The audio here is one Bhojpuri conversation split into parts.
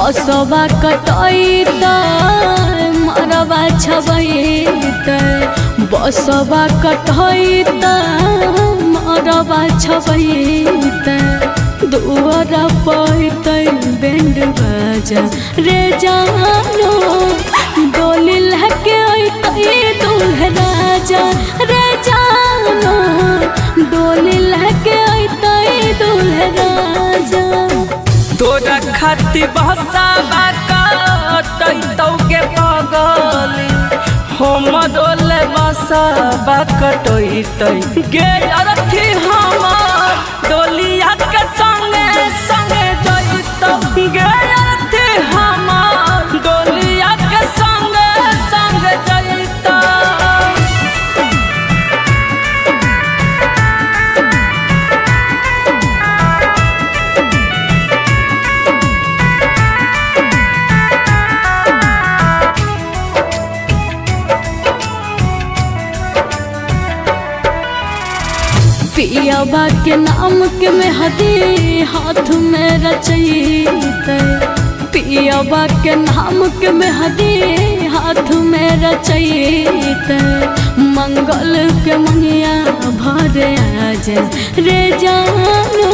बसवा कटैत मरवा छबैत बसवा कटैत मरवा छबैत दुआर पैत बैंड बाजा रे जानो डोली लहके अइतै दूल्हा राजा रे जानो डोली लहके अइतै दूल्हा राजा। तोरा खाती बहसावा कटैतौ के पगली हम डोले बसवा कटैतै गे अरथी हमर डोलिया के संगे संगे जइतौ गे अरथी हमर डोलिया के संगे संगे जइतौ। पियाबा के नाम के मेहदी हाथ में रचैत पियाबा के नाम के मेहदी हाथ में रचैत मंगल के मंगिया भरे आज रे जानो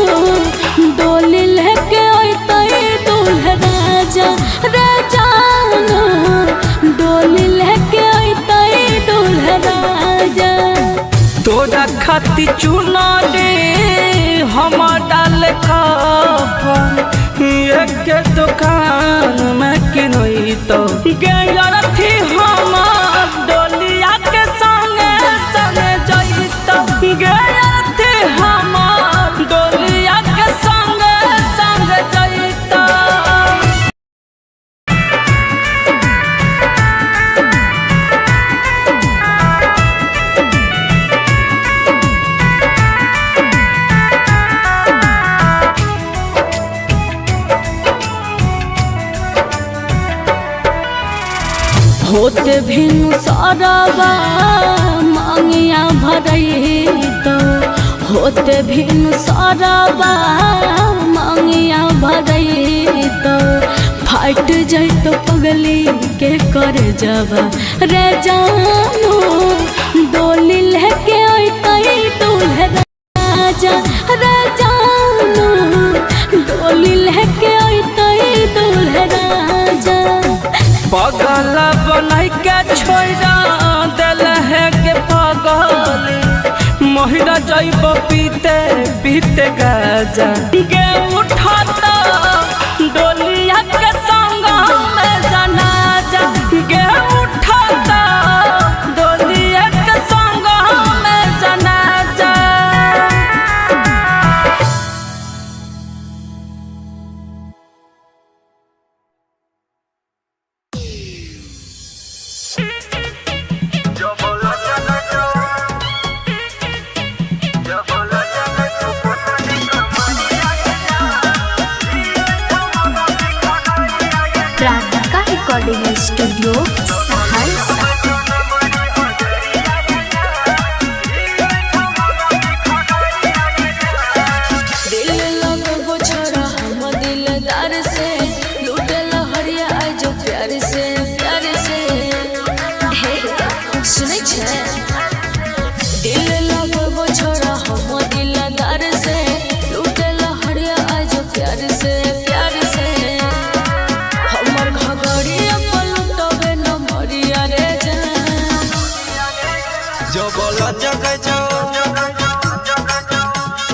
डोली लेके अइतै दूल्हा राजा रे जानो डोली लेके अइतै दूल्हा राजा। तोरा खाती चुनारी हम डाल कफन एक दुकान में किनैतौ गे अरथी हमर डोलिया के संगे संगे जइतौ गे अरथी हमर डोलिया के संगे संगे जइतौ। होते भिनु साराबा मांगिया भरैत होते भिनु साराबा मांगिया भरैत फाट जैत पगली के कर जबा रे जानो डोली लेके अइतै दूल्हा राजा रे जानो डोली लेके अइतै दूल्हा राजा। पगल बनाई के छोड़ा दिल है के पगली महिला जैब पीते पीते गाजा गे उठाता डोलिया के संग में जनाजा गे उठाता डोलिया के संग में जनाजा। प्राणिका रिकॉर्डिंग स्टूडियो सहरसा। दिल लगो छोड़ा हम दिलदार से लूटे लहरिया आज प्यार से हे सुनै छै दिल लगो छोड़ा हम दिलदार से लूटे लहरिया आज प्यार से हमर घगड़िया पलटबे न मरिया रे जान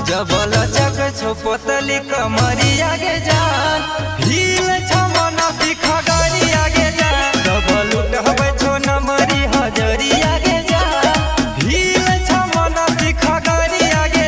जबला जग छो पोतली कमरिया गे जान हिल छ मन सिखा गरिया गे जान सब लुटबै छो नमरी हजरिया गे जान हिल छ मन सिखा गरिया गे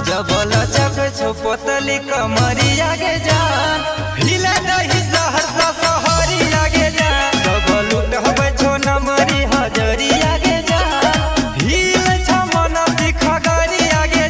जबला चक छो पतली कमरिया के जान हिला दही सहरसा सहरी आगे जान सब लूट हवे छो नमरी हजरिया के जान हिल छ मन सिख गरी आगे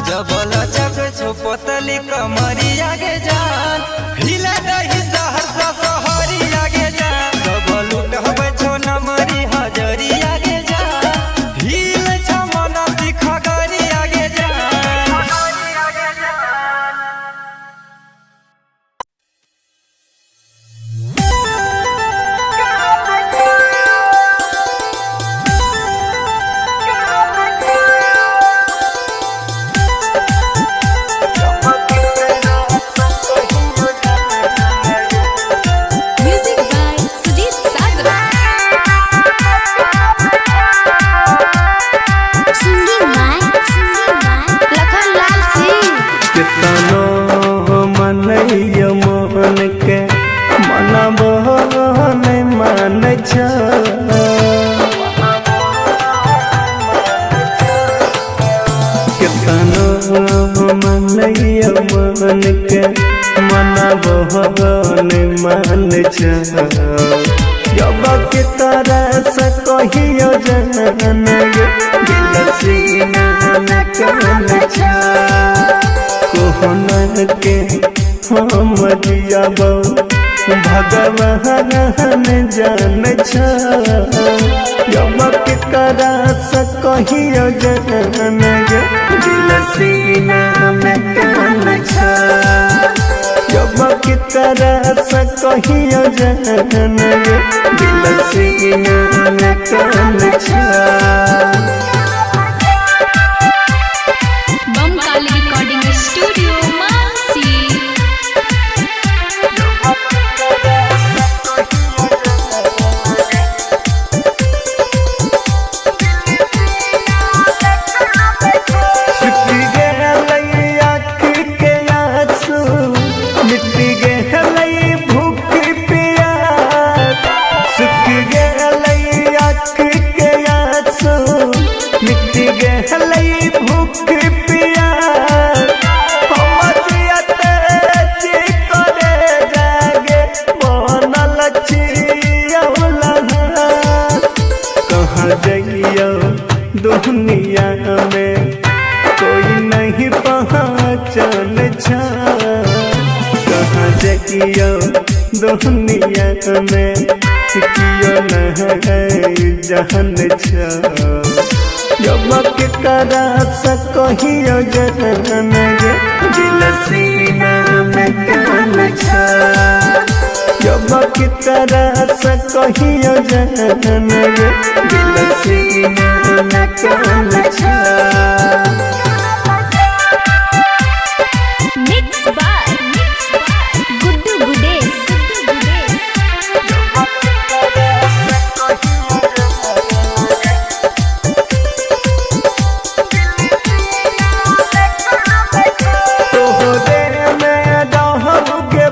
जबला चक छो पतली कमरिया के जान हिला दही सहरसा सहरी आगे जान सब लूट हवे छो नमरी हजरिया के जान हिल छ मन सिख गरी आगे मन के मना बहन मान जब के तरह से कहियो जन दिल सीना में कन कोहन के हम जियाब भगवान जान जब के तरह से कहियो जन दिल सीना में कन जब की तरह से कहियो जन दिल सीना में कन बमकाली रिकॉर्डिंग स्टूडियो मानसी। दुनिया में कोई नहीं पहचान कहाँ जाइयो दुनिया में कियो नहीं जान जब के करा से कहियो जन दिल सीना में कन जब की तरह से कहियो जन दिल सीना में कन मिक्स बाय गुड्डू गुडेश। तोहरे में रहब के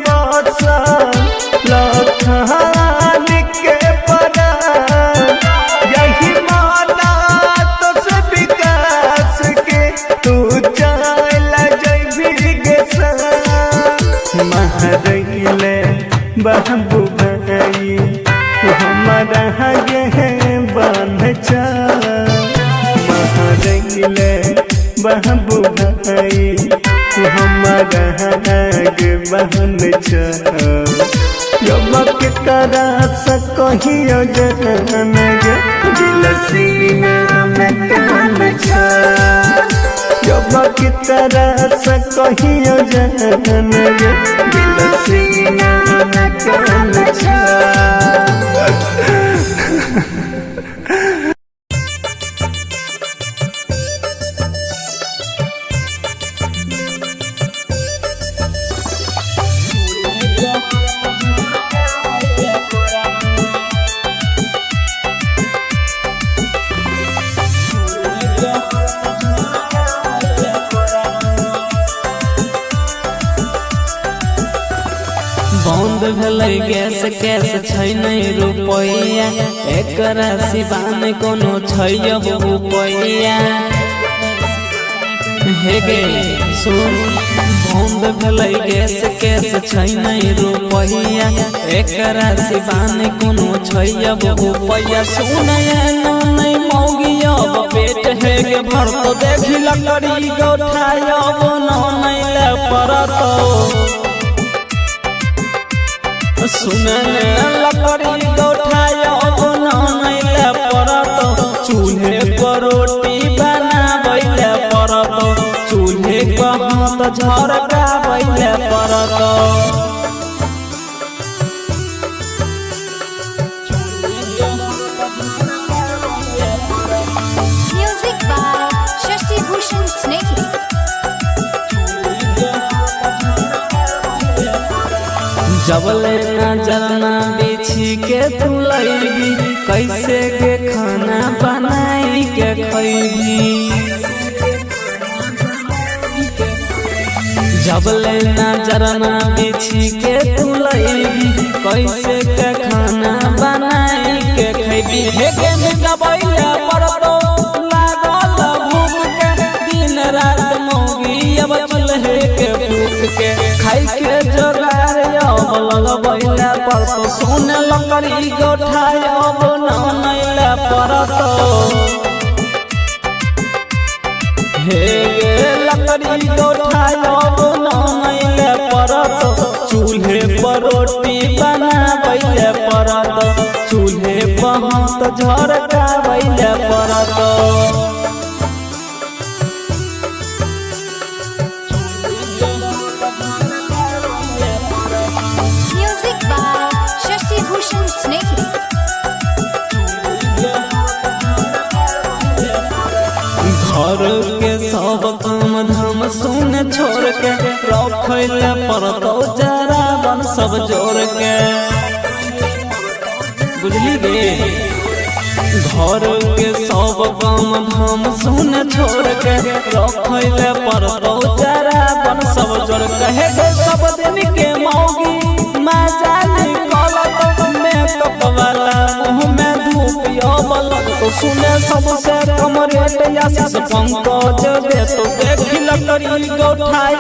बादशाह पहिले बाबू भाई हमारा आगे बहन जब के तरह से कहियो जहन गे दिल सीने में कान जब की तरह से कहियो जहन गे दिल सीने में कान बंद भेलै गैस कैस छै नहीं रुपैया एकरा सिवान कोनो छै अब रुपैया हे गे सुन बंद भेलै गैस कैस छै नहीं रुपैया एकरा सिवान कोनो छै अब रुपैया सुनय नहीं मौगी अब पेट हे गे भर तो देखी लकड़ी गोठाय अब नहीं ले परतो सुनने लकड़ी गोठाय नहीं ले परतो चूल्हे पर रोटी बनाबैले परतो चूल्हे पर हाथ झरकाबैले परतो Music by Shashi Bhushan Snehal. जबले नजरना बिछी के तू लैबी कैसे के खाना बनाई के खैबी जबले नजरना बिछी के तू लैबी कैसे के खाना बनाई के खैबी हे के गबैले परतो लागल भूख के दिन रात मौगी अब चूल्हे के भूख के खाई के जोगार लगबैले परतो सुन लकड़ी गोठाय अब नहीं ले परतो हे गे लकड़ी गोठाय अब नहीं ले परतो चूल्हे पर रोटी बनाबैले परतो चूल्हे पर हाथ झरकाबैले परतो Music by Shashi Bhushan Snehal. घर के सब काम धाम सुन छोड़ के रखैले परतो जरा बन सब जोड़ के बुझली गे घर के सब काम धाम सुन छोड़ के रखैले परतो जरा बन सब जोड़ के हे सब दिन के मौगी मजा निकलत मेकअप वाला मुँह में धूप बलक तो सुने सबसे कम रेट आशीष पंकज दे तो देखी लकड़ी गोठाय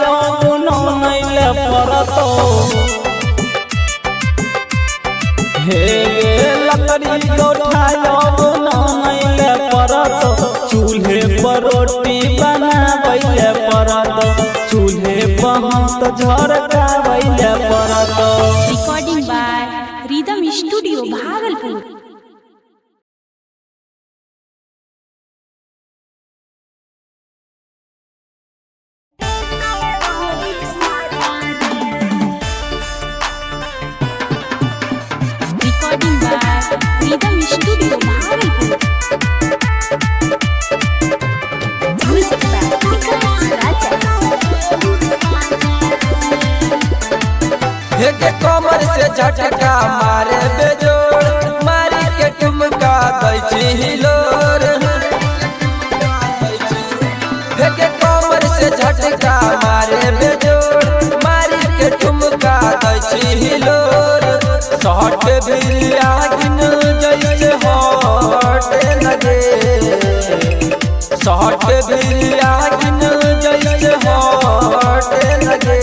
नहीं ले परतो हे गे लकड़ी गोठाय नहीं ले परतो चूल्हे पर रोटी बनाबैले परतो चूल्हे पर हाथ झरकाबैले परतो Recording by Rhythm Studio, Bhagalpur. Recording by Rhythm Studio, Bhagalpur. Music by Vikas Raja. हे के कमर से झटका मारे बेजोड़ मारी के ठुमका दै छी हिलोर हे के कमर से झटका मारे बेजोड़ मारी के ठुमका दै छी हिलोर सहट भी आगिन जैसे हट लगे सहट भी आगिन जैसे हट लगे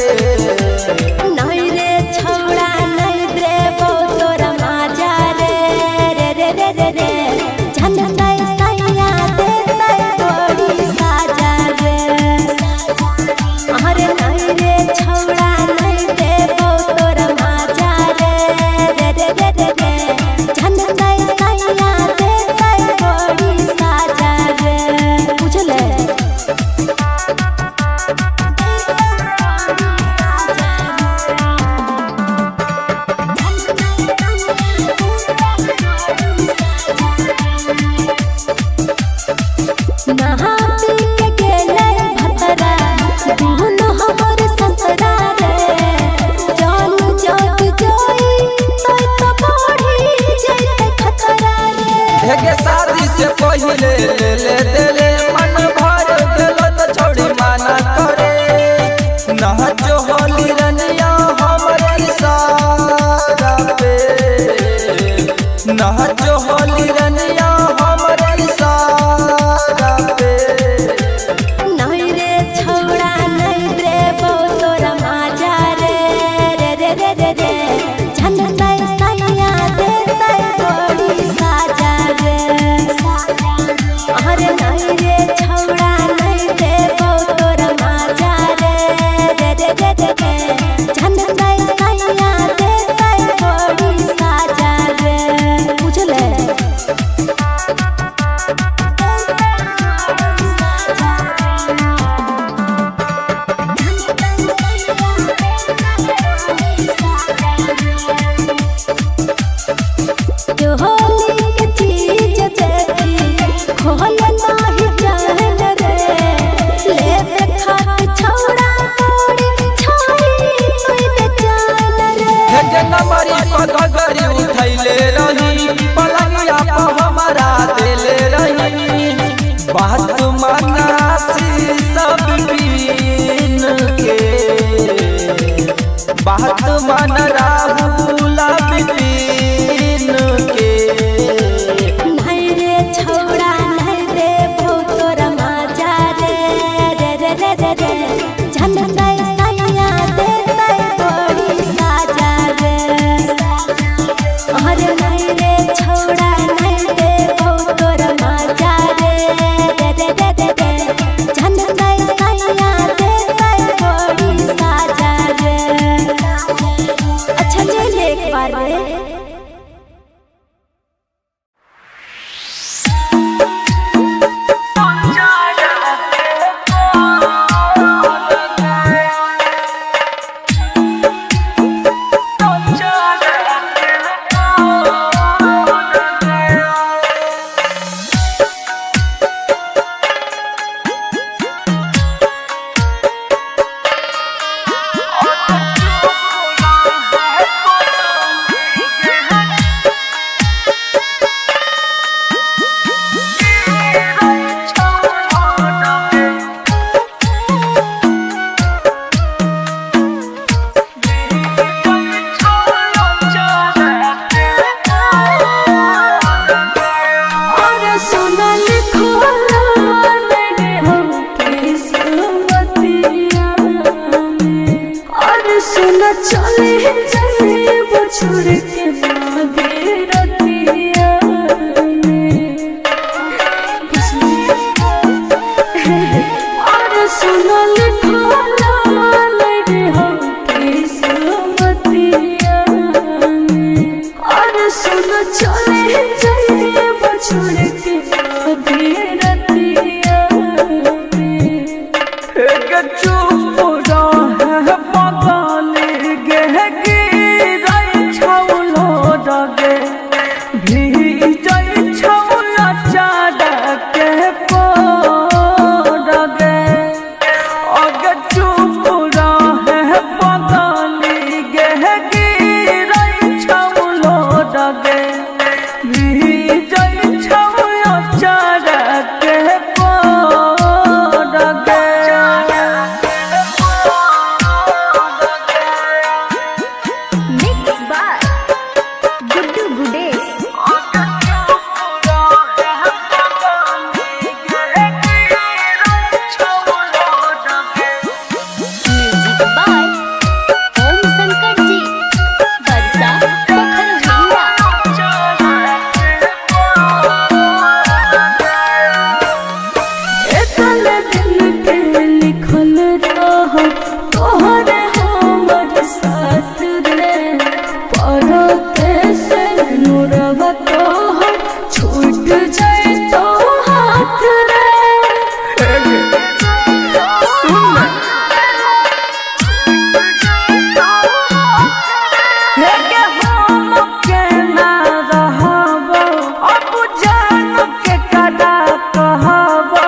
नहीं रे छौड़ा नहीं रे तोरा माजा रे रे रे रे रे रे झंडा सैया दे तोड़ी सा हेगे शादी से पहले ले ले देले मन भर गेलो तो छोड़ी माना करे नाचो होली रनिया हमरे सारा पे नाचो होली रनिया हमरे सारा पे नहीं रे छौड़ा नहीं रे बो तोरा माजा रे रे रे रे रे रे झनकै सैया देतै बड़ी साजा रे अरे नहीं रे छौड़ा नहीं रे बो तोरा माजा रे रे रे रे रे रे झनकै सैया देतै बड़ी साजा रे बुझले जो होली के चीज देखी खोल नाही जान रे ले खात छौड़ा कोड़ी छोड़ी तोय बेचान रे हेगे नमरी पगगरी उठैले रही पलंगिया पे हमारा देले रही बात मनासी सब बीन के बात मन राहुल बिपिन के नहीं रे छौड़ा नहीं रे भौ तोरा माजा रे रे रे रे रे रे झनकै सैया देतै बड़ी साजा रे अरे नहीं रे छौड़ा नहीं रे भौ तोरा माजा रे रे रे रे रे रे झनकै सैया देतै बड़ी साजा रे अच्छा ले ले एक बार रे अरे सुनल खोला मेरे हम किस्मतिया में अरे सुन चले चले वो छोड़ के मागे रतिया में अरे सुनल खोला मेरे हम किस्मतिया में अरे सुन चले चले वो छोड़ के मागे रतिया में हेगे चुप रहे पगली गे गिरै छौलो डगे भीजै छौला चारा के पड़गे अगे चुप रहे पगली गे गिरै छौलो डगे भीजै छौला चारा के पड़गे Mixed by Guddu Gudesh. Music by Om Shankar Ji. Barsa Pokhara एकल दिन के लिखल रह तोहरे हमर साथ रे पढ़ते से नुरवा तोहर छूट जाए तो हाथ रे हेगे हम केना रहबो अब जान के कदा कहबो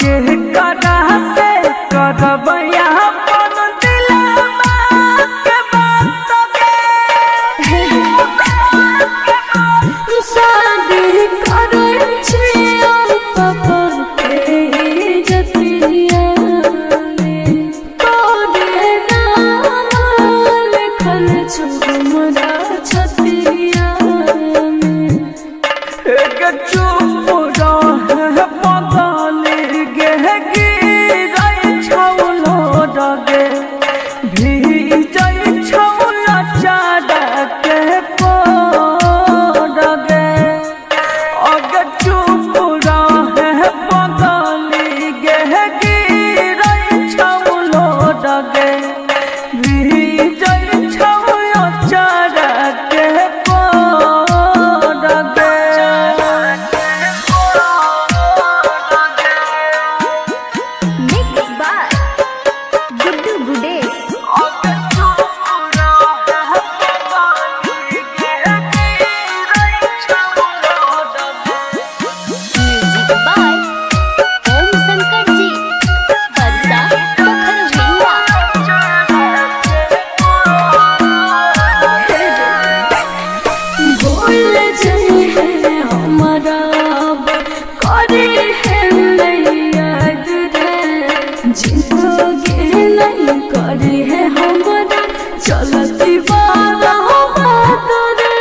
के कदा से करब अपन दिलवा के बात के शादी चुप रहे पगली गे गिरै छौलो डगे भीजै छौला चाडके कोडगे अगे चुप रहे पगली गे गिरै छौलो Dage भीजै छौला चाडके Mixed by Guddu Gudesh. Music by Om Shankar Ji. Barsa Pokhara भूल जाए है हमारा करे है नहीं याद रे जिंदगी नहीं करे है हमारा चलती बात रे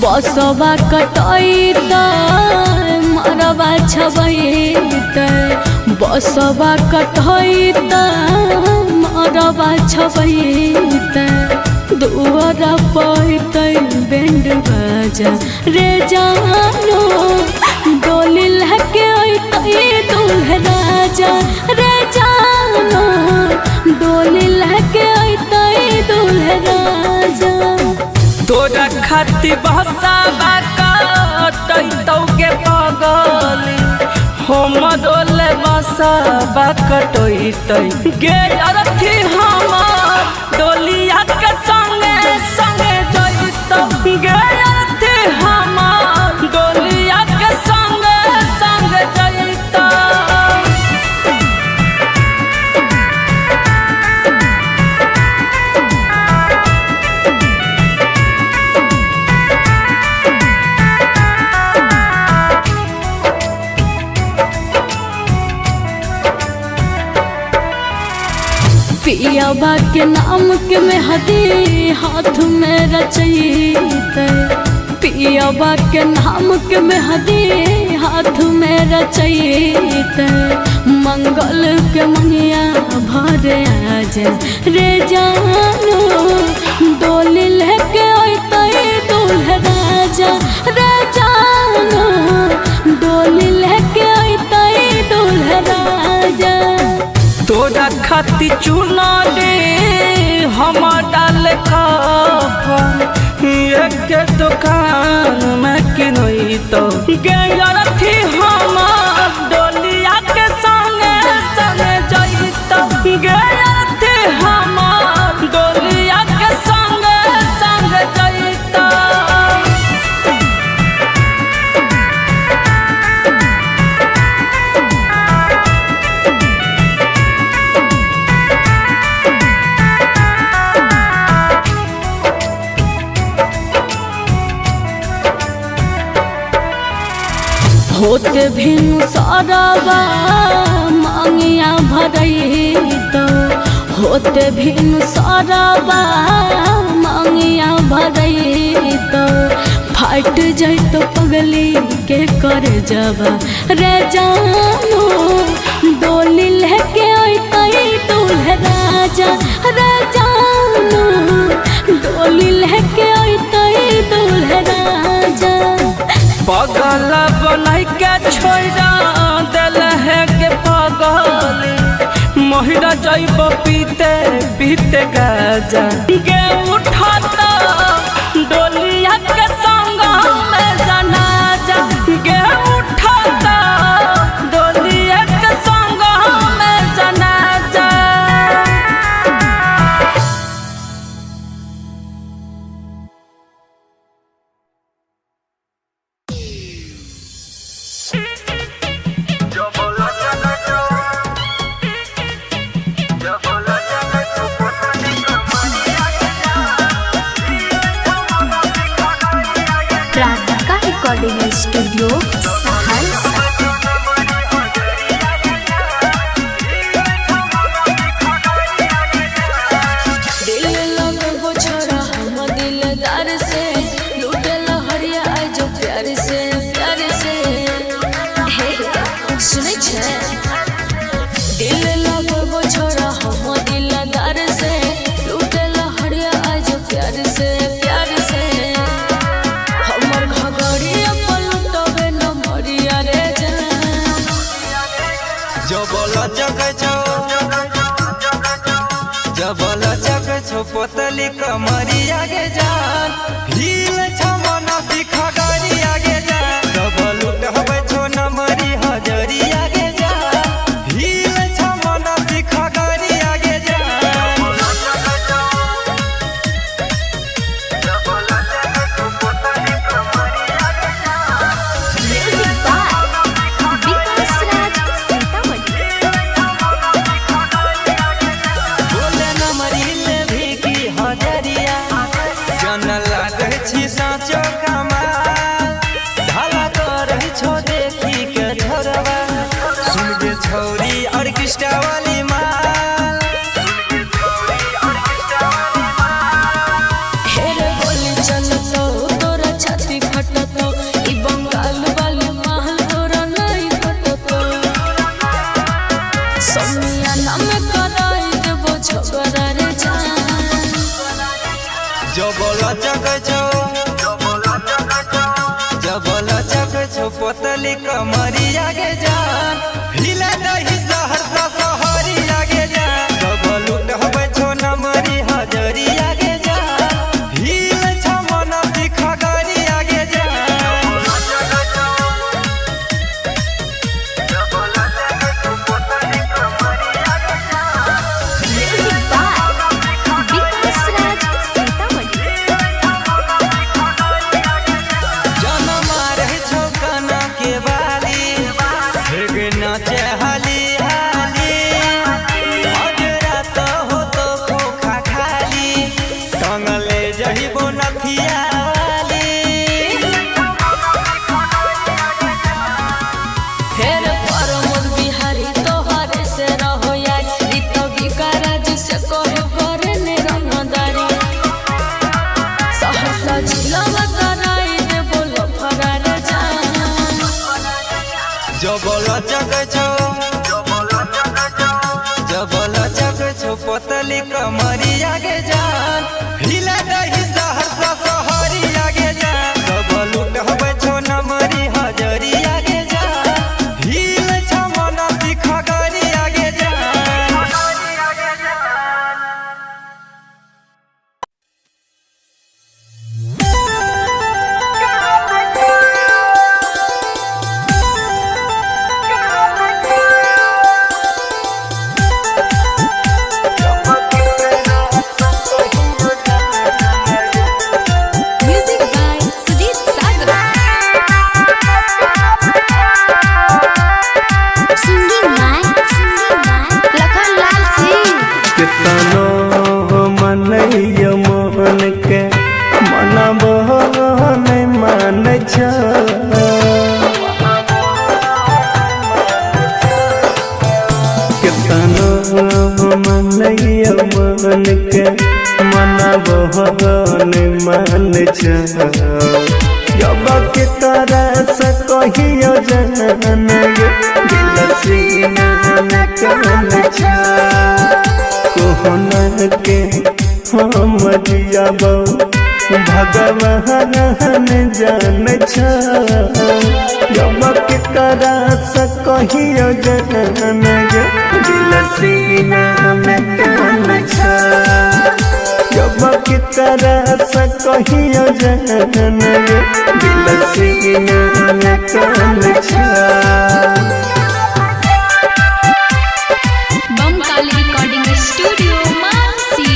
बसवा कटैत मरवा छबैत बसवा कटैत मरवा छबैत दुआर पैत बैंड बाजा रे जानो डोली लहके अइतै दूल्हा राजा रे जानो डोली लहके अइतै दूल्हा राजा तोरा खाती बहसाबा कटैतौ के पगली हम डोले बसाबा कटैतै गे अरथी हमर डोलिया के संगे संगे जइतौ गे अरथी हमर डोलिया के संगे संगे जइतौ पियाबा के नाम के मेहदी हाथ में रचैत पियाबा के नाम के मेहदी हाथ में रचैत मंगल के मनिया भरे आज रे जानो डोली लेके अइतै दूल्हा राजा रे जानो डोली लेके अइतै दूल्हा राजा तोरा खाती चुना दे हम डाल एक दुकान में किनई तो गे अरथी हमर डोलिया के संगे संगे जइतौ गे अरथी हमर डोलिया होते भिनु सरवा मांगिया भरई तो होते भिनु सरवा मांगिया भरई तो फाट जाए तो पगली के कर जबा रे जानू डोली लेके आई दूल्हे राजा रे जानू डोली लेके आई दूल्हे राजा पगल बनाई के छोड़ा दिल है के पगल महिरा जाइब पीते पीते गाजा के उठाता डोलिया के संग में जनाजा के उठाता डोलिया के संग में जनाजा। प्राणिका रिकॉर्डिंग स्टूडियो सहरसा। दिल लगो छोरा हम दिलदार से लूटे लहरिया आज प्यार से हे सुनै छै दिल लगो छोरा हम दिलदार से लूटे लहरिया आज प्यार से हमर घगड़िया पलटबे न मरिया रे जान जबल जग छो पोतली कमरिया गे जान भील छमन सिखा गरिया गे जान सब लुटबे छो नमरी हजरिया गे जान भील छमन सिखा गरिया गे जान म्यूजिक बाय विकास राज सीतामढ़ी। बोले नमरी ले भी की हजरिया जन लागे छी साचो कमाल ढाला कर छो देखी के झरवा सुन के छौरी ऑर्केस्ट्रा वाली माल हेरे बोली चलतो तोरा छाती फटतो ई बंगाल वाली महल तोरा नहीं फटतो सोनिया नाम कराई देबो झगड़ा रे जान जबल चक छो पोतली कमरिया गे जान हिले दही सहरसा सहरिया गे जान सब लुटबे छो नमरी हजरिया गे जान हिले छमन सिखा गरिया गे जान म्यूजिक बाय विकास राज सीतामढ़ी। जनम रहे छो काना के बाली हेग नाचे हाली हाली अजरा तो हो तो खोखा खाली टंगले जहिबो नथिया वाली हेरे परमोद बिहारी तोहरे से रहो यार ई तो विकाराज से कहे करे ने रंगदारी सहरसा जिला कराई देबो लफड़ा रे जान जबल चक छो पोतली कमरिया गे जान हिले दही सहरसा सहरिया गे जान सब लुटबे छो नमरी हजरिया गे जान हिले छमन सिखा गरिया गे जान music by Sudeep Sagar. Singing by Lakhan Lal Singh. कितनो मनैय मोहन के मनब नहीं मान छ मनबहन मान जब के तरह से कहियो जान गे दिल सीना में कान कोहना के हम जियब भगवान जान जब के तरह से कहियो जान गे दिल सीना में कान जब की तरह से कहियो जान गे दिल सीना में कान बमकाली रिकॉर्डिंग स्टूडियो मानसी।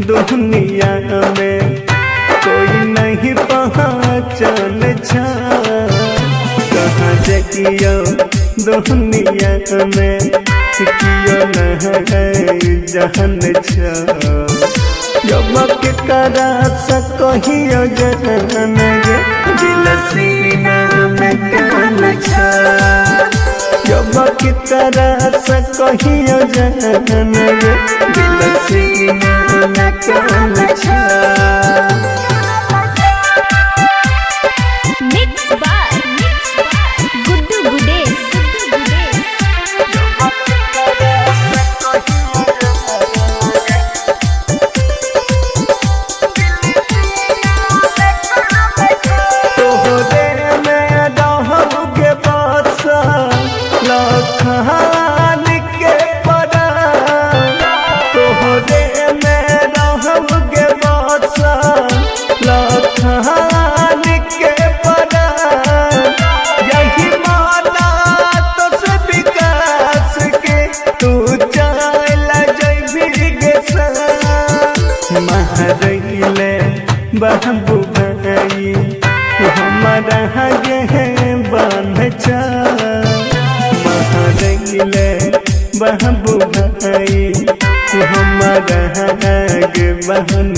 दुनिया में कोई नहीं पहचान कहाँ जाइयो दुनिया में कियो नहीं जान जब के तरह से कहियो जान गे दिल सीना में कान जब की तरह से कहियो जान गे दिल सीना में कान मिक्स बाय गुड्डू गुडेश। बाबू भाई हमारा गे बन महरैले बाबू भाई हमारा गे बन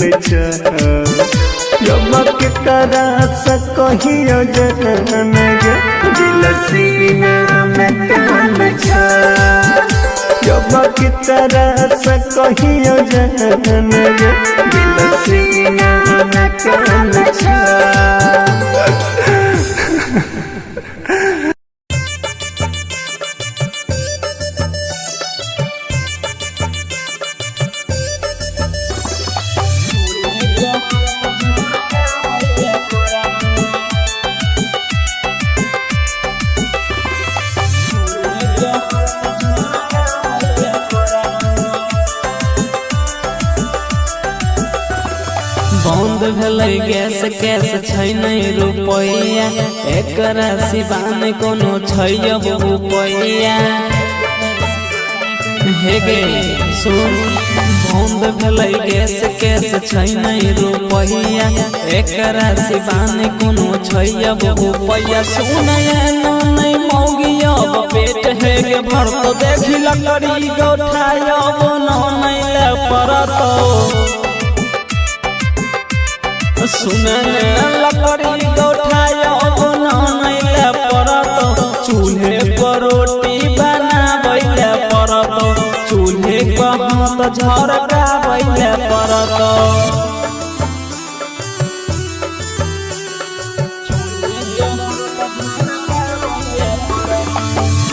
जब के तरह से कहियो जान गे दिल सीना में कान जब की तरह से कहियो जान गे दिल सीना में कान बंद भेलै गैस कैस छै नहीं रुपैया एकरा सिवान कोनो छै अब रुपैया हे गे सुन बंद भेलै गैस कैस छै नहीं रुपैया एकरा सिवान कोनो छै अब रुपैया सुन नहीं मौगी अब पेट हे गे भर तो देखी लकड़ी गौठायब नहीं ले परतो सुन लकड़ी गौठायब नहीं ले परत चूल्हे पर रोटी बनाबै परत चूल्हे पर हाथ झरकाबै परत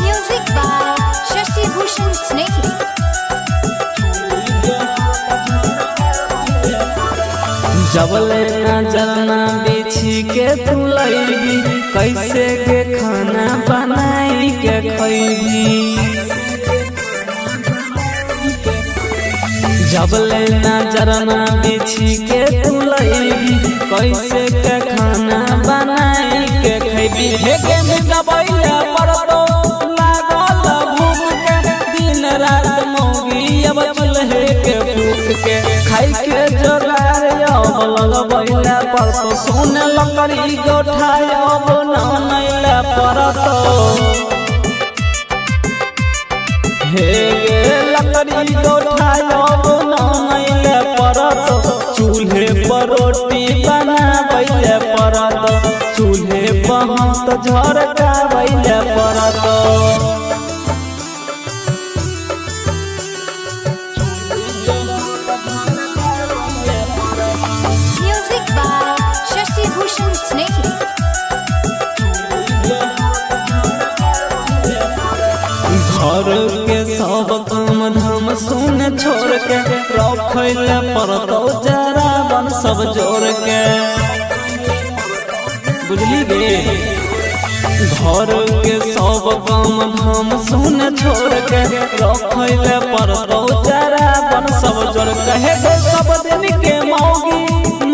Music by Shashi Bhushan Snehal. जबले नजर ना बिछी के तू लैबी कैसे के खाना बनाई के खैबी जबले नजर ना बिछी के तू लैबी कैसे के खाना बनाई के खैबी बीबी हे के मिटबैले परतो लागल भूख के दिन रात मौगी अब चूल्हे के फूक के खाई के जोगार अब लगबैले परतो सोने लकड़ी गोठाय अब ननैले परतो हे गे लकड़ी गोठाय अब ननैले परतो चूल्हे पर रोटी बनाबैले परतो चूल्हे पर हाथ झरकाबैले परतो Music by Shashi Bhushan Snehal. घर के सब काम धाम सुन छोड़ के रखैले परतो जरा बन सब जोड़ के बुझली गे घर के सब काम धाम सुन छोड़ के रखैले परतो जरा बन सब जोड़ के हे सब दिन के मौगी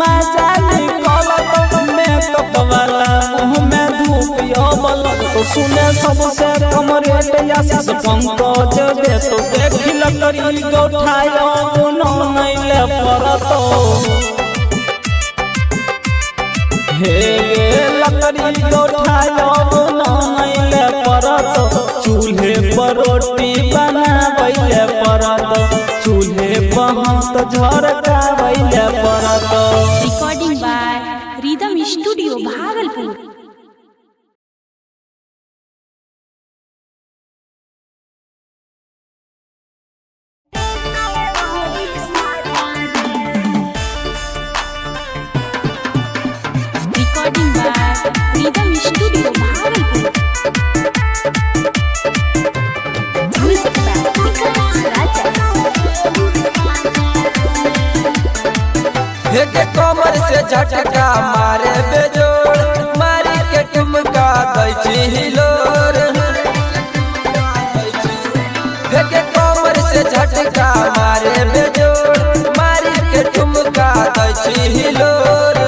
मजा निकलत मेकअप वाला मुँह में धूप अबलत तो सुने सबसे कम रेट आशीष पंकज दे तो देखी लकड़ी गोठाय ननैले परतो हे गे लकड़ी गोठाय ननैले परतो चूल्हे पर रोटी बनाबैले परतो चूल्हे पर हाथ झरकाबैले परतो Recording by Rhythm Studio, Bhagalpur. Recording by Rhythm Studio, Bhagalpur. Music by Vikas Raja. हे के कमर से झटका मारे बेजोड़ मारी के ठुमका दै छी हिलोर हे के कमर से झटका मारे बेजोड़ मारी के ठुमका दै छी हिलोर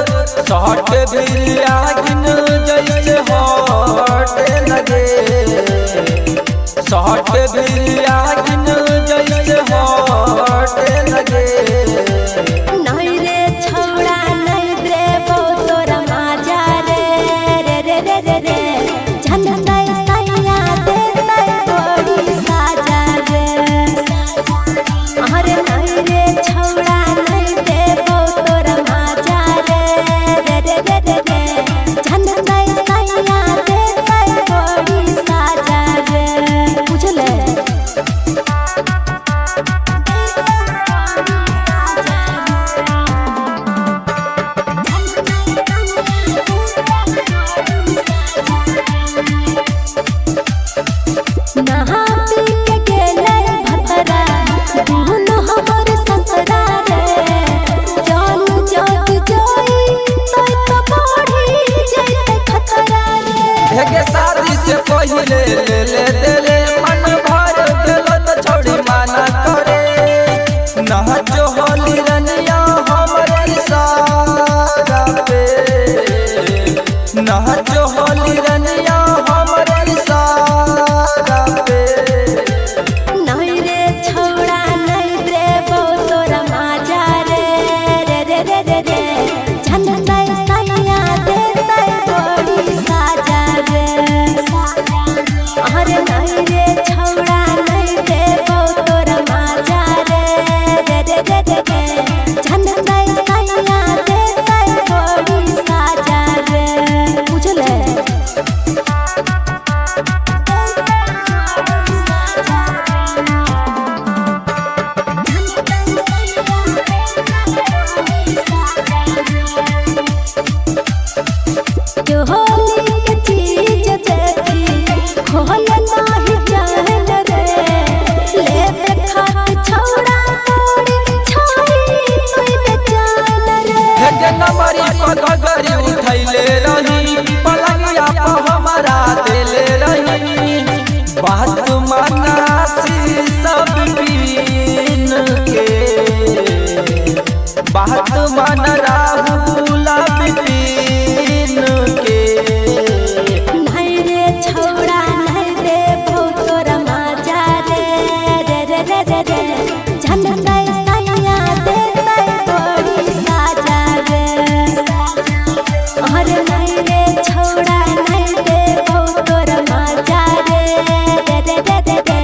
सहट बिरिया गिन जैसे हट लगे सहट बिरिया गिन जैसे हट लगे नहीं रे छौड़ा नहीं देबो तोरा माजा रे रे रे रे रे रे झंडा सैया देतै बड़ी साजा रे अरे नहीं रे छौड़ा नहीं देबो तोरा माजा रे रे रे रे रे रे झंडा सैया देतै बड़ी साजा रे बुझले नहा पी के गेलै भतरा दुनो हमर ससरा रे जान जग जोई तोय तो बढ़ी जैते खतरा रे हेगे शादी से पहिले ले ले देले मन भर गेल त छोड़ी माना करे नहा जो होली रनिया हमरे सारा पे नहा जो होली रनिया हमरे सारा पे नहीं रे छौड़ा नहीं देबो तोरा माजा रे रे रे रे रे रे झंडा सैया देतै बड़ी साजा रे अरे नहीं रे छौड़ा नहीं देबो तोरा माजा रे रे रे रे रे रे झंडा सैया देतै बड़ी साजा रे बुझले जो होली के चीज देखी खोल नाही जान रे लेबे खात छौड़ा तोड़ी छोड़ी तोय बेचान रे हेगे नमरी पगड़ी उठैले रही पलंगिया पर हमारा देले रही बात मनासी सब पीन के बात मन राहुल बिपिन के छौड़ा नहीं दे तोरा माजा रे रे रे रे रे रे झनकै सैया देतै बड़ी साजा रे अरे नहीं रे छौड़ा नहीं दे तोरा माजा रे रे रे रे रे रे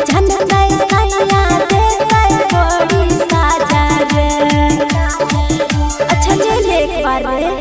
झनकै सैया देतै बड़ी साजा रे अच्छा ले एक बार रे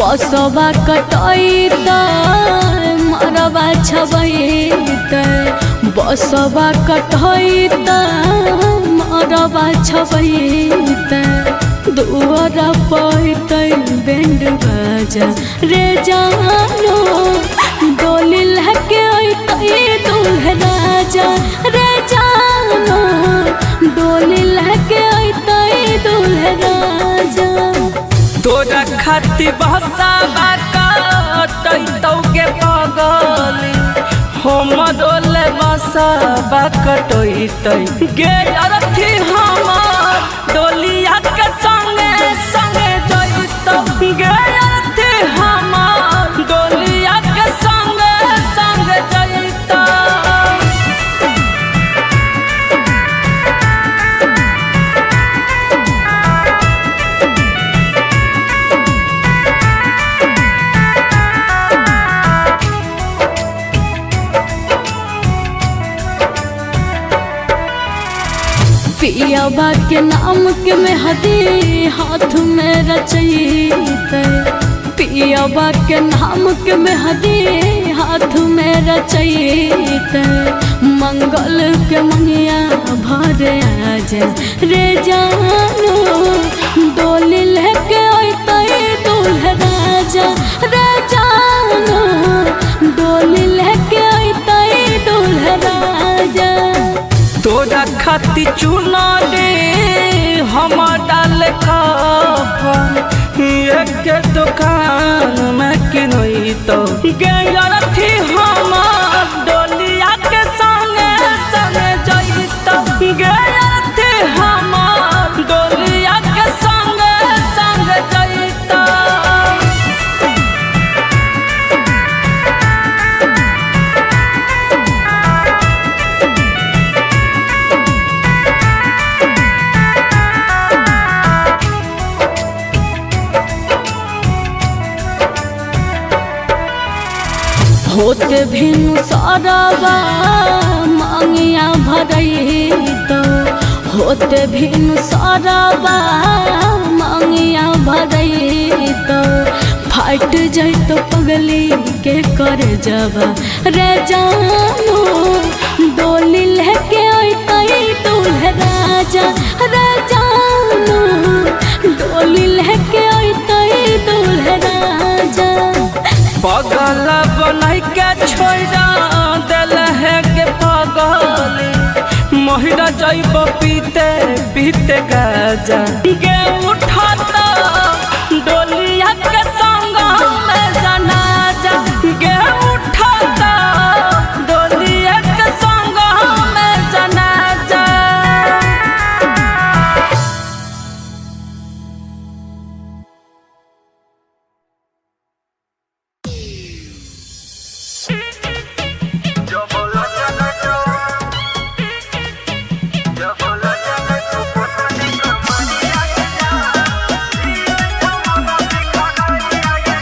बसवा कटैत मरवा छबैत बसवा कटैत मरवा छबैत दुआर पैत बैंड बाजा रे जानो डोली लहके अइतै दूल्हा राजा रे जानो डोली लहके अइतै दूल्हा राजा। तोरा खातिर बहसावा कटैतौ के पगली हम डोले बसवा कटैतै गे अरथी हमर डोलिया के संगे संगे जइतौ गे अरथी हमर डोलिया के संगे संगे जइतौ। पियाबा के नाम के मेहदी हाथ में रचैते पियाबा के नाम के मेहदी हाथ में रचैते मंगल के मंगिया भर आज रे जानो डोली लेके अइतै दूल्हा राजा रे जानो डोली लेके अइतै दूल्हा राजा। तोरा खातिर चुनरी हम डाल कफन एक दुकान में किनैतौ गे अरथी हमर डोलिया के संगे संगे जइतौ गे अरथी हमर डोलिया के संगे संगे जइतौ। होते भिनु सरवा मांगिया भरैतौ होते भिनु सरवा मांगिया भरैतौ फाट जैतो पगली के कर जबा रे जानो डोली लेके अइतै दूल्हा राजा रे जानो डोली लेके अइतै दूल्हा राजा। पगल बनाई के छोड़ा दिल है के पगली महिरा जैब पीते पीते गाजा गे उठाता डोलिया के संग में जनाजा गे उठाता डोलिया के संग में जनाजा।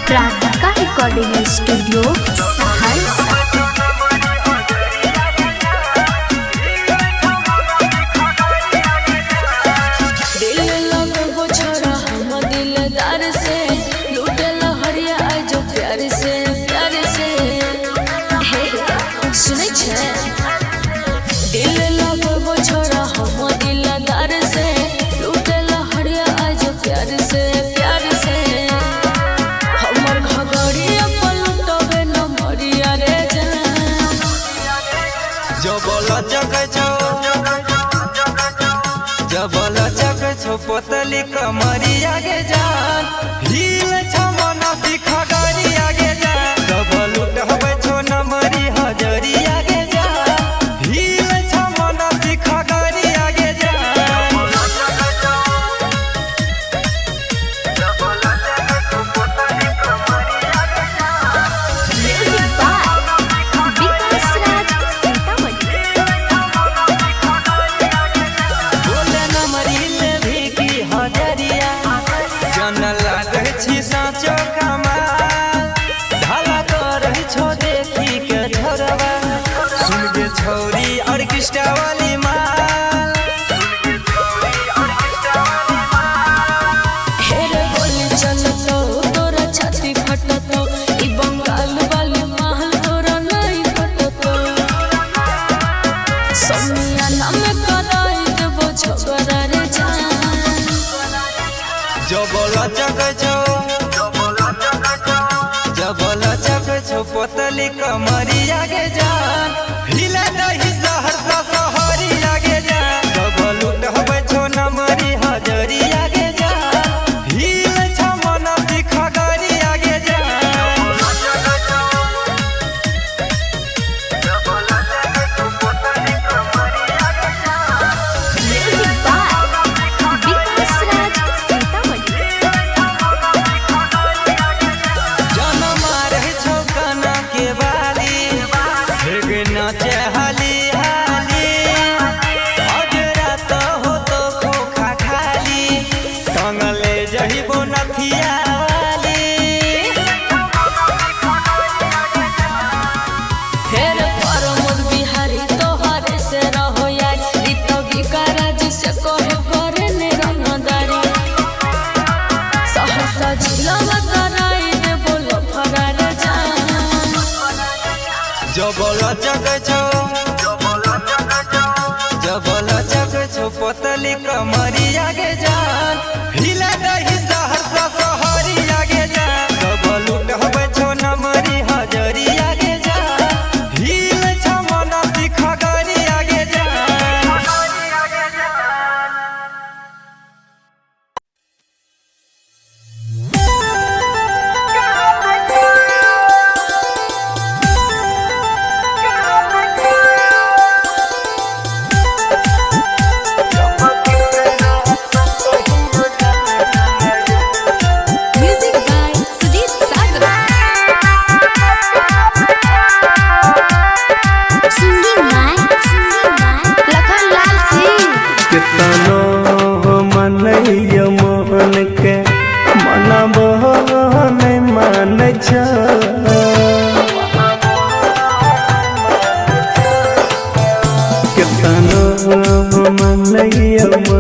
प्राणिका रिकॉर्डिंग स्टूडियो सहरसा। दिल लगो छोड़ा हम दिलदार से लूटे लहरिया आइ जो प्यार से सुनै छै दिल लगो छोड़ा हम दिलदार से लूटे लहरिया आइ जो प्यार से हमर घगड़िया पलटबे न मरिया रे जान जबला जग छो पोतली कमरिया गे जान भील छमना सिखा गरिया गे जान सब लुटबै छो नमरी हजरिया गे जान भील छमना सिखा गरिया गे म्यूजिक बाय विकास राज सीतामढ़ी। बोले नमरी ले भी की हजरिया जन लागै छी साँचो कमाल ढाला करै छो देखी के झरवा सुन गे छौरी ऑर्केस्ट्रा वाली माल हेरे बोली चलतो तोरा छाती जबल चक छो पोतली कमरिया के जान हिला दही सहरसा सहरिया के जान सब लुटबे छो नमरी हजरिया के जान हिल छ मन सिखगरिया के जबल चक छो पोतली कमरिया के जान हिला दही सहरसा सहरिया के जान सब लुटबे छो नमरी हजरिया के जान हिल छ मन सिखगरिया के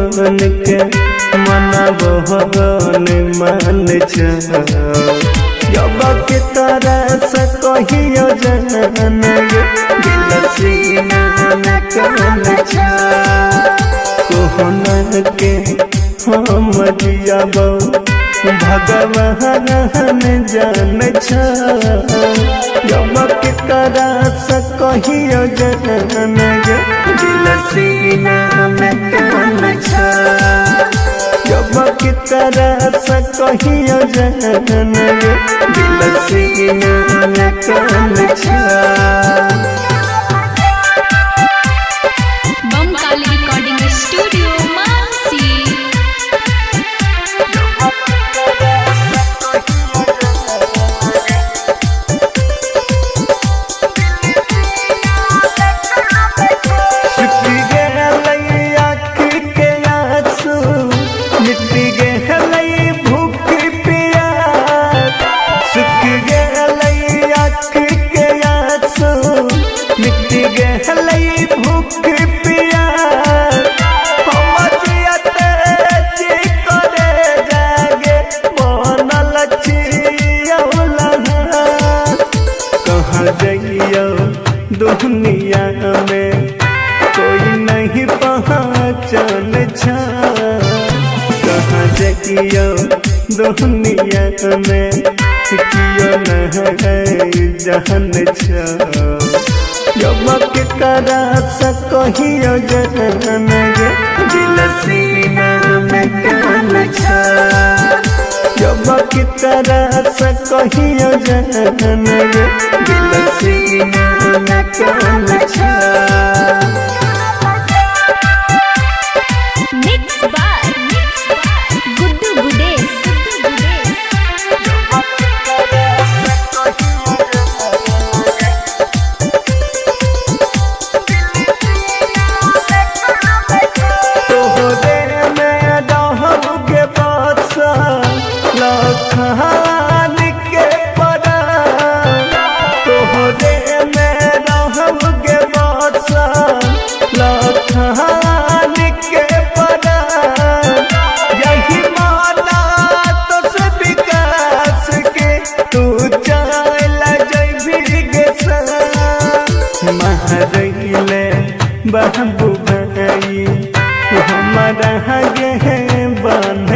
मन के मनबहन मान जब के तरह से कहियो जन दिल सीना कन कोहन के हम जियब भगवान जान जब के तरह से कहियो जन दिल सीना कन जब की तरह से कहियो जन दिल सीना कन बमकाली रिकॉर्डिंग स्टूडियो मानसी। दुनिया में कोई नहीं पहचान कहाँ जगियो दुनिया में कियो नहीं जान जब के तरह से कहियो जन दिल सीना में कन जब की तरह से कहियो जन दिल सीना में कन मिक्स बाय गुड्डू गुडेश। बाबू भाई हमारा गे बांध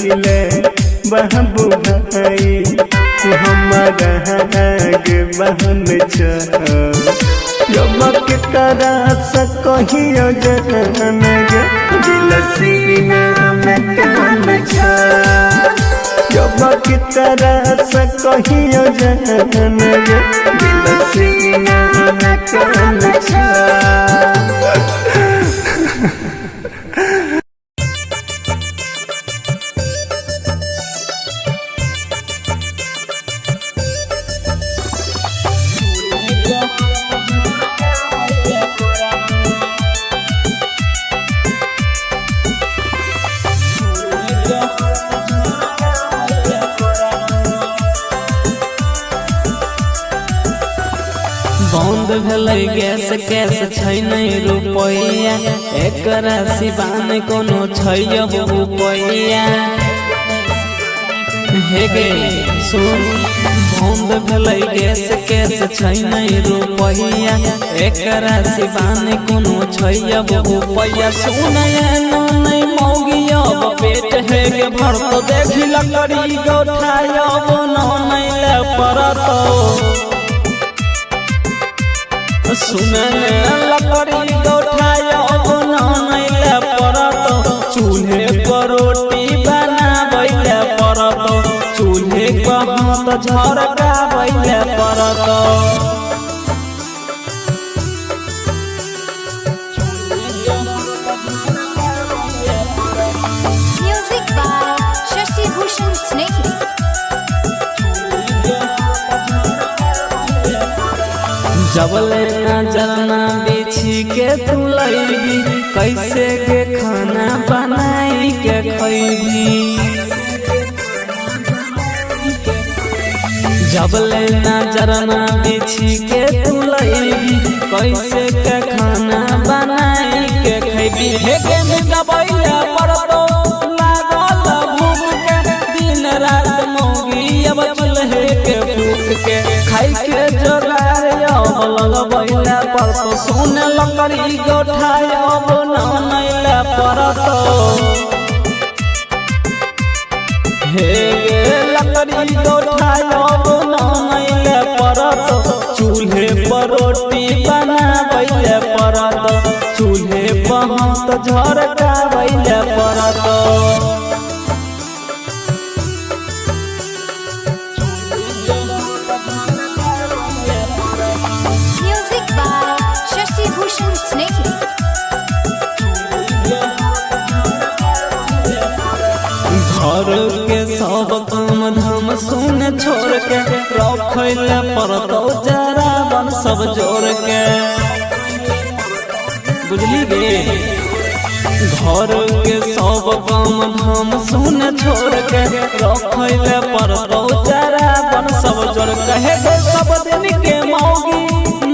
कहिले बाबू भाई हमारा आगे बहन जब के तरह से कहियो जहन गे दिल सीना में कान जब के तरह से कहियो जहन गे दिल सीना में कान बंद भेलै गैस कैस छै नहीं रुपैया एकरा सिवान कोनो छै अब रुपैया हे गे सुन बंद भेलै गैस कैस छै नहीं रुपैया एकरा सिवान कोनो छै अब रुपैया सुन नहीं मौगी अब पेट है गे भर तो देखी लकड़ी गोठाय अब नहीं ले परतो सुनने लकड़ी गोठाय अब नहीं ले परत चूल्हे पर रोटी बनाबै ले परत चूल्हे पर हाथ झरकाबै ले परत Music by Shashi Bhushan Snehri. जबले नजरना बिछी के तू लैबी कैसे के खाना बनाई के खैबी जबले नजरना बिछी के तू लैबी कैसे के खाना बनाई के खैबी हे के दबैया पड़तो लागल भूख के दिन रात मौगी अब चूल्हे के फूक के खाई के जोगार लगबैला पर तो सुन लकड़ी गोठाय अब नहीं ले परतो हे गे लकड़ी गोठाय अब नहीं ले परतो चूल्हे पर रोटी बनाबै ले परतो चूल्हे पर हाथ झरकाबै ले परतो Music by Shashi Bhushan Snehri. घर के सब काम धाम सुन छोड़ के रखैले परतो जरा बन सब जोड़ के बुझली गे घर के सब काम धाम सुन छोड़ के रखैले परतो जरा बन सब जोड़ के हे सब दिन के मौगी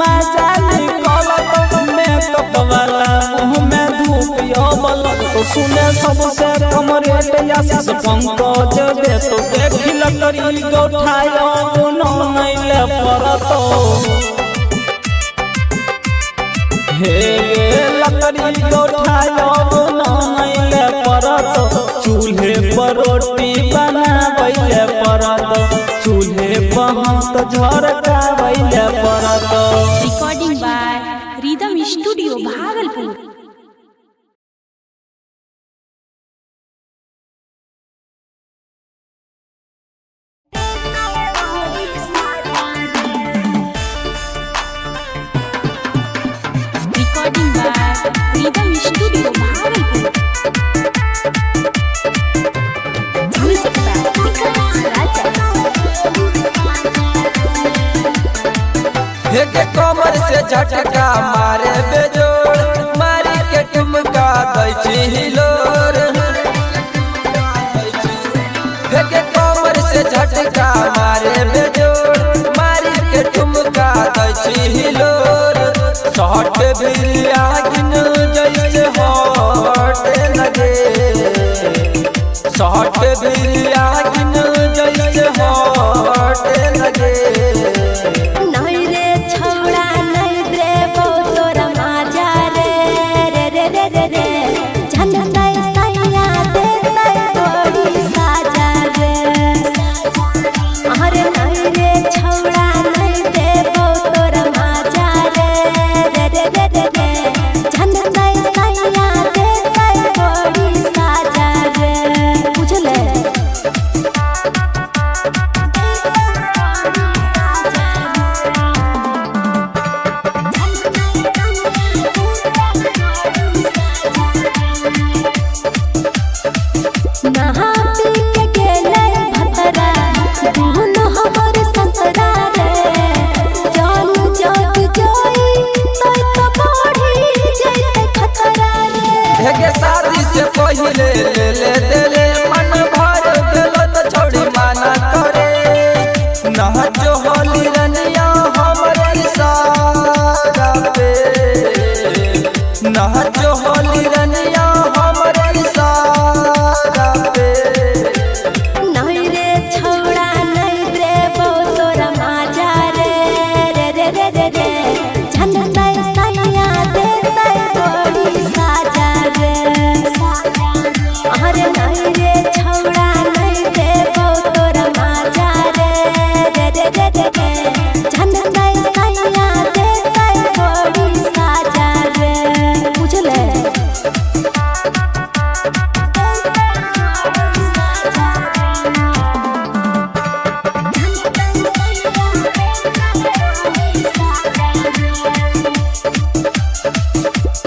मजा निकलत मेकअप वाला मुँह में धूप बलत तो सुने सबसे कम रेट आशीष पंकज दे तो देखी लकड़ी गोठाय अब नहीं ले परतो हे गे लकड़ी गोठाय अब नहीं ले परतो चूल्हे पर रोटी बनाबै ले परतो चूल्हे पर हाथ झरकाबै ले परतो Recording by Rhythm Studio, Bhagalpur. Recording by Rhythm Studio, Bhagalpur. Music by Vikas Raja. एक कमर से झटका मारे बेजोड़ मारी के ठुमका दै छी हिलोर एक कमर से झटका मारे बेजोड़ मारी के ठुमका दै छी हिलोर शॉट बिरिया गिन जैसे हॉट लगे शॉट बिरिया गिन जैसे हॉट लगे नहीं रे छौड़ा नहीं देबो तोरा माजा रे रे रे रे रे रे झंडा सैया देतै बड़ी सा नहा पी के गेले भतरा दुनो हमर ससरा रे जान जग जोई तोय तो बढ़ी जइते खतरा रे हेगे शादी से पहिले ले ले देले मन भर देलो तो छोड़ी माना करे ना जो होली रनिया हमर सारा पे ना जो होली रनिया हमर सारा पे नहीं रे छोड़ा नहीं रे तोरा माजा रे रे रे रे रे रे झंडा सैया देते बड़ी साजा रे अरे नहीं रे छोड़ा नहीं रे तोरा माजा रे रे रे रे रे रे झंडा सैया देते बड़ी साजा रे बुझले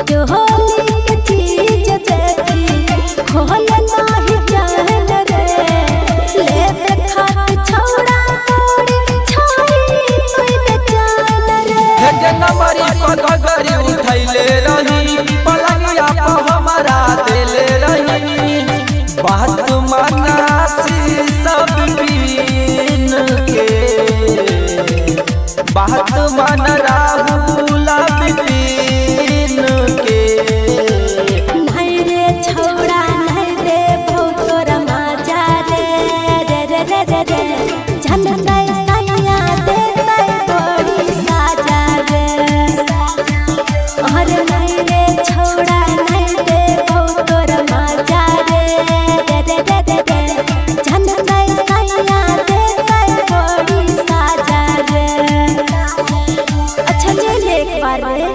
जो होली के चीज देखी खोल नाही जान रे लेबे खात छौड़ा तोड़ी छाई कोई बेचान रे हेगे नमरी पगड़ी उठैले रही पलंगिया पर हमारा देले रही बात मनासी सब पीन के बात मन राहुल पीन के नहीं रे छौड़ा नहीं रे तोरा माजा रे रे रे रे रे रे झंडा सैया देते बड़ी साजा रे अरे नहीं रे छौड़ा नहीं रे तोरा माजा रे रे रे रे रे रे झंडा सैया देते बड़ी साजा रे अच्छा ले ले एक बार रे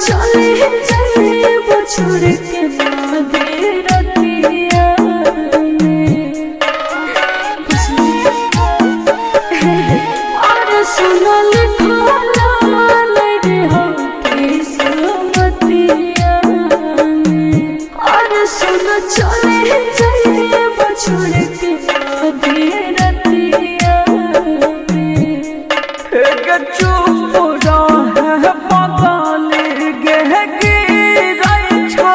चले चले वो छोड़ के मागे रतिया और सुनल खोला लगे हो किस्मतिया और सुन चले चले वो छोड़ के मागे रतिया चुप रह पगल गे गिरई छौ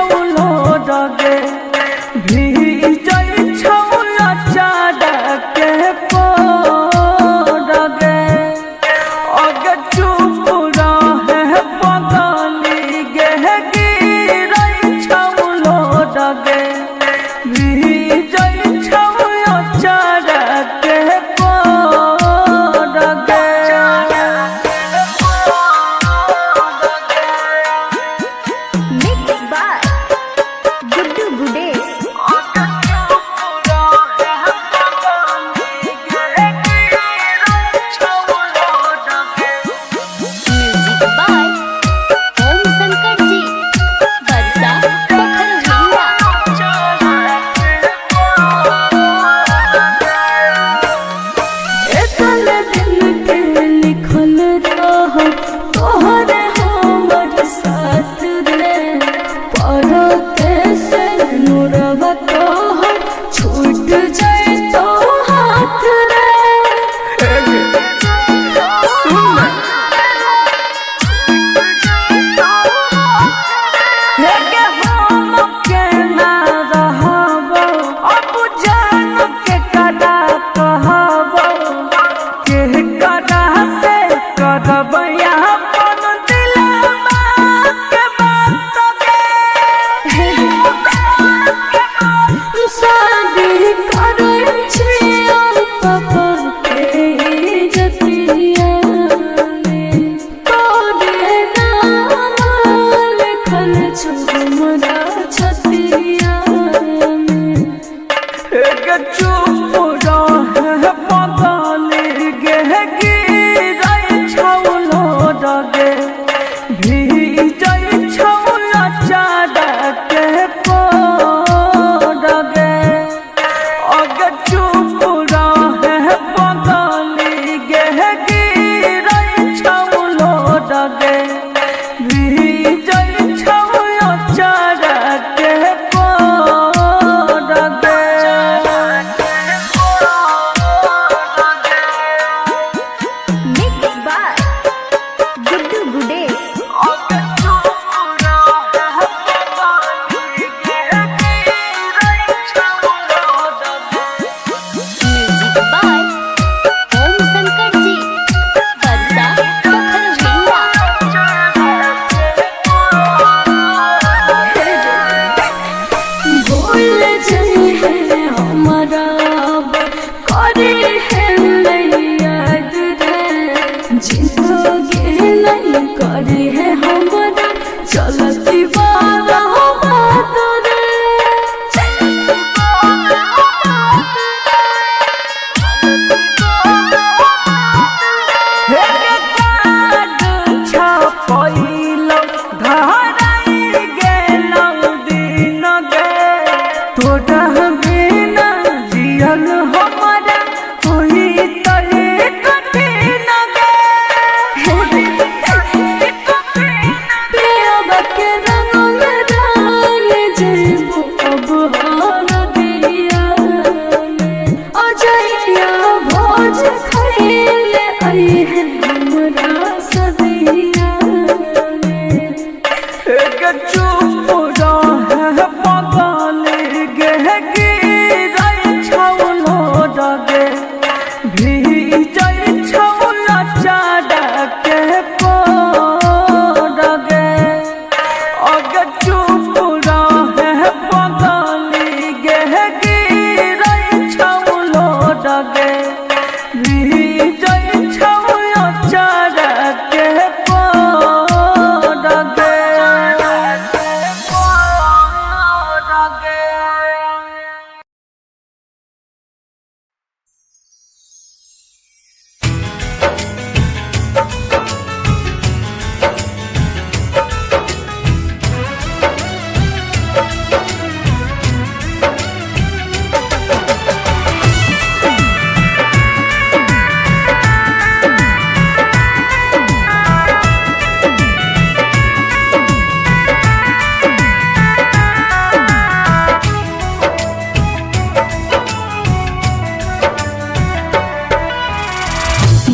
भीजई छौया चारा के पड़गे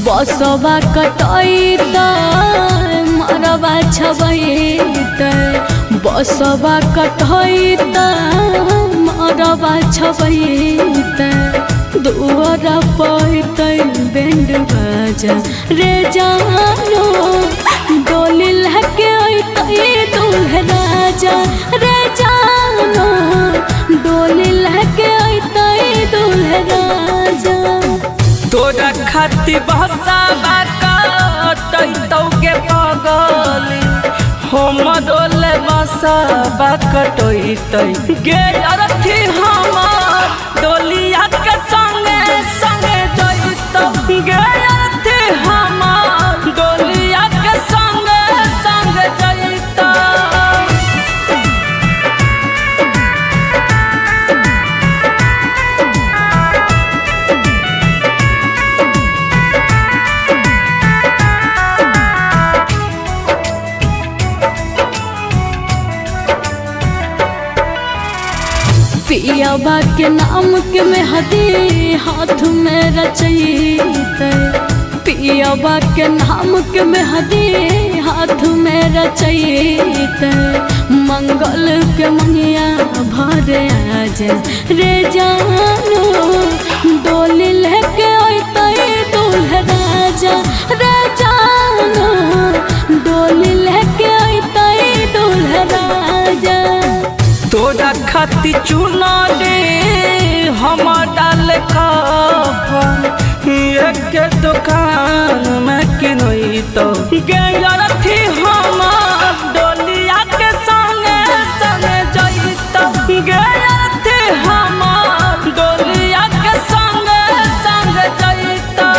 बसवा कटैत मरवा छबैत बसवा कटैत मरवा छबैत दुआर पैत बैंड बाजा रे जानो डोली लहके अइतै दूल्हा राजा रे जानो डोली लहके अइतै दूल्हा राजा तोरा खाती बहसा बाकटैतौ के पगली हम डोले बसा बाकटैतै गे अरथी हमर डोलिया के संगे संगे जइतौ गे अरथी हमर डोलिया के संगे संगे जइतौ पियाबा के नाम के मेहदी हाथ में रचैते पियाबा के नाम के मेहदी हाथ में रचैते मंगल के मनिया भरे आज रे जानो डोली लेके अइतै दूल्हा राजा रे जानो डोली लेके अइतै दूल्हा राजा तोरा खाती चुना दे हम डाल कफन एक दुकान में किनई तो गरथी हम डोलिया के संगे संगे जइतो गरथी हम डोलिया के संगे संगे जइतो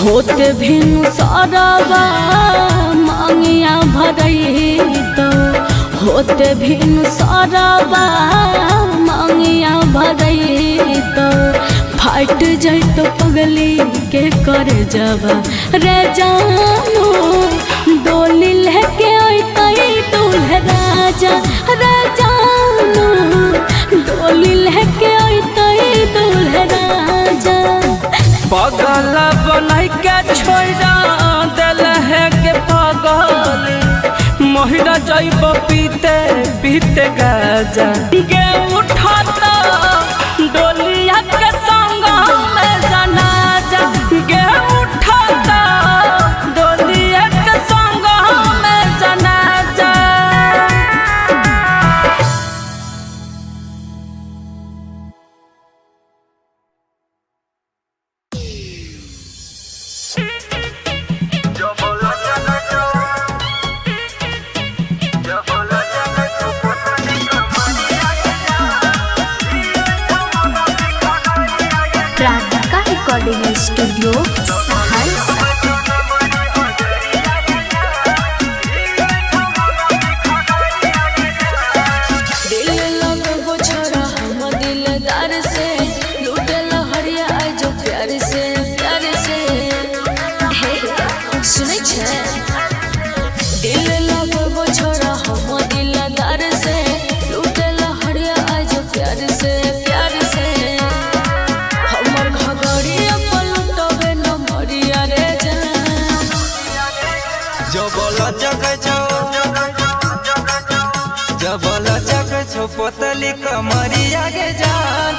होते भिनु सरवा मांगिया भरैतो होते भिनु सरवा मांगिया भरैतो फाट जइतो पगली के कर जबा रे जानो डोली लेके अइतै दूल्हा राजा रे जानो डोली लेके अइतै दूल्हा राजा पगल बनाई के छोड़ा दिल है के पगली महिला जैब पीते पीते गाजा के उठाता डोलिया के संग में जनाजा के उठाता डोलिया के संग में जनाजा प्राधिका रिकॉर्डिंग स्टूडियो सहरसा दिल लगो छोरा हम दिलदार से लूटे लहरिया आइ जो प्यार से हे सुनै छै दिल लगो छोरा हम दिलदार से लूटे लहरिया आइ जो प्यार से हमर घगड़िया पलटबे न मरिया रे जान जबला जग छो पतली कमरिया के जान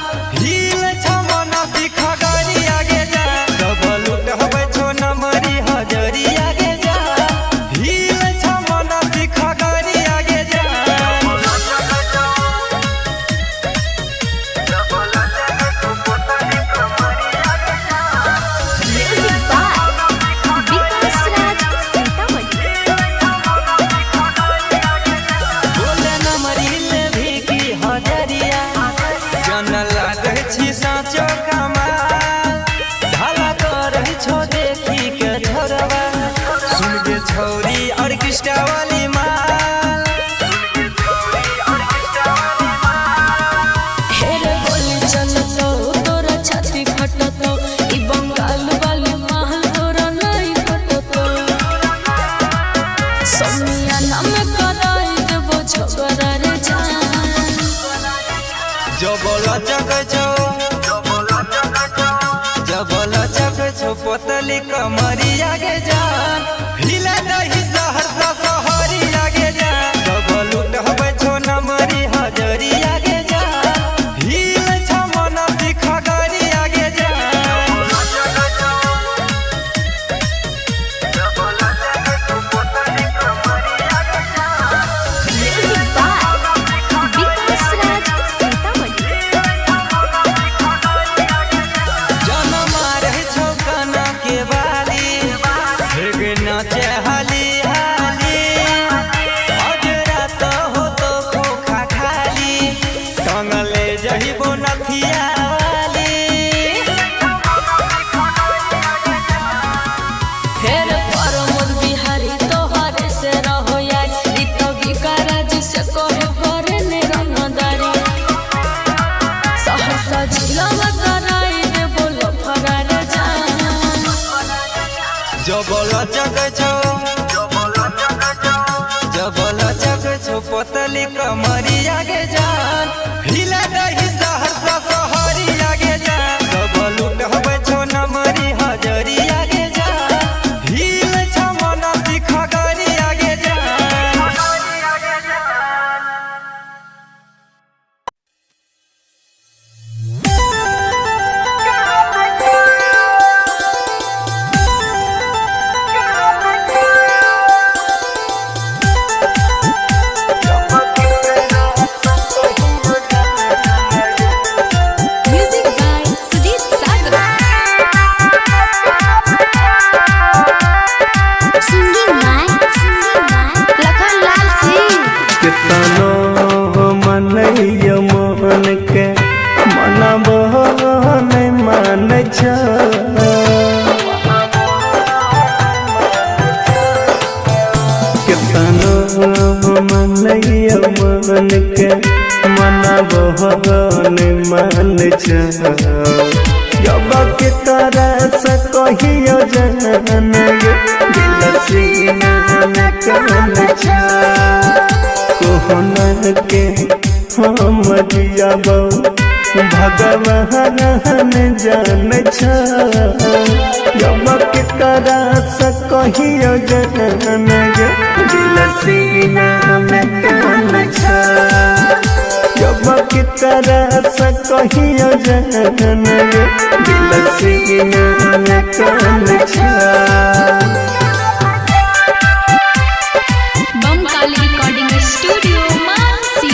रही साँचो कमाल ढाला करही छो देखी के छोरवा सुन के छौरी ऑर्केस्ट्रा वाली माल हेरे बोली चलतो तोरा छाती फटतो ई बंगाल वाली महल तोरा नहीं फटतो सोनिया नाम कराई देबो झगड़ा रे जान जो बोला चक छो पोतली कमरी आगे जान हिला दही सहरसा सहरी आगे जान सब लूट हवे छो नमरी हजरी आगे जान हिल छ मन सिखा गरी आगे म्यूजिक बाय विकास राज सीतामढ़ी। जन्म रहे छो कना के बाली नाचे हाली हाली अजरा तो हो तो खोखा खाली टंगले जहिबो नथिया वाली हेरे परमोद बिहारी तोहरे से रहो यार ई तो विकाराज से कहे करे ने रंगदारी सहरसा जिला में कराई देबो लफड़ा जान जबल चक छो पोतली कमरी आगे जान हिला दही सहरसा सहरी आगे जान सब लूट हवे छो नमरी हजरी आगे जान हिल छ मन सिखा गरी आगे जान music by Sujeet Sagar. Singing by Lakhan Lal Singh. कितनो मनैय मन के मनब नहीं मान छ कितनो मनैय मन के मनब नहीं मान छ जब के तरह से कहियो जन दिल सीना में कन छ कोहना के हम जियाबो भगवान जान छ जब के करा से कहियो जन दिल सीना में कन छ जब के करा से कहियो जन दिल सीना में कन छ बम काली रिकॉर्डिंग स्टूडियो मानसी।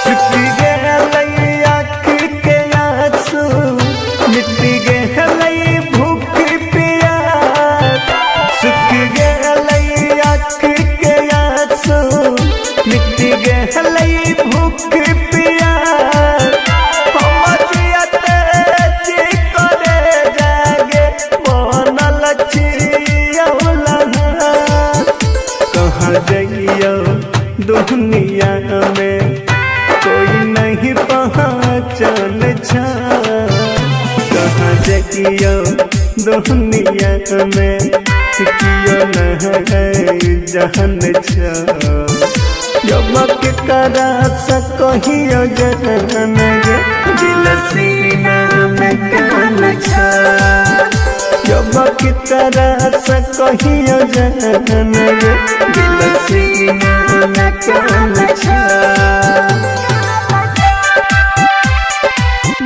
सुखी गेलै आँखि के आंसू मिट्टी गेलै भूख प्यास सुखी गेलै आँखि के आंसू मिट्टी गेलै भूख प्यास हम जियते जी करे जागे बनल छियौला कहाँ जइयो दुनिया में कोई नहीं पहचान छ कहाँ जइयो दुनिया में कियो नहीं जान छ जब के करा से कहियो जन दिल सीना में कन छ जब के तरह से कहियो जन दिल सीना में कन छ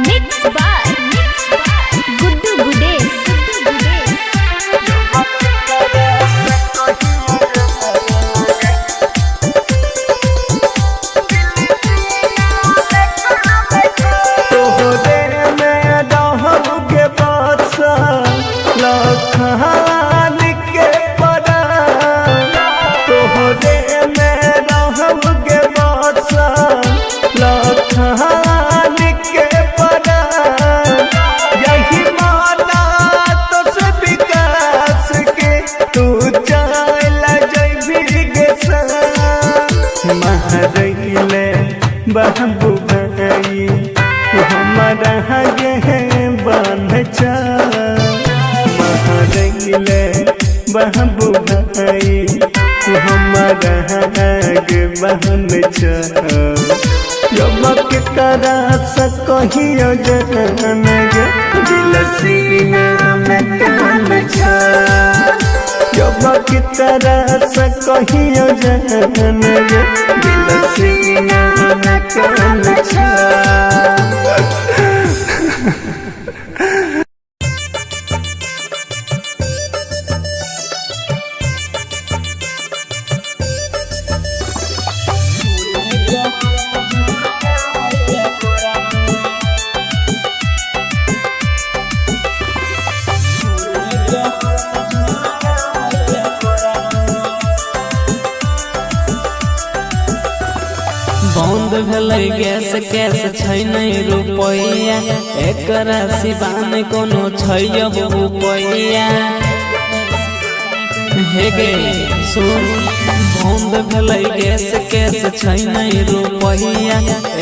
मिक्स बाय गुड्डू गुडेश। तोहरे में रहब के बादशाह लखा गईले बाबू भाई तू हमारा आगे बहन छ जब के तरह से कहियो जान गे दिल सीना में कान छ जब की तरह से कहियो जान गे दिल सीना में कान छ बंद भेलै गैस कैस छै नहीं रुपैया एकरा सिवान कोनो छै अब रुपैया हे गे सुन बंद भेलै गैस कैस छै नहीं रुपैया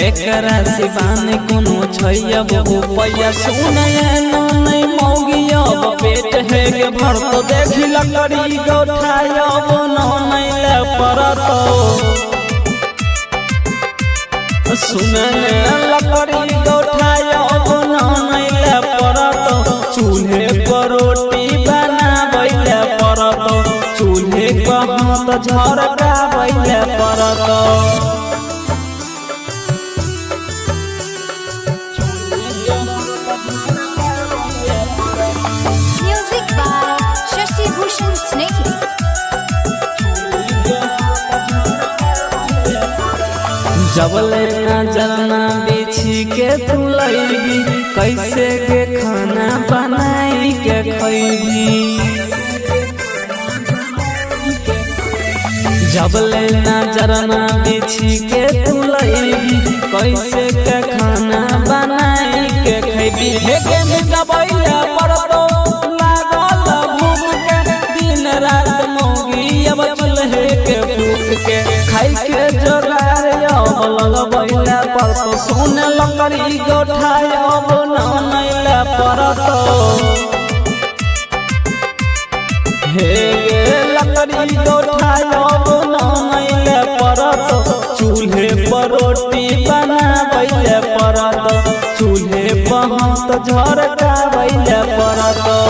एकरा सिवान कोनो छै अब रुपैया सुनय नहीं मौगी अब पेट हे गे भर तो देखी लकड़ी गोठाय अब नहीं ले परतो सुनन लकड़ी गोठाय अब नहीं ले परतो चूल्हे पर रोटी बनाबै परतो चूल्हे पर हाथ झरकाबै परतो Music by Shashi Bhushan Snake. जबले नजरना बिछी के तू लैबी कैसे के खाना बनाई के खैबी जबले नजरना बिछी के तू लैबी कैसे के खाना बनाई के खैबी हे के दबैया परतो लागल भूख के दिन रात मौगी अब चूल्हे के फूक के खाई के जोगार लगबैला परतो सुन लकड़ी गोठाय अब नहीं ले परतो हे गे लकड़ी गोठाय अब नहीं ले परतो चूल्हे पर रोटी बनाबै परतो चूल्हे पर हाथ झरकाबै परतो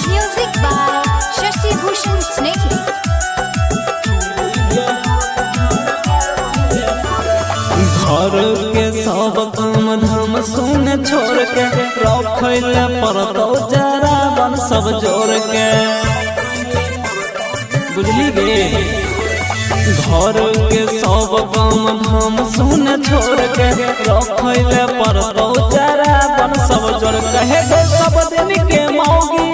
Music by Shashi Bhushan Snake. घर के सब काम धाम सुन छोड़ के रखैले परतो जरा बन सब जोड़ के बुझली गे घर के सब काम धाम सुन छोड़ के रखैले परतो जरा बन सब जोड़ के हे सब दिन के मौगी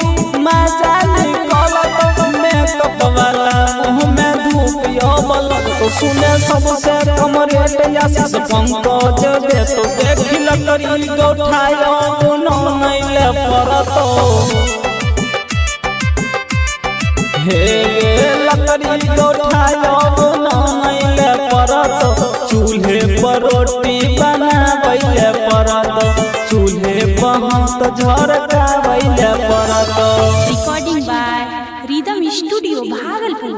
मजा निकलत मेकअप वाला मुँह में धूप बलत तो सुने सबसे कम रेट आशीष पंकज दे तो देखी लकड़ी गोठाय अब नहीं ले परतो हे गे लकड़ी गोठाय अब नहीं ले परतो चूल्हे पर रोटी बनाबै परतो चूल्हे पर हाथ झरकाबै परतो Recording by Rhythm Studio, Bhagalpur.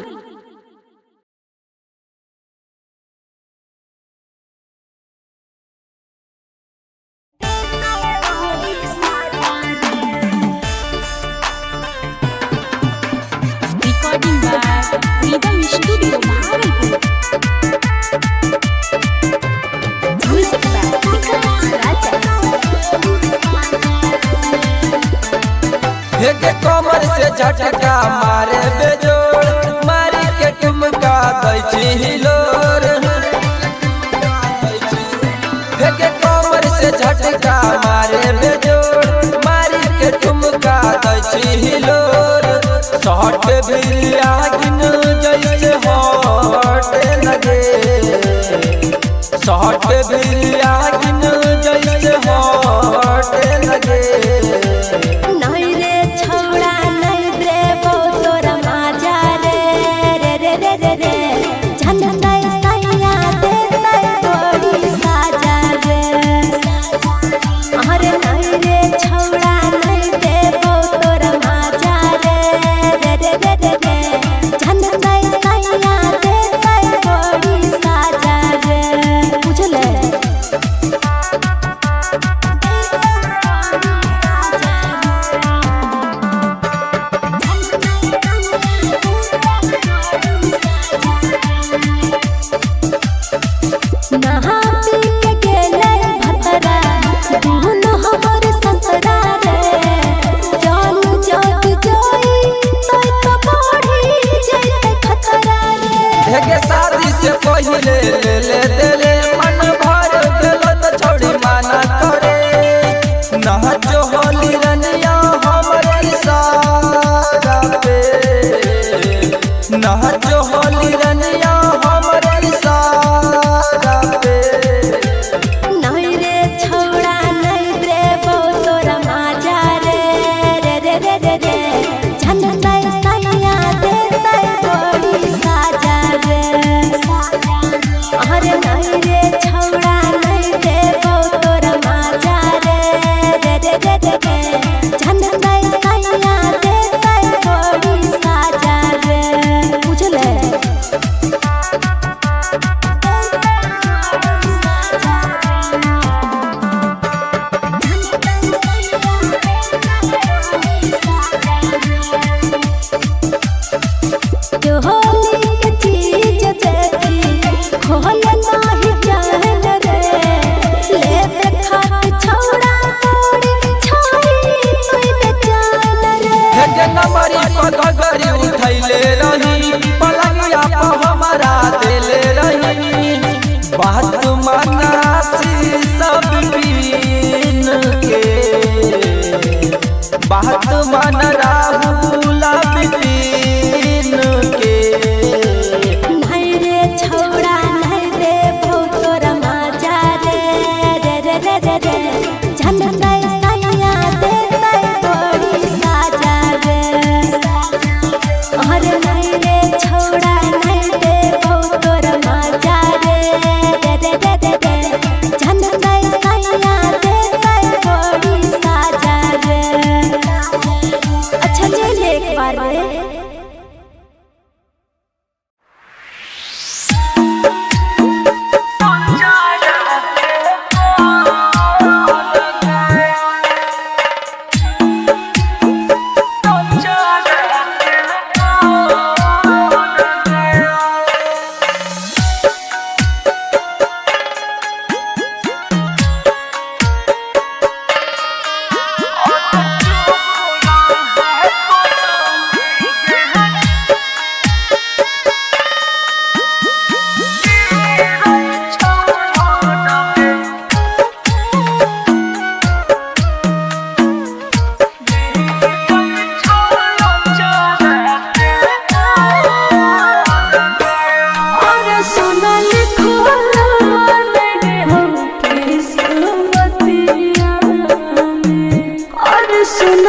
Recording by Rhythm Studio, Bhagalpur. Music by Vikas Raja. हे के कमर से झटका मारे बेजोड़ मारी के ठुमका दै छी हिलोर हे के कमर से झटका मारे बेजोड़ मारी के ठुमका दै छी हिलोर शॉट भी आगिन जैसे हॉट लगे शॉट भी आगिन जैसे हॉट लगे नहीं रे छौड़ा नहीं देबो तोरा माजा रे रे रे रे रे रे झंडा सैया देतै तोरी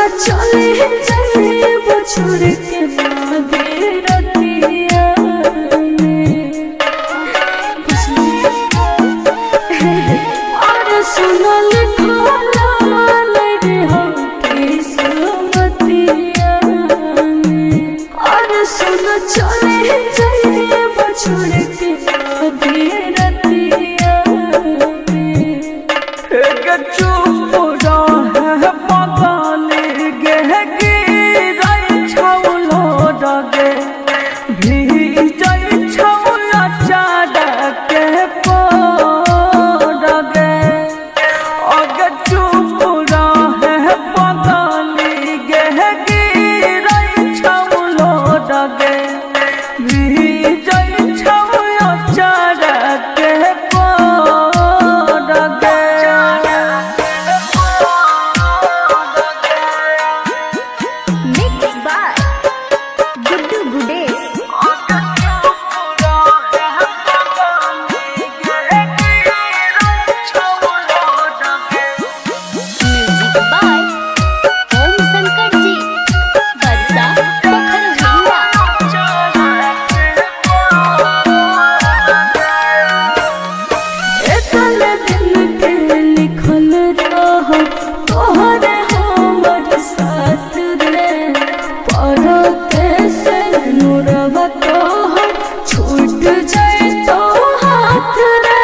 सुना चले जाए वो छोड़ के मागे रतिया और सुना लिखला रे हम किस्मतिया और सुना चले जाए वो छोड़ के मागे रतिया चुप रहे पगली गे गिरै छौलो डगे भीजै छौला चाडके पडगे अगे चुप रहे पगली गे गिरै छौलो Dage भीजै छौला चाडके Padge Mixed by Guddu Gudesh. Music by Om Shankar Ji. Barsa Pokhara एकल दिन के लिखल रह तोहरे हमर साथ रे पढ़ते से नुरवा तोहर छूट जाए तो हाथ रे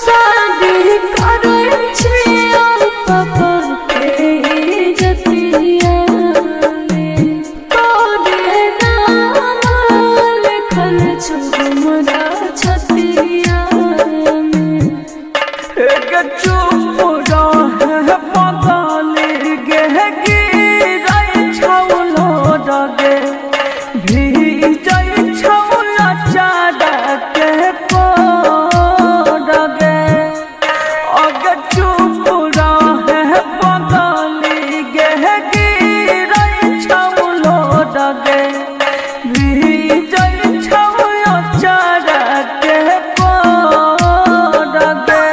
शादी करै छियै पापा के इज्जतिया में तोरे नाम लिखल छौ हमरा छतिया में चुप रहे पगली गे गिरै छौलो डगे भीजै छौला चाडके पडगे अगे चुप रहे पगली गे गिरै छौलो डगे भीजै छौला चाडके पडगे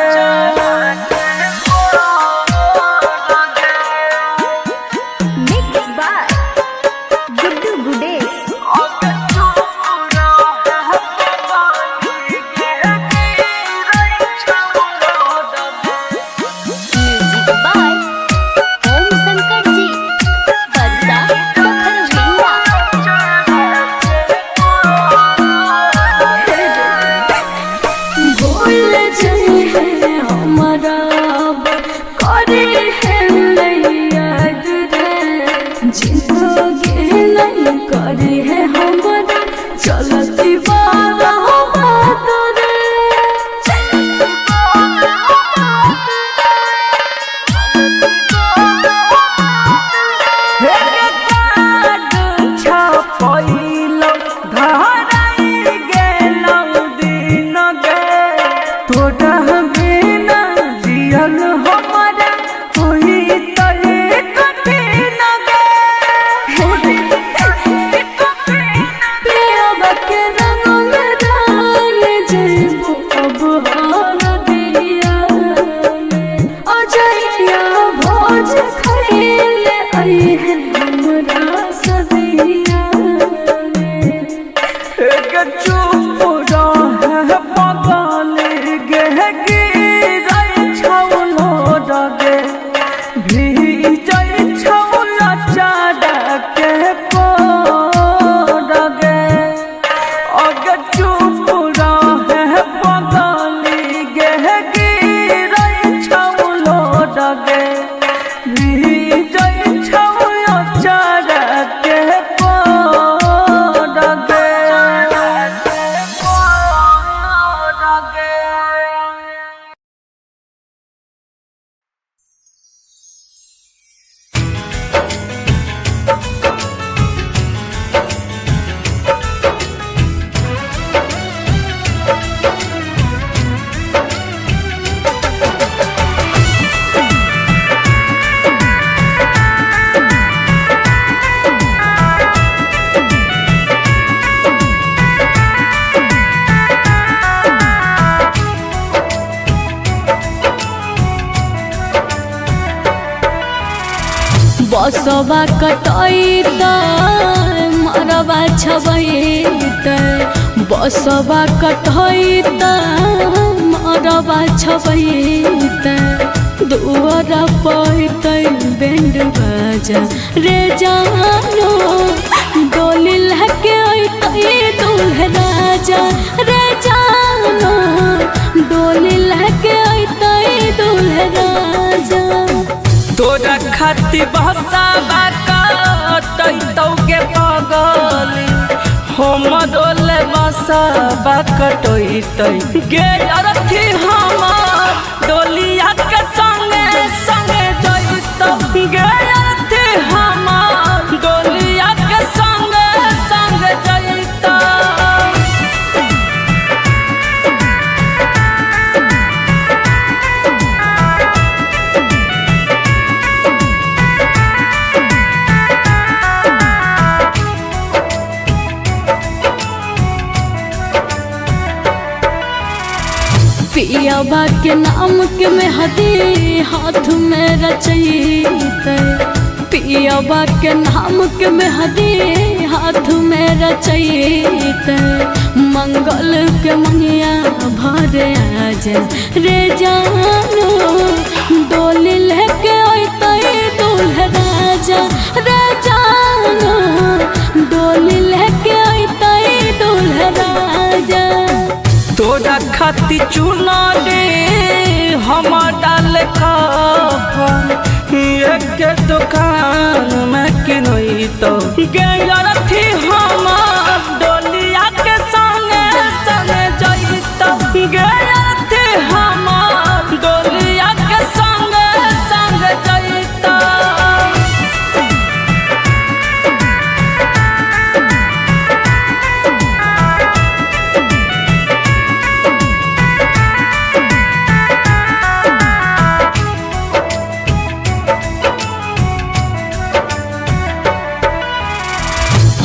बसवा कटैत मरवा छबैत बसवा कटैत मरवा छबैत दुआर पैत बैंड बाजा रे जानो डोली लहके अइतै दूल्हे राजा रे जानो डोली लहके अइतै दूल्हे राजा। तोरा खातिर बहसावा कटैतौगे पगली हम डोले बसवा कटैतै गे अरथी हमर डोलिया के संगे संगे जइतौ गे अरथी हमर डोलिया के संगे संगे जइतौ। पियाबा के नाम के मेहदी हाथ में रचैते पियाबा के नाम के मेहदी हाथ में रचैते मंगल के मनिया भर आज रे जानो डोली लेके अइतै दूल्हे राजा रे जानो डोली लेके अइतै दूल्हे राजा। तोरा खातिर चुनारे हम डाल कफन एक दुकान में किनैतौ गे अरथी हमर डोलिया के संगे संगे जइतौ गे अरथी हमर डोलिया के संगे संगे जइतौ।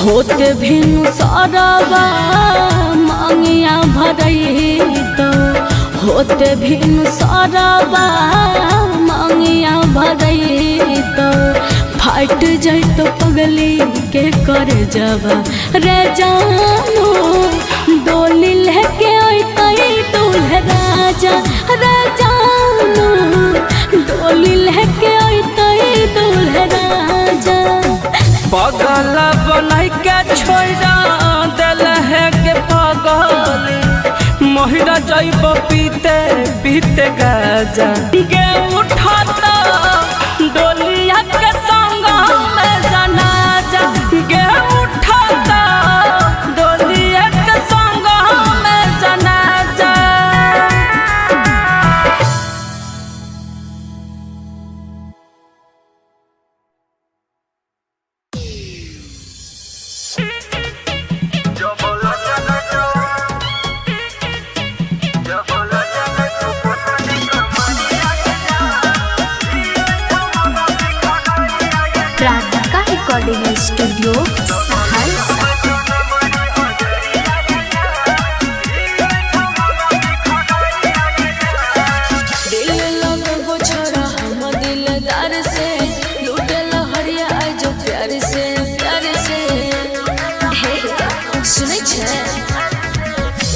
होते भिनु सरवा मांगिया भरैत होते भिनु सरवा मांगिया भरैत फाट जैत पगली के कर जबा रे जानो डोली लेके अइतै दूल्हे राजा रे जानो डोली लेके अइतै दूल्हे राजा। पगल बनाई के छोड़ा दिल है के पगली महिरा जइब पीते पीते गाजा गे उठाता डोलिया के संग में जनाजा गे उठाता डोलिया के संग में जनाजा। प्राधिका रिकॉर्डिंग स्टूडियो सहरसा। दिल लगो छोड़ा हम दिलदार से लूटे लहरिया आज प्यार से हे सुनै छै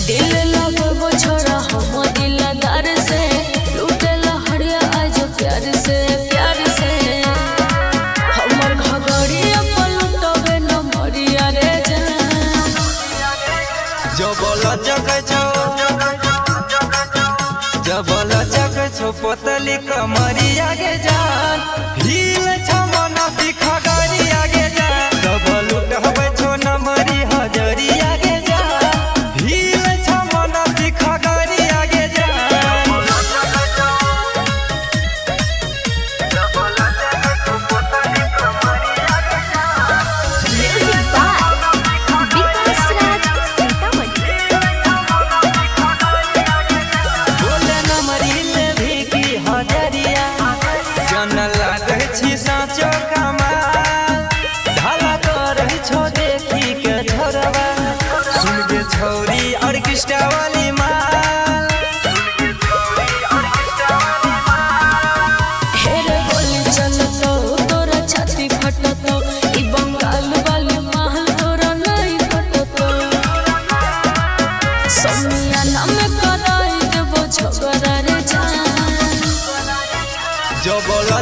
दिल लगो छोड़ा हम दिलदार से लूटे लहरिया आज प्यार से हमर घगड़िया पलटबे न मरिया रे जान। जबल जग छो पोतली कमरिया गे जान भील छमना सिखा गरिया गे जान सब लुटहबै छो नमरी हजरिया गे जान भील छमना सिखा गरिया गे जान। म्यूजिक बाय विकास राज सीतामढ़ी। बोले नमरी ले भी की हजरिया जन लागे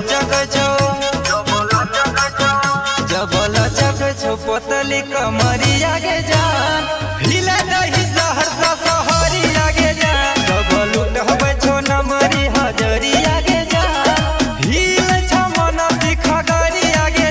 लचक छो जब लचक छो पतली कमरिया के जान हिला दही सहरसा सहरी आगे जान सब लुटहबे छो नमरी हजरिया के जान हिल छ मन सिखगरी आगे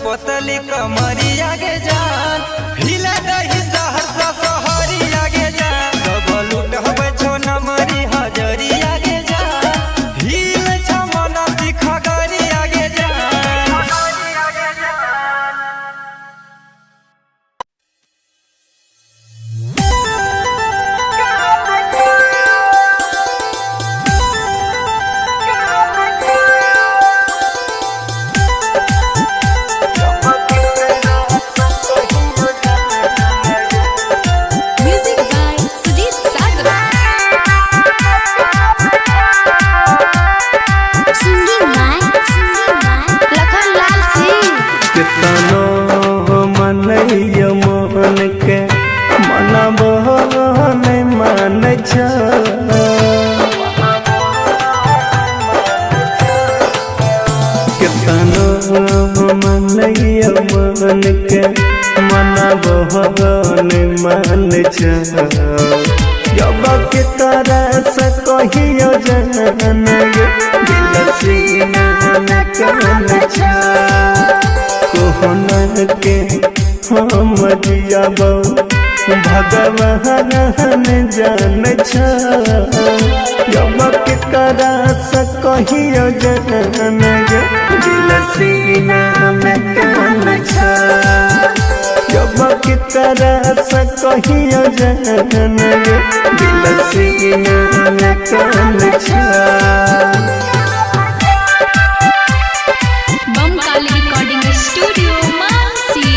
पतली कमरिया के जान हिला दही सहरसा सहरी आगे जान सब लुटहबे छो नमरी हजरिया के जान हिल छ मन सिखगरी आगे मन के मना बहन मान जब के तरह से कहियो जन दिल सीना में कान कोहन के हम जियब भगवान जान जब के तरह से कहियो जन दिल सीना में कान जब की तरह से कहियो जन दिल सीना में कान बमकाली रिकॉर्डिंग स्टूडियो मानसी।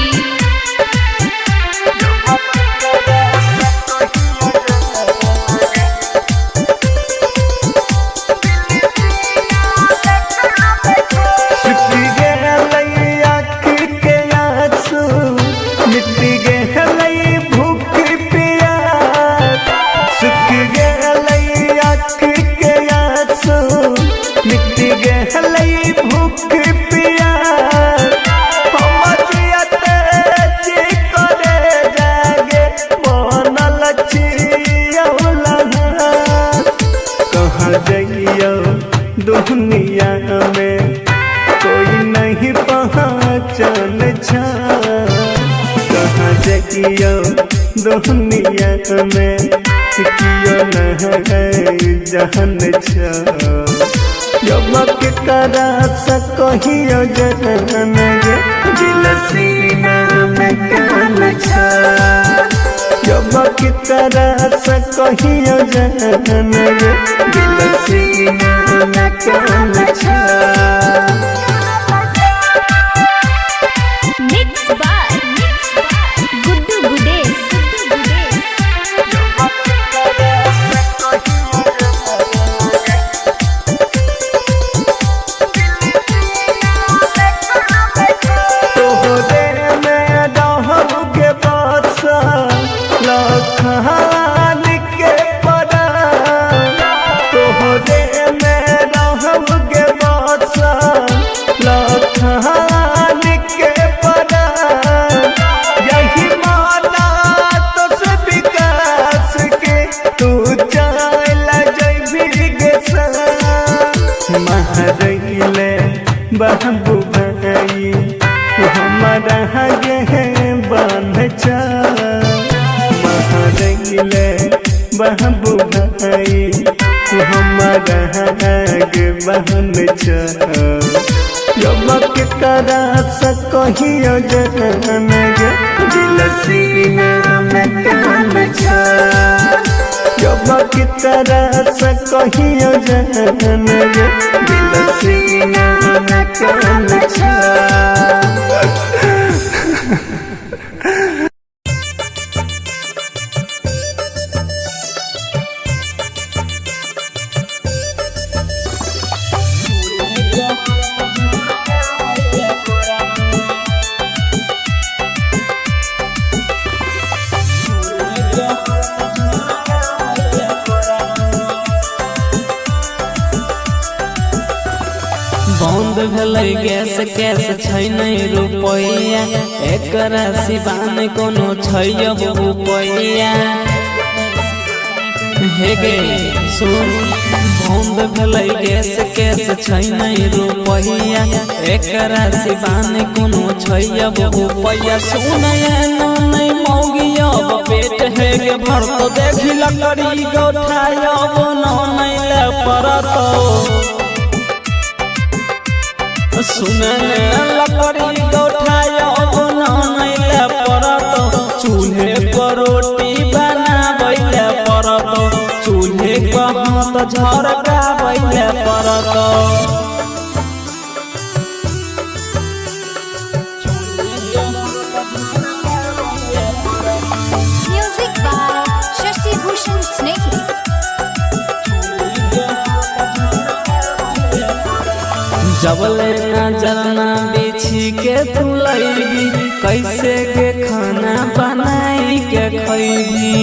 दुनिया में कोई नहीं पहचान कहाँ जाइयो दुनिया में कियो नहीं जान जब के करा से कहियो जन दिल सीना में कान जब की तरह से कहियो जन दिल सीना में कान मिक्स बाय गुड्डू गुडेश। तोहरे में रहब के बादशाह बाबू भाई तू हमारा आगे बहन जब के तरह से कहियो जन गे दिल सीना में कान जब के तरह से कहियो जन गे दिल सीना में कान बंद भेलै गैस कैस छै नहीं रुपैया एकरा सिवान कोनो छै अब रुपैया हे गे सुन बंद भेलै गैस कैस छै नहीं रुपैया एकरा सिवान कोनो छै अब रुपैया सुनया नहीं मौगी अब पेट है गे भर तो देखी लकड़ी गोठाया अब नहीं ले परतो सुनने लकड़ी गोठाया नहीं ले परत चूल्हे पर रोटी बनाबैले परत चूल्हे पर हाथ झरकाबैले परत Music by Shashi Bhushan Snehal. जबले नजरना बिछी के तू लैबी कैसे के खाना बनाई के खैबी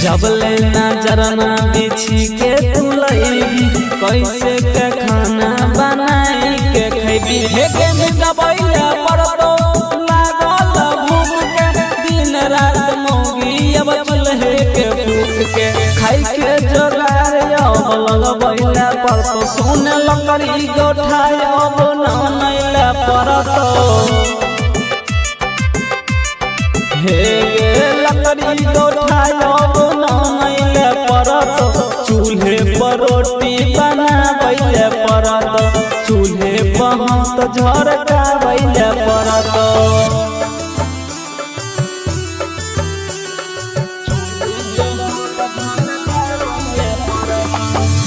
जबले नजरना बिछी के तू लैबी कैसे के खाना बनाई के खैबी हे के दबैले परतो लागल भूख के दिन रात मौगी अब चूल्हे के फूक के खाई के जोगार लगबैले परतो सोने लकड़ी गोठाया अब नैले परतो हे गे लकड़ी गोठाया अब नैले परतो चूल्हे पर रोटी बनाबैले परतो चूल्हे पर हाथ झरकाबैले परतो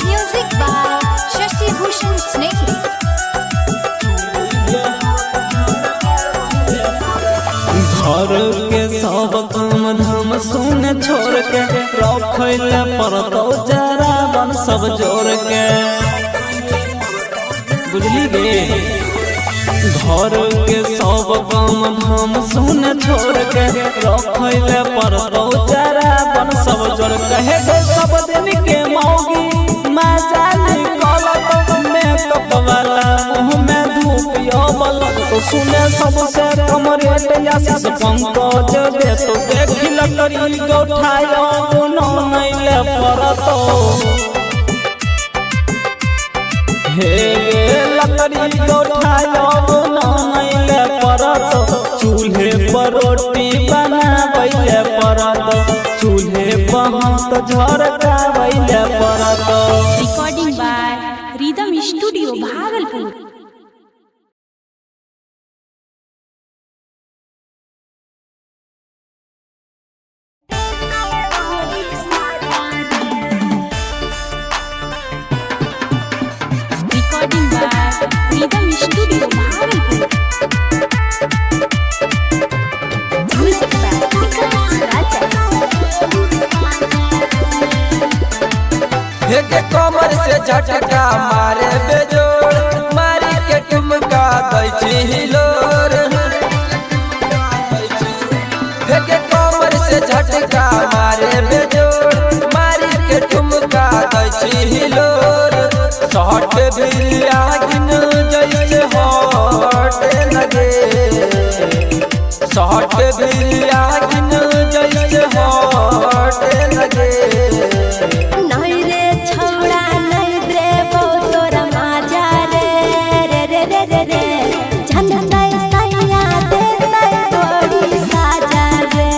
Music by Shashi Bhushan Snehal. घर के सब काम धाम सुन छोड़ के रखैले परतो जरा बन सब जोड़ के बुझली गे घर के सब काम धाम सुन छोड़ के रखैले परतो जरा बन सब जोड़ के हे सब दिन के मौगी मजा निकलत मेकअप वाला मुँह में धूप यबलत तो सुने सबसे कम रेट आशीष पंकज दे तो देखी लकड़ी गोठाया नहीं ले परतो हे गे लकड़ी गोठाया नहीं ले परतो चूल्हे पर रोटी बनाबैले परतो चूल्हे पर हाथ झरकाबैले परतो Recording by Rhythm Studio, Bhagalpur. Recording by Rhythm Studio, Bhagalpur. Music by Vikas Raja. के कमर से झटका मारे बेजोड़ मारी के ठुमका दै हिलोर के कमर से झटका मारे बेजोड़ मारी के ठुमका दै हिलोर शॉट बिलिया गिन जैसे हॉट लगे शॉट बिलिया गिन जैसे हॉट लगे नहीं रे छौड़ा नहीं देबो तोरा माजा रे रे रे रे रे रे झंडा सैया देतै तोरी साजा रे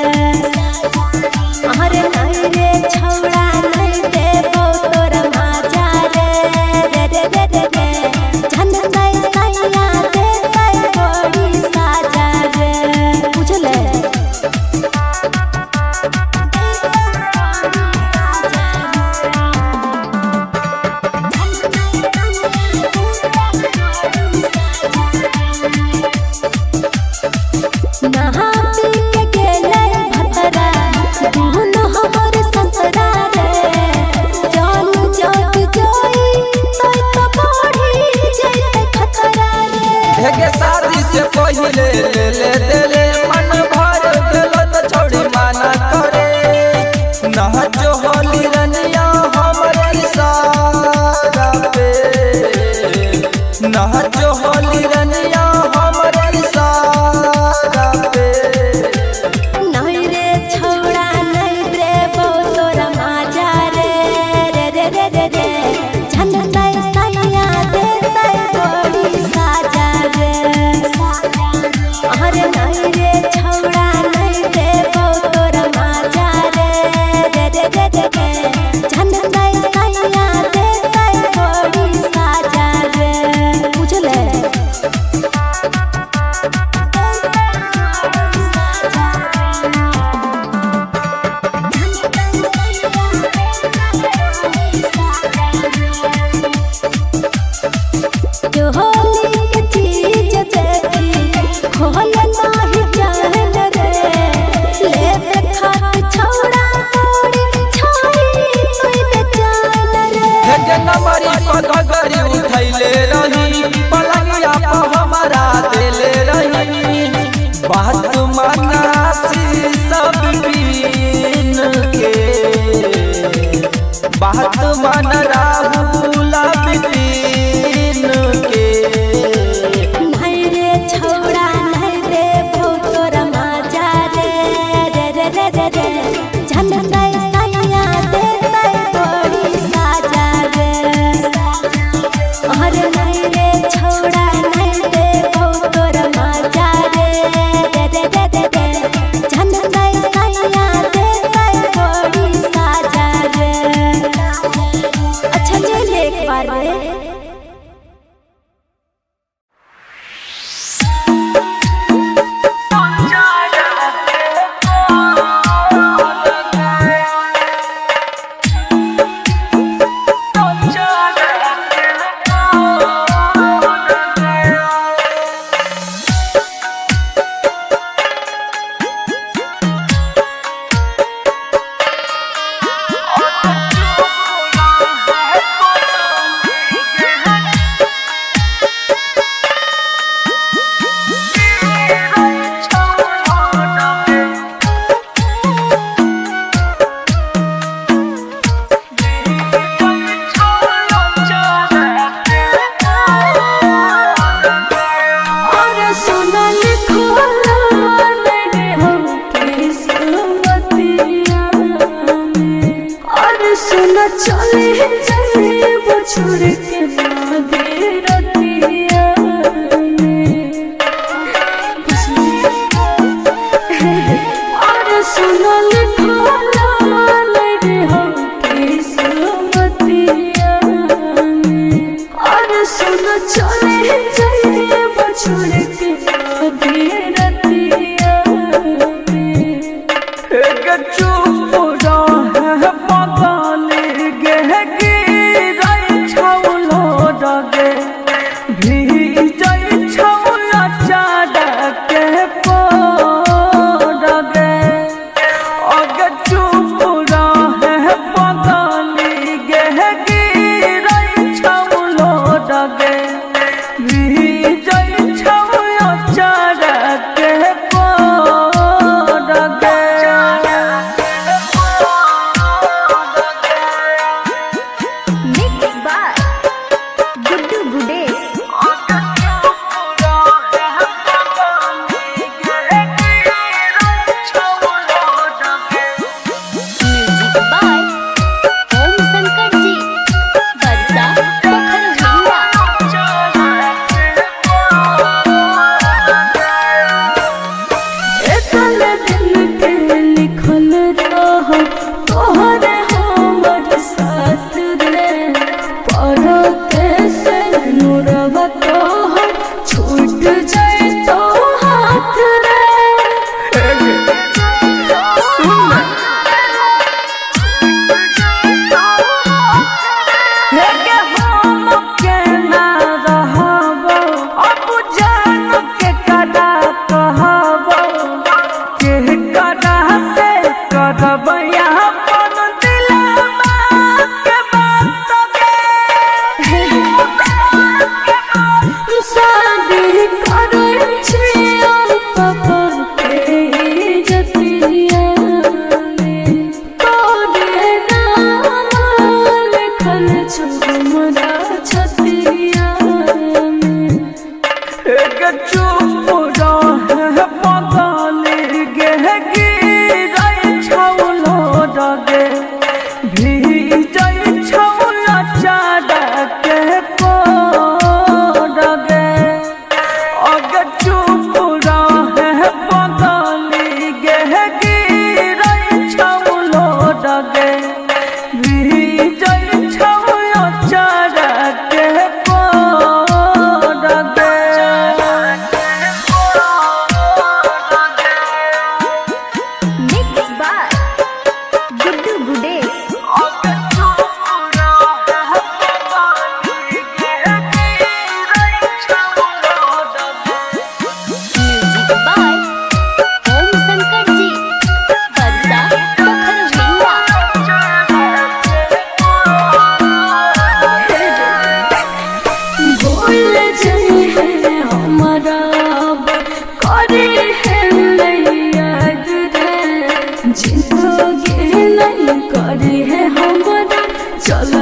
मन राहुल बिपिन के नहीं रे छौड़ा नहीं दे तोरा माजा रे रे रे रे रे रे झंडा सैया देते बड़ी साजा रे अरे नहीं रे छौड़ा नहीं दे तोरा माजा रे रे रे रे रे रे झंडा सैया देते बड़ी साजा रे अच्छा चल एक बार रे जिंदगी नहीं करे है हमारा चल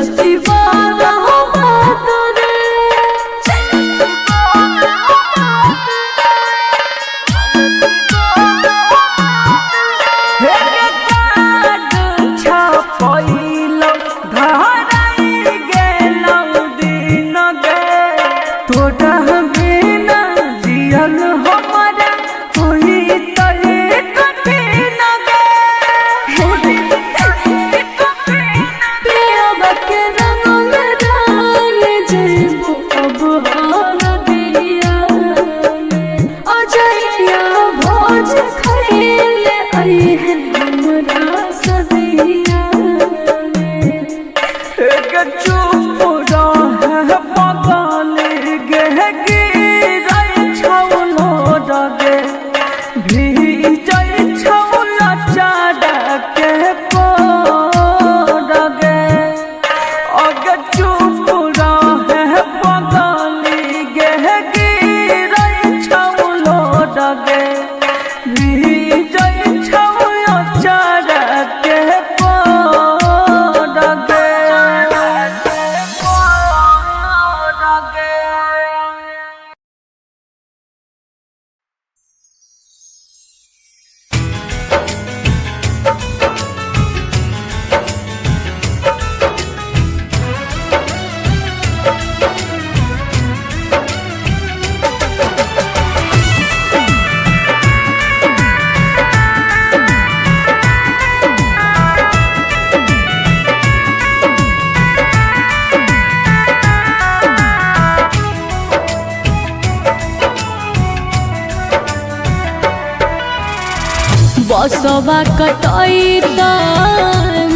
बसवा कटैत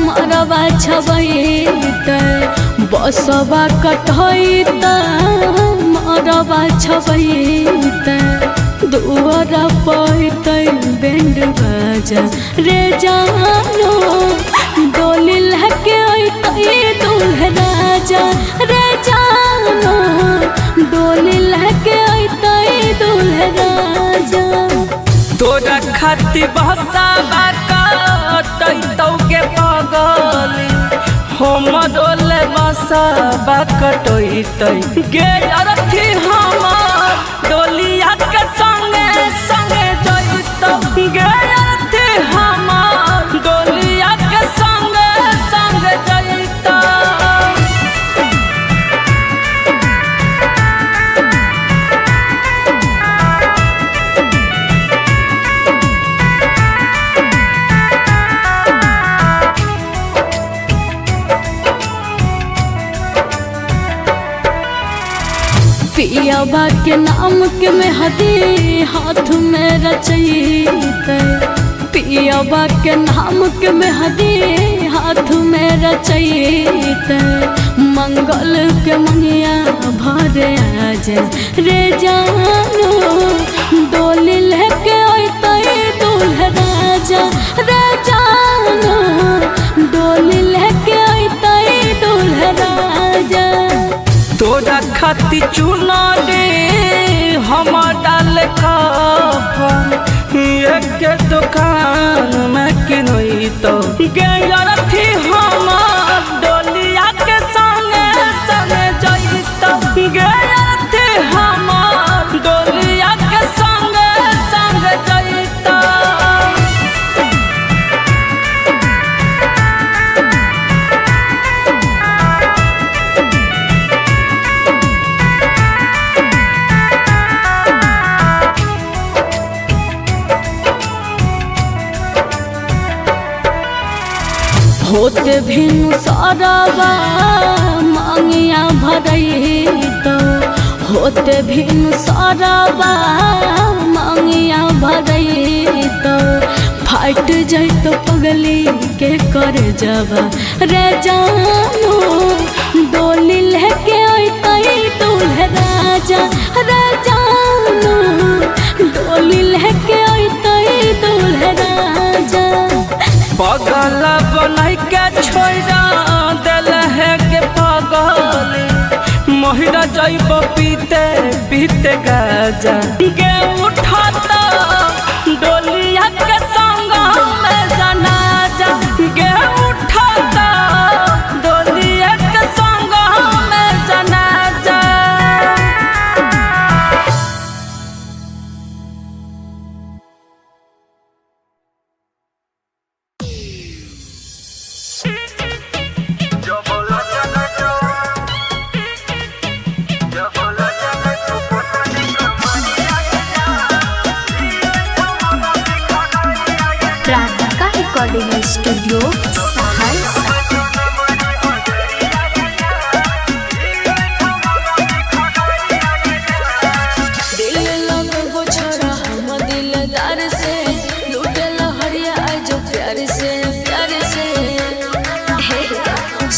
मरवा छबैत बसवा कटैत मरवा छबैत दुआर पैत बैंड बाजा रे जानो डोली लहके अइतै दूल्हा राजा रे जानो डोली लहके अइतै दूल्हा राजा। तोरा खाती बहसाबा कटैतौ के पगली हम डोले बसाबा कटैतै गे अरथी हमर डोलिया के संगे संगे जइतौ गे अरथी हमर डोलिया के संगे संगे जइतौ। पियाबा के नाम के मेहदी हाथ में रचैते पियाबा के नाम के मेहदी हाथ में रचैते मंगल के मनिया भर आज रे जानो डोली लेके अइतै दूल्हा राजा रे जानो डोली लेके अइतै दूल्हा राजा। तोरा खाती चुना दे हम डाल एक दुकान में किनैतौ गे अरथी हमर डोलिया के संगे संगे जइतौ गे अरथी हमर डोलिया के संगे संगे जइतौ। होते भिनु साराबा मांगिया भरैतौ होते भिनु साराबा मांगिया भरैतौ फाट जइतौ पगली के कर जबा रे जानो डोली लेके अइतै दूल्हा राजा रे जानो डोली लेके अइतै दूल्हा राजा। पगल बनाई के छोड़ा दिल है के पगली महिरा जइब पीते पीते गाजा गे उठाता डोलिया के संग में जनाजा गे उठाता डोलिया के संग में जनाजा। प्राणिका रिकॉर्डिंग स्टूडियो सहरसा। दिल लगो छोड़ा हम दिलदार से लूटे लहरिया आज प्यार से हे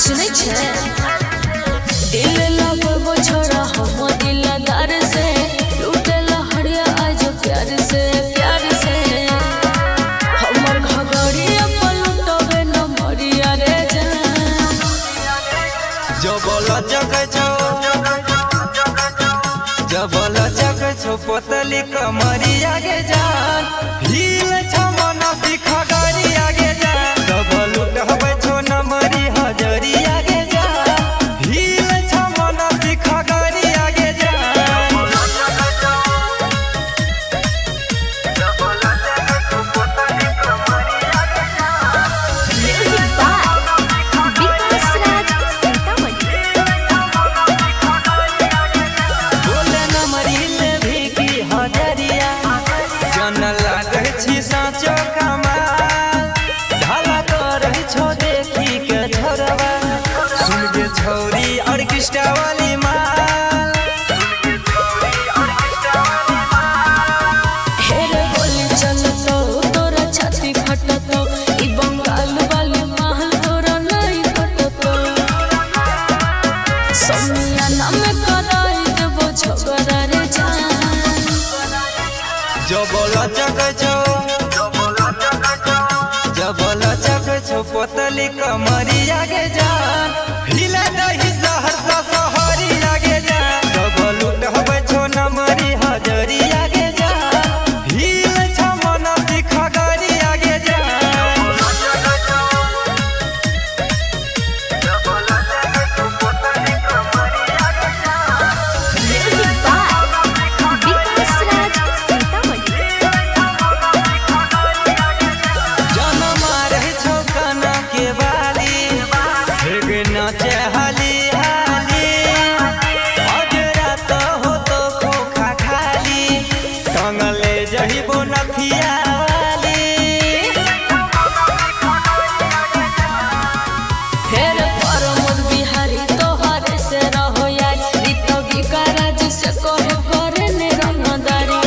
सुनै छै दिल लगो छोड़ा हम दिलदार से लूटे लहरिया आज प्यार से हमर घगड़िया पलटबे न मरिया रे जान। जबला जग छो पोतली कमरिया गे जान हिल छमना सिखा गाड़ी आगे जान सब लुटबै छो नमरी हजरिया गे जान हिल छमना सिखा गाड़ी आगे जान। म्यूजिक बाय विकास राज सीतामढ़ी। बोले नमरी ले भी की हजरिया जन लागै छी साँचो कमाल लचक छो जब लचक छो पतली कमरिया के जान हिले दही सहरसा सहरी आगे जान सब लुटहबे छो नमरी हजरिया के जान हिले छ मन सिखगरी आगे जान म्यूजिक बाय विकास राज सीतामढ़ी। जनम रहे छो काना के बाली एक नाचे हाली हाली अजरा तो हो तो खोखा खाली टंगले जहिबो नथिया वाली फेर प्रमोद बिहारी तोहर से रहो यार रीतो विकाराज से कहे करे ने रंगदारी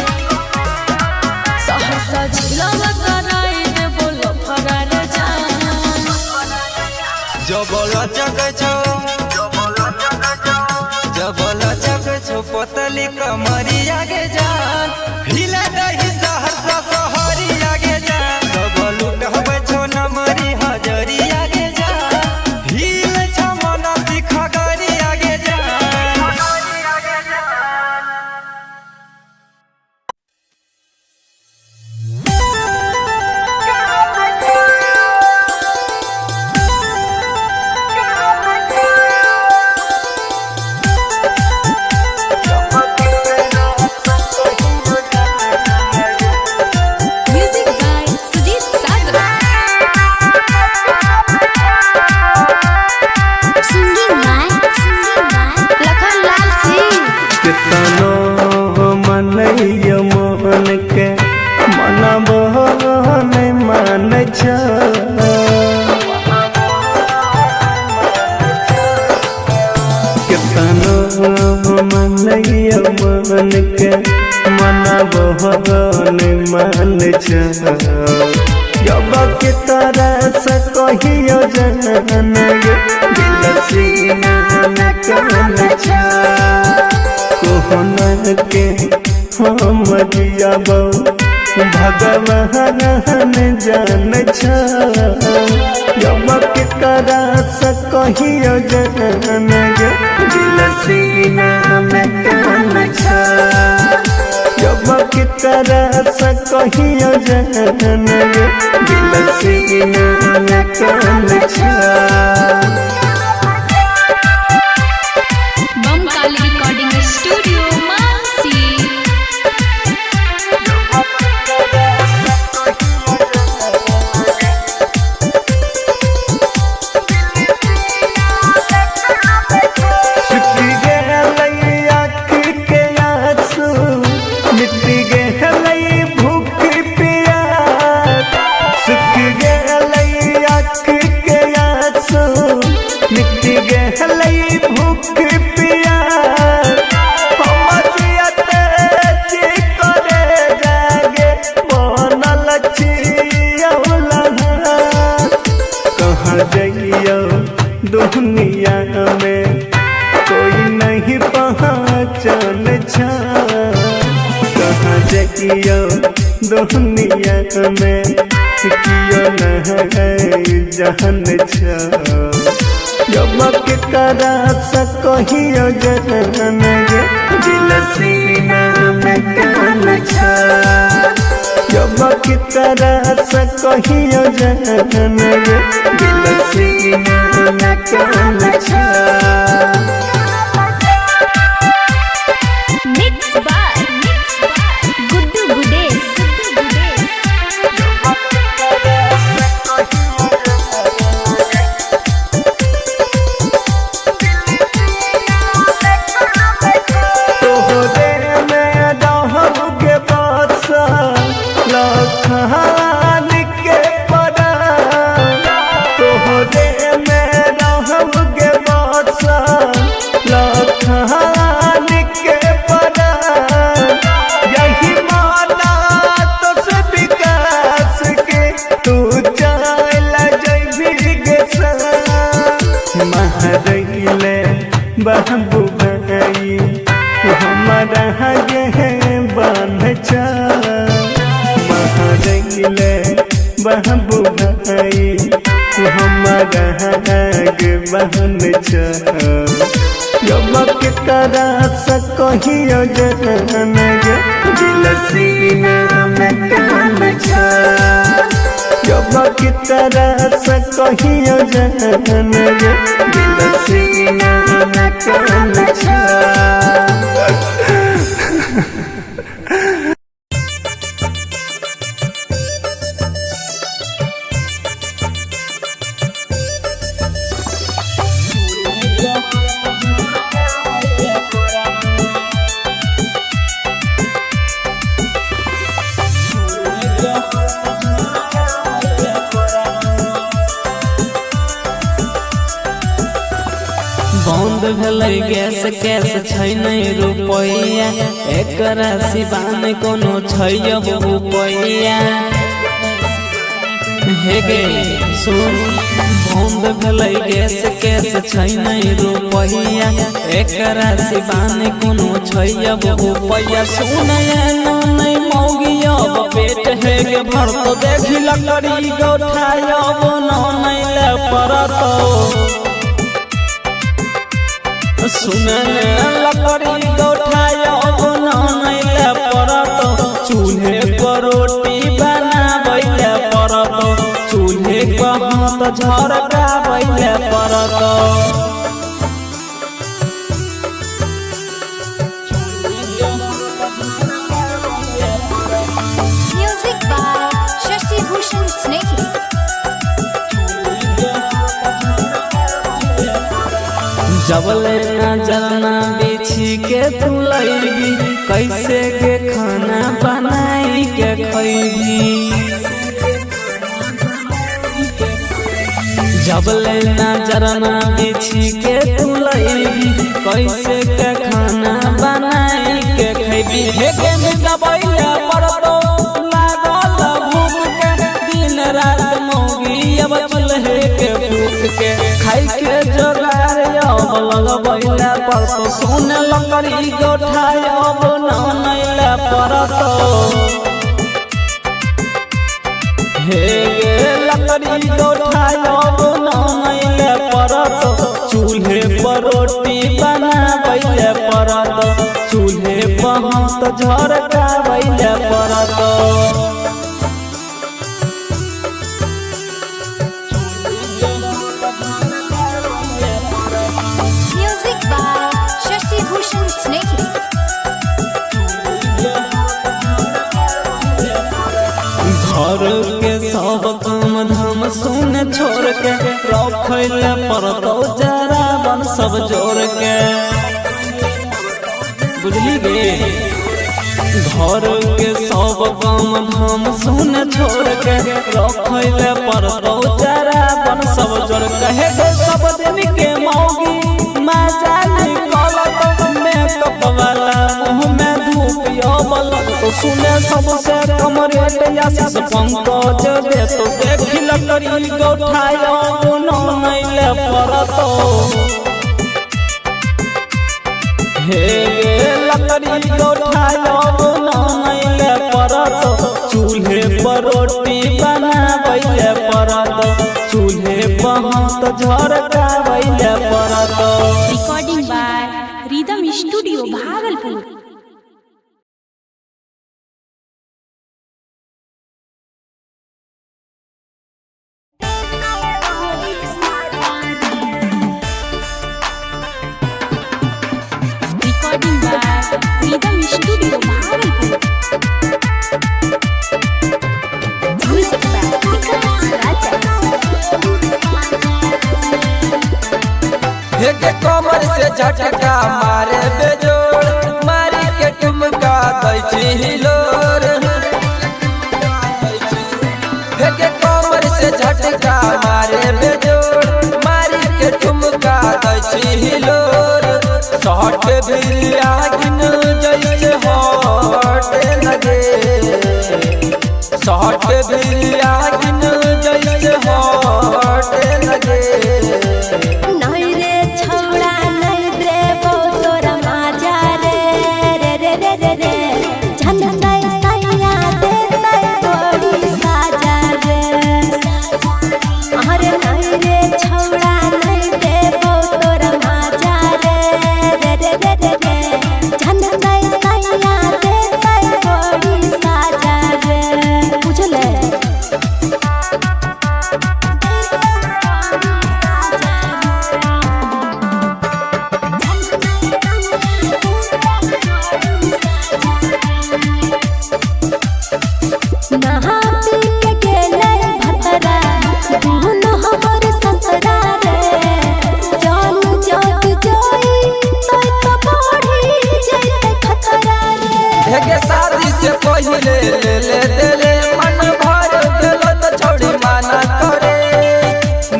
सहसा जिला कराई दे बोलो फरार जान जब लचक छो पतली कमरिया के जान हिले दही सहरसा सहरी आगे जान सब लुटहबे छो नमरी हजरिया के जान हिले छ मन सिखगरी आगे जान music by Sujeet Sagar. Singing by Lakhan Lal Singh. कितनो मनैय मोहन के मनब नहीं मान छ कितनो मनैय मोहन के मनब नहीं मान छ जब के तरह से कहियो जन दिल सीना में कौन छ कोहन के हम जियाबो भगवान जान छ जब के करा से कहियो जन दिल सीना में कौन छ जब के करा से कहियो जन दिल सीना में कौन छ बम काली रिकॉर्डिंग स्टूडियो मानसी। छुट्टी गेलै आँखि के आंसू मिट्टी गेलै भूख प्यास सुख गेलै आँखि के आंसू मिट्टी गेलै भूख प्यास हम जियते जी करे जागे बनल छियौला कहाँ जइयो दुनिया में कोई नहीं पहचान छ कहाँ जइयो दुनिया में कियो नहीं जान छ जब के करा से कहियो जन दिल सीना में कौन छ जब के करा से कहियो जन दिल सीना में कौन छ मिक्स बाय गुड्डू गुडेश। तोहरे में रहबे बादशा लखान के परा तोहरे में रहबे बादशा पराग बहन जब करा कहियो जहन गे दिल सीना में कान जब करा कहियो जहन गे दिल सीना में कान बंद भेलै गैस कैस छै नहीं रुपैया एकरा सिवान कोनो छै रुपैया हे गे सुन बंद भेलै गैस कैस छै नहीं रुपैया एकरा सिवान कोनो छै रुपैया सुन नहीं मौगिया पेट है गे भर तो देखी लकड़ी गौठाया बनो नहीं ले परतो सुनन लकड़ी गौठाया बना नहीं ले परत चूल्हे पर रोटी बनाबै ले परत चूल्हे पर हाथ झरकाबै ले परत Music by Shashi Bhushan Snehhi. जबले नजरना बिछी के तू लैबी कैसे के खाना बनाई के खैबी जबले नजरना बिछी के तू लैबी कैसे के खाना बनाई के खैबी हे के दबैया परतो लागल भूख के दिन रात मौगी अब चूल्हे के फूक के खाई के जोगार लगबैला परतो सुन लकड़ी गौठाया बना नहीं ले परतो हे गे लकड़ी गौठाया बना नहीं ले परतो चूल्हे पर रोटी बनाबै ले परतो चूल्हे पर हाथ झरकाबै ले परतो Music by Shashi Bhushan Snehhi. घर के सब काम धाम सुन छोड़ के रखैले परतो जरा बन सब जोड़ के बुझली गे घर के सब काम धाम सुन छोड़ के रखैले परतो जरा बन सब जोड़ के हे सब दिन के मौगी मजा निकलत मेकअप वाला मुँह में धूप अबल तो सुने सबसे कम रेट आशीष पंकज दे तो देखी लकड़ी गौठाया बना नहीं ले परतो हे गे लकड़ी गौठाया बना नहीं ले परतो चूल्हे पर रोटी बनाबै ले परतो चूल्हे पर हाथ झरकाबै ले परतो Recording by Rhythm Studio, Bhagalpur. Recording by Rhythm Studio, Bhagalpur. Music by Vikas Raja. के कमर से झटका मारे बेजोड़ मारी के ठुमका दै छी हिलोर के कमर से झटका मारे बेजोड़ मारी के ठुमका दै छी हिलोर शॉट भी आगिन जैसे हॉट लगे शॉट भी आगिन जैसे हॉट लगे नहीं रे छौड़ा नहीं देबो तोरा माजा रे रे रे रे रे रे झंडा सैया देतै तोरी साजा रे अरे नहीं रे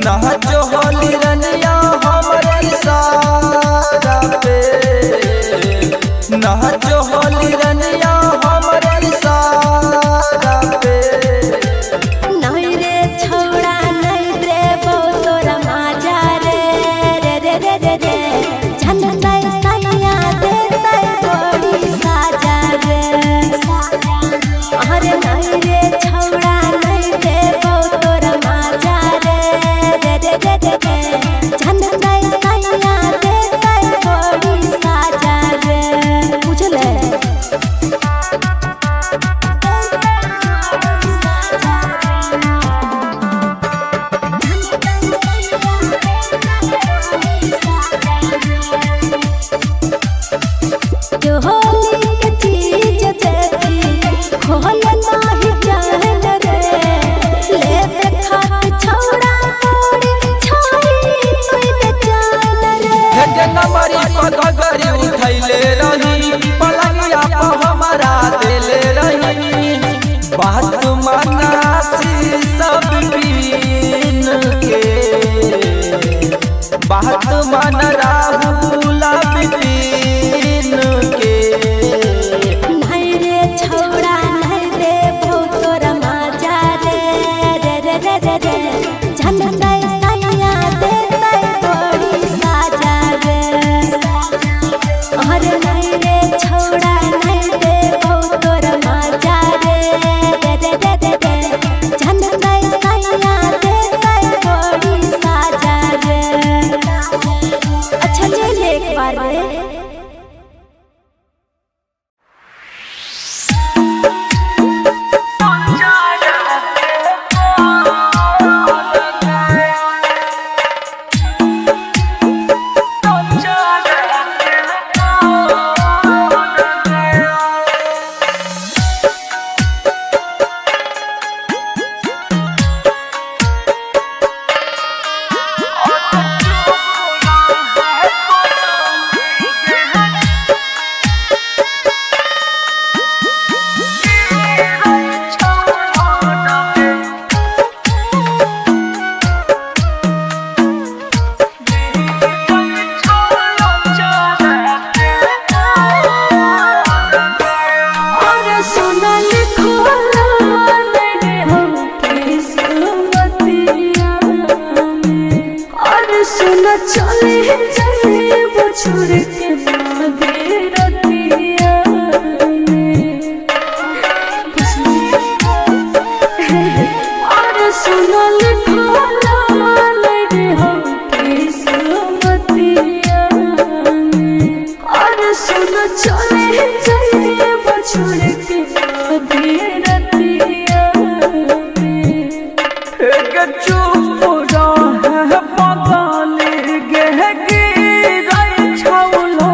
नाचो होली रनिया हमरे सारा पे नाचो होली रनिया हमरे सारा पे नहीं रे छौड़ा नहीं रे तोरा माजा रे रे रे रे रे रे झंडा सैया देते बड़ी साजा रे अरे नहीं रे छौड़ा नहीं रे तोरा माजा रे रे रे रे रे रे झंडा सैया देते बड़ी साजा रे बुझले जो होली के चीज देखी खोल नाही जान रे ले खात छौड़ा तोड़ी छाई कोई बेचान रे जनवरी पगड़ी उठैले रही पलंगिया पर हमारा देले रही बात मनासी सब पीन के बात मन राहुल पीन के नहीं रे छौड़ा नहीं रे तोरा माजा रे रे रे रे रे रे झंडा सैया देते बड़ी साजा रे अरे नहीं रे छौड़ा नहीं रे तोरा माजा रे रे रे रे रे रे झंडा सैया देते बड़ी साजा रे अच्छा ले ले एक बार रे चले चले वो छोड़ के माधे रतिया और सुनल खोला रे हो किस्मतिया और सुन चले चले वो छोड़ के माधे रतिया चुप रह पगल गे गिरई छौला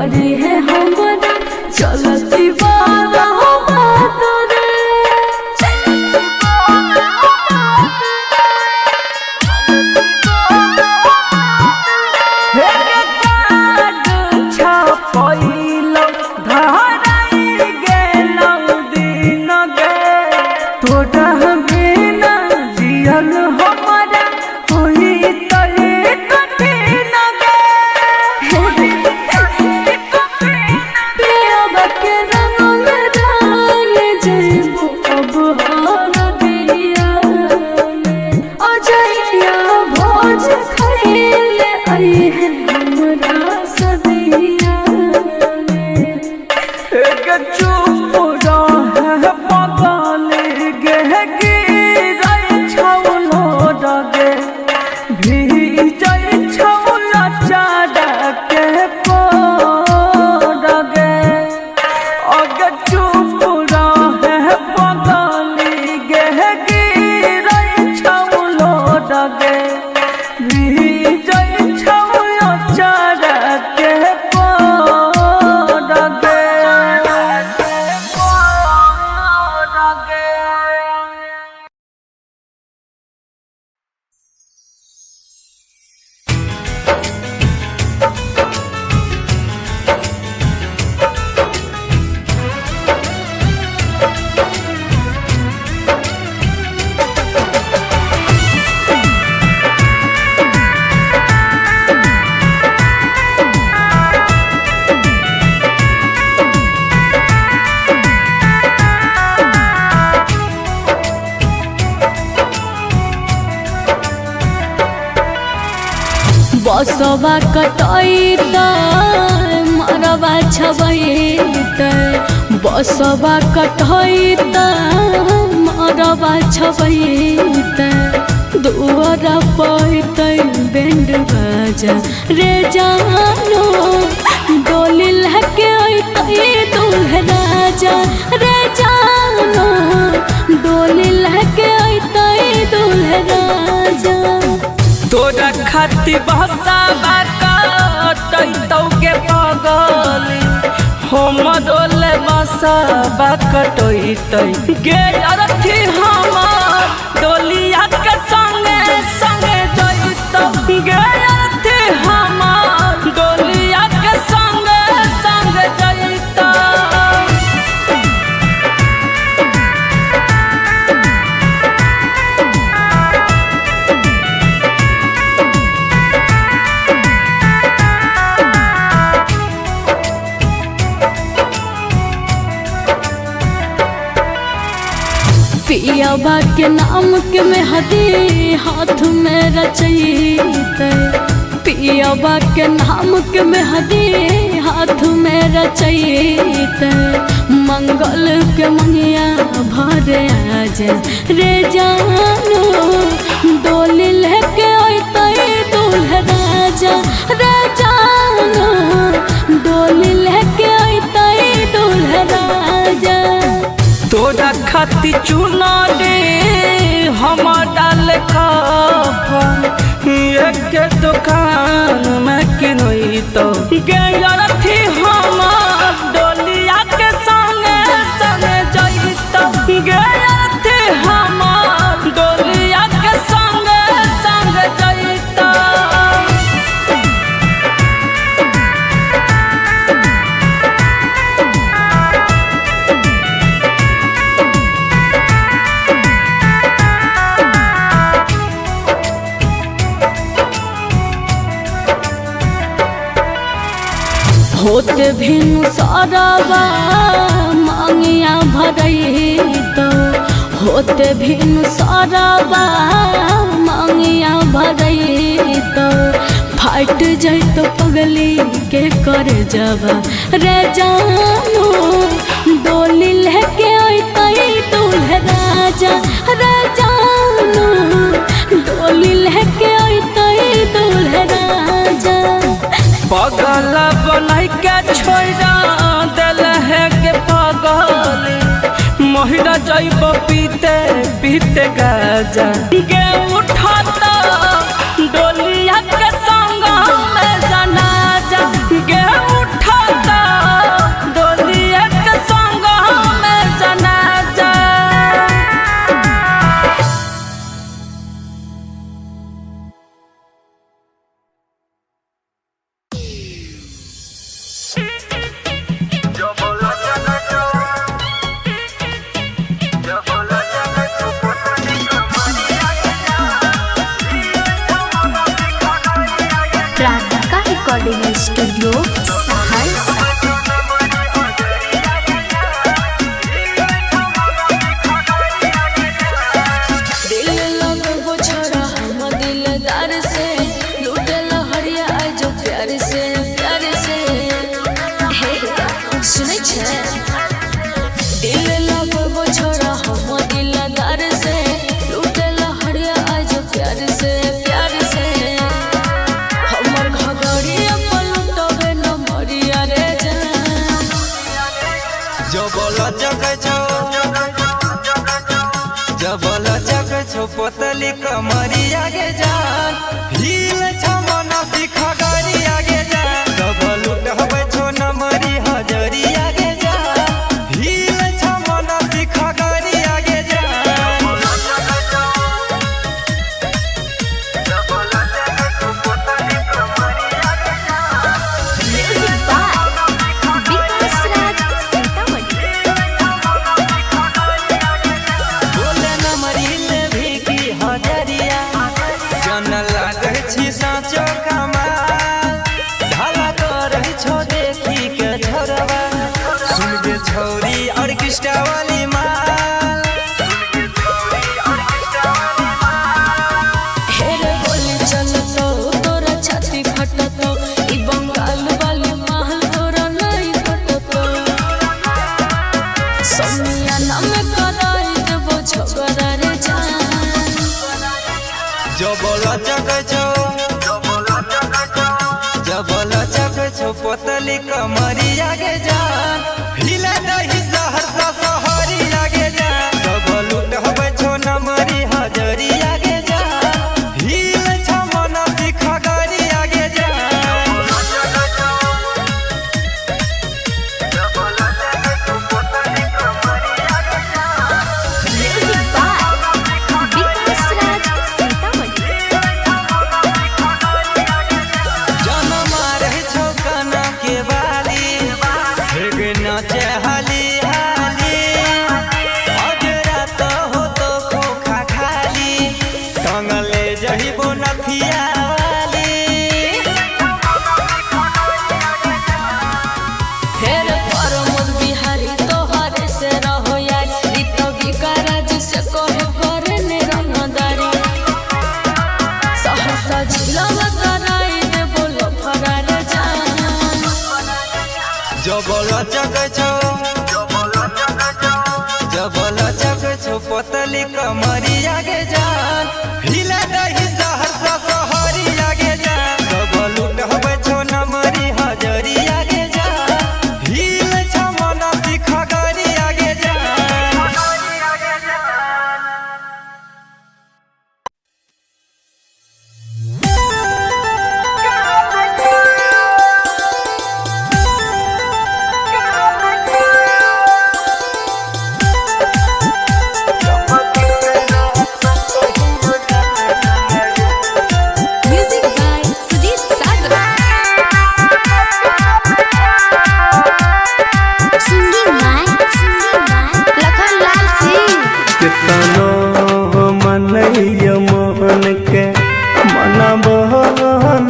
करी है हमरा चलती बारा बातरे बसवा कटैत मरवा छबैत बसवा कटैत मरवा छबैत दुआर पैत बैंड बाजा रे जानो डोली लहके अइतै दूल्हा राजा रे जानो डोली लहके अइतै दूल्हा राजा तोरा खाती बहसा बाकटैतौ के पगली हम डोले बसा बाकटैतै गे अरथी हमर डोलिया के संगे संगे जइतौ गे अरथी हमर डोलिया के संगे संगे जइतौ पियाबा के नाम के मेहदी हाथ में रचैते पियाबा के नाम के मेहदी हाथ में रचैते मंगल के मंगिया भरे आजा रे जानो डोली लेके अइतै दूल्हा राजा रे जानो डोली लेके अइतै दूल्हा राजा तोरा खाती चुना दे हम डाल एक दुकान में किनई तो गरथी हम डोलिया के संगे संगे जइतो गरथी हम डोलिया के संगे संगे जइतो होते भिनु सरवा मांगिया भरैत होते भिनु सरवा मांगिया भरैत फाट जैत पगली के कर जबा रे जानो डोली लेके अइतै दूल्हा राजा रे जानो डोली लेके अइतै दूल्हा राजा पगल बनाई के छोड़ा दिल है के पगली महिला जैब पीते पीते गाजा गे उठाता डोलिया के संग में जनाजा गे उठाता रिकॉर्डिंग स्टूडियो सहरसा। दिल लगो छोड़ा हम दिलदार से लूटे लहरिया आज प्यार से हे सुनै छै दिल लगो छोड़ा हम दिलदार से लूटे लहरिया आज प्यार से हमर घगड़िया पलटबे न मरिया रे जान जबला जग छो पोतली कमरिया गे जान हिल छमना सिखा गरिया गे जान सब लूट हवे छो नमरी हजरिया गे जान हिल छमना सिखा गरिया गे जान म्यूजिक बाय विकास राज सीतामढ़ी। बोले नमरी ले भी की हजरिया जन लागे छी साचो कमाल ढाला कर छो देखी के छोरवा सुन के छौरी ऑर्केस्ट्रा वाली माल हेरे बोली चलतो तोरा छाती फटतो ई बंगाल वाली महल तोरा नहीं फटतो सोनिया नाम कराई देबो झगड़ा रे जान जबला चक छो पोतली कमरिया गे जान हिला दही सहरसा सहरिया गे जान सब लूट हवे छो नमरी हजरिया गे जान हिल छमना सिखा गरिया गे जान म्यूजिक बाय विकास राज सीतामढ़ी। जनम रहे छो कना के वाली हेगे नाचे हाली हाली अजरा तो हो तो खोखा खाली टंगले जहिबो नथिया वाली हेरे परमोद बिहारी तोहरे से रहो यार ई तो विकाराज से कहे करे ने रंगदारी सहरसा जिला कराई देबो लफड़ा रे जान जबला चक छो पोतली कमरिया गे जान हिला दही सहरसा सहरिया गे जान सब लूट हवे छो नमरी हजरिया गे जान हिल छमना सिखा गरिया गे जान music by Sudeep Sagar. Singing by Lakhan Lal Singh. कितनो मनैय मोहन के मनबो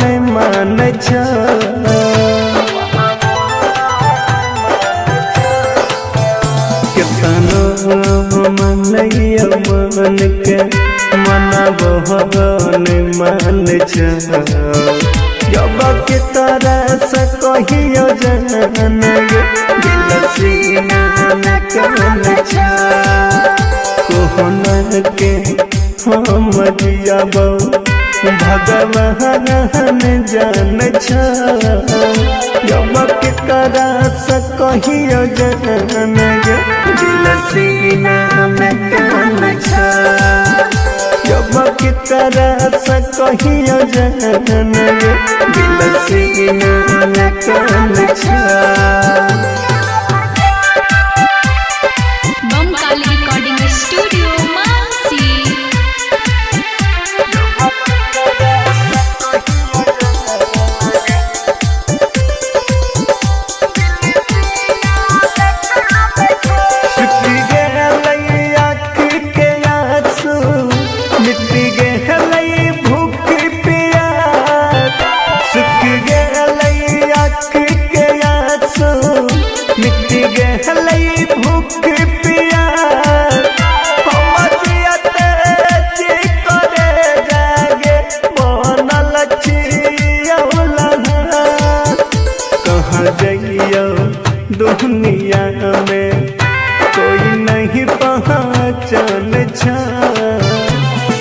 नहीं मान छ कितनो मनैय मोहन के मनबो नहीं मान छ जब की तरह से कहियो जन गे दिल सीना में कौन छ कोहन के हम जियाबो भगवान जान छ जब के करा से कहियो जन गे दिल सीना में कौन छ जब के करा से कहियो जन गे दिल सीना में कौन छ बमकाली रिकॉर्डिंग स्टूडियो मानसी। मिट्टी गे भूख पिया सुख गे देहले भूख पिया हमरिया तेजी करे जागे बनल छियौला कहाँ जाइयो दुनिया में कोई नहीं पहचान छा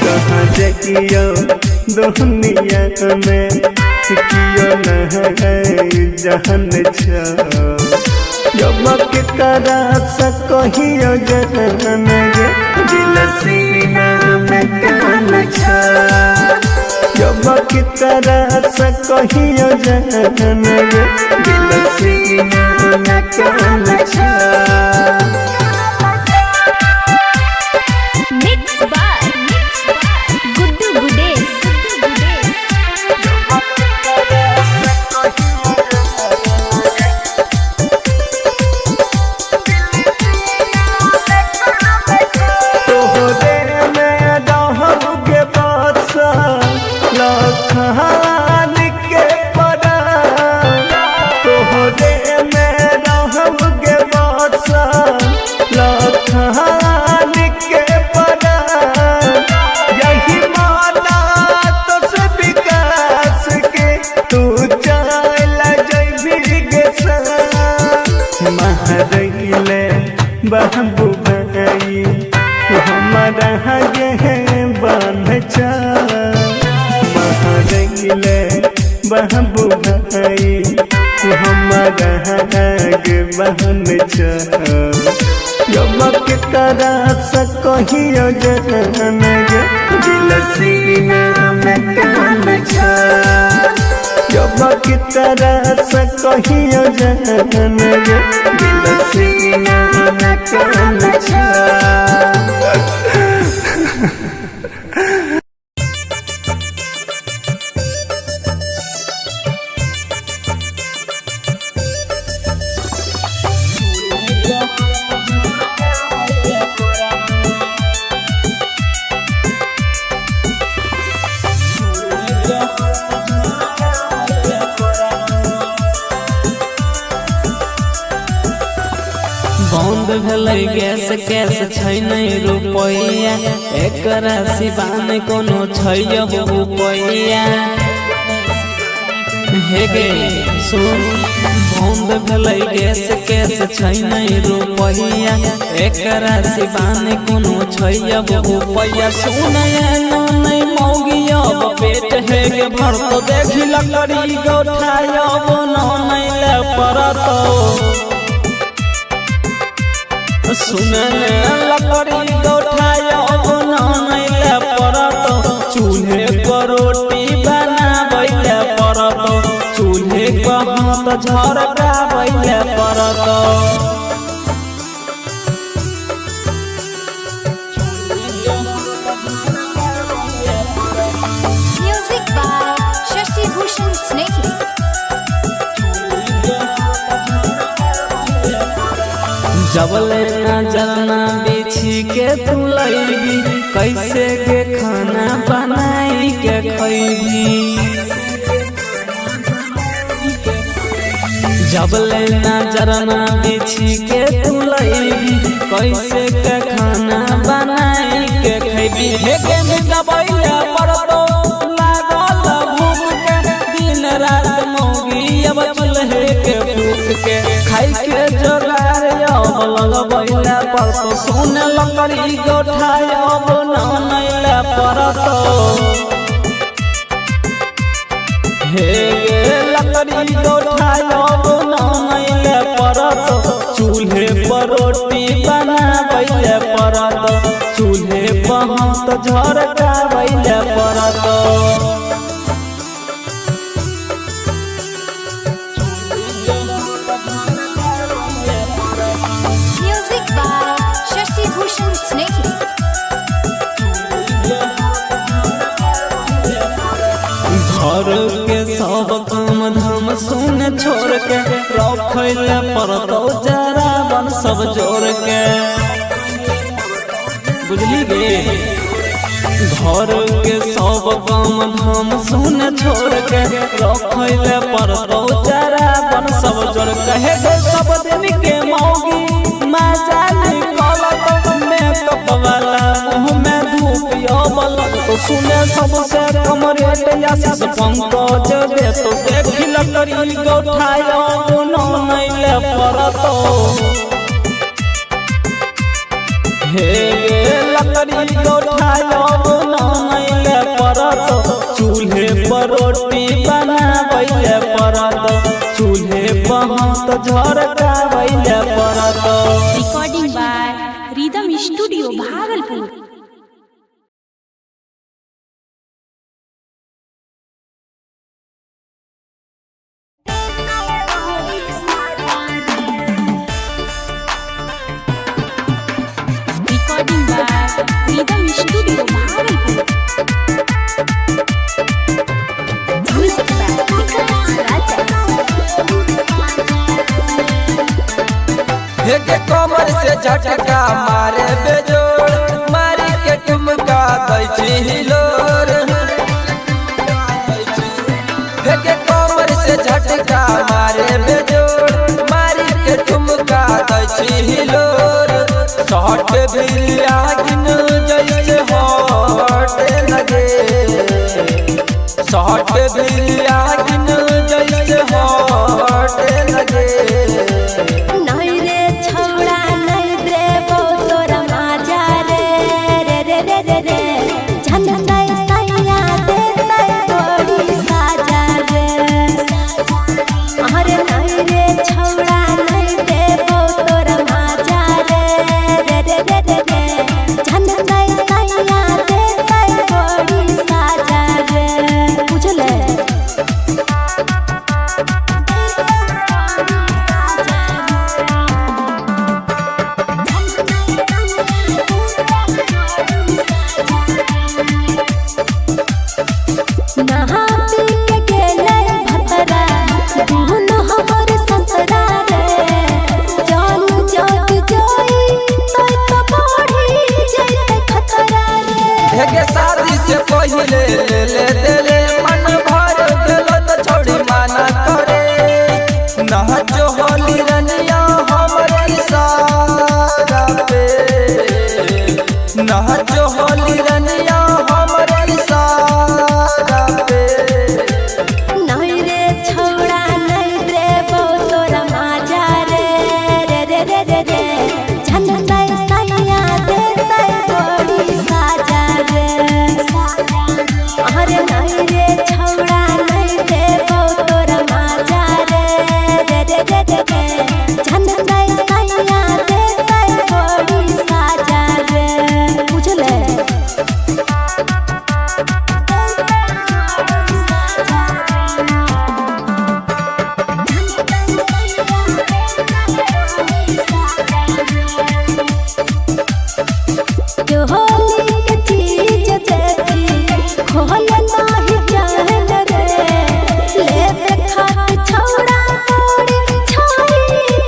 कहाँ जाइयो दुनिया में कियो नहीं जहन छा जब के करा सकियो जहन गे दिल सीना में कान छा जब के करा सकियो जहन गे दिल सीना में कान छा मिक्स बार गुड्डू गुडेश तोहरे में रहूँगे बादशा लखान के परा तोहरे में रहूँगे बादशा लखान के परा यही माना तो से विकास के तू चल जैबी गे महरैले बहबू भाई हमारा गे बांध छा महरैले बहबू भाई हमारा गे बांध छा जब के करा सकियो जहन गे दिल सीना में कान छा जब के करा सकियो जहन गे दिल सीना में कान छा बंद भेलै गैस कैस छै नहीं रुपैया एकरा सिवान कोनो छै रुपैया हे गे सुन बंद भेलै गैस कैस छै नहीं रुपैया एकरा सिवान कोनो छै रुपैया सुन नहीं मौगिया पेट हे गे भर तो देखी लकड़ी गौठायब नहीं ले पड़त सुनल लकड़ी गौठायब नहीं ले पड़त चूल्हे पर रोटी बनाबै पड़त चूल्हे पर हाथ झरकाबै पड़त Music by Shashi Bhushan Snehhi. जबले नजरना बिछी के तू लैबी कैसे के खाना बनाई के खैबी जबले नजरना बिछी के तू लैबी कैसे के खाना बनाई के खैबी हे के दबैया पड़तो लागल भूख के दिन रात मौगी अब चूल्हे के फूक के खाई के जोगार लगबैला पड़तो सुन लकड़ी गौठायब नहीं ले पड़तो हे गे लकड़ी गौठायब नहीं ले पड़तो चूल्हे पर रोटी बनाबै पड़त चूल्हे पर हाथ झरकाबै पड़त Music by Shashi Bhushan Snehhi. घर के सब काम धाम सुन छोड़ के रखैले पड़तो जरा बन सब जोड़ के बुझली गे घर के सब काम धाम सुन छोड़ के रखैले पड़तो जरा बन सब जोड़ के हे सब दिन के मौगी तो सुने सबसे कम रेट आशीष पंकज दे तो देखी लकड़ी गौठाया गुनो नैले परतो हे लकड़ी गौठाया गुनो नैले परतो चूल्हे पर रोटी बनावैले परतो चूल्हे पर हाथ झरकावैले परतो। Recording by rhythm studio Bhagalpur. Recording by rhythm studio Bhagalpur. Music by Vikas Raja. के कमर से झटका मारे बेजोड़ मारी के ठुमका दै हिलोर के कमर से झटका मारे बेजोड़ मारी के ठुमका दै हिलोर शॉट भी आगिन जैसे हॉट लगे शॉट भी आगिन जैसे हॉट लगे शादी से पहले ले ले देले मन भर देलो तो छोड़ी माना करे ना जो होली रनिया हमरे इशारा पे ना जो होली रनिया हमरे इशारा पे नहीं रे छोड़ा नहीं रे वो तोरा माजा रे रे रे रे रे रे झंडा सैया देता बड़ी साजा रे अरे नहीं रे छोड़ा नहीं रे वो तोरा माजा रे रे रे रे रे रे झंडा सैया देता बड़ी साजा रे बुझले। होली के चीज देखी खोल नाही जान रे ले खात छौड़ा मोड़ी छाई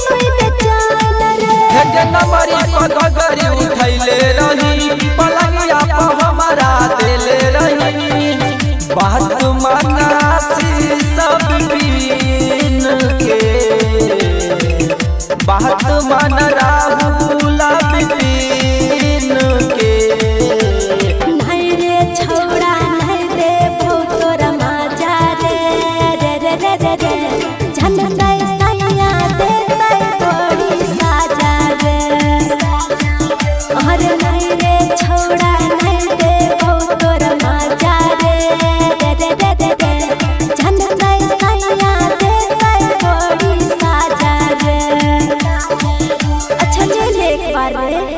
तोय बेचान रे के नंबरी पगगरी उठैले रही पलंगिया पर हमारा देले रही बात मनासी सब पीन के बात मन राहुल बिपिन के नहीं रे छौड़ा नहीं रे वो तोरा माजा रे रे रे रे रे रे झंडा सैया देता बड़ी साजा रे अरे नहीं रे छौड़ा नहीं रे वो तोरा माजा रे रे रे रे रे रे झंडा सैया देता बड़ी साजा रे अच्छा ले एक बार रे।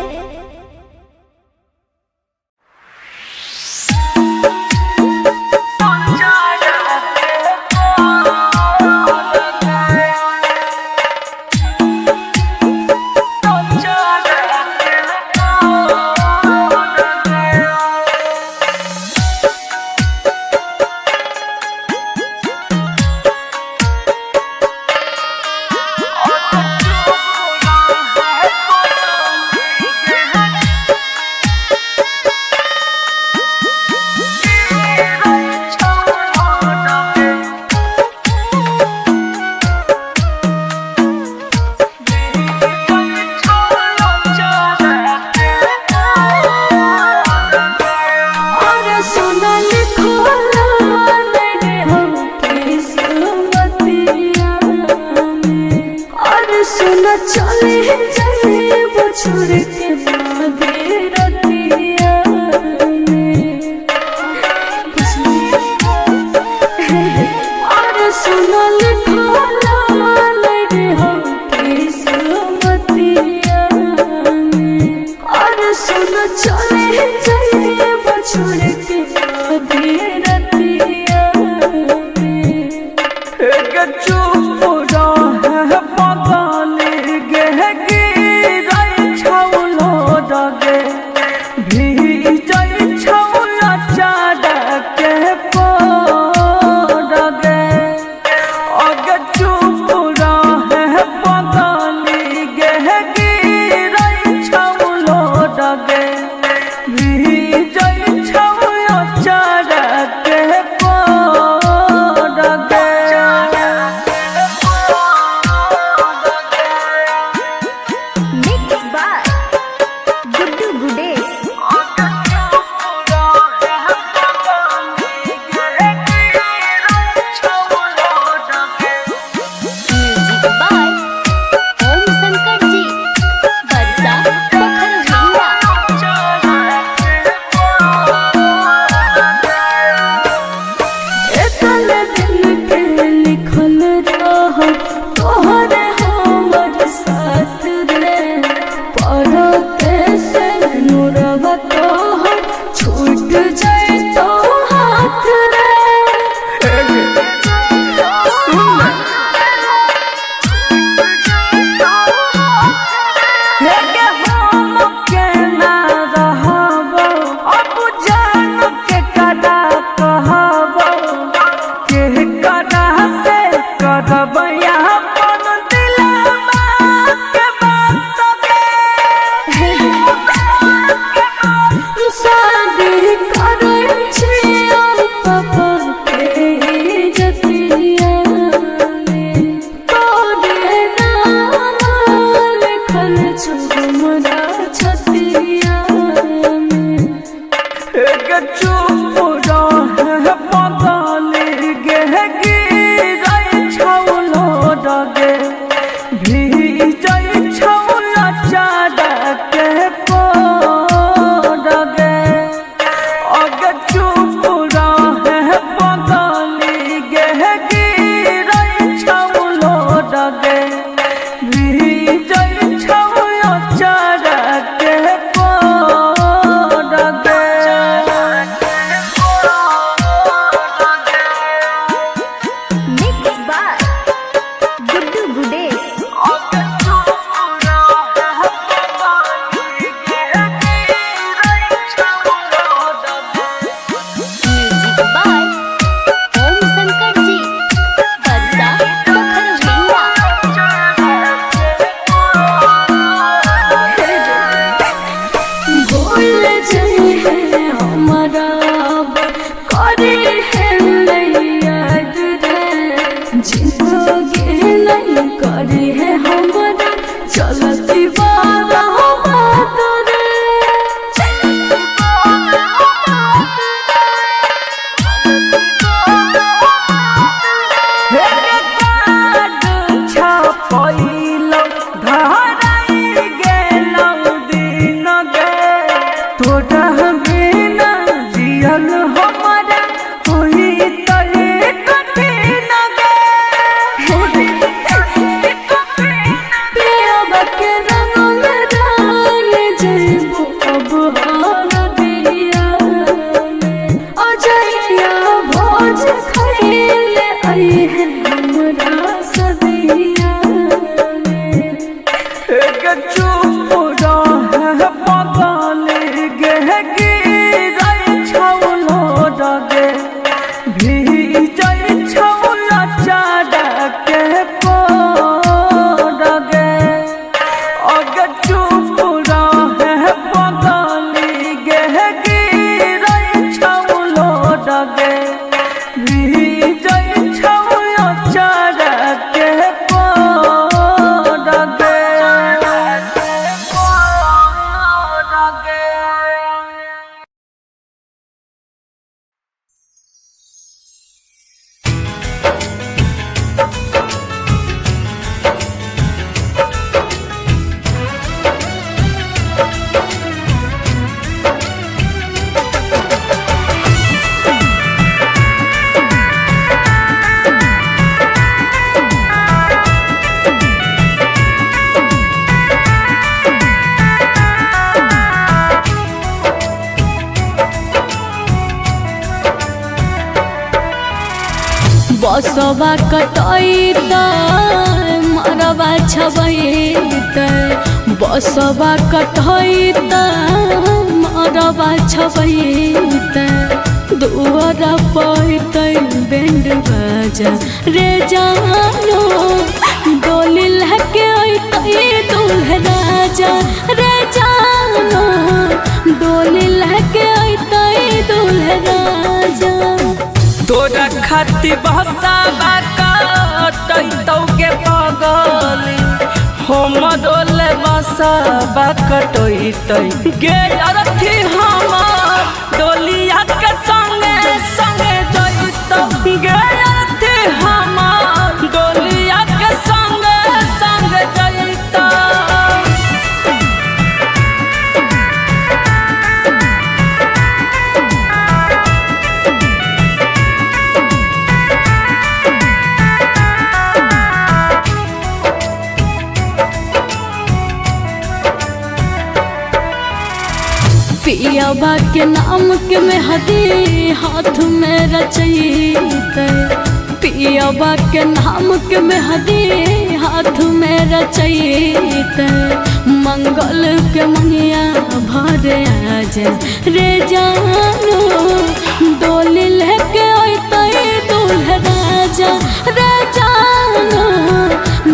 सुना चले जाए वो छोड़ के मागे रतिया और सुना लिखला लगे हम किस्मतिया और सुना चले जाए वो छोड़ के मागे रतिया चुप रहे पगली गे गिरै छौलो डगे भीजै छौला चाडके पडगे अगे चुप रहे पगली गे गिरै छौलो Dage भीजै छौला चाडके Padge Mixed by Guddu Gudesh. Music by Om Shankar Ji. Barsa Pokhara एतल दिन के लिखल रह तोहरे हमर साथ रे पढ़ते से नूरवा तोहर छूट जाए तो हाथ रे शादी करै छियै पापा के जतिया तोरे नाम लिखल छौ हमरा छतिया चुप रहे पगली गे गिरै छौलो डगे भीजै छौला चाडके पडगे अगे चुप रहे पगली गे गिरै छौलो Dage भीजै छौला चाडके Padge Mixed by Guddu Gudesh. Music by Om Shankar Ji. Barsa Pokhara भूल जाए है हमारा करे है नहीं याद रे जिंदगी नहीं करे है हमारा चलती बारा बात रे छपैलो धराई गेलौ दिन गे तोरा बिना जियल हमरा होई तले कठिन गे पियाबा के रंग में रंग जइबो अब हार दिया अजइया भोज खइले आई है हमरा सदिया चुप रहे पगली गे गिरै छौलो डगे भीजै छौला चाडके पडगे अगे चुप रहे पगली गे गिरै छौलो डगे भीजै छौला चाडके पडगे बसवा कटैत मरवा छबैत बसवा कटैत मरवा छबैत दुआर पैत बैंड बाजा रे जानो डोली लहके अइतै दूल्हा राजा रे जानो डोली लहके अइतै दूल्हा राजा। तोरा खातिर बहसावा कटैतौ के पगली हमर बसवा कटैतै गे अरथी हमर डोलिया के संगे संगे जइतौ गे अरथी हमर डोलिया के संगे संगे जइतौ। पियाबा के नाम के मेहदी हाथ में रचैत पियाबा के नाम के मेहदी हाथ में रचैत मंगल के मनिया भर आज रे जानो डोली लेके अइतै दूल्हा राजा रे जानो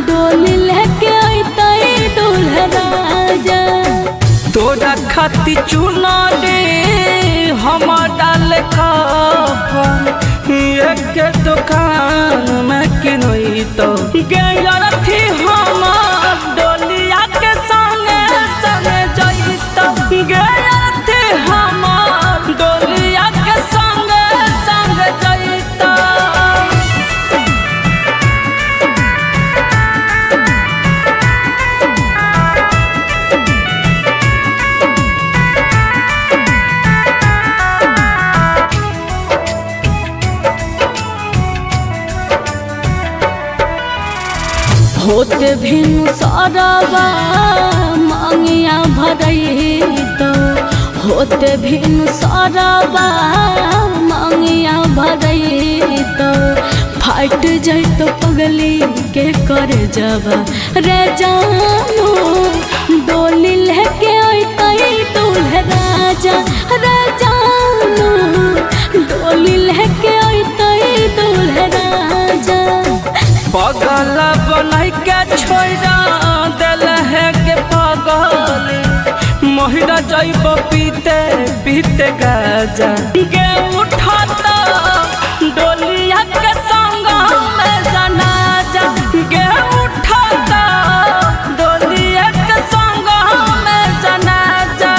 डोली लेके अइतै दूल्हा राजा। तोरा खातिर चुनरी हम डाल कफन एक दुकान में किनैतौ गे अरथी हमर डोलिया के संगे संगे जइतौ गे अरथी हमर डोलिया के संगे संगे जइतौ। होते भिनु सरवा मांगिया भरैत होते भिनु सरवा मांगिया भरैत फाट जैत पगली के कर जबा रे जानो डोली लेके अइतै दूल्हा राजा रे जानो डोली लेके अइतै दूल्हा राजा। पगल बनाई के छोड़ा दिल है के पगल महिरा जैब पीते पीते गाजा गे उठाता डोलिया के संग में जनाजा गे उठाता डोलिया के संग में जनाजा।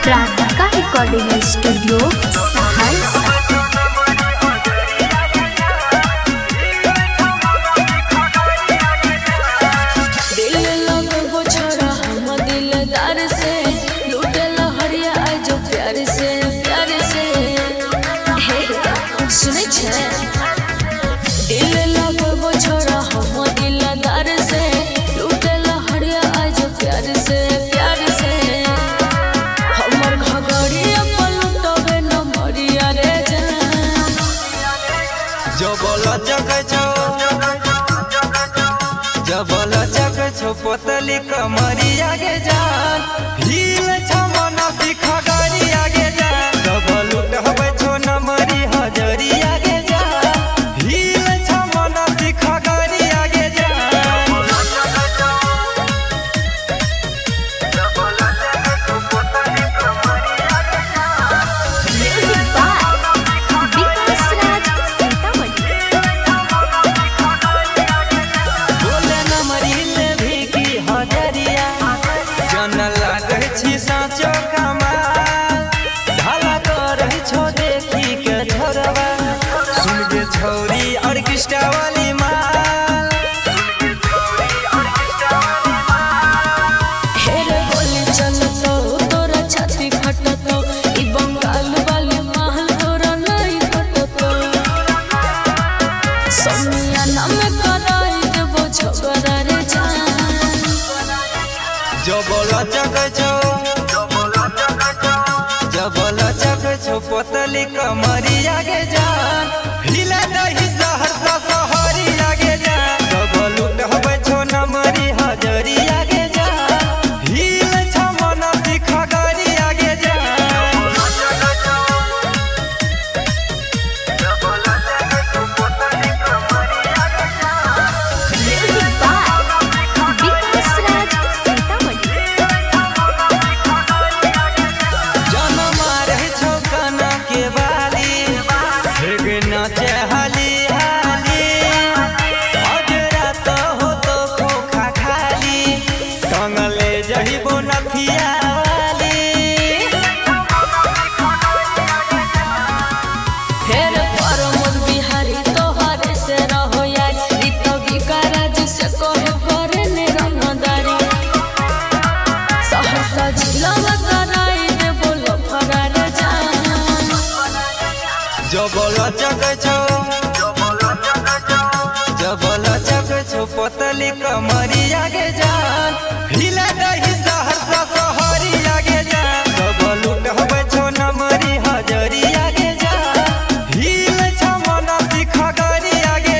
प्राणिका रिकॉर्डिंग स्टूडियो सहरसा। दिल लगबो छोड़ा हम दिलदार से लूटे लहरिया आज प्यार से हे सुनै छै दिल लगबो छोड़ा हम दिलदार से लूटे लहरिया आज प्यार से हमर घगड़िया पलटबे न मरिया रे जान। जबल जग छो पोतली कमरिया गे जान भील छमन सिखा गरिया गे जान सब लुटबै छो नमरी हजरिया गे जान भील छमन सिखा गरिया गे जान। म्यूजिक बाय विकास राज सीतामढ़ी। बोले नमरी ले भी की हजरिया जन लागै छी साँचो कमाल ढाला करै छो देखी के छोरवा सुन गे छौरी ऑर्केस्ट्रा वाली माल। हेरे बोली चलतो तोरा छाती फट छो पोतली कमरी आगे जान हिला दही सहरसा सहरी आगे जान सब लूट हवे छो नमरी हजरी आगे जान हिल छ मन सिखा गरी आगे पोतली कमरी आगे जान हिला दही सहरसा सहरी आगे जान सब लूट हवे छो नमरी हजरी आगे जान हिल छ मन सिखा गरी आगे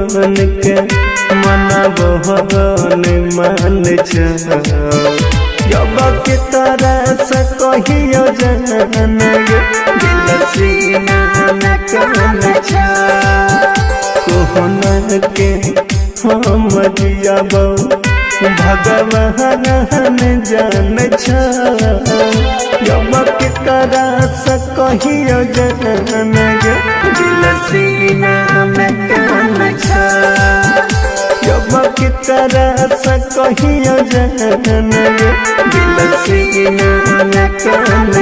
मन के मना बहन मान जब के तरह से कहियो जन दिल सीना में कन कोहन के हम जियब भगवान जान जब के तरह से कहियो जन दिल सीना में कन जब की तरह से कहियो जन दिल सीना में कन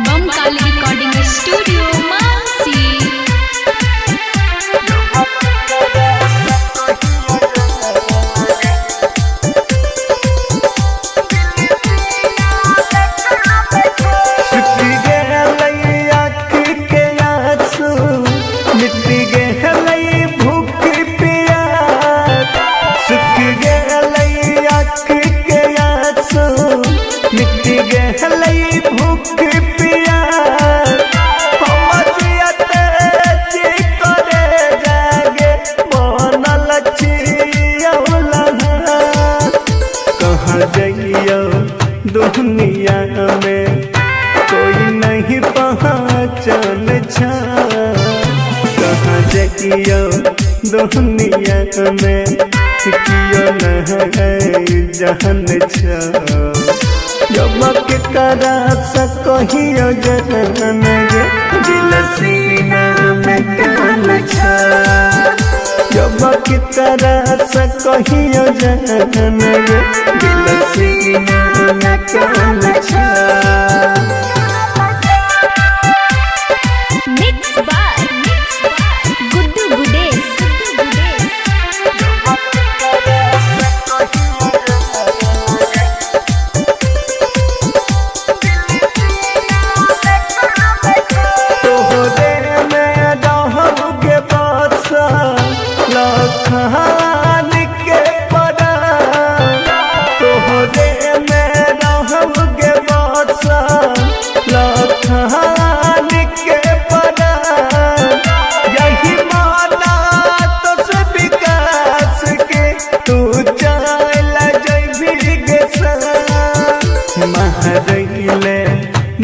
बमकाल रिकॉर्डिंग स्टूडियो मानसी। दुनिया में कोई नहीं पहचान कहाँ जाइयो दुनिया में कियो नहीं जान जब के करा से कहियो जन दिल सीना में कन जब की तरह से कहियो जन दिल सीना में कन मिक्स बाय गुड्डू गुडेश।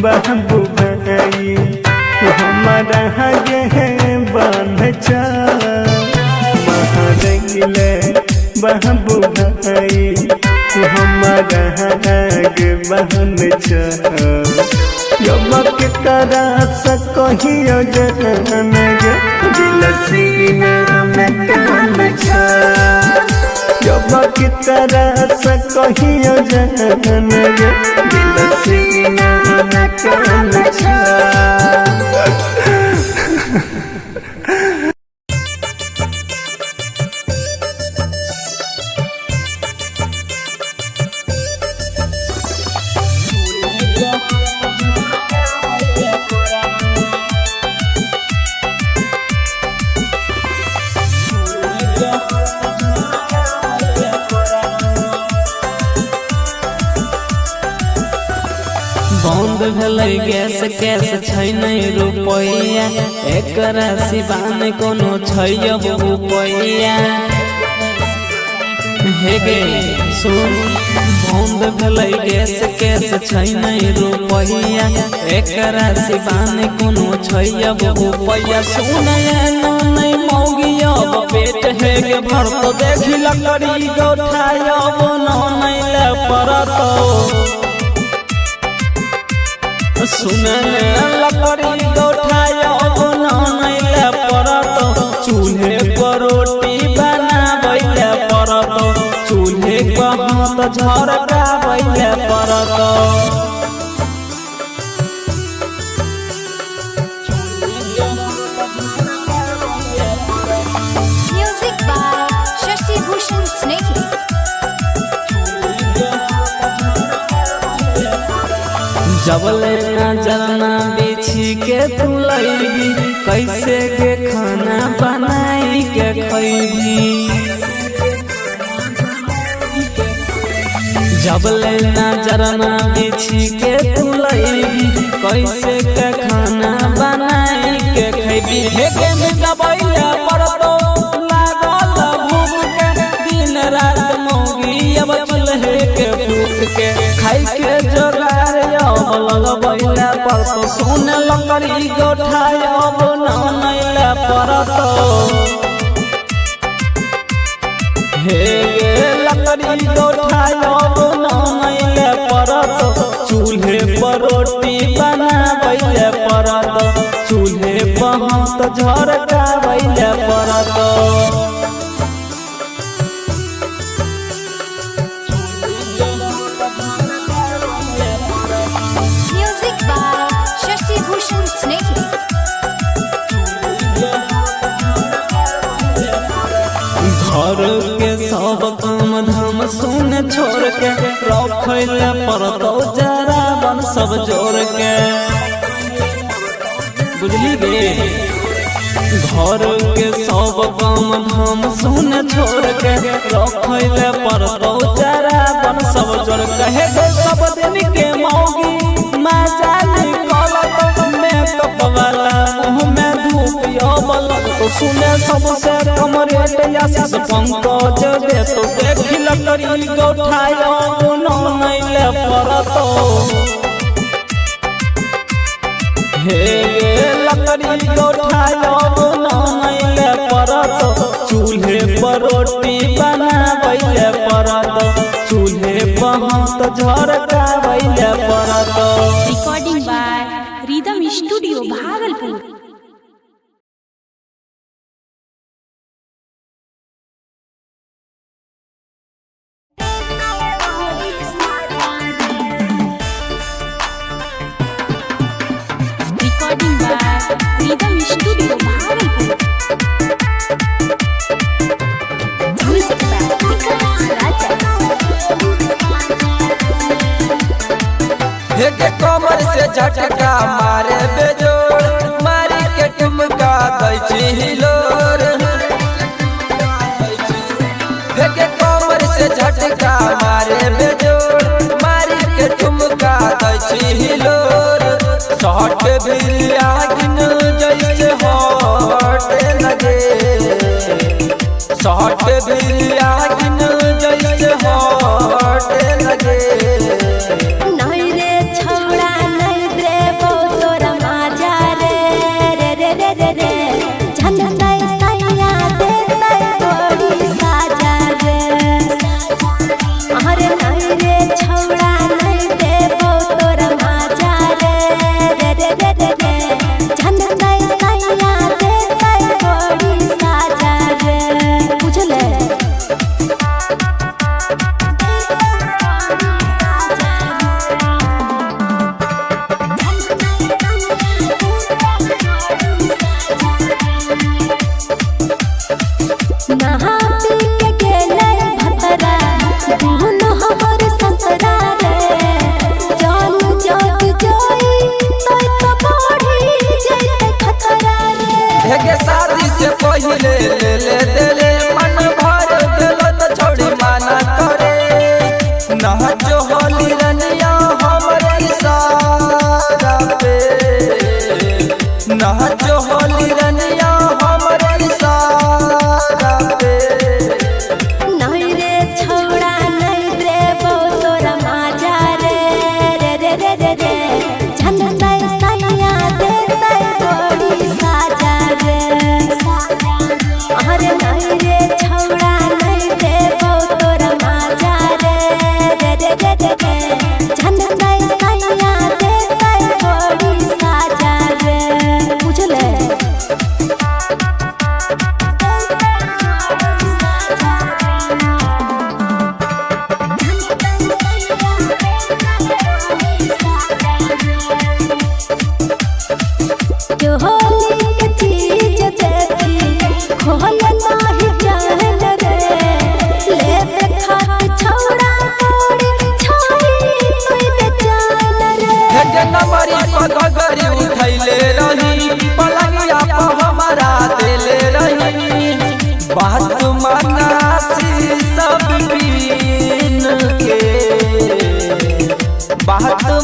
बाबू भाई हमारा गे बांध बाबू भाई तू हमारा आगे बहन जब के तरह से कहियो जन गे दिल सीने में कान जब के तरह से कहियो जन गे दिल सीने में कान बंद भेलै गैस कैस छै नहीं रुपैया एकरा सिवान कोनो छै अब रुपैया हे गे सुन बंद भेलै गैस कैस छै नहीं रुपैया एकरा सिवान कोनो छै अब रुपैया सुन नहीं मौगी अब पेट हे गे भर तो देखी लकड़ी गोठाय अब नहीं ले परतो सुन लकड़ी गोठाय अब नहीं ले परत चूल्हे पर रोटी बनाबै ले परत चूल्हे पर हाथ झरकाबै ले परत Music by Shashi Bhushan Snehal. जबले नजरना बिछी के तू लैबी कैसे के खाना बनाई के खैबी जबले नजरना बिछी के तू लैबी कैसे के खाना बनाई के खैबी हे के दबैया परतो लागल भूख के दिन रात मौगी अब चूल्हे के फूक के खाई के जोगार लगबैला परतो सुन लकड़ी गोठाय अब नहीं ले परतो हे गे लकड़ी गोठाय अब नहीं ले परतो चूल्हे पर रोटी बनाबै ले परतो चूल्हे पर हाथ झरकाबै ले परतो Music by Shashi Bhushan Snehal. घर के सब काम धाम सुन छोड़ के रखैले परतो जरा बन सब जोड़ के बुझली गे घर के सब काम धाम सुन छोड़ के रखैले परतो जरा बन सब जोड़ के हे सब दिन के मौगी मजा निकलत मेकअप वाला मुँह में धूप बलत तो सुने सबसे कम रेट आशीष पंकज दे तो देखी लकड़ी गोठाय नहीं ले परतो हे लकड़ी गोठाय नहीं ले परतो चूल्हे पर रोटी बनाबै ले परतो चूल्हे पर हाथ झरकाबै ले परतो Recording by Rhythm Studio, Bhagalpur. Recording by Rhythm Studio, Bhagalpur. Music by Vikas Raja. के कमर से झटका मारे बेजोड़ मारी के ठुमका दै छी हिलोर के कमर से झटका मारे बेजोड़ मारी के ठुमका दै छी हिलोर शॉट बिलिया गिन जैसे हॉट लगे शॉट बिलिया गिन जैसे हॉट लगे नहीं रे छौड़ा नहीं देबो तोरा माजा रे रे रे रे रे रे झन नहीं सैया देतै बड़ी साजा रे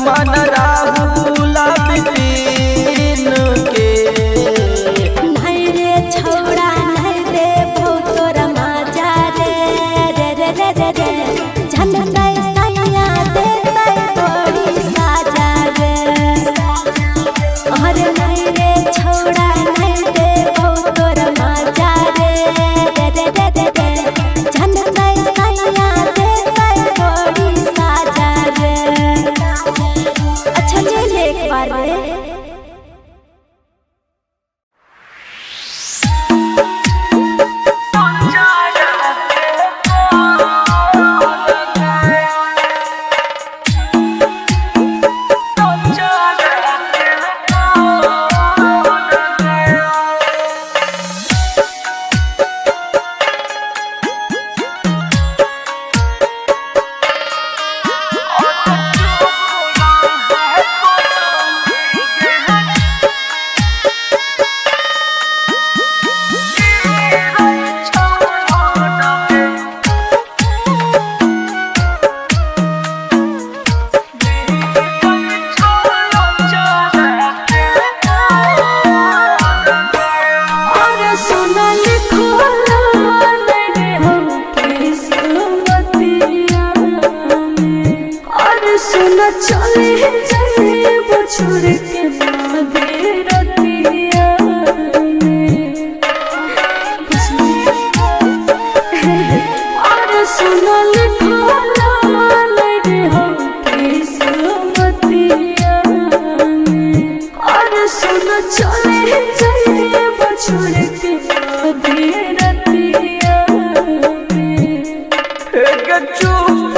मन राहुल बिपिन के नहीं रे छौड़ा नहीं दे तोर माजा रे रे रे रे रे रे झनकै सैया देतै बड़ी साजा रे अरे नहीं रे छौड़ा नहीं दे तोर माजा रे रे रे रे रे रे झनकै सैया देतै बड़ी साजा रे अच्छा ले ले एक बार रे चुप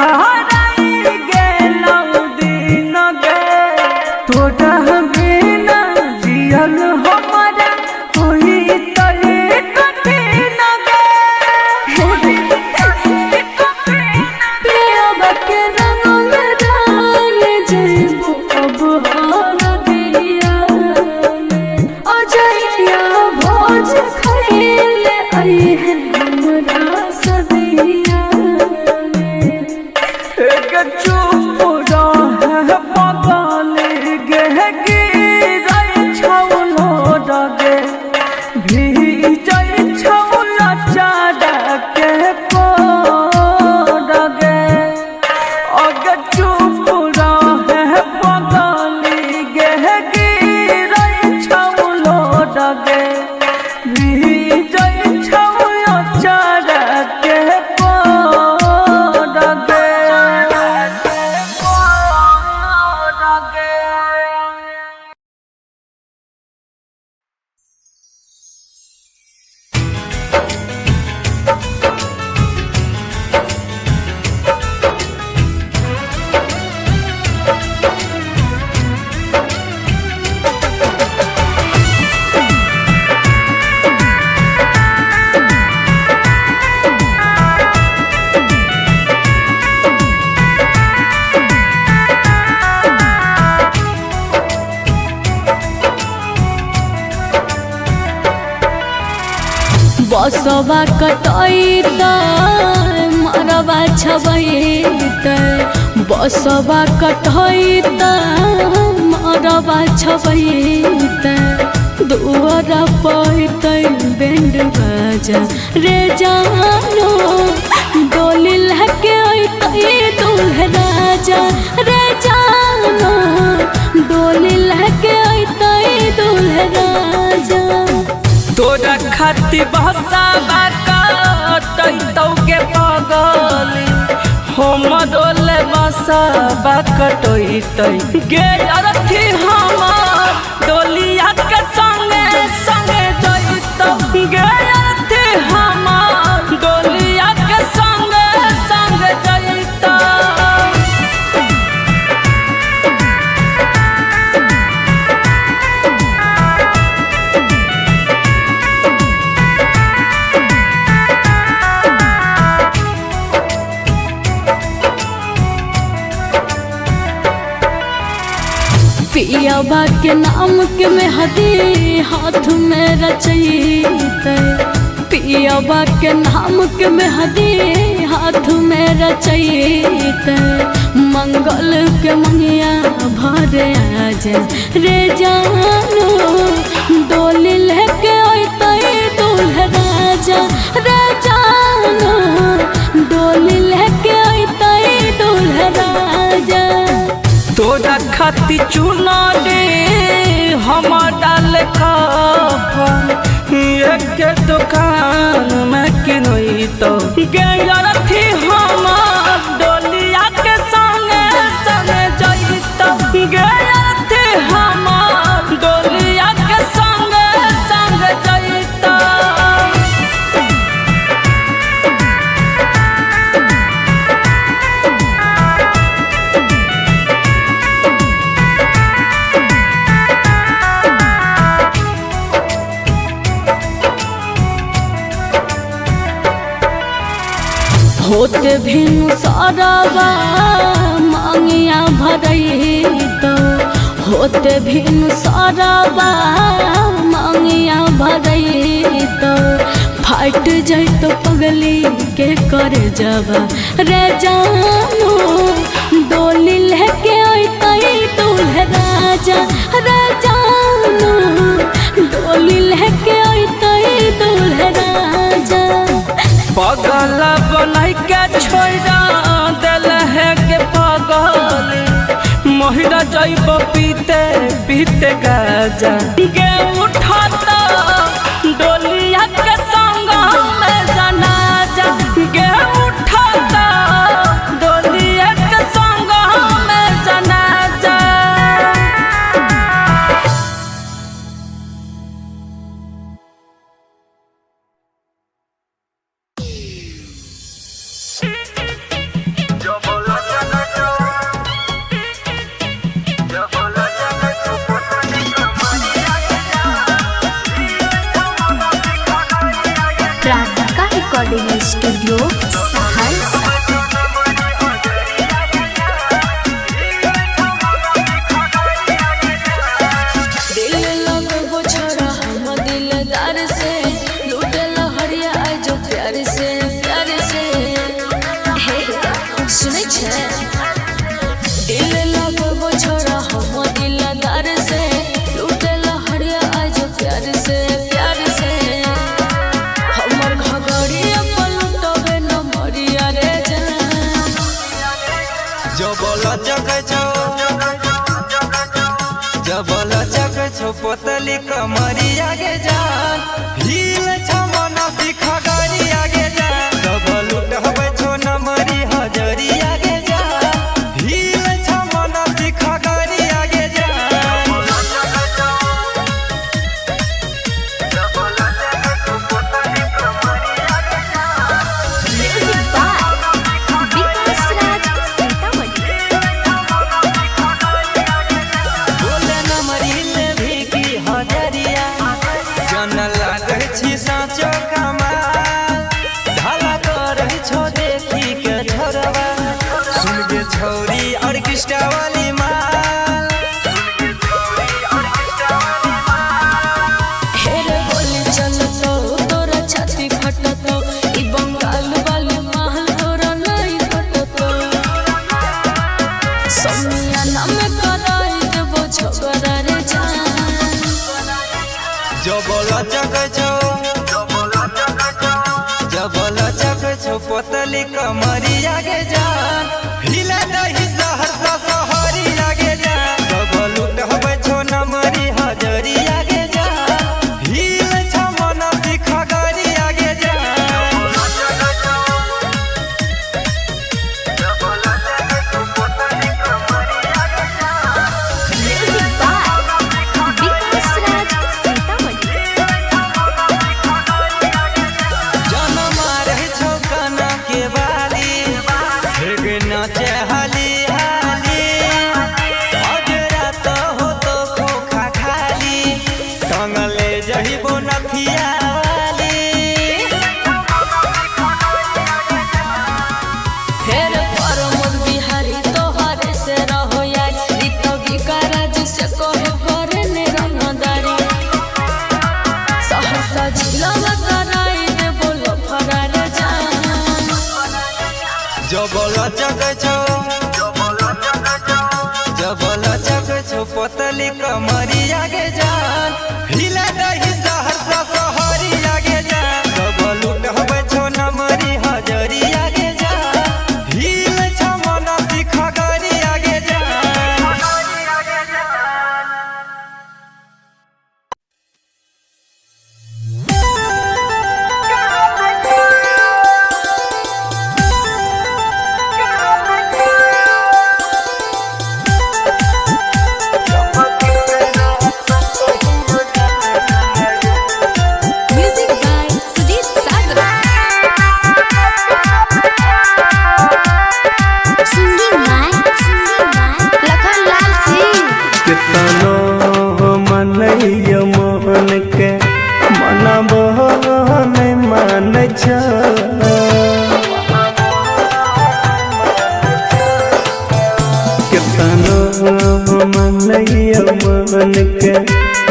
हराई गेलौ दिन गे तोरा बिना जियल हमारा होई तले कठिन गे पिया के रंग में डाल जइबो अब हार दिया अजइया भोज खइले आई है हमरा सदिया एक चुप रहे पगल गे गिरै छौलो डगे भीजै छौलो चारा के कोडगे अग चुप रहे पगल गे गिरै छौलो डगे भीजै छौलो चारा के कोडगे बसवा कटैत मरवा छबैत बसवा कटैत मरवा छबैत दुआर पैत बैंड बाजा रे जानो डोली लहके अइतै दूल्हा राजा रे जानो डोली लहके अइतै दूल्हा राजा तोरा खातिर बहसाबा कटैतौ के पगली हमरोले बसाबा कटैतै गे अरथी हमर डोलिया के संगे संगे जइतौ गे अरथी हमर डोलिया के संगे संगे जइतौ पियाबा के नाम के मेहदी हाथ में रचैते पियाबा के नाम के मेहदी हाथ में रचैते मंगल के मनिया भर आजा रे जानो डोली लेके अइतै दूल्हा राजा रे जानो डोली लेके अइतै दूल्हा राजा तोरा खातिर चुना दे हमर डाल कफन एक दुकान में किनैतौ गे अरथी हमर डोलिया के संगे संगे जइतौ गे अरथी हमर डोलिया के संगे संगे जइतौ होते भिनु सारावा मांगिया भरैतौ होते भिनु सारावा मांगिया भरैतौ फाट जैतो पगली के कर जबा रे जानो डोली लेके अइतै दूल्हा राजा रे जानो डोली लेके अइतै दूल्हा राजा पगल बनाई के छोड़ा दिल है के पगली महिरा जइब पीते पीते गाजा गे उठाता डोलिया के संग में जनाजा गे उठाता डोलिया के संग में जनाजा जब जबल जग छो पोतली कमरी आगे जान हिल छमना सिख गाड़ी आगे जान सब लूट हवे छो नमरी हजरी आगे जान हिल छमना सिख गाड़ी आगे छौरी ऑर्केस्ट्रा वाली माल हेरे बोली चलतो तोरा छाती फटतो ई बंगाल वाली महल तोरा नहीं फटतो सोनिया में कराई देबो झगड़ा रे जान जबल जग छो पोतली कमरी आगे जान हिला दही शहर सा शहरी आगे जान सब लूट हवे छो नमरी हजरी आगे जान हिल छमना सिख गाड़ी आगे जबल जग छो पोतली कमरी आगे जान हिला दही शहर सा शहरी आगे जान सब लूट हवे छो नमरी हजरी आगे जान हिल छमना सिख गाड़ी आगे मन के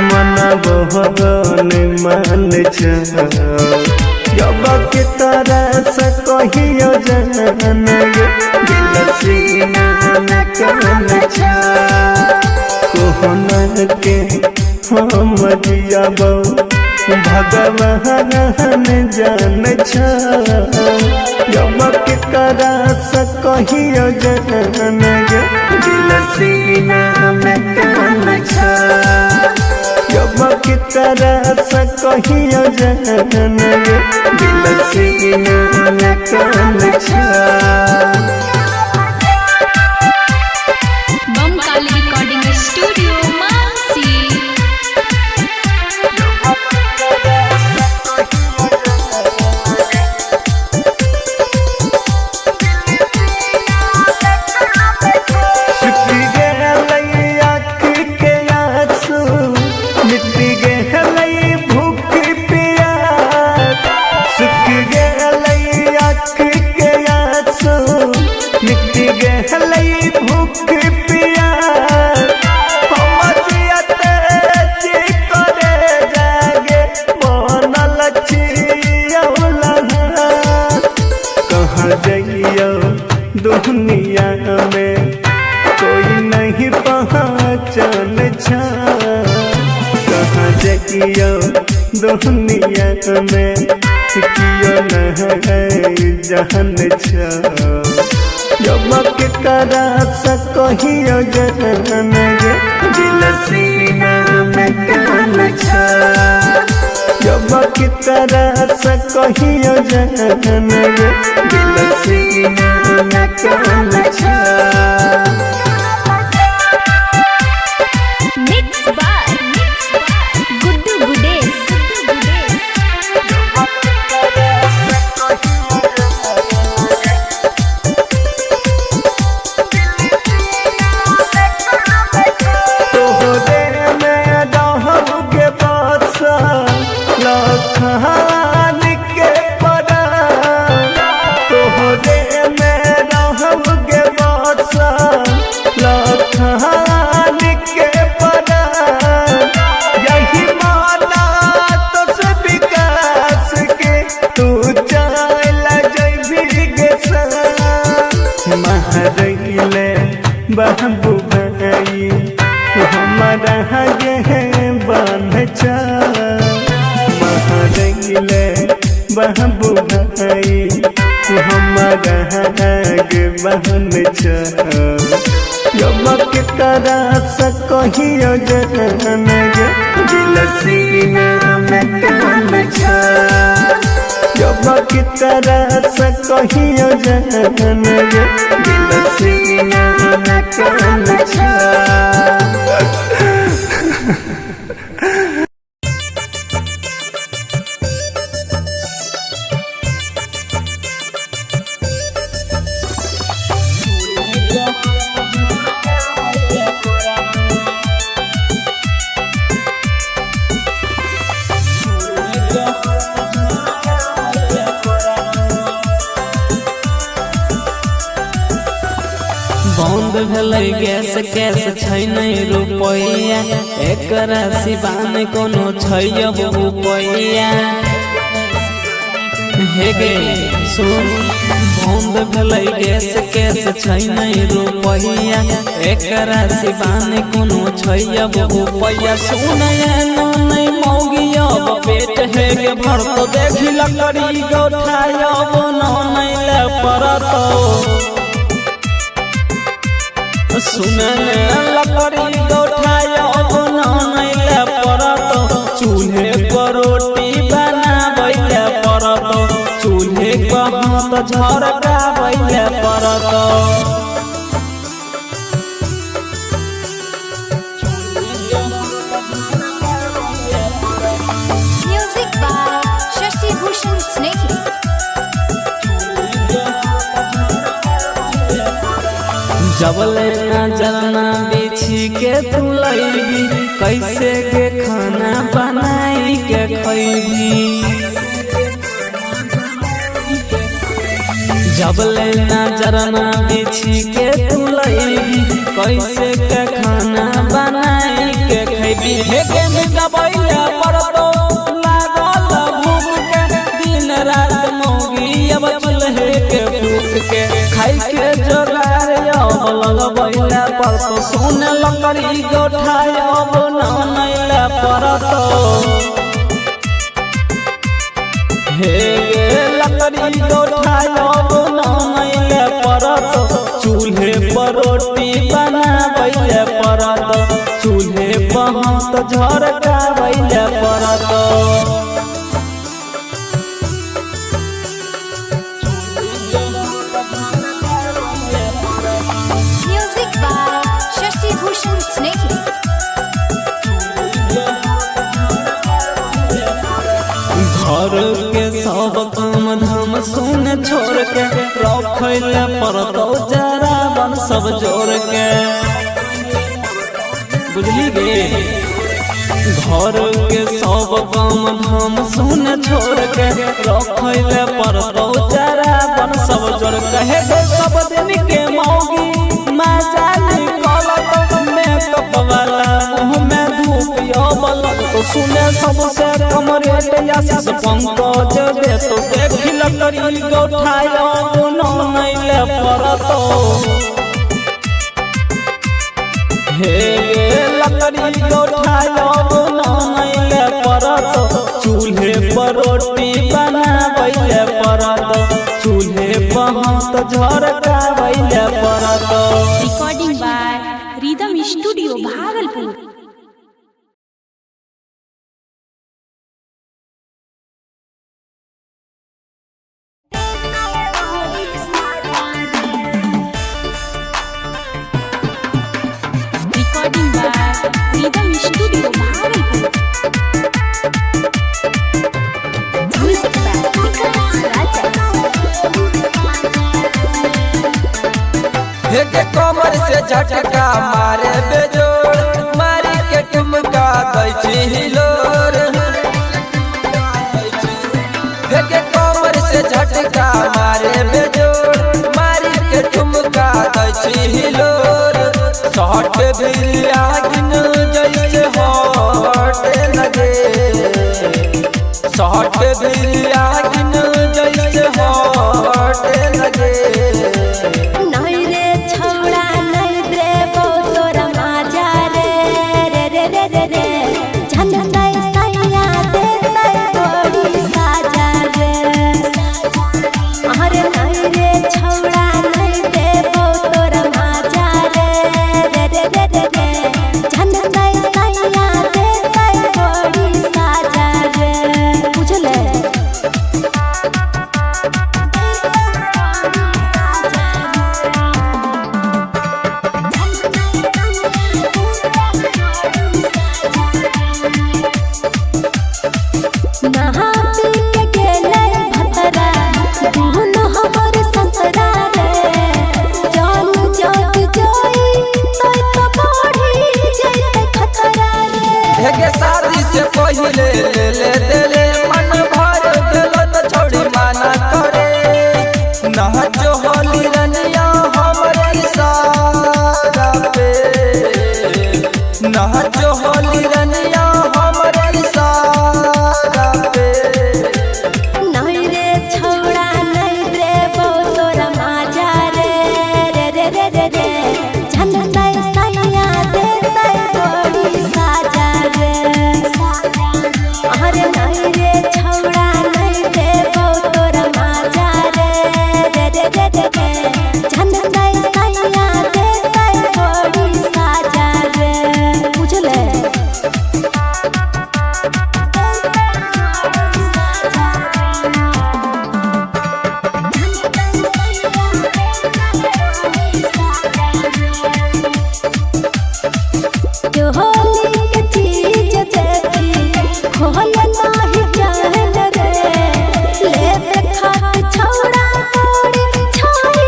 मना बहन मान जब के तरह से कहियो जन दिल सीना में कौन कोहन के हम जियाब भगवान जान जब के तरह से कहियो जन दिल सीना में कौन जब की तरह से कहियो जन दिल सीना में कौन बमकाली रिकॉर्डिंग स्टूडियो मानसी दुनिया में कोई नहीं पहचान कहाँ जाइयो दुनिया में कियो न है जहन जब के करा कहियो जन गे दिल सीना में कान छा जब के करा कहियो जन गे दिल सीना में कान छा मिक्स बाय गुड्डू गुडेश बाबू भाई हमारा हगे बांध चा महरैले बाबू भाई हमारा हगे बांध चा जब के करा कहियो जन गे दिल सीना में कान छा जब के करा कहियो जन गे दिल सीना में कान छा बंद भेलै गैस कैस छै नहीं रुपैया एकरा सिवान कोनो छै अब रुपैया हे गे सुन बंद भेलै गैस कैस छै नहीं रुपैया एकरा सिवान कोनो छै अब रुपैया सुन नहीं मौगी अब पेट हे गे भरतो देखी लकड़ी गौठाय अब नहीं ले परतो सुनन लकड़ी गौठाय अब नहीं ले परत चूल्हे पर रोटी बनाबै ले परत चूल्हे पर हाथ झरकाबै ले परत Music by Shashi Bhushan Snehhi. जबले ना जलना बिछी के तू लैबी कैसे के खाना बनाई के खैबी जबले ना जलना बिछी के तू लैबी कैसे के खाना बनाई के खैबी हे के दबैया परतो लागल भूख के दिन रात मौगी अब चूल्हे के फूक के खाई के जोगार लगबैला परतो सुन लकड़ी गौठाय अब नहीं ले परतो हे गे लकड़ी गौठाय अब नहीं ले परतो चूल्हे पर रोटी बनाबै ले परतो चूल्हे पर हाथ झरकाबै ले परतो Music by Shashi Bhushan Snehhi. घर के सब काम धाम सुन छोड़ के रखैले परतो जरा बन सब जोड़ के बुझली गे घर के सब काम धाम सुन छोड़ के रखैले परतो जरा बन सब जोड़ के हे सब दिन के मौगी मजा निकलत मेकअप वाला मुँह में धूप बलत तो सुने सबसे कम रेट आशीष पंकज दे तो देखी लकड़ी गौठाय नहीं ले परतो हे लकड़ी गौठाय नहीं ले परतो चूल्हे पर रोटी बनाबै ले परतो चूल्हे पर हम तो झरकावैले परत। Recording by rhythm studio Bhagalpur. Recording by rhythm studio Bhagalpur. के कमर से झटका मारे बेजोड़ मारी के ठुमका दै हिलोर। के कमर से झटका मारे बेजोड़ मारी के ठुमका दै हिलोर। शॉट भी आगिन जैसे हॉट लगे शॉट भी आगिन जैसे हॉट लगे। नहीं रे छौड़ा नहीं देबो तोरा माजा रे रे रे रे रे रे झंझटै सैया देतै बड़ी साजा रे। अरे नहीं रे छौड़ा नहीं देबो तोरा माजा रे रे रे रे रे रे झंझटै सैया देतै बड़ी साजा रे। बुझले नहा पी के गेलै भतरा दुनो हमर संतरा रे। जान जग जोई तोय तो बढ़ी जैते खतरा रे। के शादी से पहले ले ले देले मन भर गेलो तो छोड़ी माना करे। ना जो होली रनिया हमर इशारा पे ना जो होली रनिया हमर इशारा पे। नहीं रे छौड़ा नहीं देबो तोरा माजा रे रे रे रे रे रे झंझटै सैया देतै बड़ी साजा रे। अरे नहीं रे छौड़ा नहीं देबो तोरा माजा रे रे रे रे रे रे झंझटै सैया देतै बड़ी साजा रे। बुझले जो होली के चीज देखी खोल नाही जान रे। लेबे खात छौड़ा कोड़ी छाई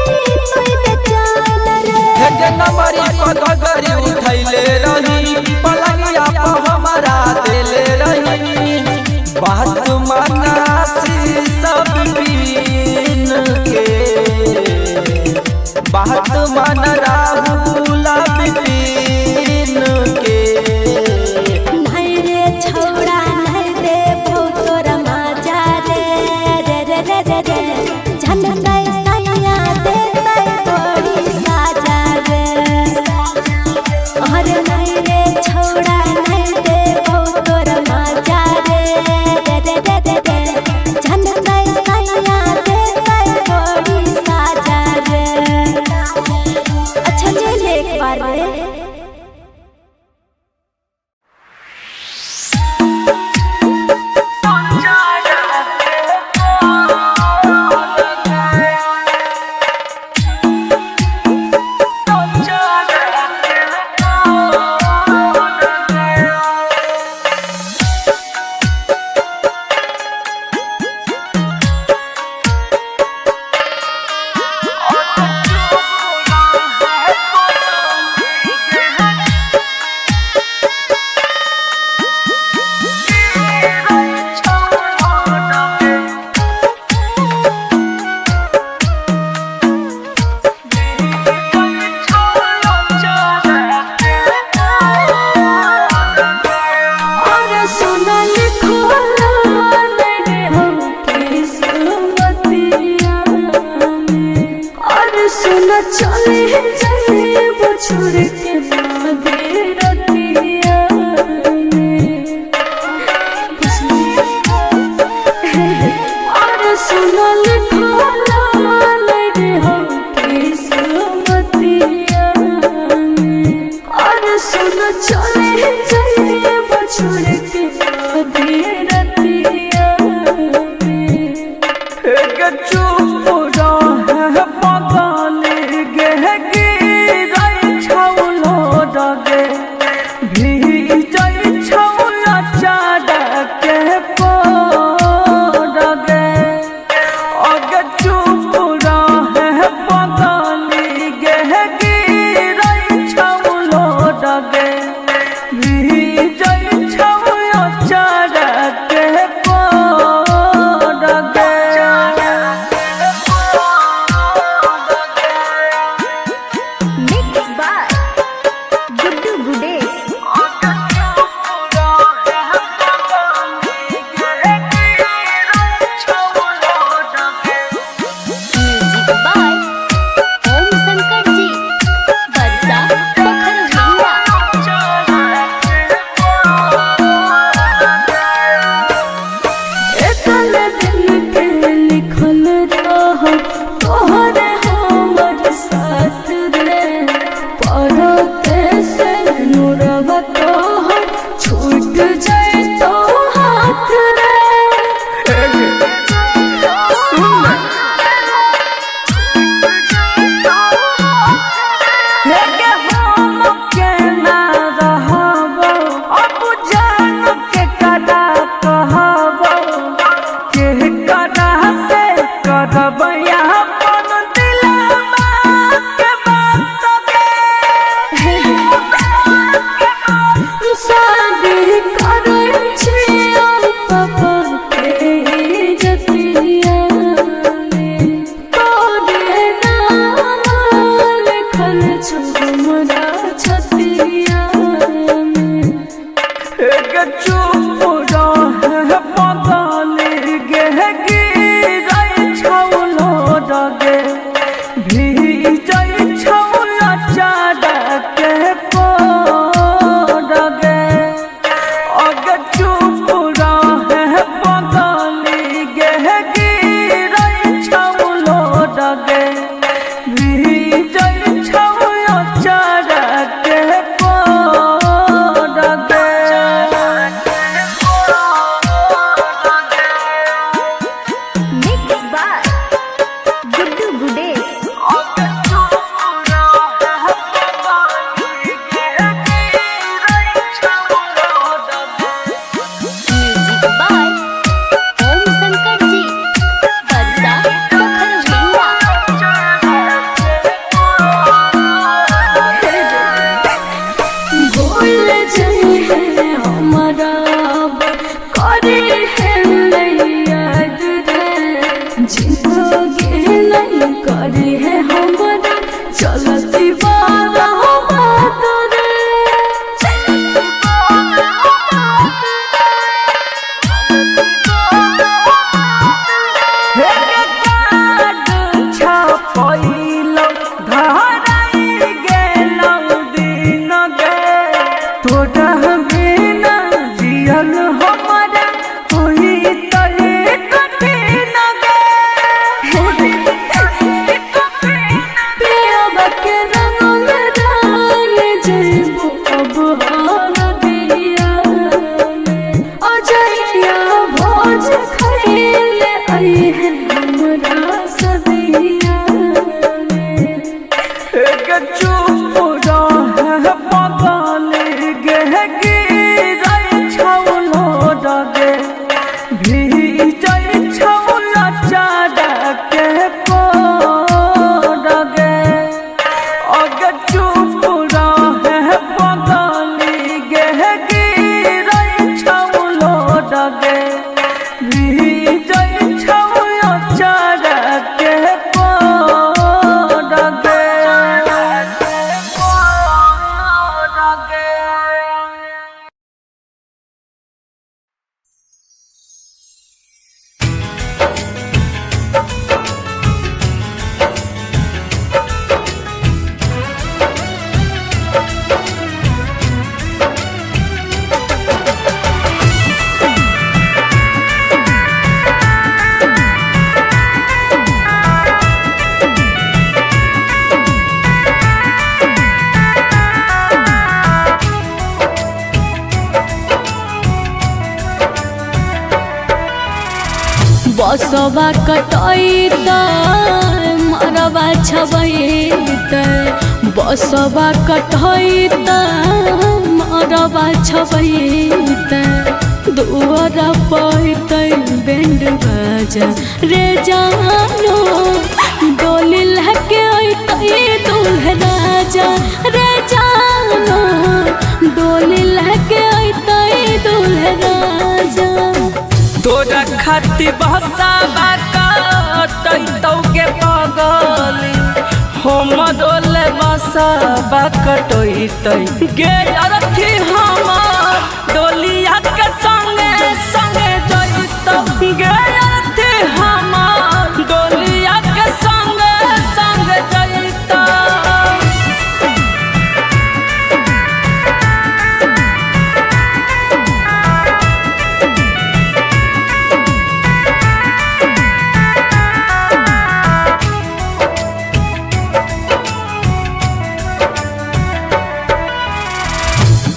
तोय बेचान रे। के नमरी पगड़ी उठैले रही पलंगिया पर हमारा देले रही। बात मनासी सब पीन के बात मन राहुल बिपिन के। नहीं रे छौड़ा नहीं देबो तोरा माजा रे रे रे रे रे रे झंझटै सैया देतै बड़ी साजा रे। चले जाइए बछड़ के आधी रतिया एक चुप रहे पगल गे गिरै छौलो डगे भीजै छौला चारा के पोडगे अगे चुप रहे पगल गे गिरै छौलो डगे भीजै छौला चारा के पोडगे Mixed by Guddu Gudesh. Music by Om Shankar Ji. Barsa Pokhara एकल दिल के लिखल रह तोहरे हमर साथ रे पढ़ते से नुरवा तोहर छूट जाए तो हाथ रे शादी करै छियै पापा के जतिया में तोरे नाम लिखल छौ हमरा छतिया में एक चुप रहे पगल गे गिरै छौलो डगे भीजै छौला चारा के पोडगे अगे चुप रहे पगल गे गिरै छौलो डगे भीजै छौला चारा के पोडगे Mixed by Guddu Gudesh. Music by Om Shankar Ji. Barsa Pokhara भूल जाइए हमारा करे है याद रे जिंदगी नहीं करे है हमारा चलती बारा बात रे छपैलो धराई गेलौ दिन गे तोरा बिना जियल हमरा होई तले कठिन गे प्रियवा के रंग में रंग जइबो अब हार दिया में अजइया भोज खइले आई है हमरा सदिया में एक चुप रहे पगल गे गिरै छौलो डगे भीजै छौला चारा के पोडगे अगे चुप रहे पगल गे गिरै छौलो डगे भीजै छौला चारा के पोडगे बसवा कटैत मरवा छबैत बसवा कटैत मरवा छबैत दुआर पैत बैंड बाजा रे जानो डोली लहके अइतै दूल्हा राजा रे जानो डोली लहके अइतै दूल्हा राजा। तोरा खातिर बहसावा कटैतौ के पगली हम डोले बसवा कटैतै गे अरथी हमर डोलिया के संगे संगे जइतौ गे अरथी हमर डोलिया के संगे संगे जइतौ।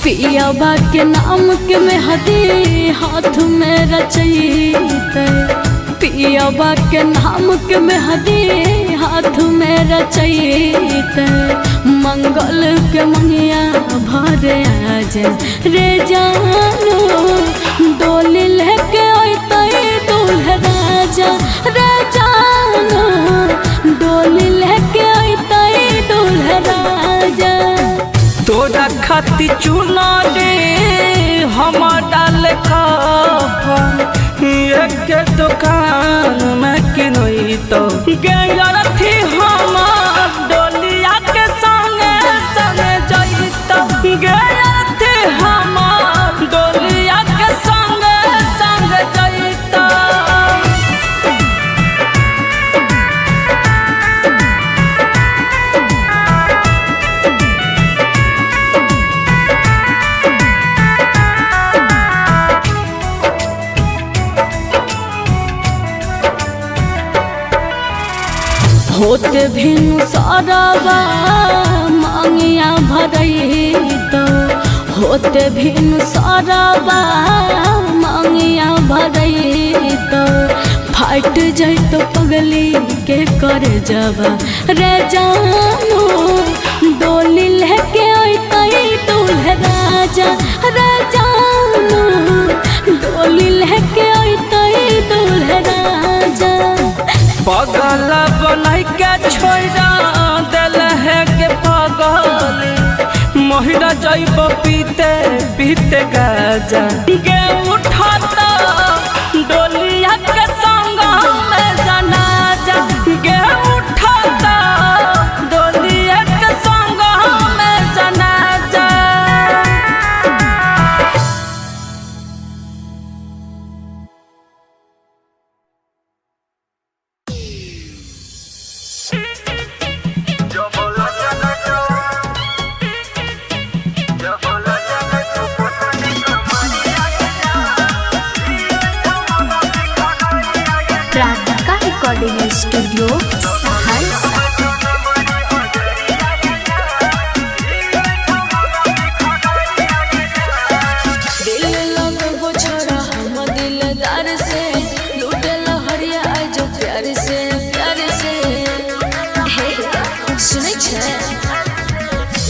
पियाबा के नाम के मेहदी हाथ में रचैत पियाबा के नाम के मेहदी हाथ में रचैत मंगल के मंगिया भर आज रे जानो डोली लेके अइतै दूल्हा राजा रे जानो डोली लेके अइतै दूल्हा राजा। तोरा खातिर चुनरी हम डाल कफन एक दुकान में किनैतौ गे अरथी हमर डोलिया के संगे संगे जइतौ गे अरथी हमर डोलिया के संगे संगे जइतौ। होते भिनु सारावा मांगिया भरैत होते भिनु सारावा मांगिया भरैत फाट जैत पगली के कर जबा रे जानो डोली लेके अइतै दूल्हा राजा रे जानो डोली लेके अइतै दूल्हा राजा। पगल बनाई के छोड़ा दिल है के पगली महिरा जैब पीते पीते गाजा गे उठाता डोलिया के संग में जनाजा गे उठाता डोलिया के संग में जनाजा। प्राधिका रिकॉर्डिंग स्टूडियो सहरसा। दिल लगबो छोड़ा हम दिलदार से लूटे लहरिया आज प्यार से हे सुनै छै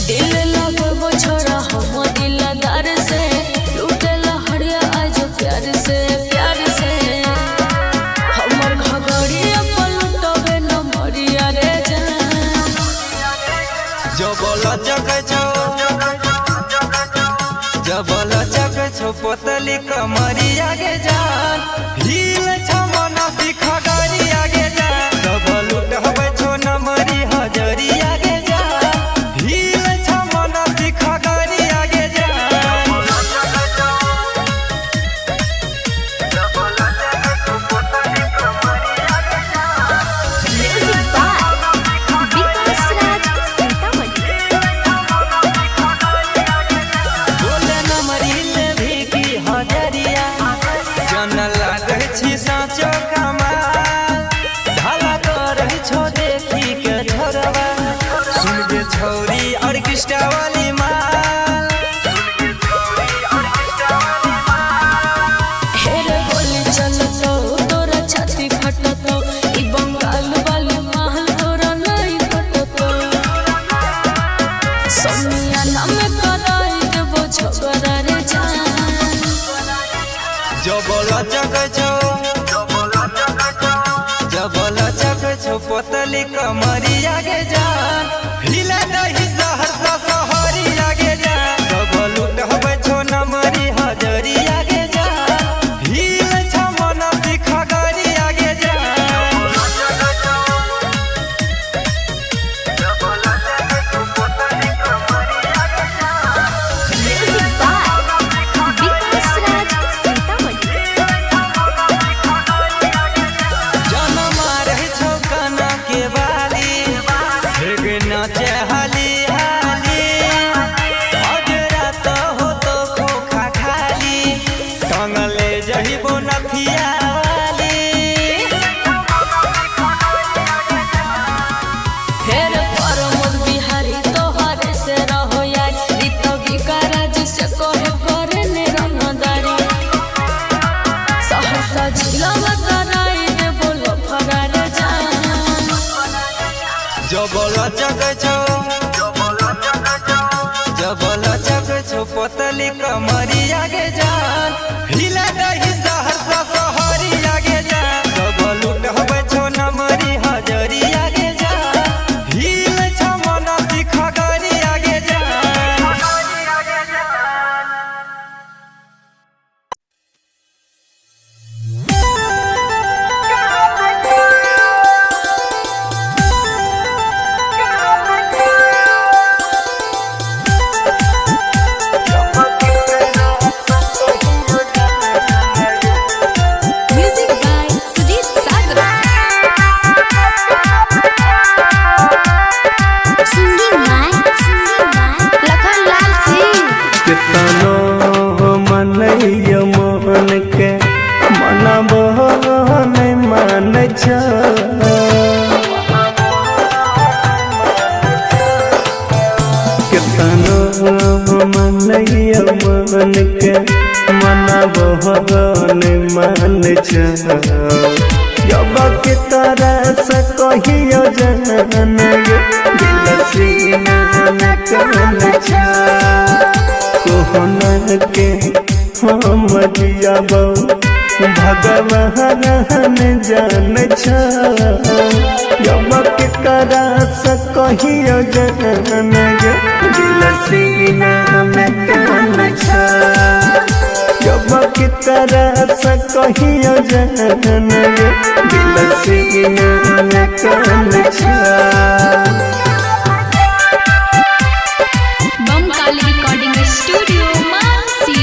दिल लगबो छोड़ा हम दिलदार से लूटे लहरिया आज प्यार से हमर घगड़िया पलटबे न मरिया रे जान। जबला जग छो पोतली कमरिया गे जान भील छमना सिखा गरिया गे जान सब लुटहबे छो नमरी हजरिया गे जान भील छमना सिखा गरिया गे जान। म्यूजिक बाय विकास राज सीतामढ़ी। बोले नमरी ले भी की हजरिया जन लागे छी साचो कमाल ढाला कर छो देखी के छोरवा सुन गे छौरी ऑर्केस्ट्रा वाली माल हेरे बोली चलतो तोरा छाती सोनिया में कराई देबो झगड़ा रे जान जबला चक छो पतली कमरिया के जान हिला दही सहरसा सहरिया के जान सब लुटहबै छो नमरी हजरिया के जान हिल छ मन सिखगरिया के जबला चक छो पतली कमरिया के जान हिला दही सहरसा सहरिया के जान सब लुटहबै छो नमरी हजरिया के जान हिल छ मन सिखगरिया के मन के मना बहन मान जब के तरह से कहियो जन दिल सीना कन कोहन के हम जियब भगवान जान जब के तरह से कहियो जन दिल सीना कन जब की तरह से कहियो जन दिल सीना कन बमकाली रिकॉर्डिंग स्टूडियो मानसी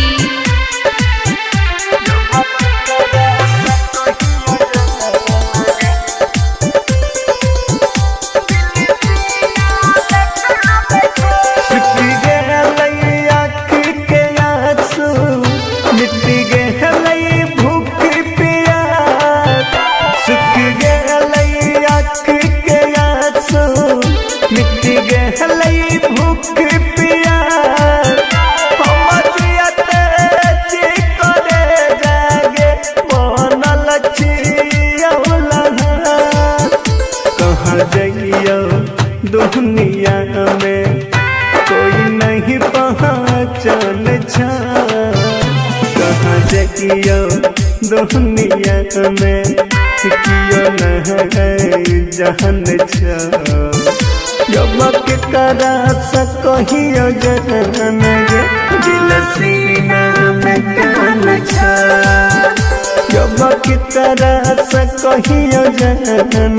दुनिया में कोई नहीं पहचान कहाँ जाइयो दुनिया में कियो नहीं जान जब के करा से कहियो जन दिल सीना में कन जब की तरह से कहियो जन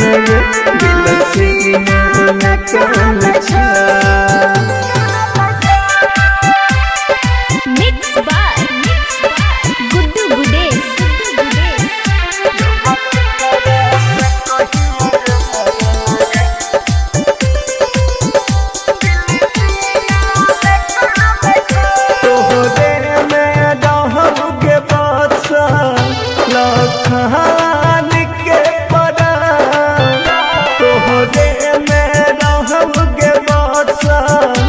दिल सीना में कन मिक्स बाय गुड्डू गुडेश तोहरे में रहब के बादशाह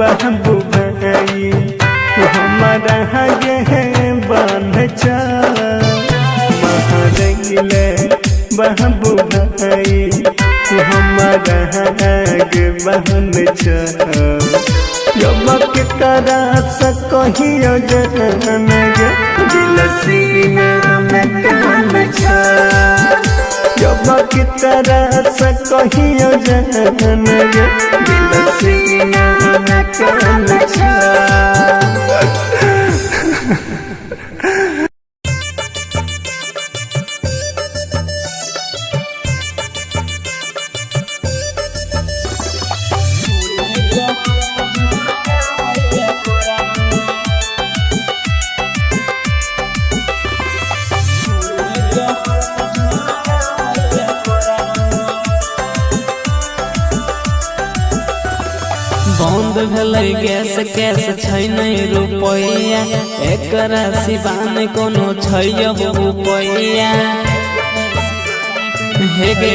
बाबू भाई हमारा गे बांध चा महरैले बाबू भाई हमारा गे बांध चा जब तरह से कहियो जन गे दिल सीने में कान छा जब तरह से कहियो जन गे दिल सीने में कान छा बंद भेलै गैस कैस छै नहीं रुपैया एकरा सिवान कोनो छै अब रुपैया हे गे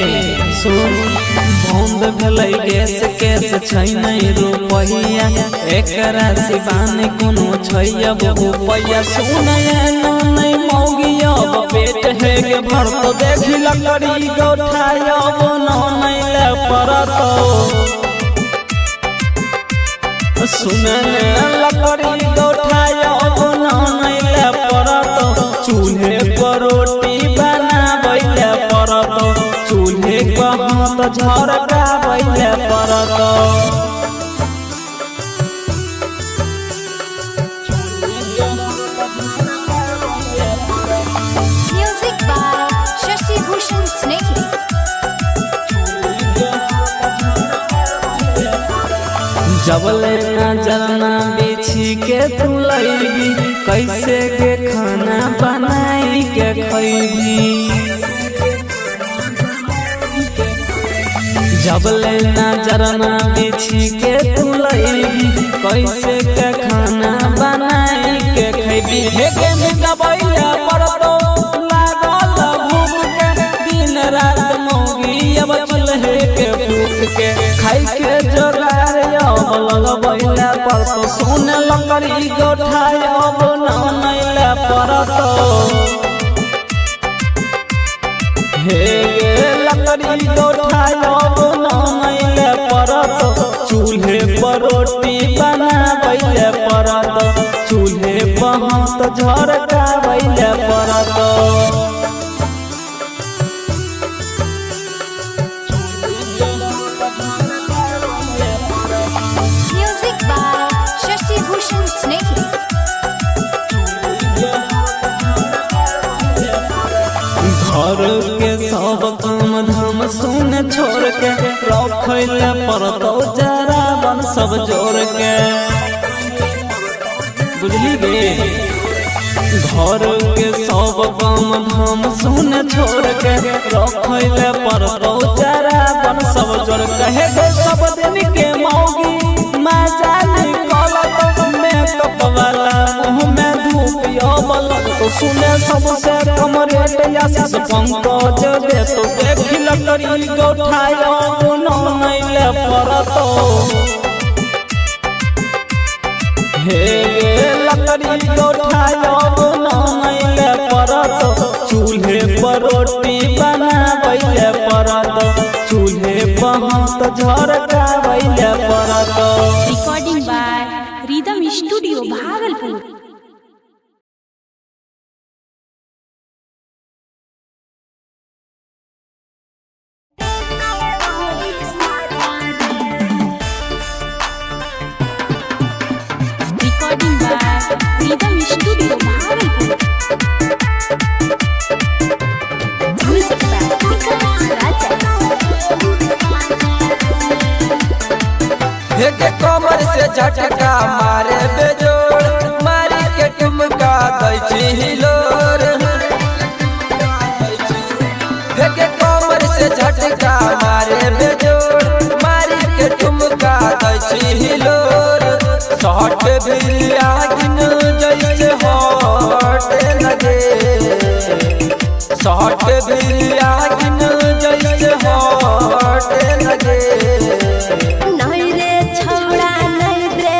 सुन बंद भेलै गैस कैस छै नहीं रुपैया एकरा सिवान कोनो छै अब रुपैया सुन नहीं मौगी अब पेट है गे भर तो देखी लकड़ी गोठायब नहीं ले परतो सुने लकड़ी गोठायब नहीं ले परत चूल्हे पर रोटी बनाबैले परत चूल्हे पर हाथ झरकाबैले परत Music by Shashi Bhushan Snehal. जबले नजरना बिछी के तू लैबी कैसे के खाना बनाई के खैबी जबले नजरना बिछी के तू लैबी कैसे के खाना बनाई के खैबी हे के दबैया परतो लागल भूख के दिन रात मौगी अब चूल्हे के फूक के खाई के जोगार लगबैले परतो सोने लकड़ी गोठायब नहीं ले परतो हे गे लकड़ी गोठायब नहीं ले परतो चूल्हे पर रोटी बनाबैले परतो चूल्हे पर हाथ झरकाबैले परतो Music by Shashi Bhushan Snehal. घर के सब काम धाम सुन छोड़ के रखैले परतो जरा बन सब जोड़ के बुझली गे घर के सब काम धाम सुन छोड़ के रखैले परतो जरा बन सब जोड़ के हे गो सब दिन के मौगी मजा निकलत मेकअप वाला मुँह में धूप अबलत तो सुने सबसे कम रेट आशीष पंकज दे तो देखी लकड़ी गोठायब नहीं ले परतो हे गे लकड़ी गोठायब नहीं ले परतो चूल्हे पर रोटी बनाबैले परतो चूल्हे पर हाथ झरकाबैले परतो Recording by Rhythm Studio, Bhagalpur. Recording by Rhythm Studio, Bhagalpur. Music by Vikas Raja. के कमर से झटका मारे बेजोड़ मारी के ठुमका दै छी हिलोर के कमर से झटका मारे बेजोड़ मारी के ठुमका दै छी हिलोर शॉट बिलिया गिन जैसे हॉट लगे शॉट बिलिया गिन जैसे हॉट लगे नहीं रे छौड़ा नहीं रे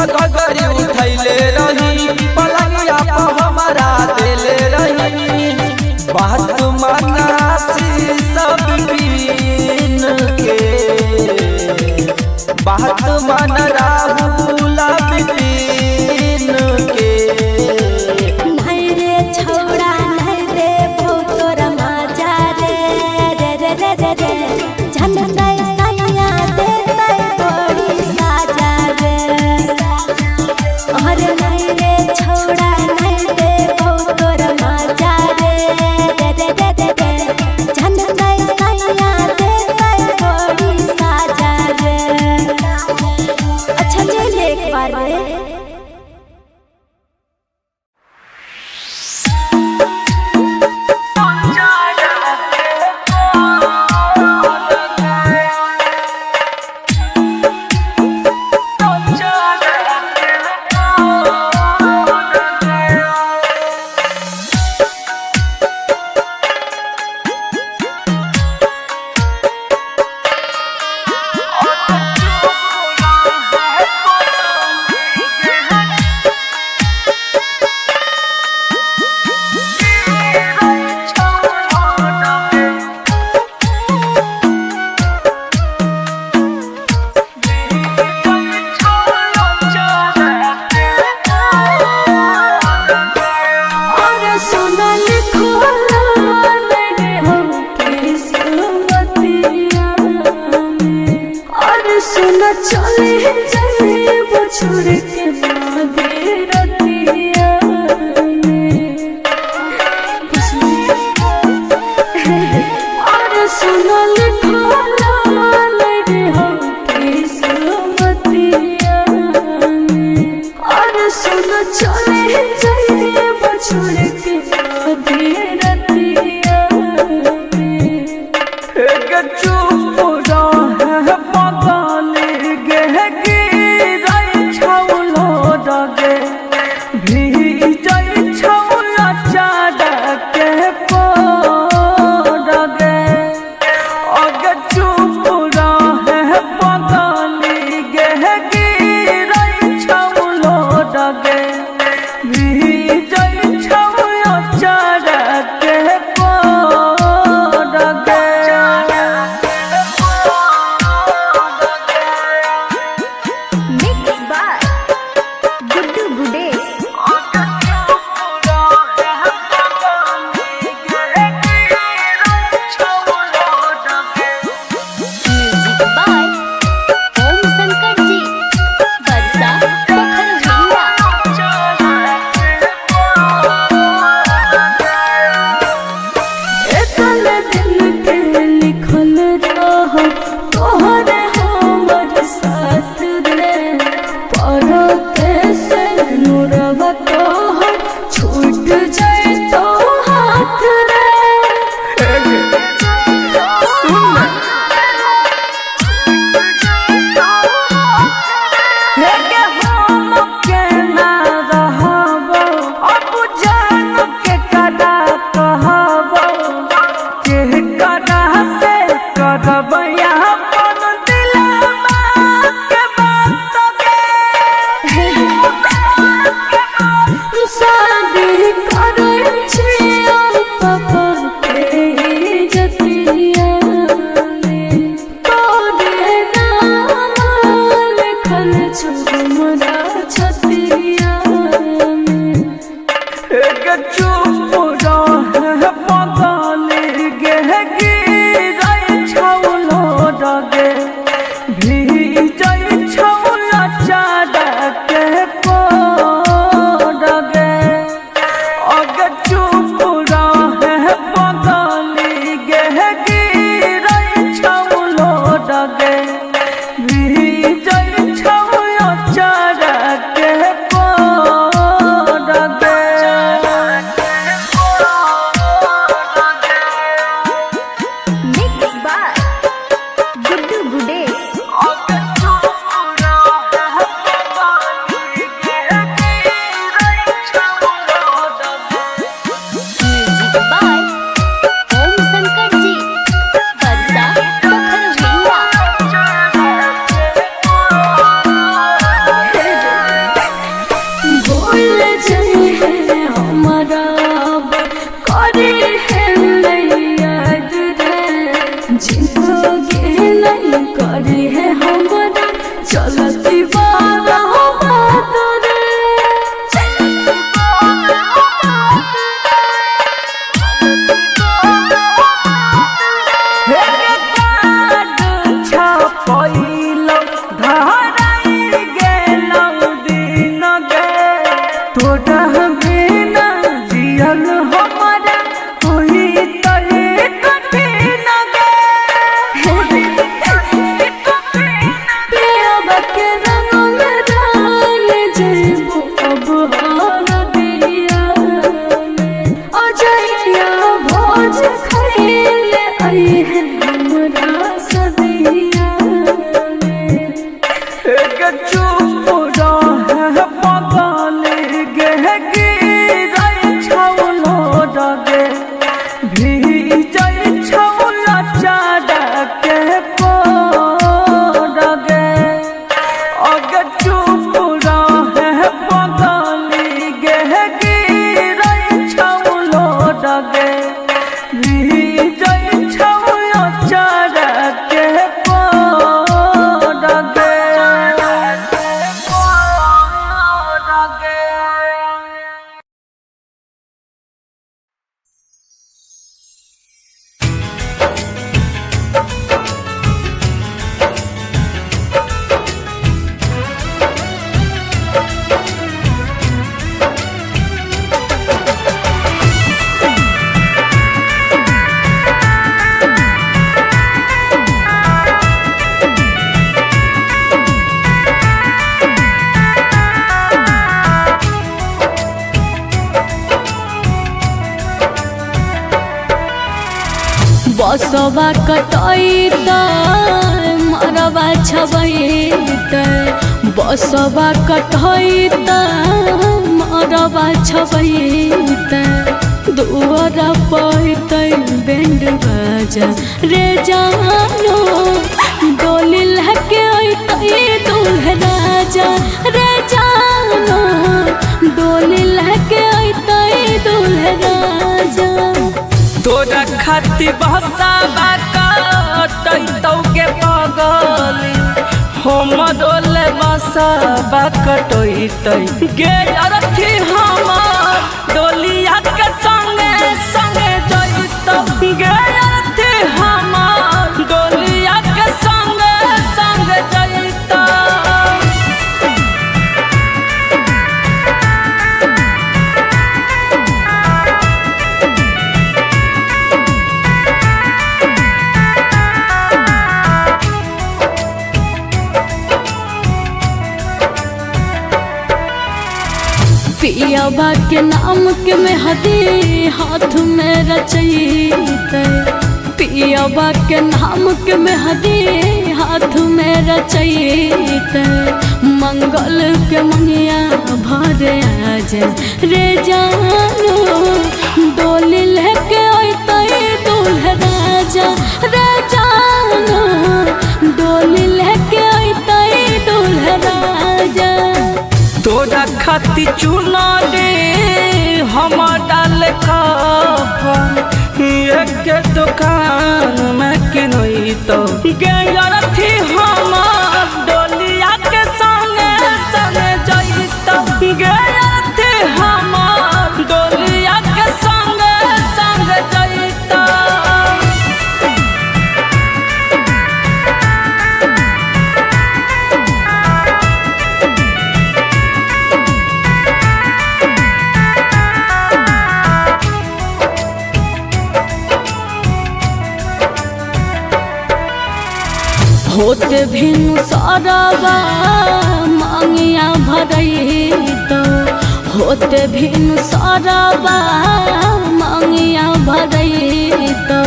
पगड़ी उठैले रही पलंगिया पर हमारा देले रही बात मनासी सब पीन के बात मन राहुल बिपिन के नहीं रे छौड़ा नहीं दे तोर मजा रे रे रे रे रे रे झंडा सैया दे बड़ी साजा रे अरे नहीं रे छौड़ा नहीं दे तोर मजा रे रे रे रे रे रे झंडा सैया दे बड़ी साजा रे अच्छा ले ले एक बार रे चुप रह पगल गे गिरै छौलो बसवा कटैत मरवा छबैत बसवा कटैत मरवा छबैत दुआर पैत बैंड बाजा रे जानो डोली लहके अइतै दूल्हा राजा रे जानो डोली लहके अइतै दूल्हा राजा। तोरा खाती बहसाबा कटैतौ के पगली हम डोले बसाबा कटैतै गे अरथी हमर डोलिया के संगे संगे जइतौ गे अरथी हमर डोलिया के संगे संगे जइतौ। पियाबा के नाम के मेहदी हाथ में रचैते पियाबा के नाम के मेहदी हाथ में रचैते मंगल के मनिया भर आज रे जानो डोली लेके अइतै दूल्हा राजा रे जानो डोली लेके अइतै दूल्हा राजा। तोरा खाती चुना दे हम डाल कफन एक दुकान में किनैतौ गे अरथी हमर डोलिया के संगे संगे जइतौ गे अरथी हमर डोलिया के संगे संगे जइतौ। होते भिनु सरवा मांगिया भरैतौ होते भिनु सरवा मांगिया भरैतौ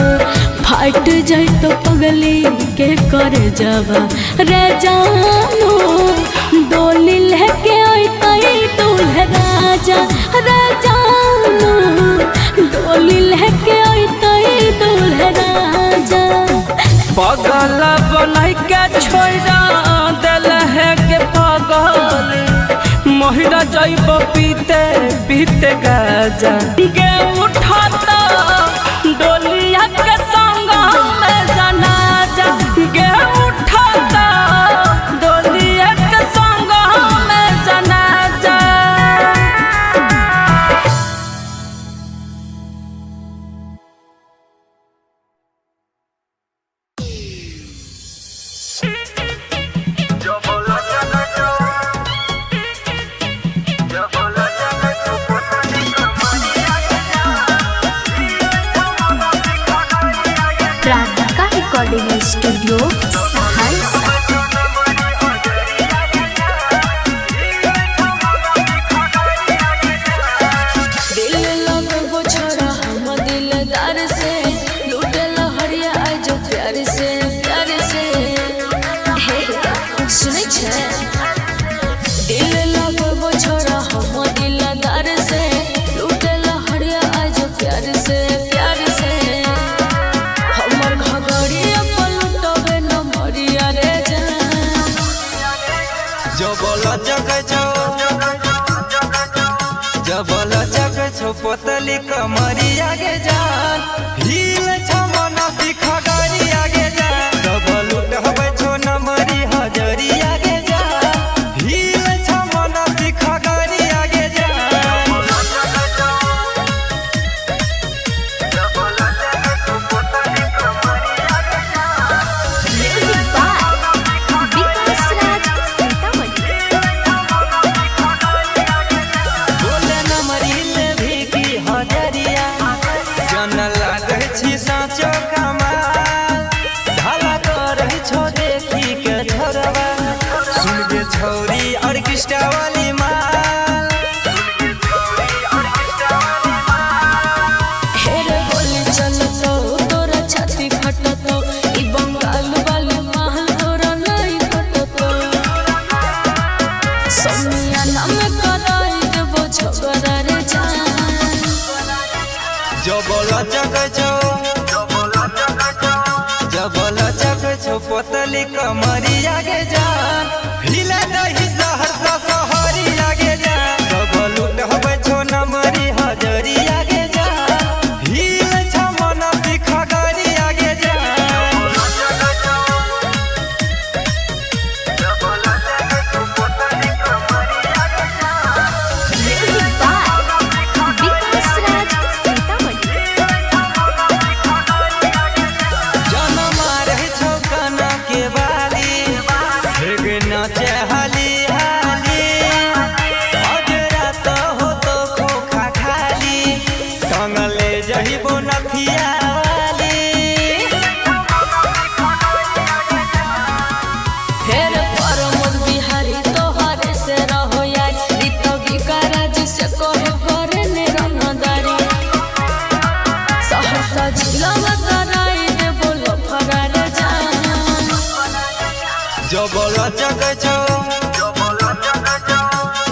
फाट जइतौ पगली के कर जवा रे जानो डोली लेके अइतै दूल्हा राजा रे जानो डोली लेके अइतै दूल्हा राजा। पगल बनाई के छोड़ा दिल है के पगली महिरा जइब पीते पीते गाजा गे उठाता डोलिया के संग में जनाजा गे उठाता डोलिया के संग में जनाजा। प्राधिका रिकॉर्डिंग स्टूडियो सहरसा। दिल लगबो छोरा हम दिलदार से लूटे लहरिया आज प्यार से हे सुनै छै दिल लगबो छोरा हम दिलदार से लूटे लहरिया आज प्यार से हमर घगड़िया पलटबे न मरिया रे जान। जबला जग छो पोतली कमरिया गे जान हिल छमना सिखा गाड़ी आगे जान सब लूट हबै छो नमरी हजरिया गे जान हिल छमना सिखा गाड़ी आगे म्यूजिक बाय विकास राज सीतामढ़ी। बोले नमरी ले भी की हजरिया जन लागे छी साचो कमाल जबल चक छो पोतली कमरिया गे जान हिले दही सहरसा सहरी आगे जान सब लुटहबे छो नमरी हजरिया गे जान हिले छ मन सिखगरी आगे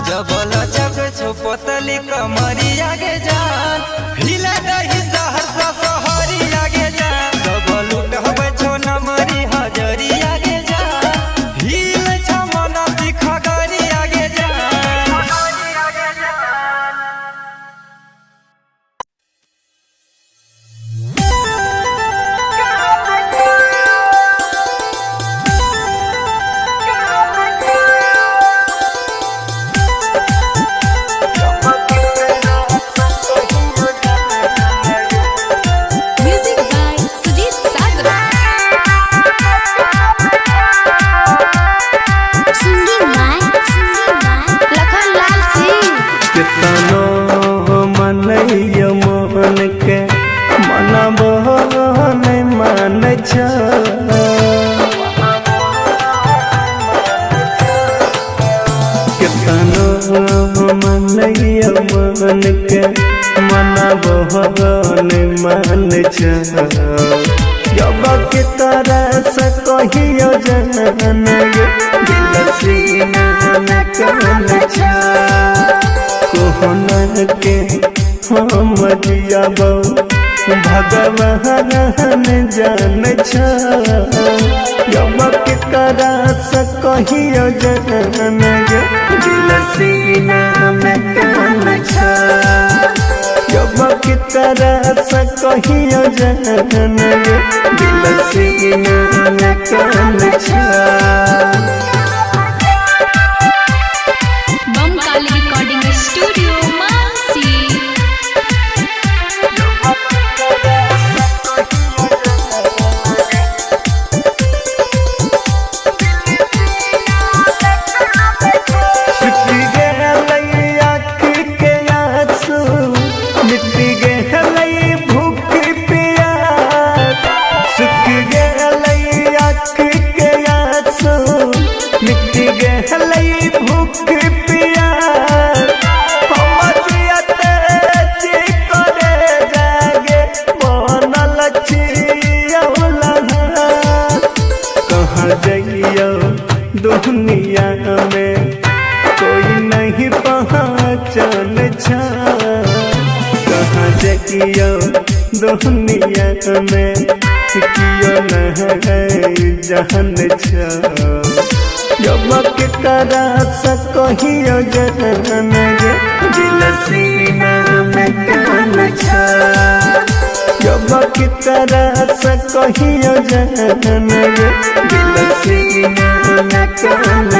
जबल चक छो पोतली कमरिया गे जान हिले दही सहरसा सहरी आगे जान सब लुटहबे छो नमरी हजरिया गे जान हिले छ मन सिखगरी आगे मन के मनबहन मान जब के तरह से कहियो जन दिल सीना में कौन कोहन के हम जियाब भगवान जान जब के तरह से कहियो जन दिल सीना में कौन जब की तरह से कहियो जन दिल सीना में कौन बमकाली रिकॉर्डिंग स्टूडियो मानसी। दुनिया में कोई नहीं पहचान कहाँ जाइयो दुनिया में कियो नहीं जान जब के तरह से कहियो जन दिल सीना में कौन जब की तरह से कहियो जन दिल सीना में कौन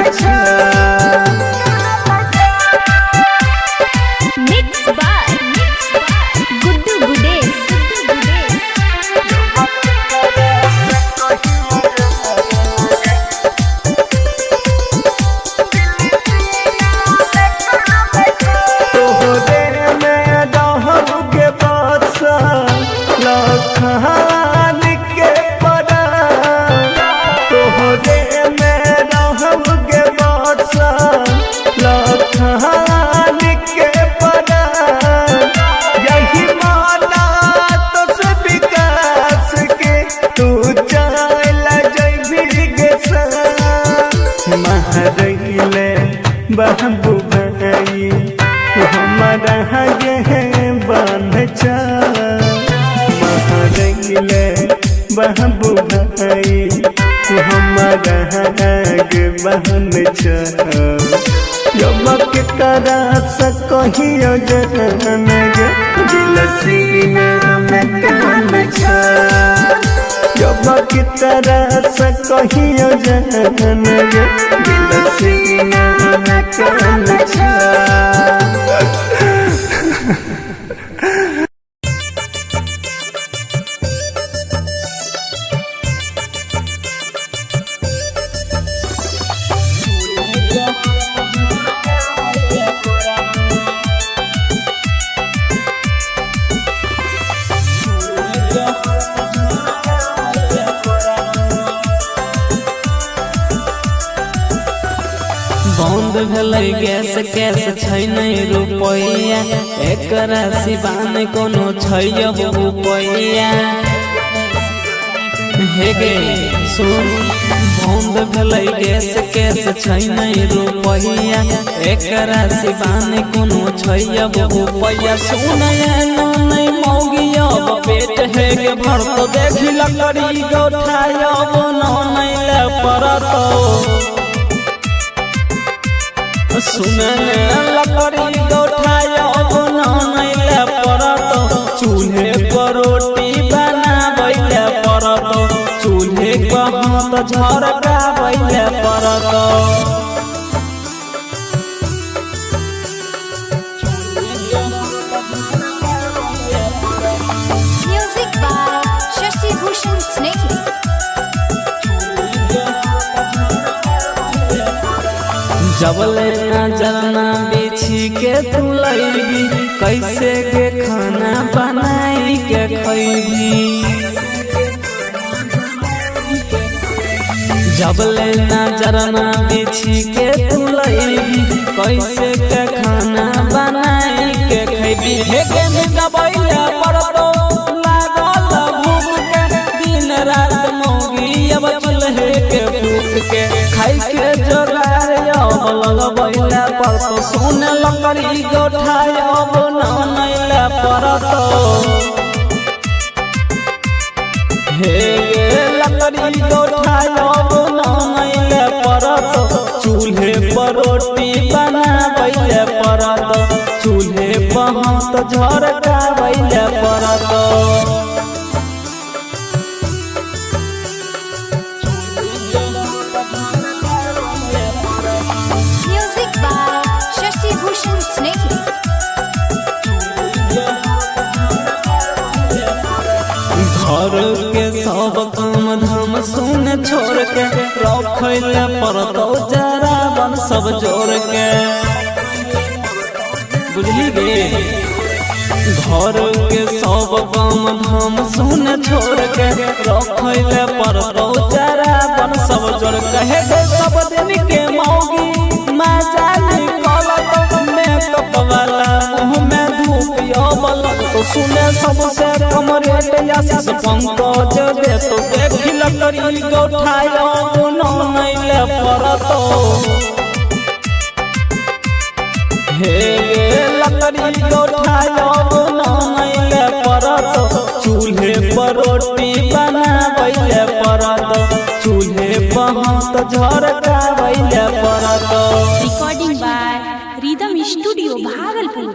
मिक्स बाय गुड्डू गुडेश। लखान के परा बहन जब के करा कहियो जहन गे दिल सीना में कान जब के करा कहियो जहन गे दिल सीना में कान बंद भेलै गैस कैस छै नहीं रुपैया एकरा सिवान कोनो छै अब रुपैया हे गे सुन बंद भेलै गैस कैस छै नहीं रुपैया एकरा सिवान कोनो छै अब रुपैया सुन नहीं मौगी अब पेट है के भर तो देखी लकड़ी गौठाय अब नहीं ले परतो सुनन लकड़ी गौठाय अब नहीं ले परत चूल्हे पर रोटी बनाबै ले परत चूल्हे पर हाथ झरकाबै ले परत Music by Shashi Bhushan Snehal. जबले नजरना बिछी के तू लैबी कैसे के खाना बनाई के खैबी जबले नजरना बिछी के तू लैबी कैसे के खाना बनाई के खैबी हे के दबैया परतो लागल भूख के दिन रात मौगी अब चूल्हे के फूक के खाई के जोगार लगबैला परतो सुन लकड़ी गौठाय अब नहीं ले परतो हे गे लकड़ी गौठाय अब नहीं ले परतो चूल्हे पर रोटी बनाबै ले परतो चूल्हे पर हाथ झरकाबै ले परतो Music by Shashi Bhushan Snehal. घर के सब काम धाम सुन छोड़ के रखैले परतो जरा बन सब जोड़ के बुझली गे घर के सब काम धाम सुन छोड़ के रखैले परतो जरा बन सब जोड़ के हे सब दिन के मौगी मजा निकलत मेकअप वाला मुँह में धूपियो बलत तो सुने सबसे कम रेट आशीष पंकज दे तो देखी लकड़ी गौठाय नहीं ले परतो हे गे लकड़ी गौठाय नहीं ले परतो चूल्हे पर रोटी बनाबै ले परतो चूल्हे पर हाथ झरकाबै ले परतो Recording by Rhythm Studio, Bhagalpur.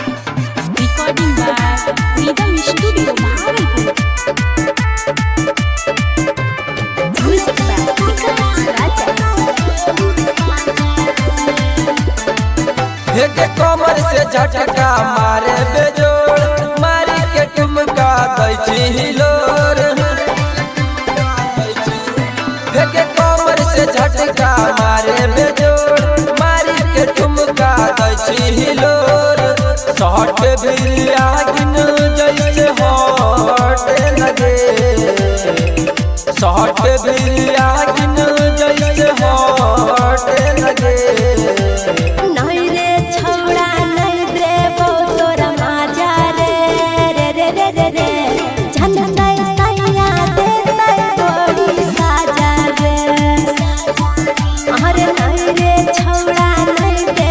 Recording by Rhythm Studio, Bhagalpur. Music by Vikas Raja. हे के कमर से झटका मारे बेजोड़ मारी के ठुमका दै छी हिलोर हे के कमर से झटका मारे बेजोड़ मारी के ठुमका दै छी हिलोर शॉट भी आगिन जैसे हॉट लगे शॉट भी आगिन जैसे हॉट लगे नहीं रे छौड़ा नहीं देबो तोरा माजा रे रे रे रे रे रे झंडै सैया देतै तोरी साजा रे अरे नहीं रे छौड़ा नहीं दे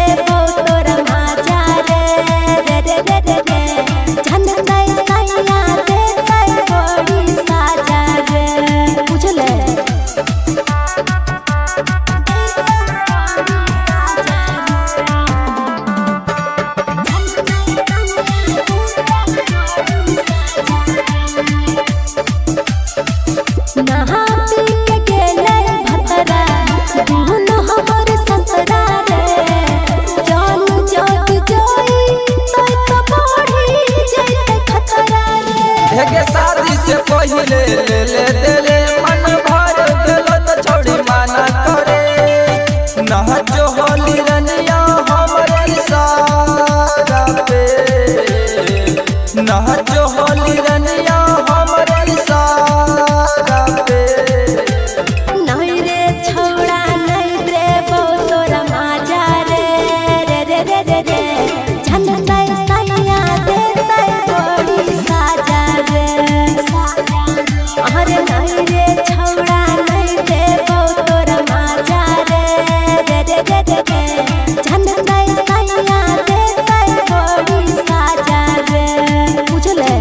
नाचो होली रनिया हमारे सारा पे। नहीं रे छौड़ा नहीं रे तोरा माजा रे रे रे रे रे रे झनकै सैया देतै बड़ी साजा रे। अरे नहीं रे छौड़ा नहीं रे तोरा माजा रे रे रे रे रे रे झनकै सैया देतै बड़ी साजा रे। बुझले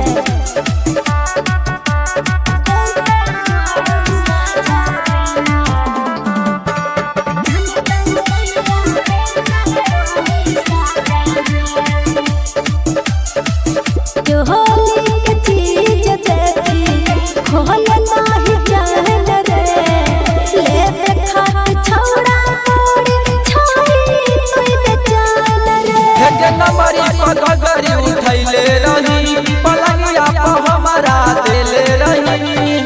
जो होली के चीज देखी खोल नाही जान रे लेबे खाट छौड़ा मोड़ी छाई तुई बेचान रे। हे नमरी पगड़ी उठैले रही पलंगिया पर हमारा देले रही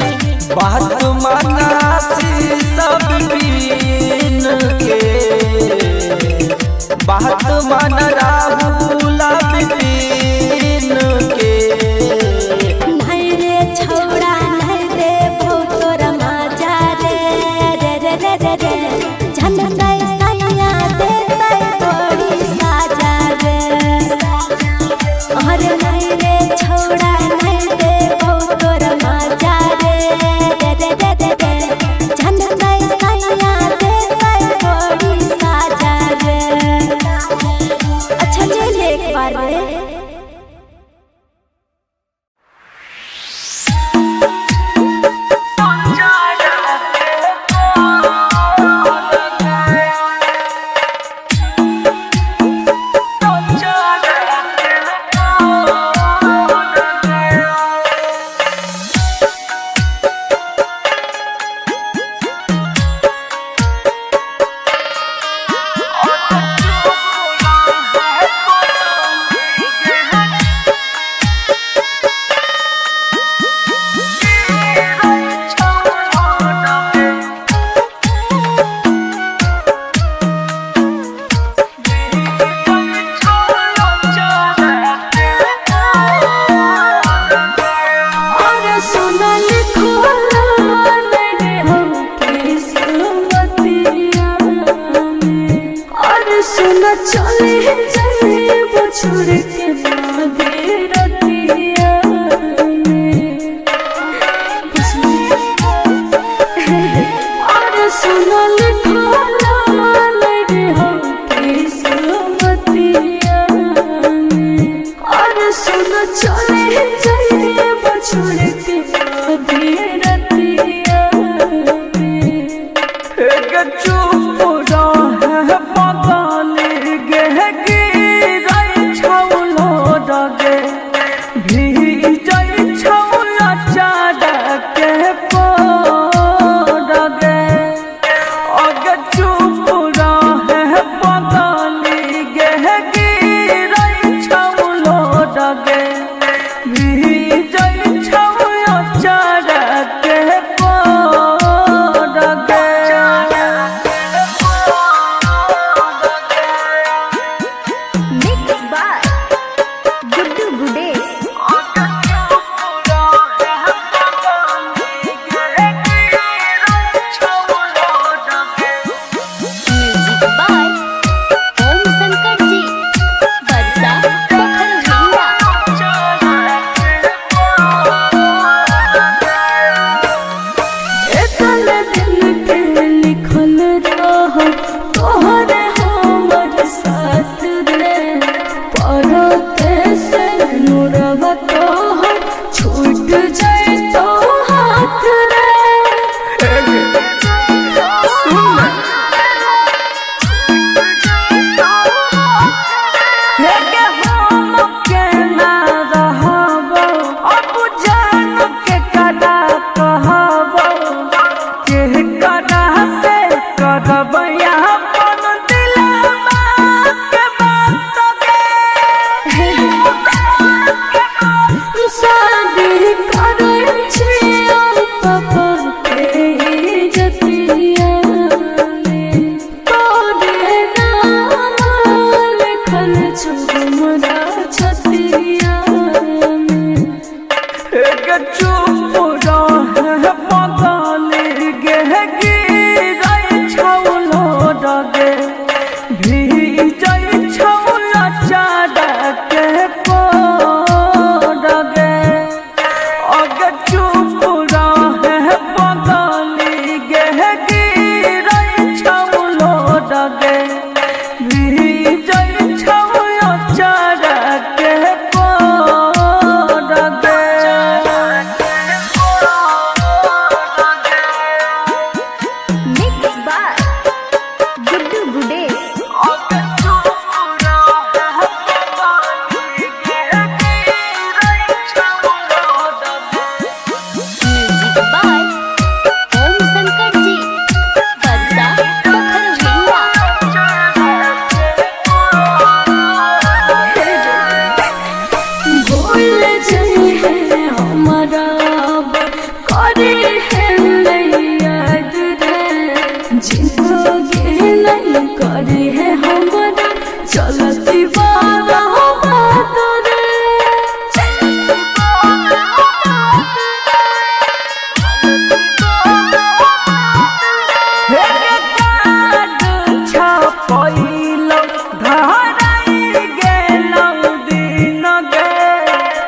बात मनासी सब पीन के बात मन राहुल पीन के। नहीं रे छौड़ा नहीं रे तोरा माजा रे रे रे रे रे रे झनकै सैया देतै बड़ी साजा रे। अरे नहीं रे छौड़ा नहीं रे तोरा माजा रे रे रे रे रे रे झनकै सैया देतै बड़ी साजा रे। अच्छा ले ले एक बार रे।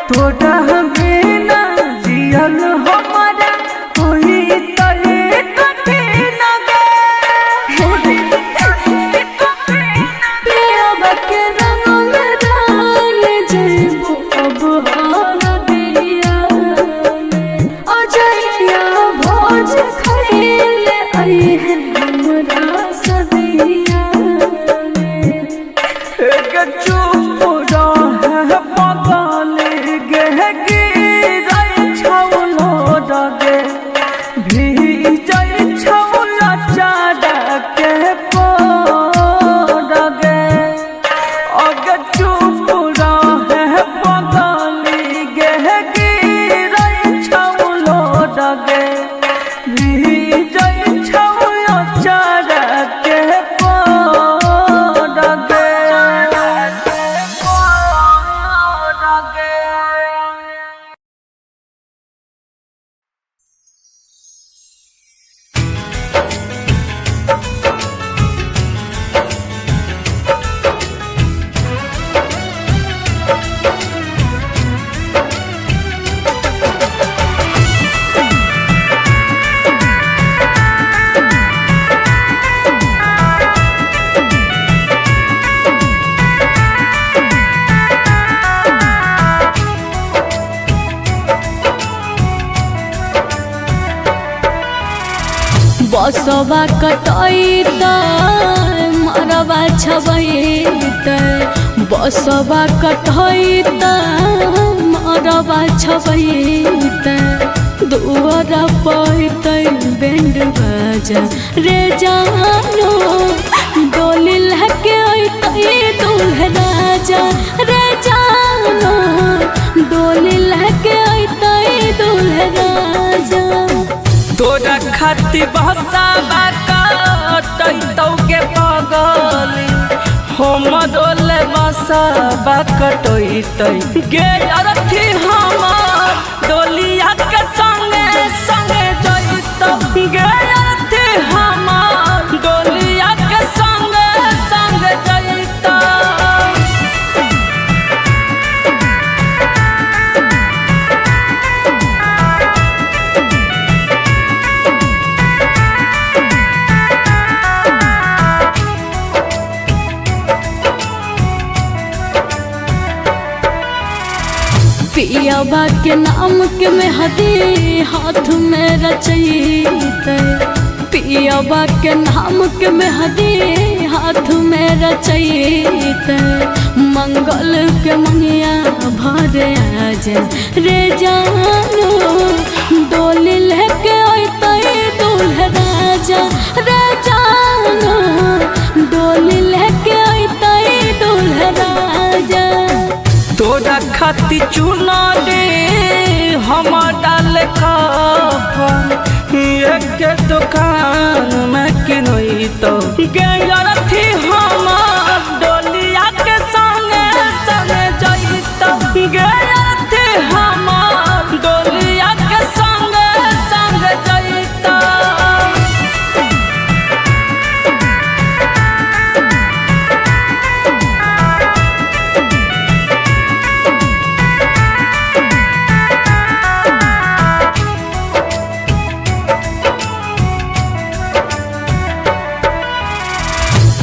तोरा बिना जियल हमारा होई तहे कठिन गे पियाबा के रंग में डाल जइबो अब हार दिया में अजइया भोज खइले आई है हमरा सदिया में एक चुप रहे पगल गे गिरै छौलो डगे भीजै छौला चारा के पोडगे अग चुप रहे पगल गे गिरै छौलो डगे भीजै छौला चारा के पोडगे बसवा कटैत मरवा छबैत बसवा कटैत मरवा छबैत दुआर पैत बैंड बाजा रे जानो डोली लहके अइतै दूल्हा राजा रे जानो डोली लहके अइतै दूल्हा राजा तोरा खाती बहसाबा कटैतौ के पगली हमरोल बसाबा कटैतै गे अरथी हमर डोलिया के संगे संगे जइतौ गे अरथी हमर डोलिया के संगे संगे जइतौ पियाबा के नाम के मेहदी हाथ में रचैत पियाबा के नाम के मेहदी हाथ में रचैत मंगल के मंगिया भरे आज रे जानो डोली लेके अइतै दूल्हा राजा रे जानो डोली लेके अइतै दूल्हा राजा तोरा खाती चुना दे हम डाल कफन एक दुकान में किनई तो गरथी हमर डोलिया के संगे संगे जइतौ गरथी हमर डोलिया के संगे संगे जइतौ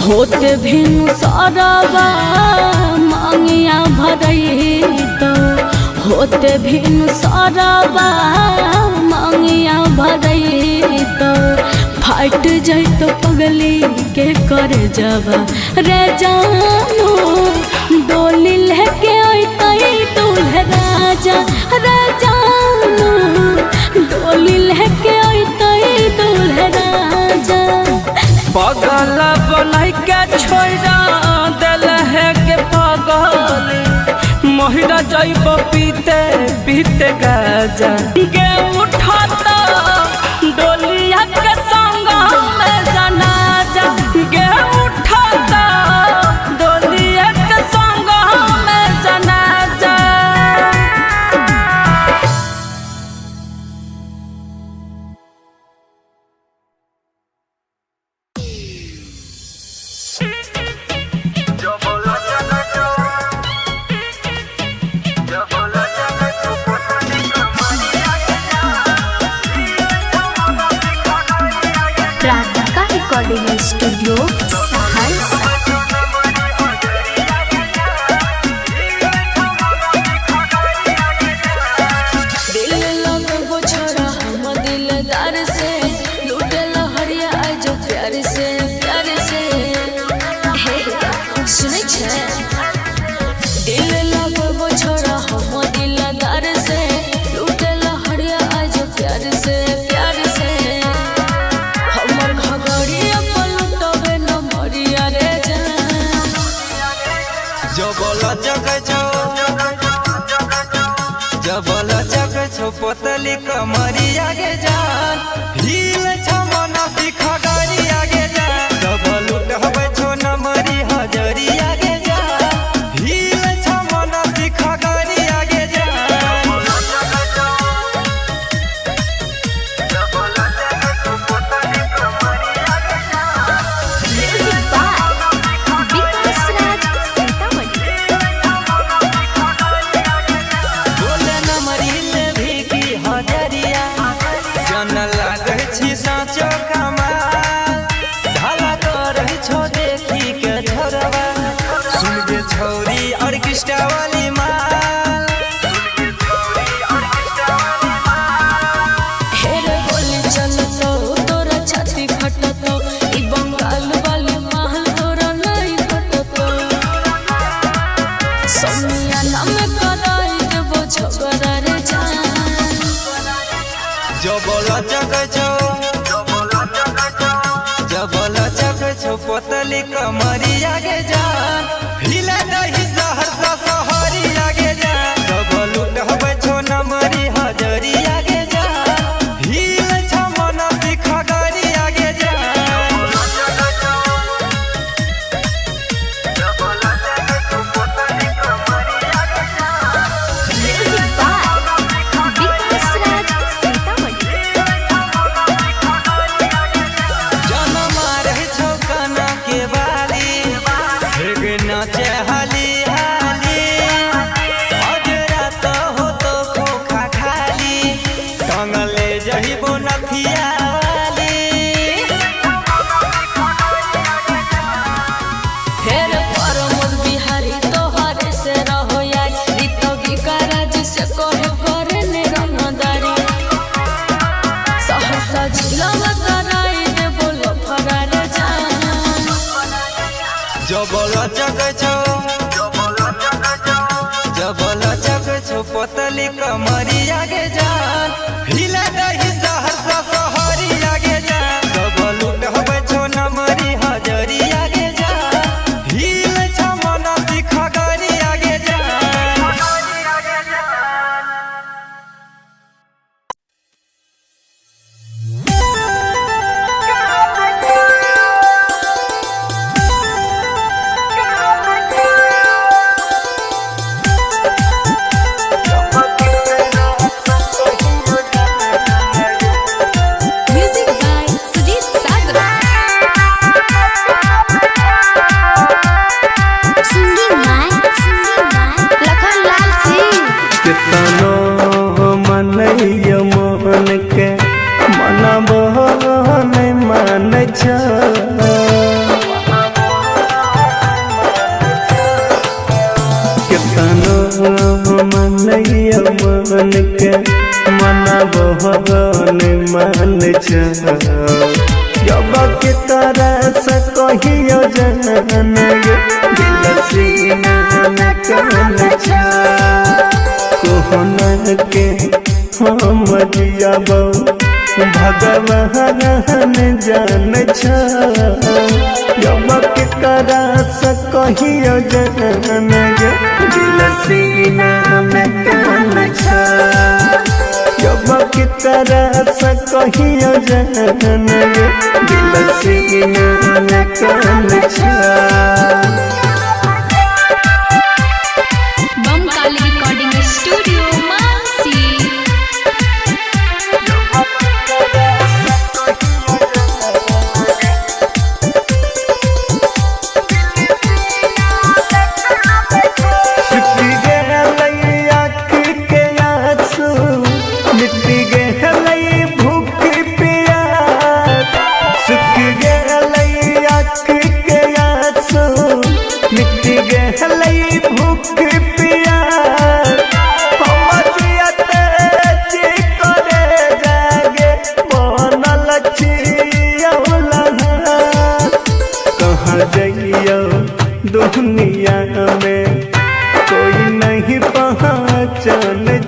होते भिनु सारावा मांगिया भरैत होते भिनु सारावा मांगिया भरैत फाट जैत पगली के कर जबा रे जानो डोली लेके अइतै दूल्हा राजा रे जानो डोली लेके अइतै दूल्हा राजा पगल बनाई के छोड़ा दिल है के पगल महिरा जाइब पीते पीते गाजा गे उठाता डोलिया के संग में जनाजा गे उठाता डोलिया के संग में जनाजा Yo voy a recording studio Saharsa. दिल लगो छोड़ा हम दिलदार से लूटे लहरिया आज प्यार से हे सुनै छै दिल लगो छोड़ा हम दिलदार से लूटे लहरिया आज प्यार से हमर घगड़िया पलटबे न मरिया रे जान जबल जग छो पोतली कमरिया गे जान हिल छ मन सिख गरिया गे जान सबल उठबे छो नमरी हजरिया गे जान हिल छ मन सिख गरिया गे विकास राज सीतामढ़ी। बोले नमरी ले भी की हजरिया जन लागे छी साचो कमाल ढाला कर छो देखी के छोरवा सुन के छौरी ऑर्केस्ट्रा वाली माल हेरे बोली चलतो तोरा छाती फटतो ई बंगाल वाली महल तोरा नहीं फटतो सोनिया नाम कराई देबो झगड़ा रे जान जबल जग छो पोतली कमरिया गे जान हिले दही सहरसा सहरिया गे जान सबल उठबे छो नमरी हजरिया गे जान हिले छ मन सिख गरिया गे जान विकास राज सीतामढ़ी। जनम रहे छो काना के बाली हेग नाचे हाली हाली अजरा तो हो तो खोखा खाली टंगले जहिबो नथिया वाली हेरे परमोद बिहारी तोहरे से रहो यार रीतोगी कराज से कोहे करे ने रंगदारी सहरसा जिला में कराई दे बोलो फरार जान जबल जग छो पोतली कमरिया गे जान हिले दही सहरसा सहरिया गे जान सबल उठबे छो नमरी हजरिया गे जान हिले छ मन सिख गरिया गे जान music by Sujeet Sagar. Singing by Lakhanlal Singh. कितनो मनैय मन के मनबह नहीं मान छ कितनो मनैय मन के मनबह नहीं मान छ जब के तरह से कहियो जन दिल सीना में कौन छ कोहन के हम जियाबो भगवान जान छ जब के करा से कहियो जन दिल सीना में कौन छ जब के करा से कहियो जन दिल सीना में कौन छ बमकाली रिकॉर्डिंग स्टूडियो मानसी। मिट्टी गे भूख पिया सुख गे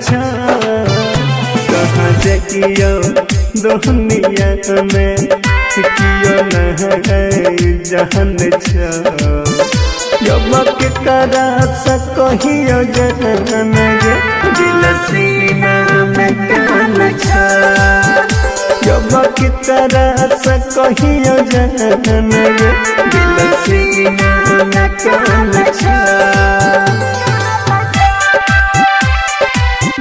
छा कहाँ जाइयो दुनिया में कियो न जहन छा यमक करा सकियो जहन गे दिल सीना में कान छा यमक करा सकियो जहन गे दिल सीना में कान छा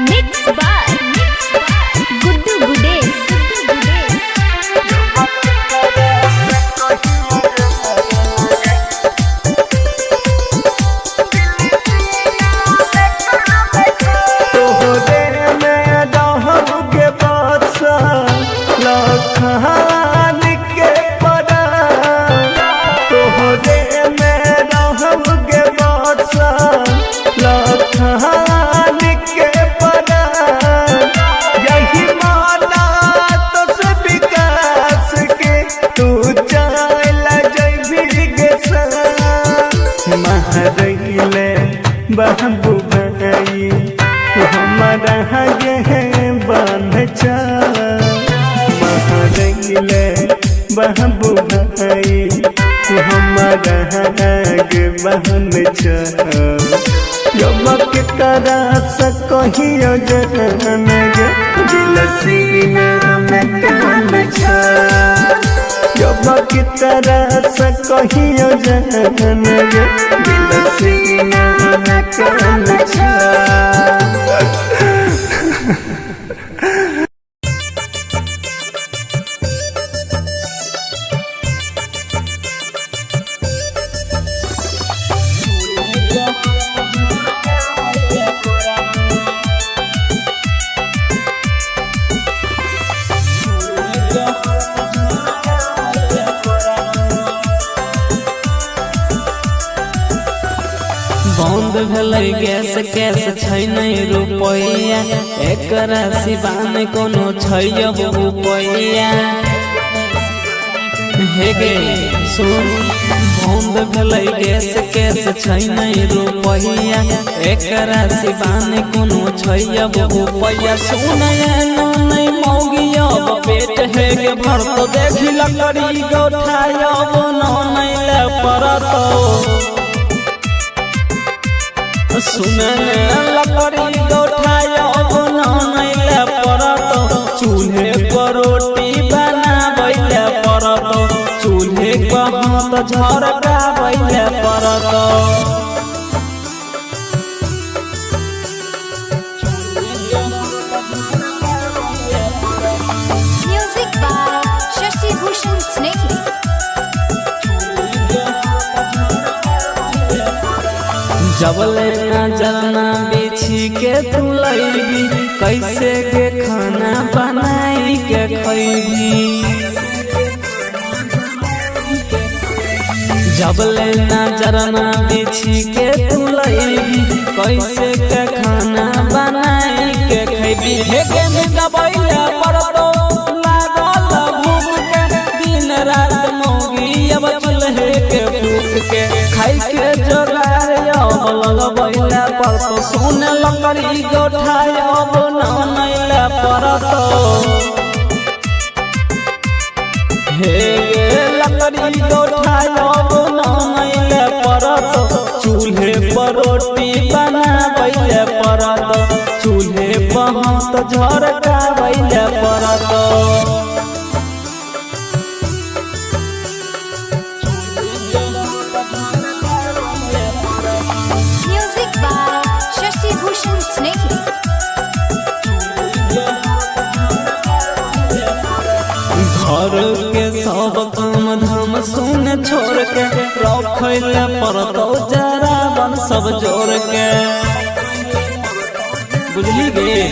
Mixed by Guddu Gudesh. तोहरे में रहूँगे बादशाह लखान के परा तोहरे में रहूँगे बादशाह लखान के परा यही माना तो से विकास के तू चल जइबी गे महरैले बाबू भाई हमारा गे बन चा महरैले बाबू भाई हमारा गे बन चा यमक करा सकियो जहन गे दिल सीना में कान छा यमक करा सकियो जहन गे दिल सीना में कान छा बंद भेलै गैस कैस छै नहीं रुपैया एकरा सिवान कोनो छै अब रुपैया हे गे सुन बंद भेलै गैस कैस छै नहीं रुपैया एकरा सिवान कोनो छै अब रुपैया सुन नहीं मौगी अब पेट हे गे भर तो देखी लकड़ी गोठाय अब नहीं ले परतो सुने लकड़ी गोठाय अब नहीं ले परत चूल्हे पर रोटी बनाबै परत चूल्हे पर हाथ झरकाबै परत Music by Shashi Bhushan Snehal. जबले नजर ना बिछी के तू लैबी कैसे के खाना बनाई के खैबी जबले नजर ना बिछी के तू लैबी कैसे के खाना बनाई के खैबी हे के में दबैले परतो लागल भूख के दिन रात मौगी अब चूल्हे के फूक के खाई के जोगार लगबैले परतो सोने लकड़ी गोठाय अब नहीं ले परतो हे गे लकड़ी गोठाय अब नहीं ले परतो चूल्हे पर रोटी बनाबै परतो चूल्हे पर हाथ झरकाबै परतो Music by Shashi Bhushan Snehal. घर के सब काम धाम सुन छोड़ के रखैले परतो जरा बन सब जोड़ के बुझली गे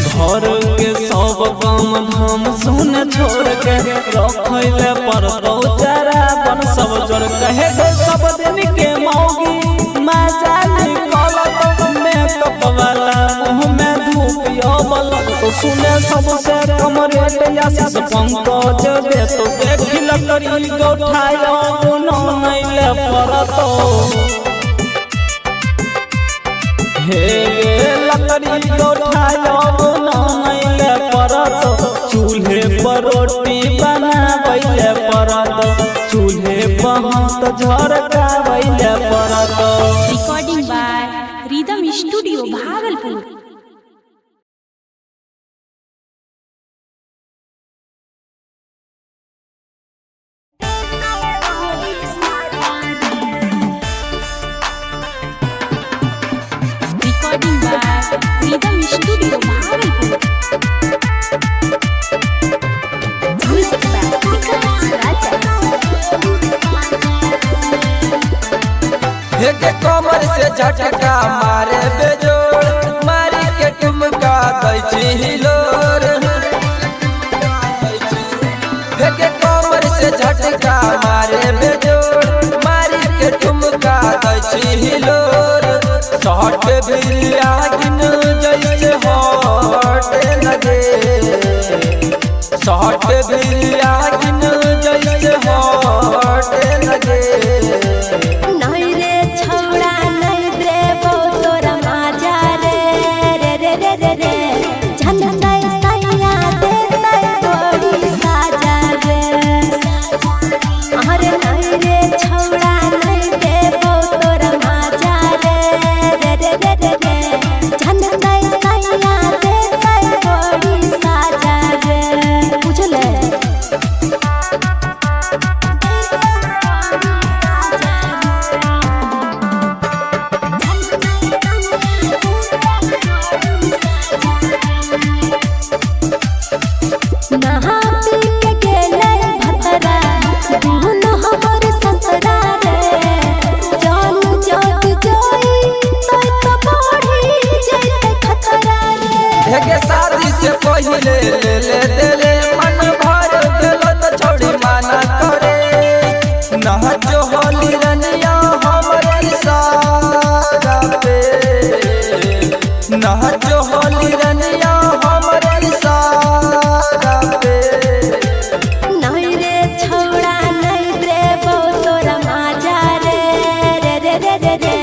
घर के सब काम धाम सुन छोड़ के रखैले परतो जरा बन सब जोड़ के हे सब दिन के मौगी मजा निकलत मेकअप वाला मुँह में धूप बलत तो सुने सबसे कम रेट आशीष पंकज दे तो देखी लकड़ी गोठाय नहीं ले परतो हे गे लकड़ी चकरी गोठायब नमैले परत चूल्हे पर रोटी बनाबैले परत चूल्हे पर हाथ झरकाबैले परत। Recording by rhythm studio Bhagalpur. Recording by rhythm studio Bhagalpur. Music by Vikas Raja. के कमर से झटका मारे बेजोड़ मारी के ठुमका दै छी हिलोर। के कमर से झटका मारे बेजोड़ मारी के ठुमका दै छी हिलोर। शॉट बिरिया गिन जैसे हॉट लगे शॉट बिरिया गिन जैसे हॉट लगे। नहीं रे छौड़ा नहीं देबो तोरा माजा रे रे रे रे रे रे झंडा सैया देतै तोरी साजा रे। अरे नहीं रे छौड़ा नहीं देबो तोरा माजा रे रे रे रे रे रे झंडा सैया देतै तोरी साजा रे। बुझले नहा पी के गेलै भतरा दुन हमर ससरा रे। जान जग जोई तोय तो बढ़ी जैते खतरा रे। के शादी से पहिले ले ले देले मन भर गेलो त छोड़ी माना करे। नाचो होली रनिया हमर इशारा पे नाचो होली रनिया हमर इशारा पे। नहीं रे छौड़ा नहीं देबो तोरा माजा रे रे रे रे रे रे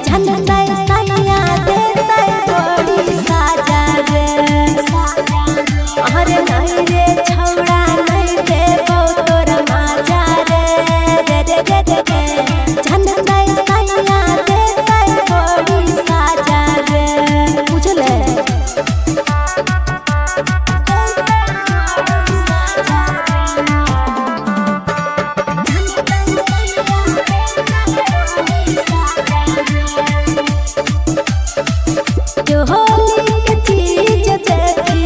झंडा सैया देतै तोरी साजा रे। अरे नहीं रे छौड़ा नहीं देबो तोरा माजा रे रे रे रे रे रे झंडा सैया देतै तोरी साजा रे। बुझले जो होली के चीज देखी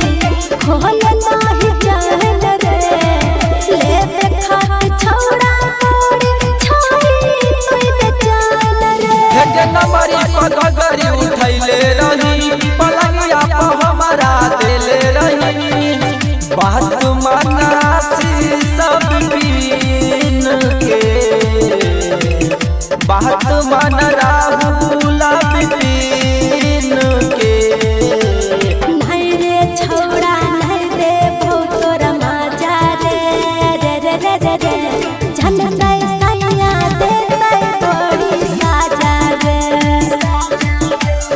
खोल नाही जान रे। ले देखा छौड़ा तोरी छोरी तोय बेचान रे। के नमरी पगड़ी उठैले रही पलंगिया पर हमारा देले रही। बात मनासी सब पीन के बात मन राहुल पीन के। नहीं रे छौड़ा नहीं देबो तोरा माजा रे रे रे रे रे रे झंडा सैया देतै तोरी साजा रे।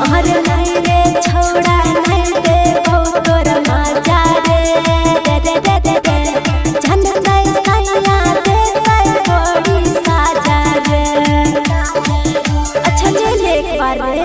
अरे नहीं रे छौड़ा नहीं देबो तोरा माजा रे रे रे रे रे रे झंडा सैया देतै तोरी साजा रे। अच्छा चल एक बार रे।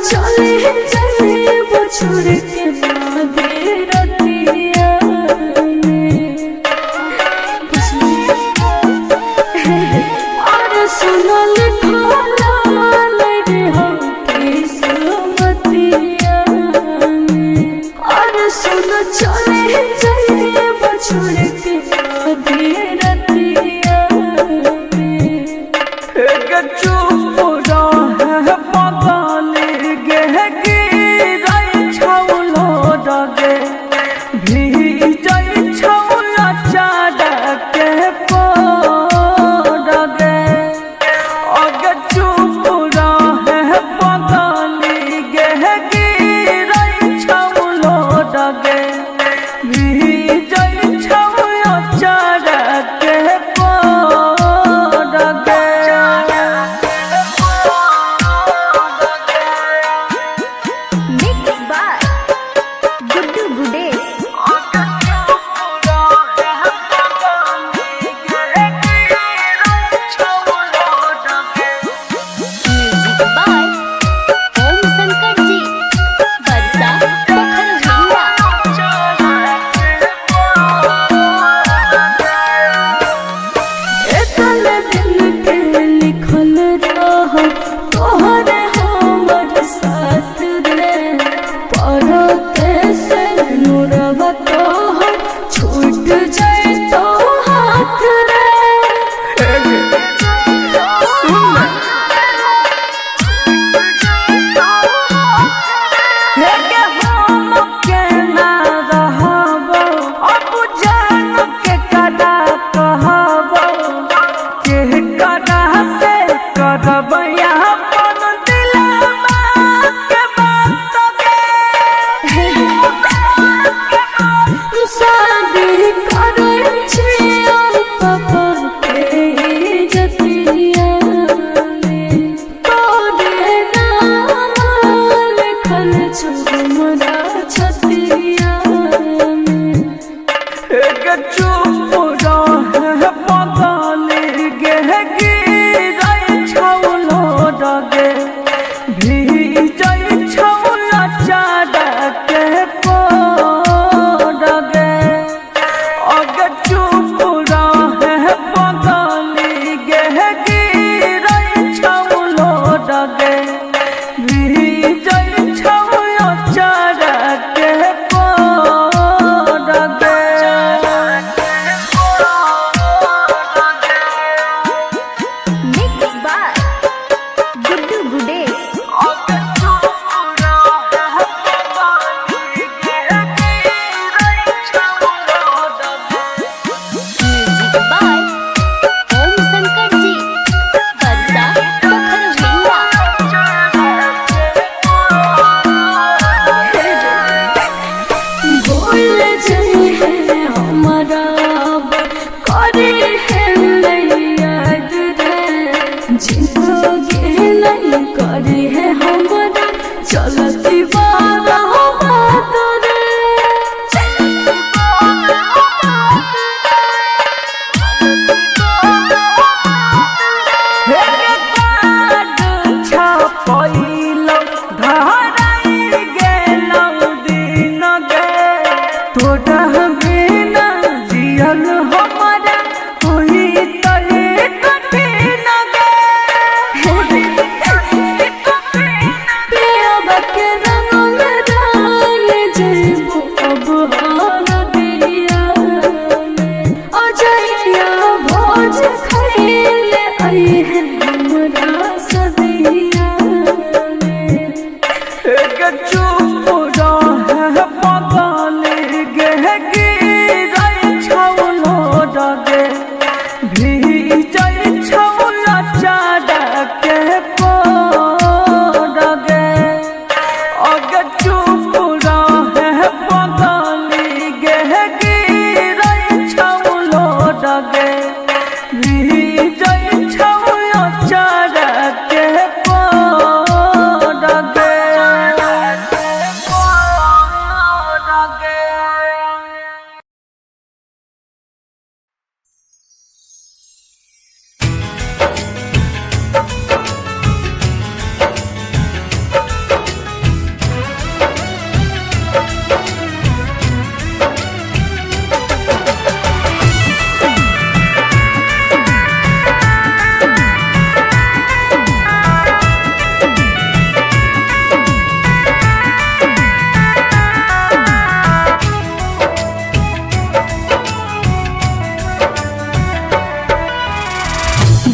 चले चले वो छोड़ के मागे रतिया चुप रहे पगली गे गिरै छौलो डगे भीजै छौला चाडके पोडगे अगे चुप रहे पगली गे गिरै छौलो Dage भीजै छौला चाडके पोडगे Mixed by Guddu Gudesh. Music by Om Shankar Ji. Barsa भूल जाए है हमारा करे है नहीं याद रे जिंदगी नहीं करे है हमारा चलती बारा बात रे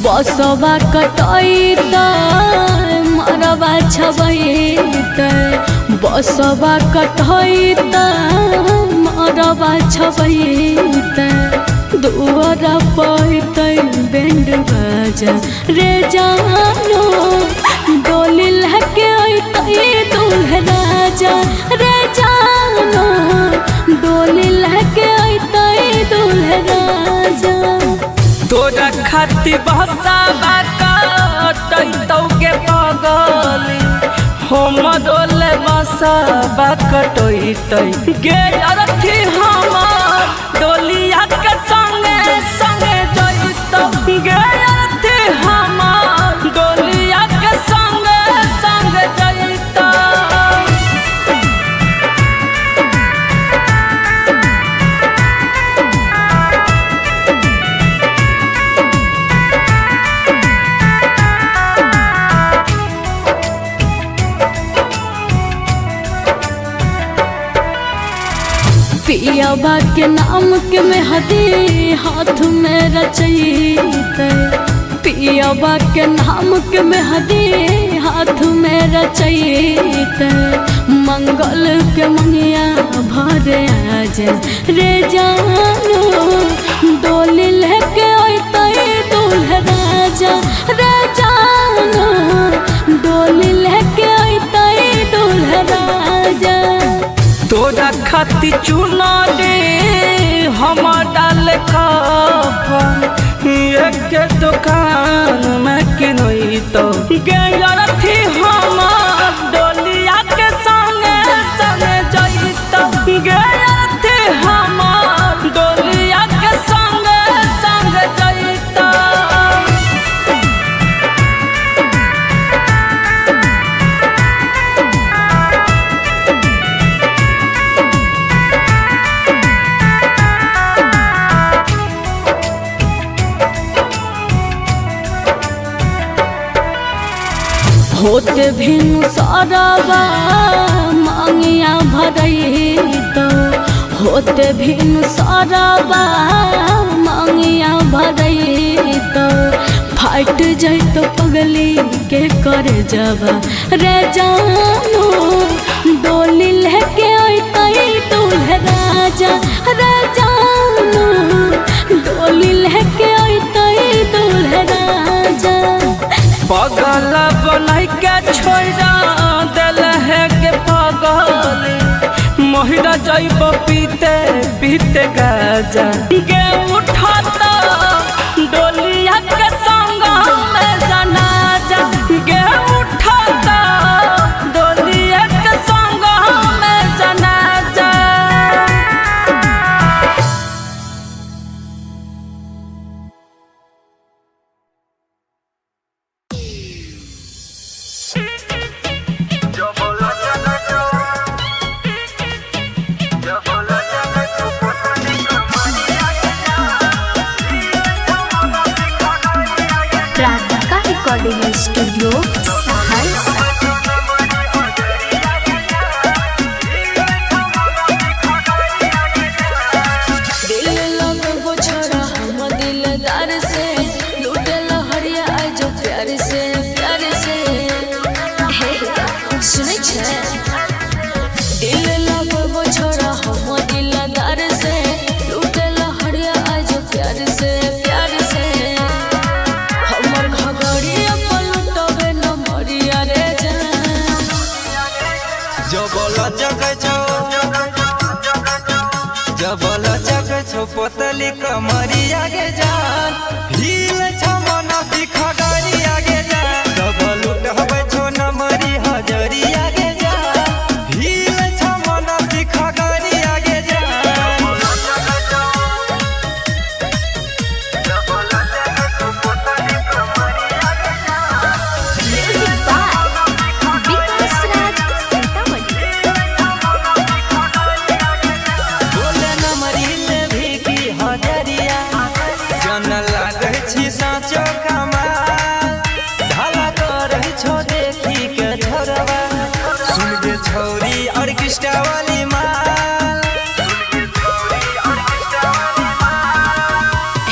बसवा कटैत मरवा छबैत बसवा कटैत मरवा छबैत दुआर पैत बैंड बाजा रे जानो डोली लहके अइतै दूल्हा राजा रे जानो डोली लहके अइतै दूल्हा राजा तोरा खातिर बहसाबा कटैतौ के पगली हम डोले बसबा कटैतै गे अरथी हमर डोलिया के संगे संगे जइतौ गे अरथी हमर डोलिया के संगे संगे जइतौ पियाबा के नाम के मेहदी हाथ में रचैते पियाबा के नाम के मेहदी हाथ में रचैते मंगल के मंगिया भर आज रे जानो डोली लेके अइतै दूल्हा राजा रे जानो डोली लेके अइतै दूल्हा राजा तोरा खातिर चुना दे हमर डाल कफन एक दुकान में किनैतौ गे अरथी हमर डोलिया के संगे संगे जइतौ गे अरथी हमर डोलिया होते भिन सरवा मांगिया भरई तो होते भिन सरवा मांगिया भरई तो फाट जाए तो पगली के कर जबा रे जानू डोली लेके आई दूल्हे राजा रे जानू डोली लेके आई दूल्हे राजा पगल बनाई के छोड़ा दिल है के पागल महिरा जाइब पीते पीते गाजा गे उठाता डोलिया के संग में जनाजा गे उठाता डोलिया के संग में जनाजा। प्राणिका रिकॉर्डिंग स्टूडियो सहरसा। दिल लगो छोड़ा हम दिलदार से लूटे लहरिया आई जो प्यार से हे सुनै छै दिल लगो छोड़ा हम दिलदार से लूटे लहरिया आई जो प्यार से हमर घगड़िया पलटबे न मरिया रे जान जबल जग छो पोतली कमरिया गे जान हिल छ मन सिख गरिया गे जान सब लुटबै छो नमरी हजरिया गे जान हिल छ मन सिख गरिया गे जान म्यूजिक बाय विकास राज सीतामढ़ी। बोले नमरी ले भी की हजरिया जन लागै छी साँचो कमाल ढाला करै छो देखी के छोरवा सुन गे छौरी ऑर्केस्ट्रा वाली माल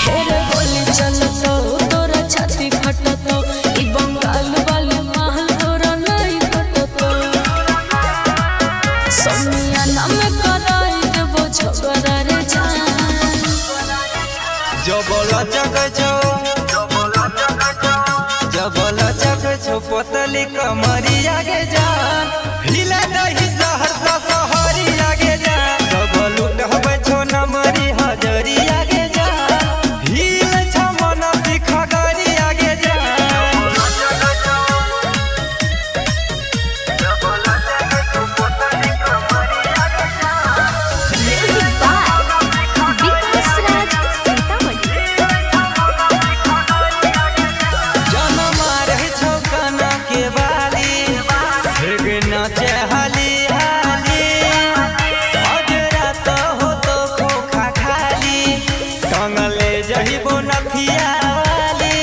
हेरे बोली चलतो तोरा छाती फटतो ई बंगाल वाली महल तोरा नहीं फटतो सोनिया नाम कराई देबो झगड़ा रे जान जबल जग छो पोतली कमरिया गे जान हिले दही सहरसा सहरिया गे जान सब लुटबै छो नमरी हजरिया गे जान हिले छ मन सिख गरिया गे जान म्यूजिक बाय विकास राज सीतामढ़ी। जनम रही छो कना के बाली हेग नाचे हाली हाली अजरा तो हो तो खोखा खाली टंगले जहिबो नथिया वाली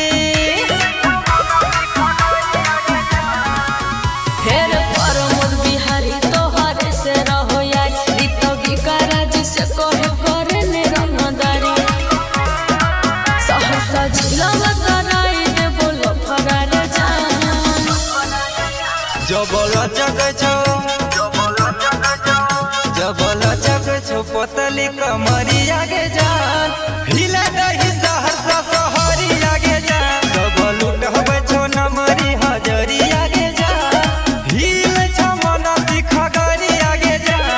हेरे परमोद बिहारी तोहरे से रहो यार रीतो गिकारा जी से कहे करे ने रंगदारी सहसा जिला कराई देबो लफड़ा रे जान जबल जग छो पोतली कमरिया गे जान हिले दही सहरसा सहरिया गे जान सब लुटबै छो नमरी हजरिया गे जान हिले छ मन सिख गरिया गे जान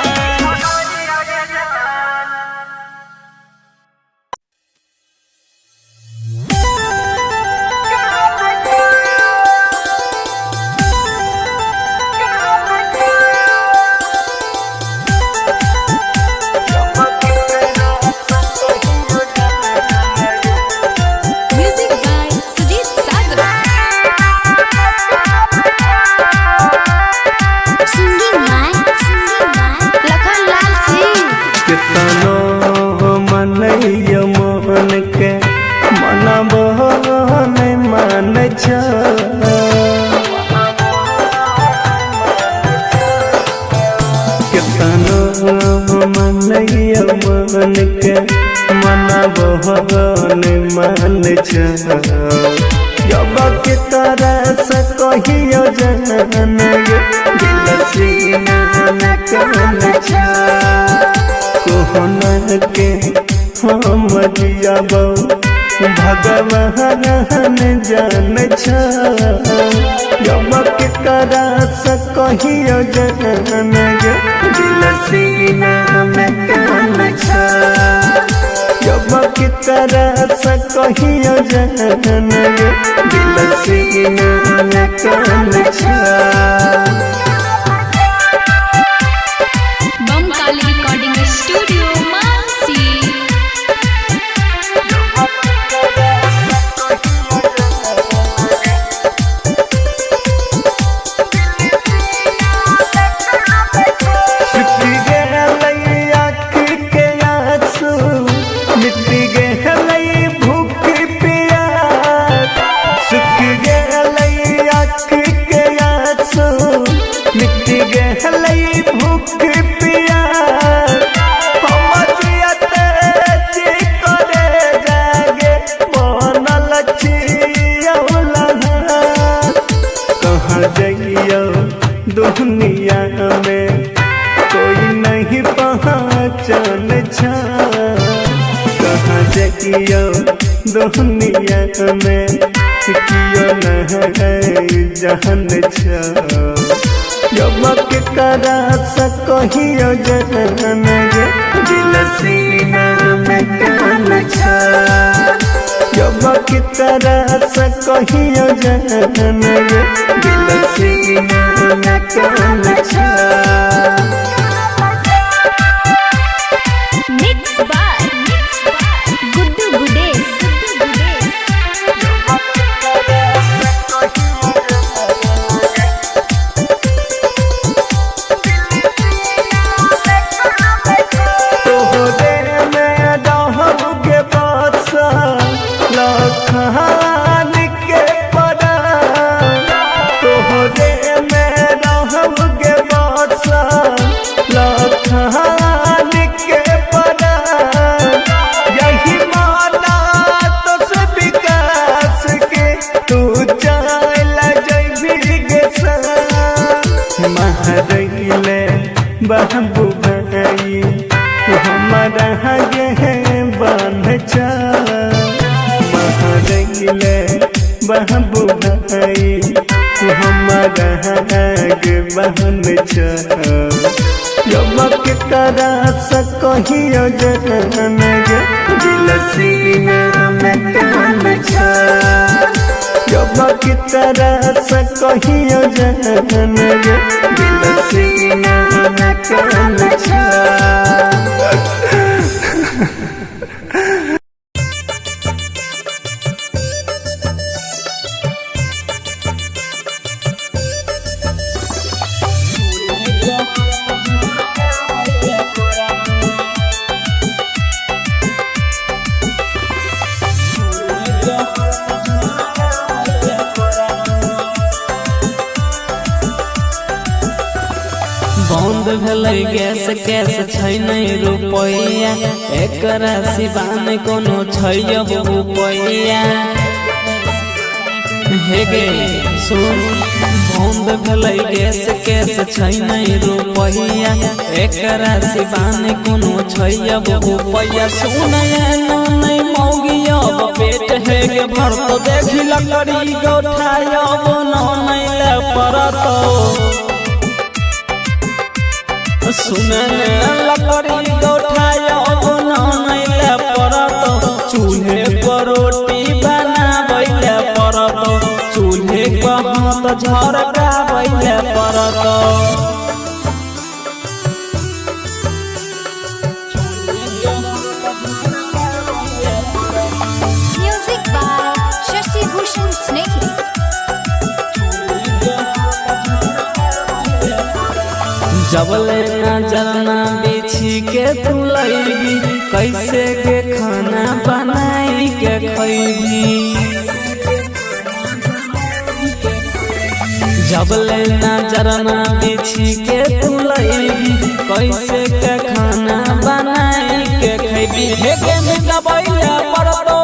के मनबहन मान जब के तरह से कहियो जन गे दिल सीना में कौन कोहन के हम जियाबो भगवान जान जब के तरह से कहियो जन गे दिल सीना में कौन जब की तरह से कहियो जन गे दिल सीना में कौन बमकाली रिकॉर्डिंग स्टूडियो मानसी। दुनिया में कोई नहीं पहचान कहाँ जाइयो दुनिया में कियो नहीं जान जब के करा से कहियो जन गे दिल सीना में कौन जब की तरह से कहियो जन गे दिल सीना में कौन मिक्स बाय गुड्डू गुडेश। बाबू भाई हमारा गे बांध महरैले बाबू भाई हमारा गे बांध जब के तरह से कहियो जन गे दिल सीना में कौन जब की तरह से कहियो जन गे दिल सीना में कौन बंद भेलै गैस कैस छै नहीं रुपैया एकरा सिवान कोनो छै रुपैया हे गे सुन बंद भेलै गैस कैस छै नहीं रुपैया एकरा सिवान कोनो छै रुपैया सुन नहीं मौगिया पेट है गे भर तो देखी लकड़ी गौठाया नहीं ले परतो सुनन लकड़ी गौठाया नहीं ले परत चूल्हे पर रोटी बनाबै ले परत चूल्हे पर हाथ झरकाबै ले परत म्यूजिक बाय शशि भूषण स्नेही। जबले नजरना बिछी के तू लैबी कैसे के खाना बनाई के खैबी जबले नजरना बिछी के तू लैबी कैसे के खाना बनाई के खैबी हे के में दबैले पर तो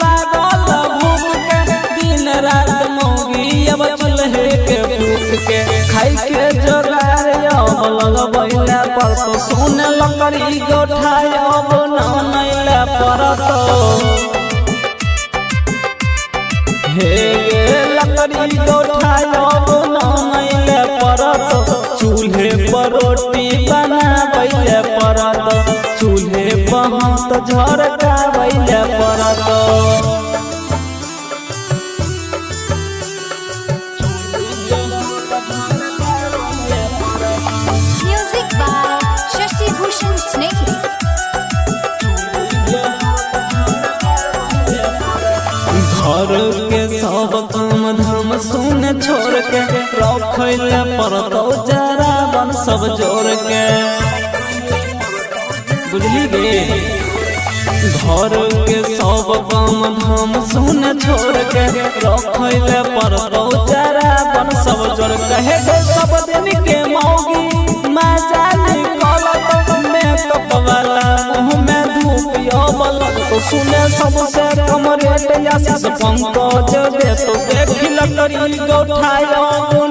लागल भूख के दिन रात मौगी अब चूल्हे के फूक के खाई के जोगार अब लगबैले पर तो सोने लकड़ी गोठाय अब नैले पर तो हे लकड़ी गोठाय अब नैले पर तो चूल्हे पर रोटी बनाबैले पर तो चूल्हे पर हाथ झरकाबैले पर तो Music by Shashi Bhushan Snehal. घर के सब काम धाम सुन छोड़ के रखैले पर तो जरा बन सब जोड़ के बुझली गे घर के सब काम धाम सुन छोड़ के रखैले पर तो जरा बन सब जोड़ के हे सब दिन के मौगी मजा निकलत में कपवाला मुँह में धूप अबल तो सुने सबसे कम रेट आशीष पंकज दे तो देखी लकड़ी गोठाय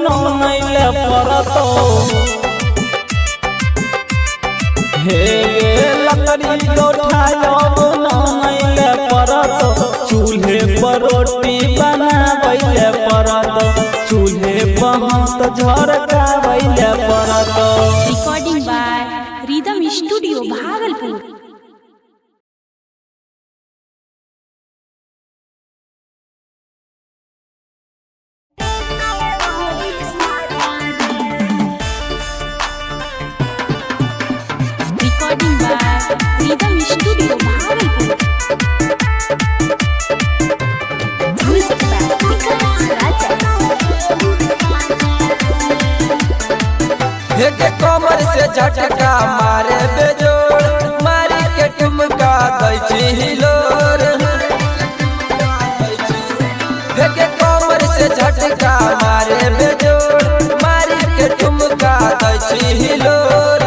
नैले पर तो हे लकड़ी गोठाय नैले पर तो चूल्हे पर रोटी बनाबैले पर तो चूल्हे पर हाथ झरकाबैले पर तो Recording by Rhythm Studio, Bhagalpur. Recording by Rhythm Studio, Bhagalpur. Music by Vikas Raja. के कमर से झटका मारे बेजोड़ मारी के ठुमका दै छी हिलोर के कमर से झटका मारे बेजोड़ मारी के ठुमका दै छी हिलोर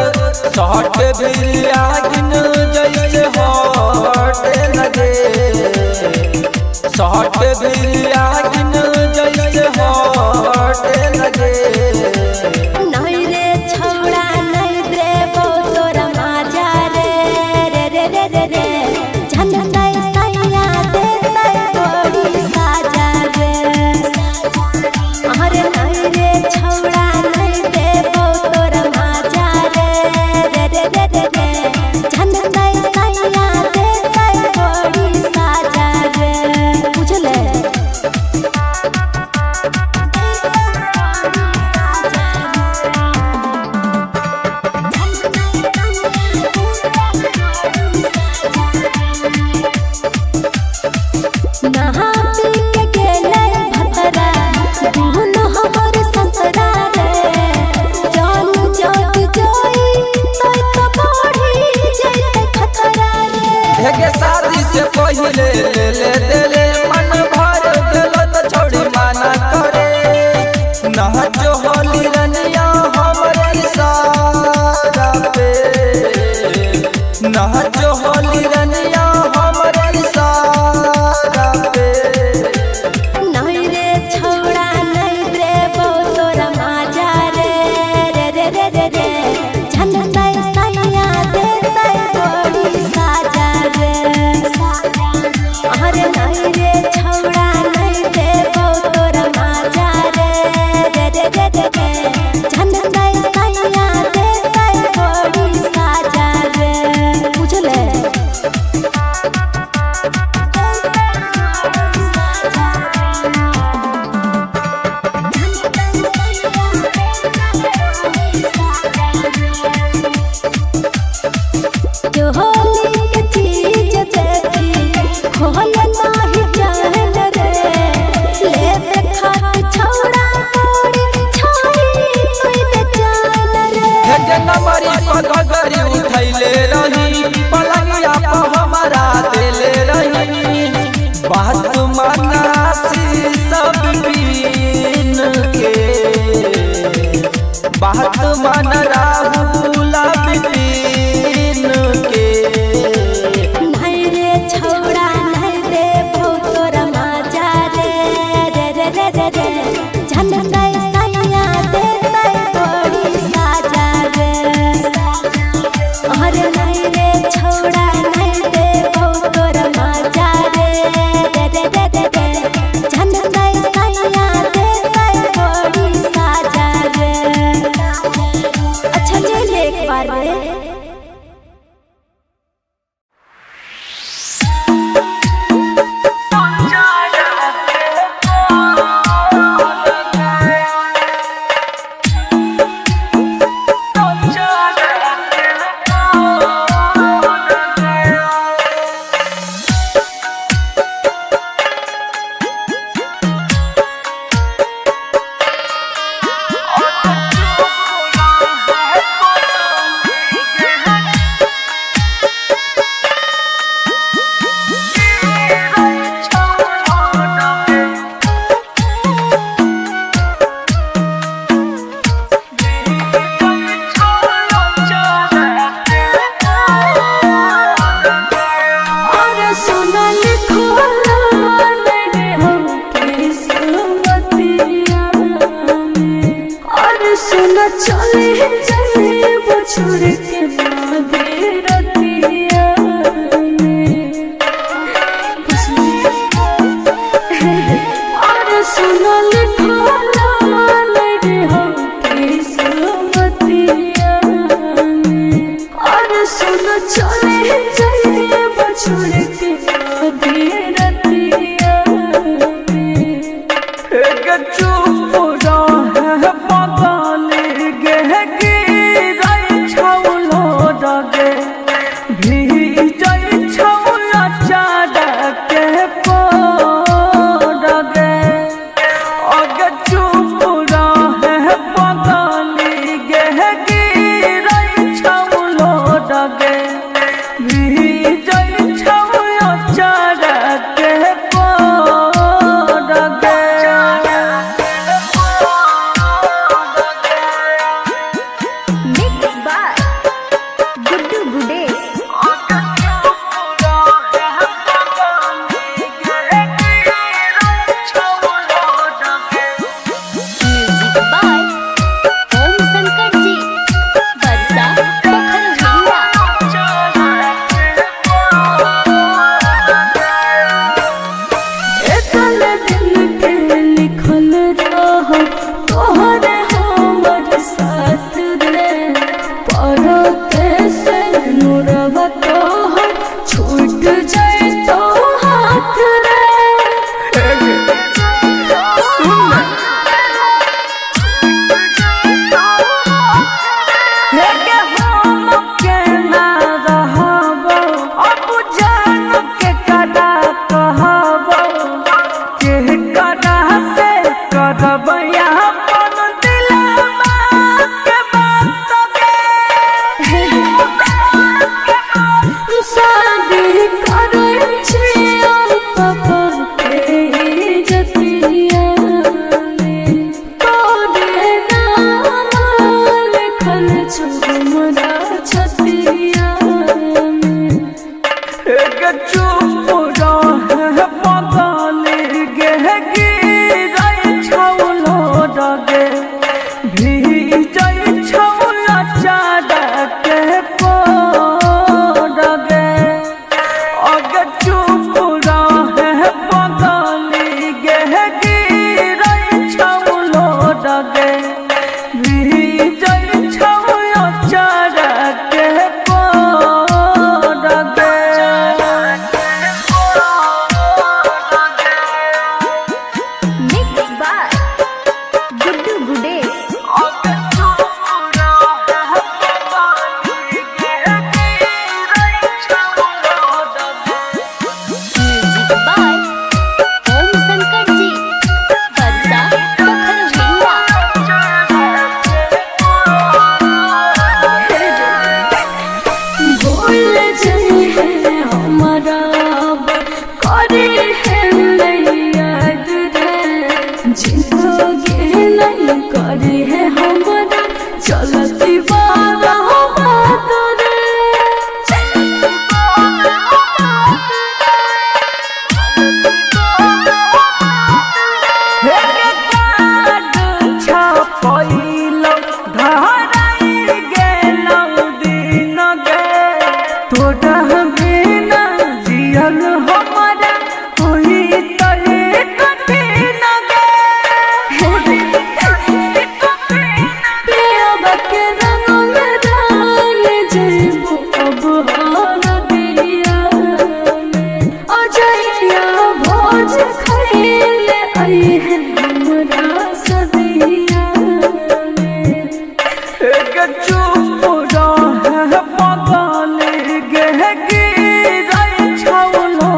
शॉट बिरिया गिन जैसे हॉट लगे शॉट बिरिया गिन जैसे हॉट लगे नहीं रे छौड़ा नहीं देबो तोरा माजा रे रे रे रे रे रे झंडा सैया देतै तोरी साजा रे अरे नहीं रे छौड़ा नहीं देबो तोरा माजा रे रे रे रे रे रे झंडा सैया देतै तोरी साजा रे बुझले नहा पी के गेलै भतरा दुनो हमर ससुरा रे जान जग जोई तोय तो बढ़ी जैते खतरा रे के शादी से पहले ले ले देले मन भर देलो तो छोड़ी माना करे नहा जो होली रनिया हमर सारा पे नहा जो होली रनिया हमर सारा पे नहीं रे छौड़ा नहीं देबो तोरा माजा रे रे रे रे रे रे झंडा सैया देतै तोरी साजा रे अरे नहीं चले जाए वो छोड़ के मागे रतिया में और सुनल खोला रे हो किस्मतिया में और सुन चले जाए वो छोड़ के मागे रतिया में चुप रहे पगली गे गिरै छौलो डगे भीजै छौला चाडके पोडगे अगे चुप रहे पगली गे गिरै छौलो Dage भीजै छौला चाडके पोडगे Mixed by Guddu Gudesh. Music by Om Shankar Ji. Barsa Pokhara एतल दिल के लिखल रहो तोहरे हमर साथ रे पढ़ते से नुरवा तोहर छूट जाए तो हाथ रे शादी करै छियै पापा के जतिया में तोरे नाम लिखल छौ हमरा छतिया में चुप रहे पगली गे गिरै छौलो डगे भीजै छौला चाडके पोडगे अगे चुप रहे पगली गे गिरै छौलो Dage भीजै छौला चाडके पोडगे Mixed by Guddu Gudesh. Music by Om Shankar Ji. Barsa Pokhara भूल जाए है हमारा करे है नहीं याद रे जिंदगी नहीं करे है हमारा चलती बारा बात रे छपैलो धराई गेलौ दिन गे तोरा बिना जियल हमरा होई तहे कठिन गे प्रिया के रंग में रंग जेबो अब हार दिया में अजैया भोज खैले आई है हमरा सदिया में चुप रहे पगली गे गिरै छौलो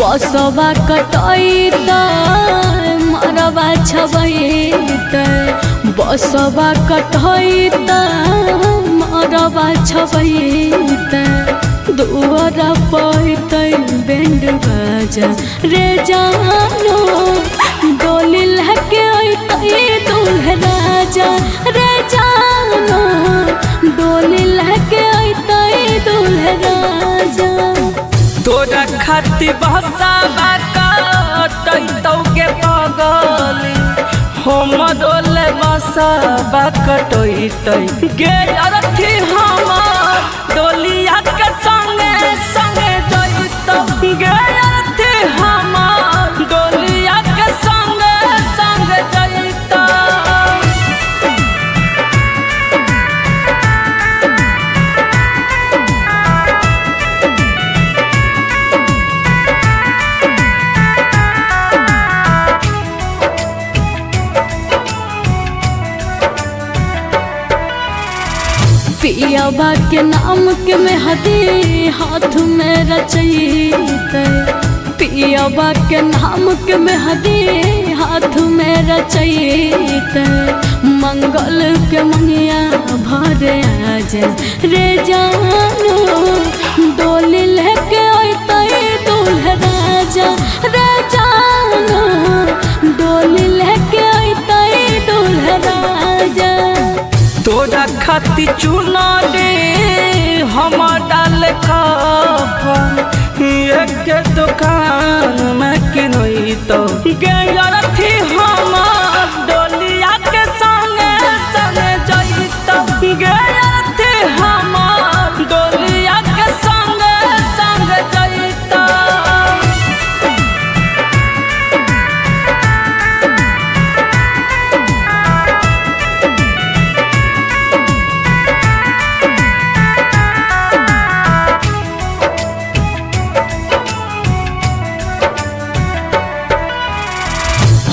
बसवा कटैत मरवा छबैत बसवा कटैत मरवा छबैत दुआर पैत बैंड बाजा रे जानो डोली लहके अइतै दूल्हा राजा रे जानो डोली लहके अइतै दूल्हा राजा। तोरा खाती बहसावा कटैतौ के पगली हम डोले बसावा कटैतै गे अरथी हमर डोलिया के संगे संगे जइतौ गे अरथी हमर डोलिया के संगे संगे जइतौ। पियाबा के नाम के मेहदी हाथ में रचैते पियाबा के नाम के मेहदी हाथ में रचैते मंगल के मंगिया भरे आज रे जानो डोली लेके अइतै दूल्हा राजा रे जानो डोली लेके अइतै दूल्हा राजा। तोरा खाती चुना दे हम डाल एक दुकान में किनई तो गरथी हम डोलिया के संगे संगे जइतौ गरथी हम डोलिया के संगे संगे जइतौ।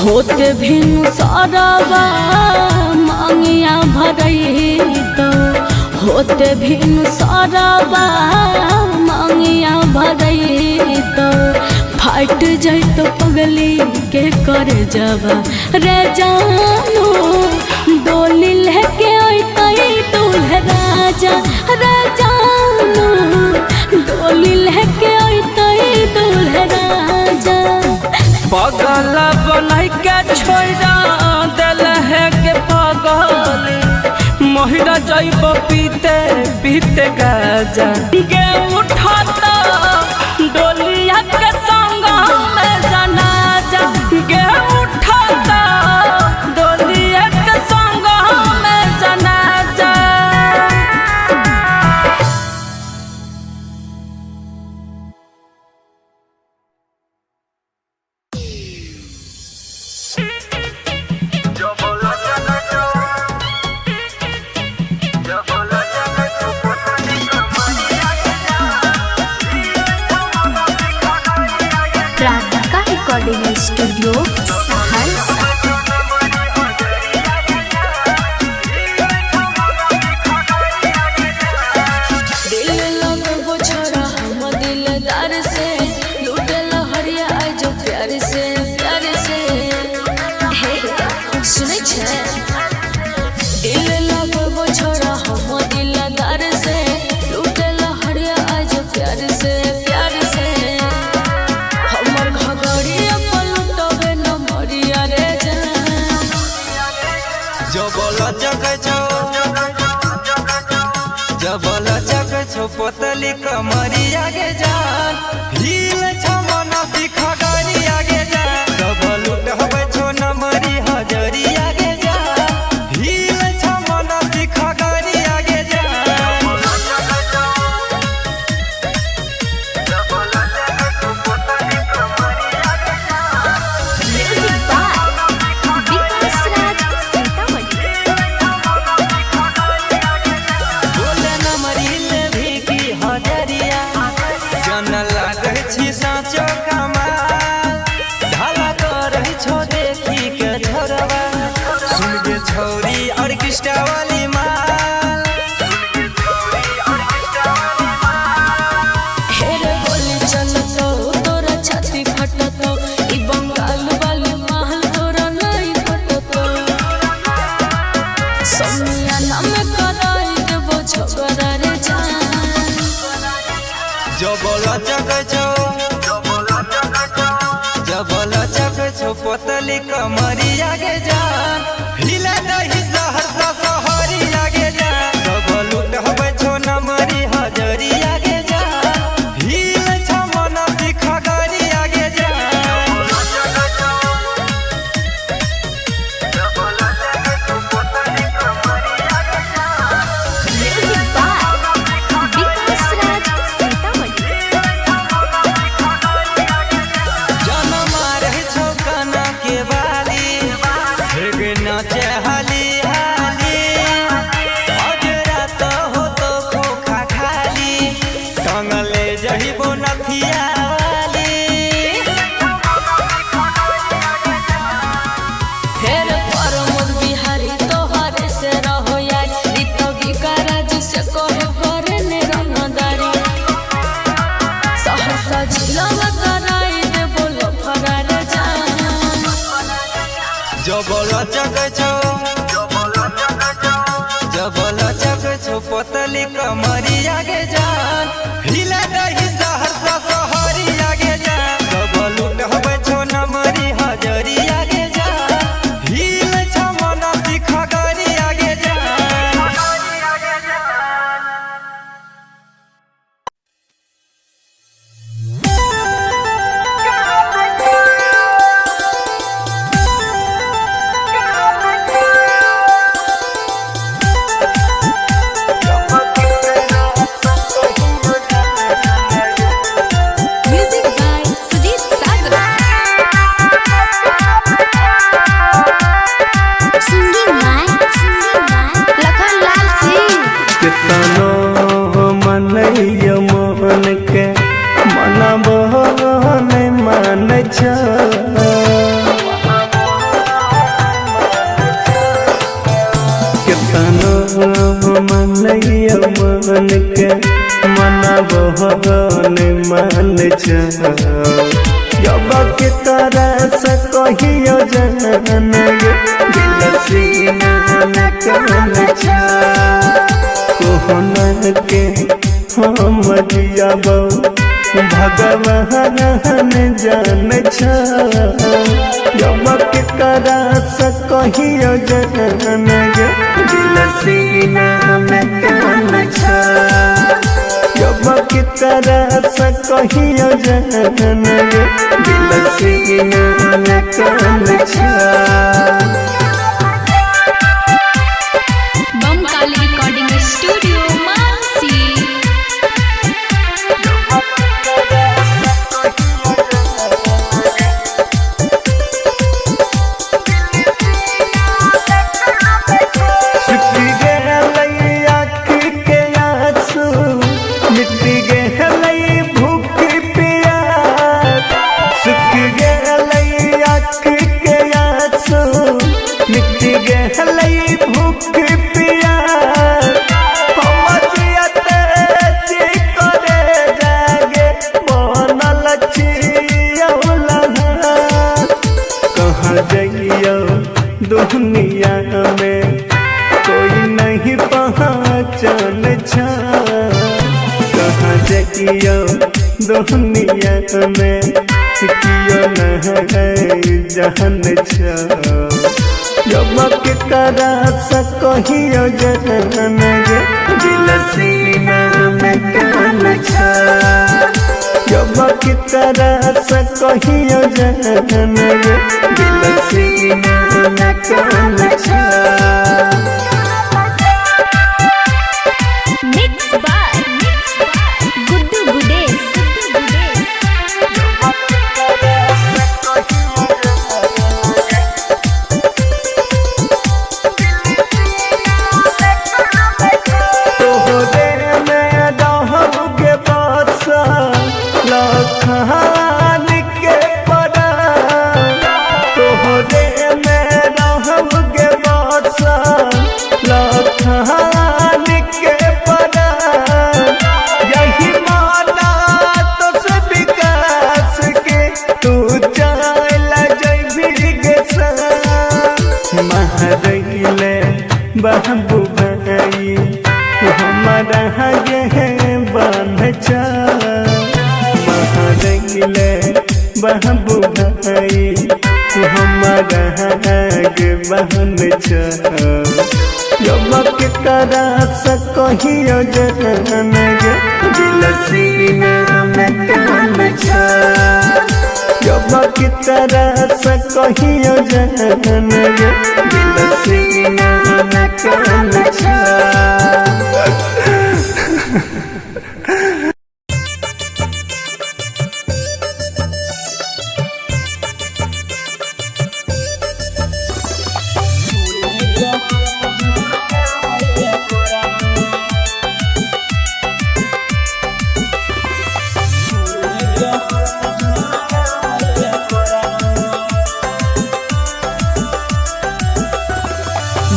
होते भिनु सारावा मांगिया भरैतौ होते भिनु सारावा मांगिया भरैतौ फाट जइतौ पगली के कर जबा रे जानो डोली लेके अइतै दूल्हा राजा रे जानो डोली लेके अइतै दूल्हा राजा। पगल बनाई के छोड़ा दिल है के पगली महिरा जइब पीते पीते गाजा गे उठाता डोलिया के संग में जनाजा गे उठाता डोलिया के संग में जनाजा। प्राणिका रिकॉर्डिंग स्टूडियो सहरसा। दिल लगबो छोड़ा हम दिलदार से लूटल हरिया आज प्यार से हे सुनै छै दिल लगबो छोड़ा हम दिलदार से लूटल हरिया आज प्यार से हमर घगड़िया पलटबे न मरिया रे जान। जबला जग छो पतली कमरिया गे जान हिल छमना सिखा गाड़िया गे जान सब लुटहबे छो नमरी हजरिया गे जान हिल छमना सिखा गाड़िया गे जान। म्यूजिक बाय विकास राज सीतामढ़ी। बोले नमरी ले भी की हजरिया जन लागे छी साचो कमाल जबल चक छो पोतली कमरिया के जान हिला दही सहरसा सहरिया के जान सब लूट हवे छो नमरी हजरिया के जान हिल छ मन सिखगरिया के जबल चक छो पोतली कमरिया के जान हिला दही सहरसा सहरिया के जान सब लूट हवे छो नमरी हजरिया के जान हिल छ मन सिखगरिया के मन के मना बहन मान जब के तरह से कहियो जन दिल सीना में कन कोहन के हम जियाब भगवान जान जब के तरह से कहियो जन दिल सीना में कन जब की तरह से कहियो जन दिल सीना में कन बम काली रिकॉर्डिंग स्टूडियो मानसी। दुनिया में कोई नहीं पहचान कहाँ जाइयो दुनिया में कियो नहीं जान जब के तरह से कहियो जन दिल सीना में कन जब की तरह से कहियो जन दिल सीना में कन मिक्स बाय गुड्डू गुडेश। बाबू भाई हमारा गे बांध कहिले बाबू भाई तू हमारा आगे बहन छ जब के तरह से कहियो जन गे दिल सीना में कान छ जब की तरह से कहियो जन गे दिल सीना में कान छ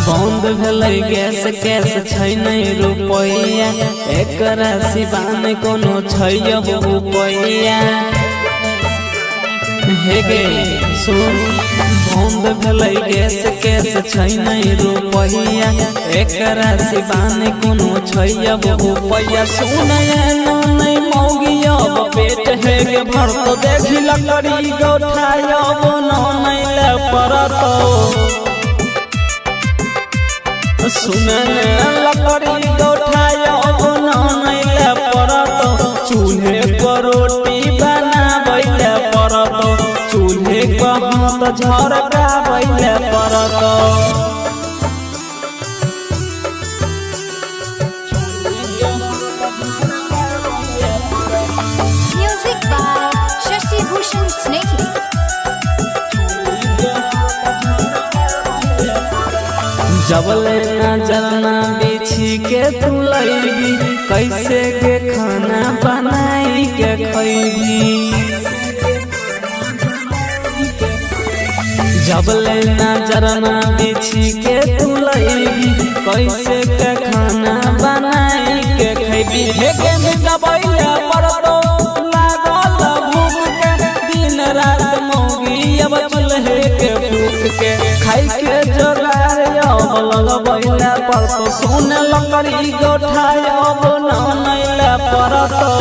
बंद भेलै गैस कैस छै नहीं रुपैया एकरा सिवान कोनो छै अब रुपैया हे गे सुन बंद भेलै गैस कैस छै नहीं रुपैया एकरा सिवान कोनो छै अब रुपैया सुन नहीं मौगी अब पेट हे गे भर तो देखी लकड़ी गोठाय अब नहीं ले परतो सुने लकड़ी गोठाय नहीं ले परत चूल्हे पर रोटी बनाबैले परत चूल्हे पर हाथ झरकाबैले परत Music by Shashi Bhushan Snehal. जबले नजरना बिछी के तू लैबी कैसे के खाना बनाई के खैबी जबले नजरना बिछी के तू लैबी कैसे के खाना बनाई के खैबी हे के दबैले परतो लागल भूख के दिन रात मौगी अब चूल्हे के फूक के खाई के जोगार लगबैले परतो सुन लकड़ी गोठाय अब नहीं ले परतो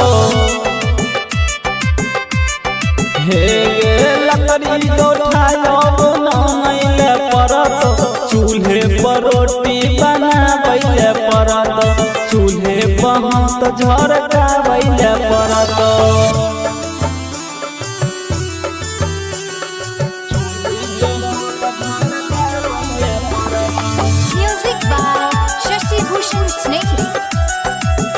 हे गे लकड़ी गोठाय अब नहीं ले परतो चूल्हे पर रोटी बनाबैले परतो चूल्हे पर हाथ झरकाबैले परतो Music by Shashi Bhushan Snehal.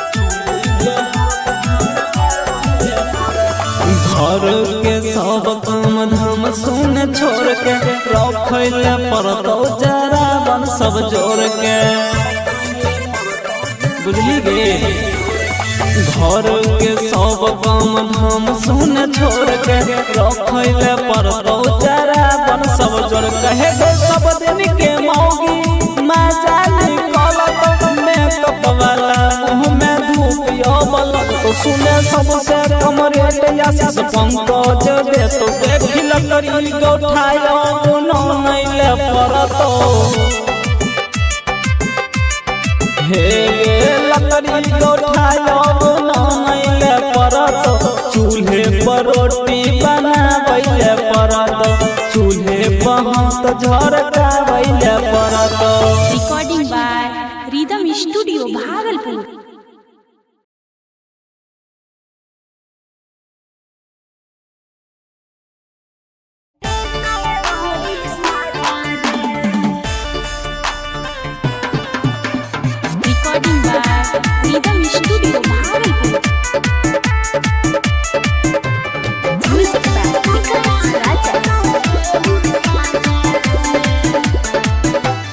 घर के सब काम धाम सुन छोड़ के रखैले परतो जरा बन सब जोड़ के बुझली गे घर के सब काम धाम सुन छोड़ के रखैले परतो जरा बन सब जोड़ के सब दिन के मौगी मजा निकलत मेकअप वाला मुँह में धूप बलत तो सुने सबसे कम रेट आशीष पंकज दे तो देखी लकड़ी गोठाय नहीं ले परतो हे गे लकड़ी गोठाय नहीं ले परतो चूल्हे पर रोटी बनाबैले परतो चूल्हे पर हाथ झरकाबैले परतो recording by rhythm studio Bhagalpur. Recording by rhythm studio Bhagalpur. Music by Vikas Raja.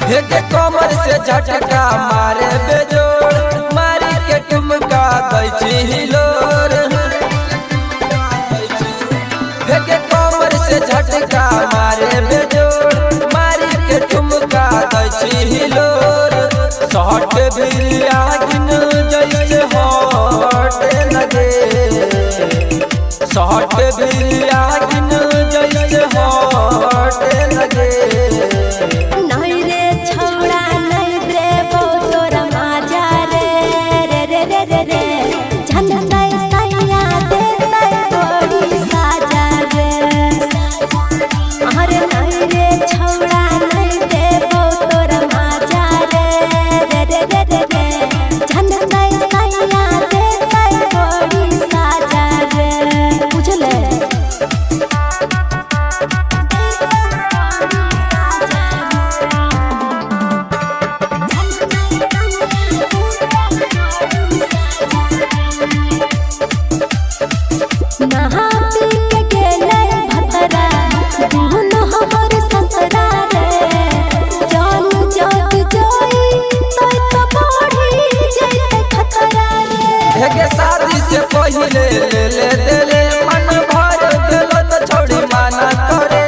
हे के कमर से झटका मारे बेजोड़ मारी के ठुमका दै छी हिलोर हे के कमर से झटका मारे बेजोड़ मारी के ठुमका दै छी हिलोर शॉट भी आगिन जैसे हॉट लगे शॉट भी आगिन जैसे हॉट लगे नहीं रे छौड़ा नहीं देबो तोरा माजा रे रे रे रे रे रे झंडा सैया देतै तोरी सा ले ले ले दे मन भर दिल तो छोड़ी माना करे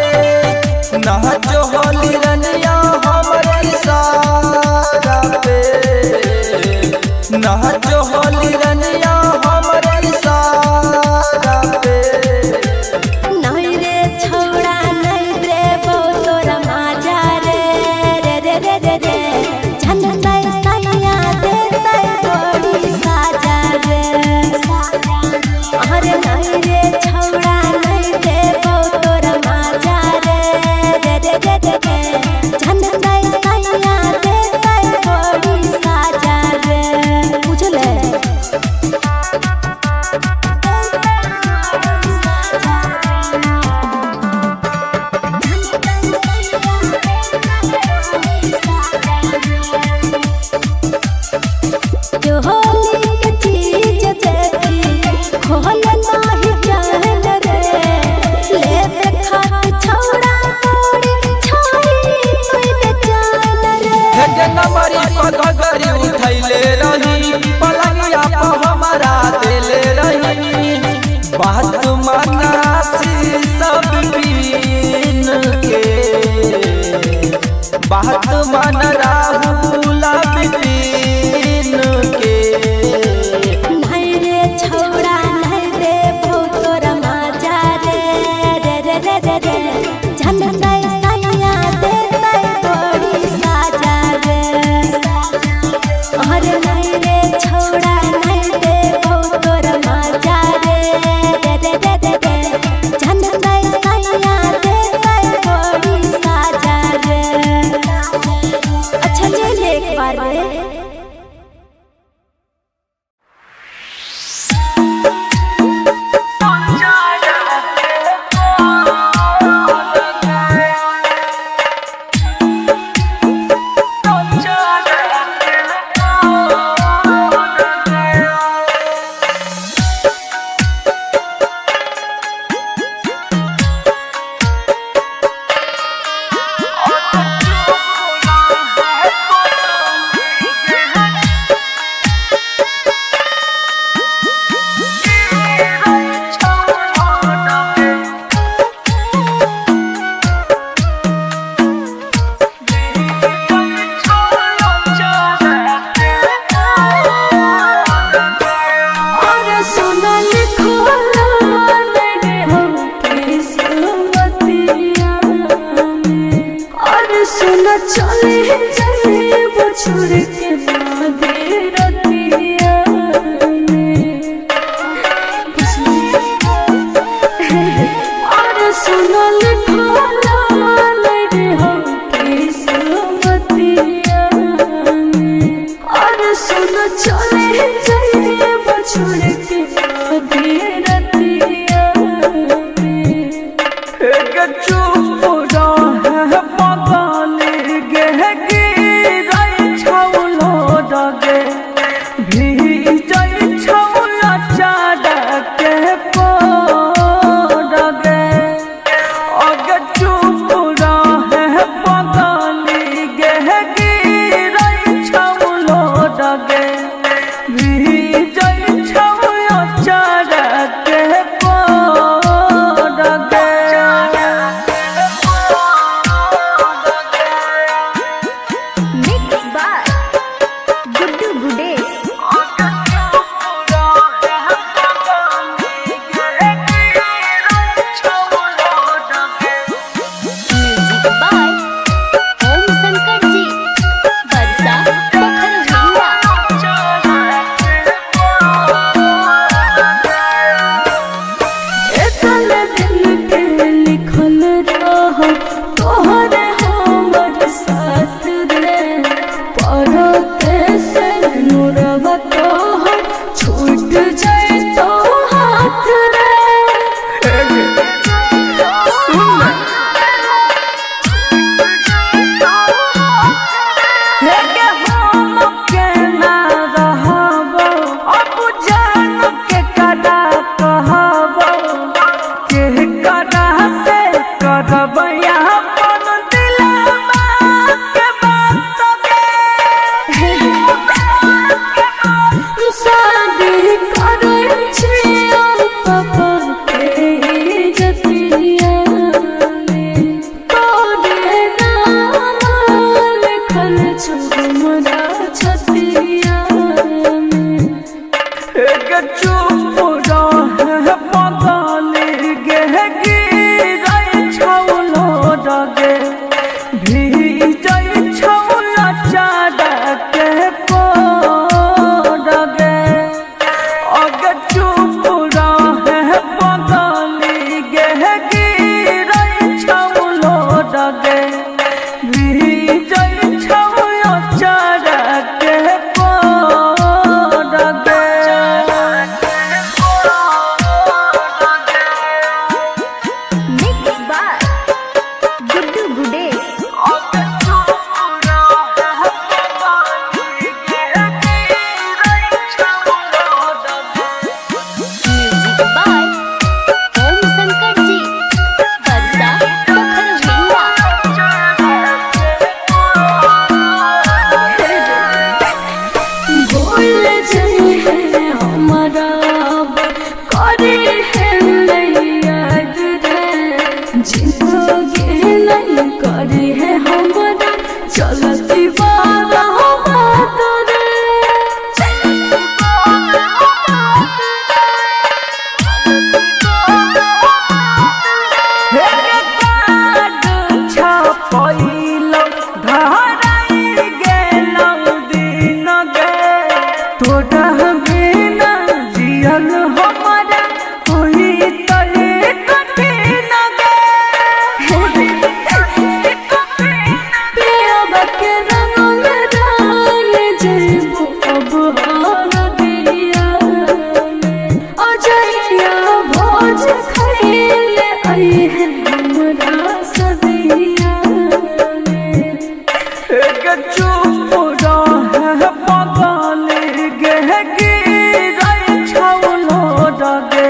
नाचो होली रनिया हमरे इशारा पे नाचो होली रनिया हमरे इशारा पे नहीं रे छौड़ा नहीं देबो तोरा माजा रे रे रे रे रे रे झनकै सैया देतै बड़ी साजा रे अरे नहीं रे छौड़ा नहीं देबो तोरा माजा रे रे रे रे रे रे झनकै सैया देतै बड़ी साजा रे बुझले जो होली के चीज देखी खोल नाही जान रे ले खात छौड़ा मोरी छोरी तोय बेचान रे हेगे नमरी पगगरी उठैले रही पलंगिया पर हमारा देले रही बात मनासी सब बीन के बात मन राहुल बिपिन के नहीं रे छौड़ा नहीं देबो तोरा माजा रे रे रे रे रे रे झनकै सैया देतै बड़ी साजा रे अरे नहीं रे छौड़ा नहीं देबो तोरा माजा रे रे रे रे रे रे झनकै सैया देतै बड़ी साजा रे अच्छा ले ले एक बार रे भी जय छौया चारा के होई तले कठिन गे पियावा के रंग में डाल जइबो अब हार दिया में अजइया भोज खइले आई है हमरा सदिया में एक चुप रहे पगल गे गिरै छौलो डगे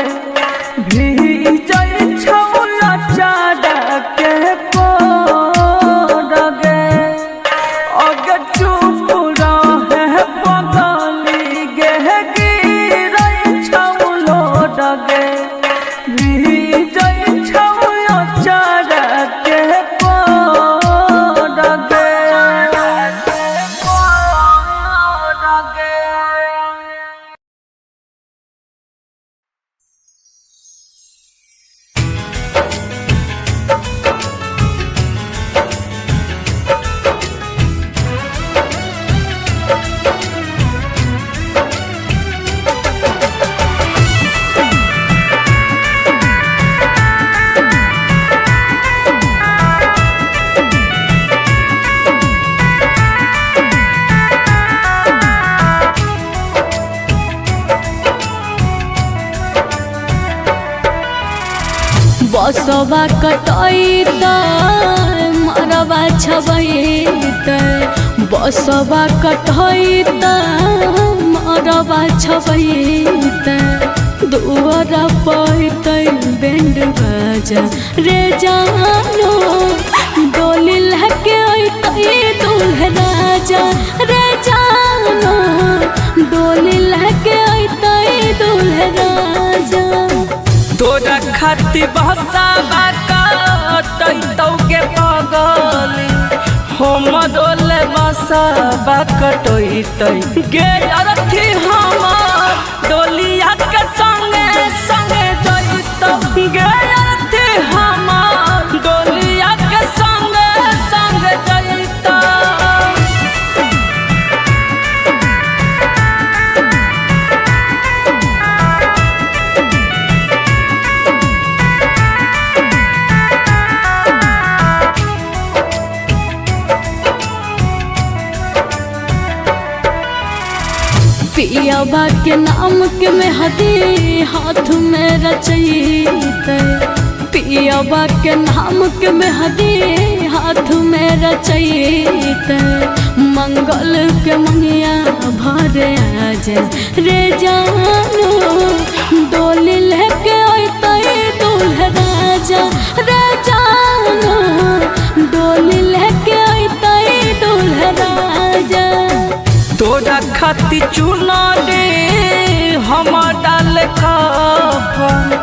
भीजै छौला चारा के पोडगे अगे चुप रहे पगल गे गिरै छौलो डगे भीजै छौला चारा के पोडगे बसवा कटैत मरवा छबैत बसवा कटैत मरवा छबैत दुआर पैत बैंड बाजा रे जानो डोली लहके अइतै दूल्हा राजा रे जानो डोली लहके अइतै दूल्हा राजा तोरा खाती बहसावा कटैतौ गे पगली हम डोले बसावा कटैतै गे अरथी हमर डोलिया के संगे संगे जइतौ गे अरथी हमर डोलिया के संगे संगे जइतौ पियावा के नाम के मेहदी हाथ में रचैत पियावा के नाम के मेहदी हाथ में रचैत मंगल के मंगिया भर आज रे जानो डोली लेके अइतै दूल्हा राजा रे जानो डोली लेके अइतै दूल्हा राजा तोरा खाती चुना रे हम डाल कफन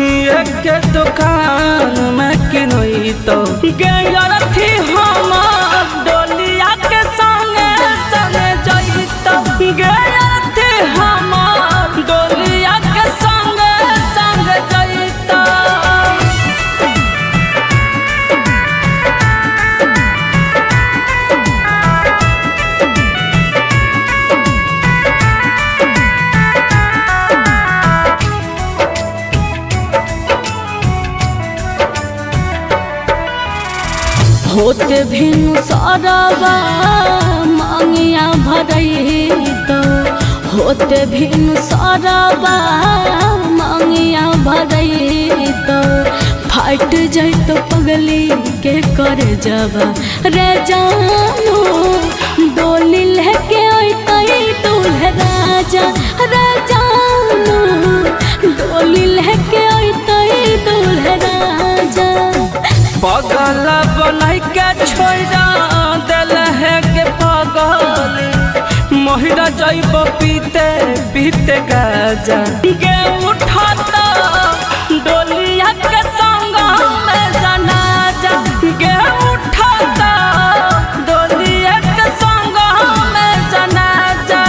एक दुकान में किनैतौ गे अरथी हमर डोलिया के संगे संगे जइतौ गे अरथी हमर डोलिया के संगे संगे जइतौ होते भिनु सरवा मांगिया भरैत होते भिनु सरवा मांगिया भरैत फाट जैत पगली के कर जबा रे जानो डोली लेके अइतै दूल्हा राजा रे जानो डोली लेके अइतै दूल्हा राजा पगल बनाई के छोड़ा दिल है के पगली महिरा जइब पीते पीते गाजा गे उठाता डोलिया के संग में जनाजा गे उठाता डोलिया के संग में जनाजा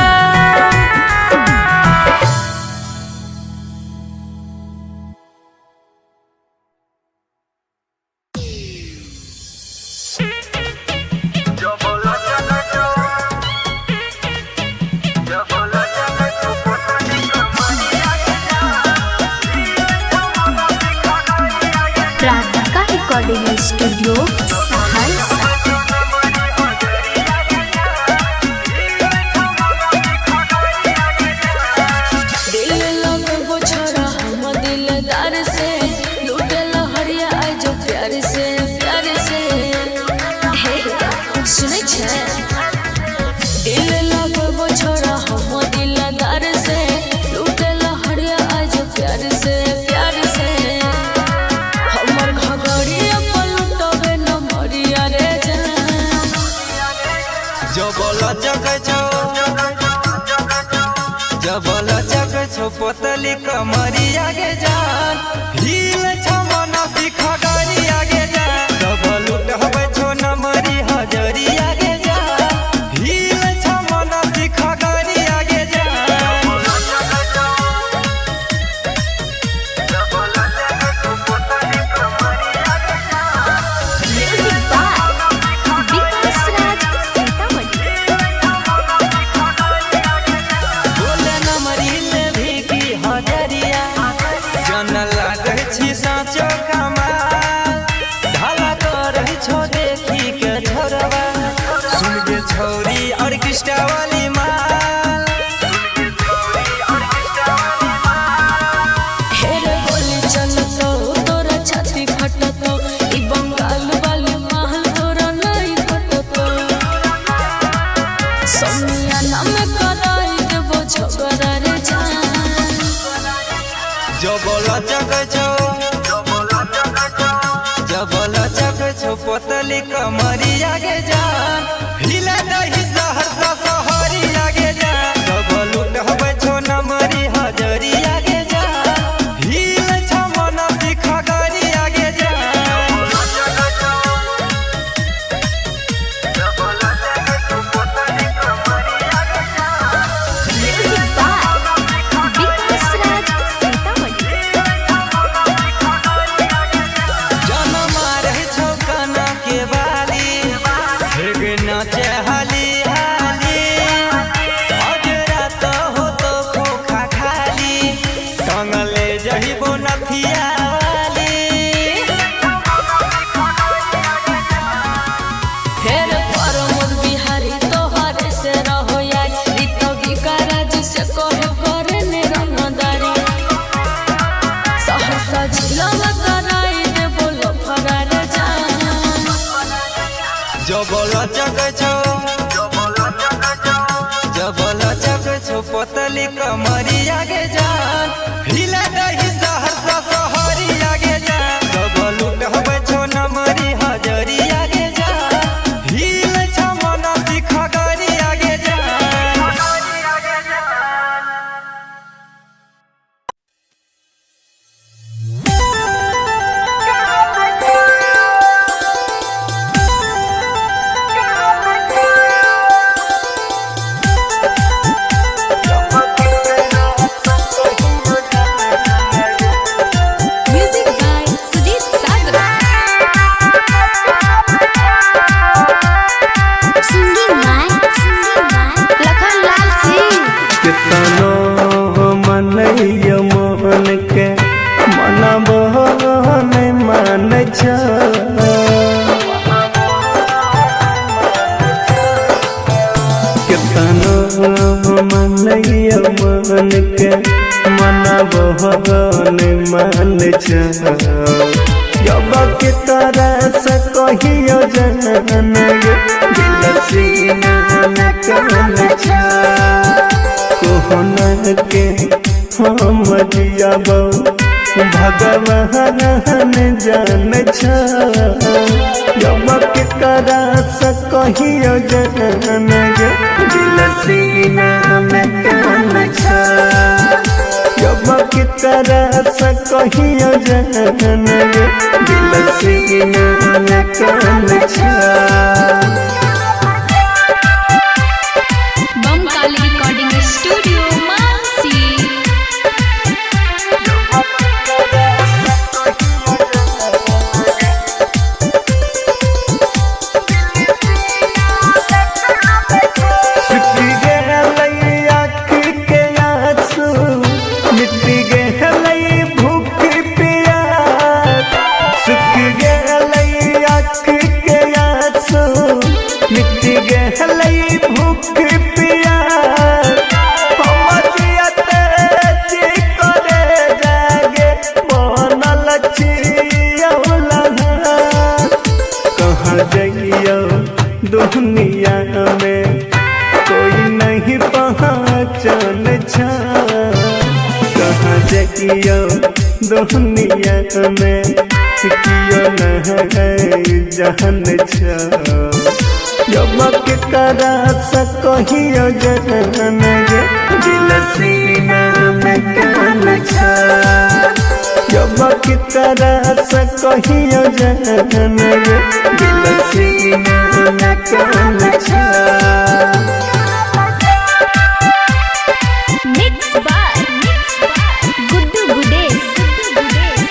प्राधिका रिकॉर्डिंग स्टूडियो सहरसा। दिल लगबो छोरा हम दिलदार से, लूटे लहरिया आइ जो प्यार से प्यार से। हे सुनै छै, दिल लगबो छोरा हम दिलदार से, लूटे लहरिया आइ जो प्यार से प्यार से। हमर घगड़िया पलटबे न मरिया रे जान। जबल जग छो पोतली कमरिया गे जान, हिल छो मन सिखा गरिया गे जान। सब लुटबे छो नमरी हजरिया गे जान, हिल छो मन सिखा गरिया गे जान। म्यूजिक बाय विकास राज सीतामढ़ी। बोले नमरी ले भी की हजरिया, जन लागे छी साँचो कमाल। ढाला करही छो देखी के छोरवा, सुन गे छौरी ऑर्केस्ट्रा वाली माल। हेरे गोली चलतो तोरा छाती फटतो, ई बंगाल वाली महल तोरा नहीं फटतो। सोनिया में कराई देबो झगड़ा रे जान। जबल जग छो पोतली कमरिया गे जान, हिला दही सहरसा सहरिया गे जान। सब लुटबे छो नमरी हजरिया गे जान, हिल छो मन सिखा गरिया गे जान। म्यूजिक बाय विकास राज सीतामढ़ी। जनम रही छो कना के बाली, हेग नाचे हाली हाली। अजरा तो हो तो खोखा खाली, कंगले जहिबो नथिया वाली। हेरे परमोद बिहारी तोहरे से रहो यार, ई तो विकाराज से कहे करे ने रंगदारी। सहरसा जिला में कराई देबो लफड़ा रे जान। जबल जग छो पोतली कमरिया गे जान, हिला दही सहरसा सहरिया गे जान। सब लुटबे छो नमरी हजरिया गे जान, हिल छो मन सिखा गरिया गे जान। Music by Sujeet Sagar. Singing by Lakhan Lal Singh. कितनो मनैय मोहन के मनब नहीं मान छ। कितनो मनैय मोहन के मनब नहीं मान छ। जब की तरह से कहियो जन गे, दिल सीना में कौन छ। कोहन के हम जियाबो भगवान जान छ। जब की तरह से कहियो जन गे, दिल सीना में कौन छ। जब की तरह से कहियो जन गे, दिल सीना में कौन छ। बम काली रिकॉर्डिंग स्टूडियो मानसी। मिट्टी गे भूख प्यास। दुनिया में कियो नहीं जहन छ जब करा सकियो जहन गे दिल सीना में कान छ जब करा सकियो जहन गे दिल सीना में कान छ Mixed by Guddu Gudesh.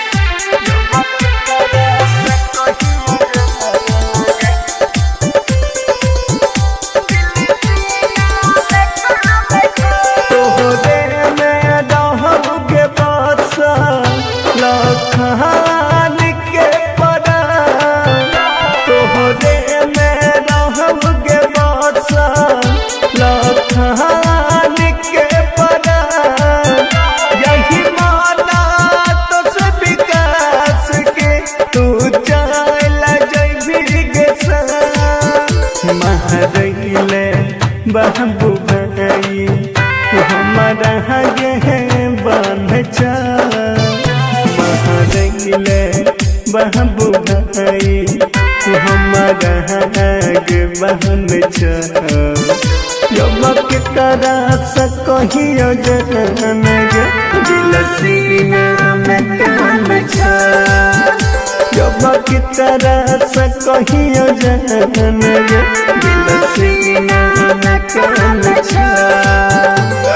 बाबू भाई हमारा गे बांध महरैले बाबू भाई हमारा गे बांध जब करा सकियो जहन गे दिल सीना में कान छ जब करा सकियो जहन गे दिल सीना में कान छ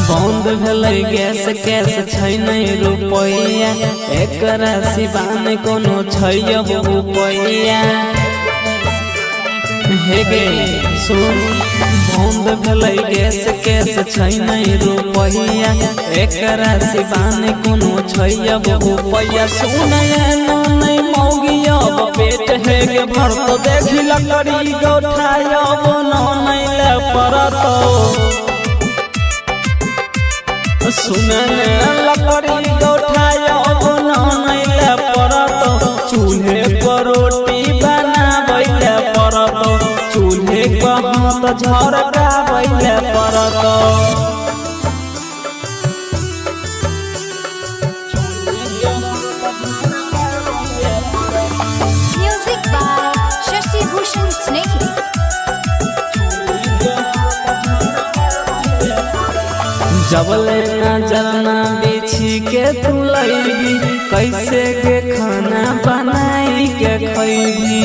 बंद भेलै गैस कैस छै नहीं रुपैया एकरा सिवान कोनो छै अब रुपैया हे गे सुन बंद भेलै गैस कैस छै नहीं रुपैया एकरा सिवान कोनो छै अब रुपैया सुन नहीं मौगी अब पेट है गे भर तो देखी लकड़ी गोठायब नहीं ले परतो सुनन लकड़ी गोठायब नहीं ले परत चूल्हे पर रोटी बनाबै ले परत चूल्हे पर हाथ झरकाबै ले परत Music by Shashi Bhushan Snehal. जबले नजरना बिछी के तू लैबी कैसे के खाना बनाई के खैबी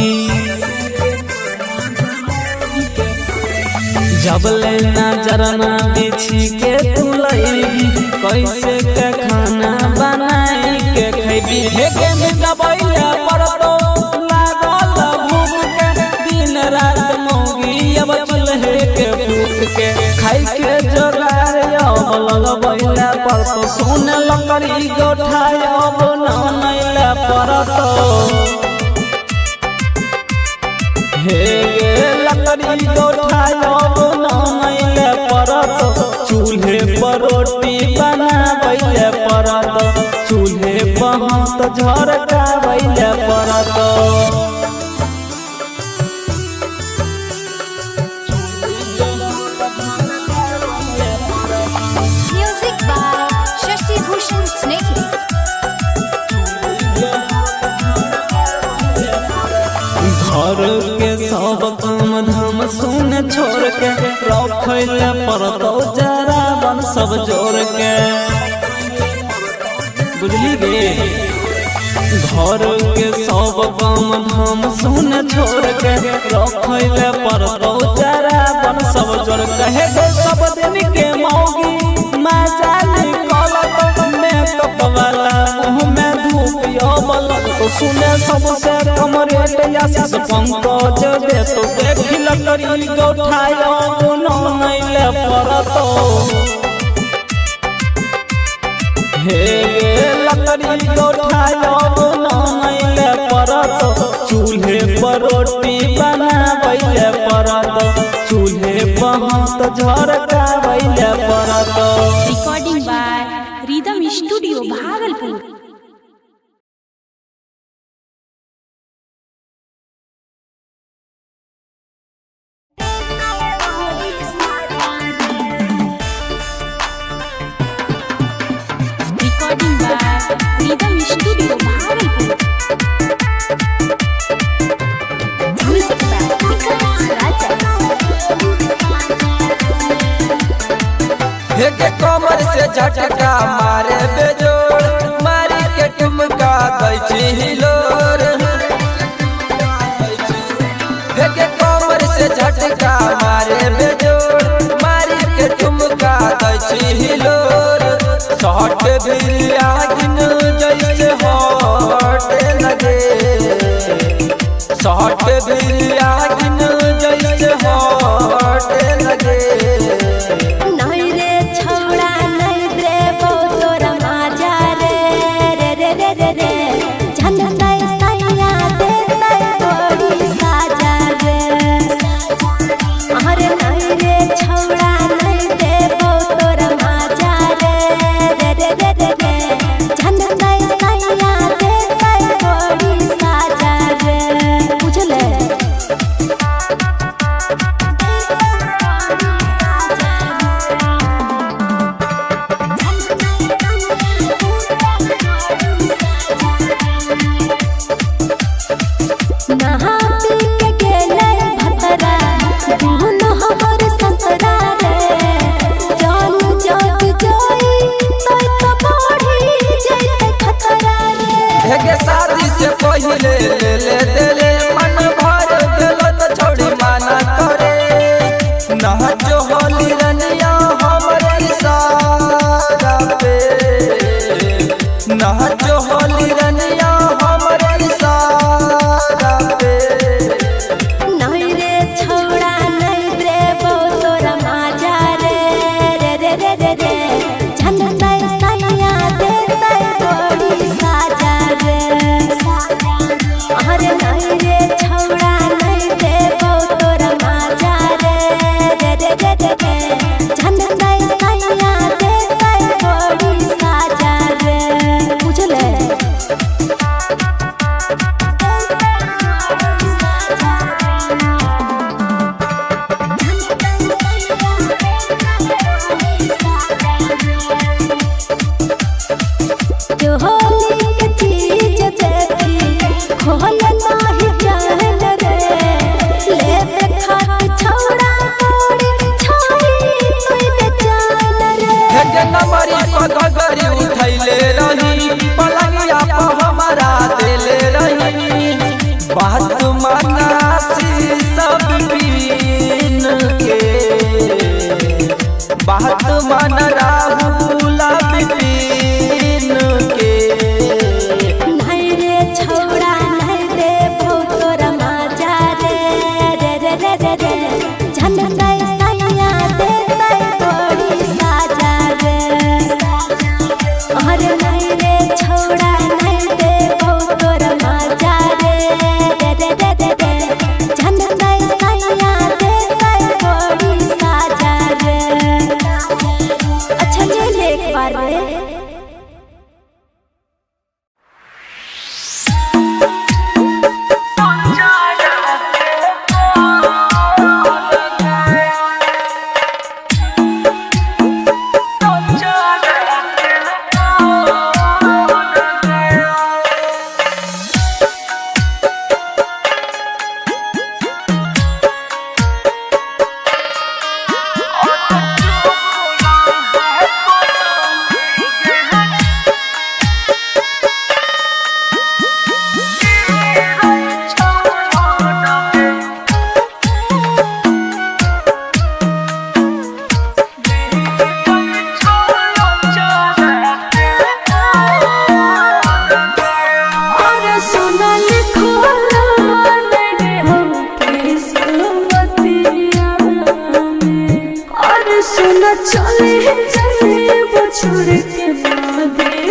जबले नजरना बिछी के तू लैबी कैसे के खाना बनाई के खैबी हे के दबैया परतो लागल भूख के दिन रात मौगी अब चूल्हे के फूक के खाई के जोगार लगबैला परतो सुन लकड़ी गोठायब नहीं ले परतो हे गे लकड़ी गोठायब नहीं ले परतो चूल्हे पर रोटी बनाबै ले परतो चूल्हे पर हाथ झरकाबै ले परतो Music by Shashi Bhushan Snehal. घर के सब काम धाम सुन छोड़ के रखैले परतो जरा बन सब जोड़ के बुझली गे घर के सब काम धाम सुन छोड़ के रखैले परतो जरा बन सब जोड़ के हे सब दिन के मौगी मजा निकलत मेकअप वाला मुँह में धूप तो सुने सबसे कम रेट आशीष पंकज दे तो देखी लकड़ी गोठायब नहीं ले परतो हे गे लकड़ी गोठायब ननैले परत चूल्हे पर रोटी बनाबैले परत चूल्हे पर हाथ झरकाबैले परत। Recording by rhythm studio Bhagalpur. Recording by rhythm studio Bhagalpur. Music by Vikas Raja. के कमर से झटका मारे बेजोड़ मारी के ठुमका दै हिलोर के कमर से झटका मारे बेजोड़ मारी के ठुमका दै हिलोर शॉट बिरिया गिन जैसे हॉट लगे शॉट बिरिया गिन जैसे हॉट लगे। शादी से पहले ले ले देले मन भर दिल तो छोड़ी माना करे ना जो होली रनिया हमारे सारा पे ना जो होली रनिया हमारे सारा पे। नहीं रे छोड़ा नहीं रे तोरा माजा रे रे रे रे रे रे झंडा सैया देते बड़ी साजा रे। अरे नहीं रे छोड़ा नहीं रे तोरा माजा रे रे रे रे रे रे झंडा सैया देते बड़ी साजा रे। बुझले जो होली के चीज देखी खोल नाही जान रे ले खात छोड़ा मोड़ी छोड़ी तुई जान रे। के नंबरी पगड़ी उठैले रही पलंगिया पर हमारा देले रही बात मनासी सब पीन के बात मन राहुल बिपिन के। नहीं रे छोड़ा नहीं रे तोरा माजा रे रे रे रे रे रे झंडा सैया देते बड़ी साजा रे। अरे नहीं रे छोड़ा नहीं रे तोरा माजा रे रे रे रे रे रे झंडा सैया देते बड़ी साजा रे। अच्छा ले ले एक बार रे। चले चले वो छोड़ के ना दे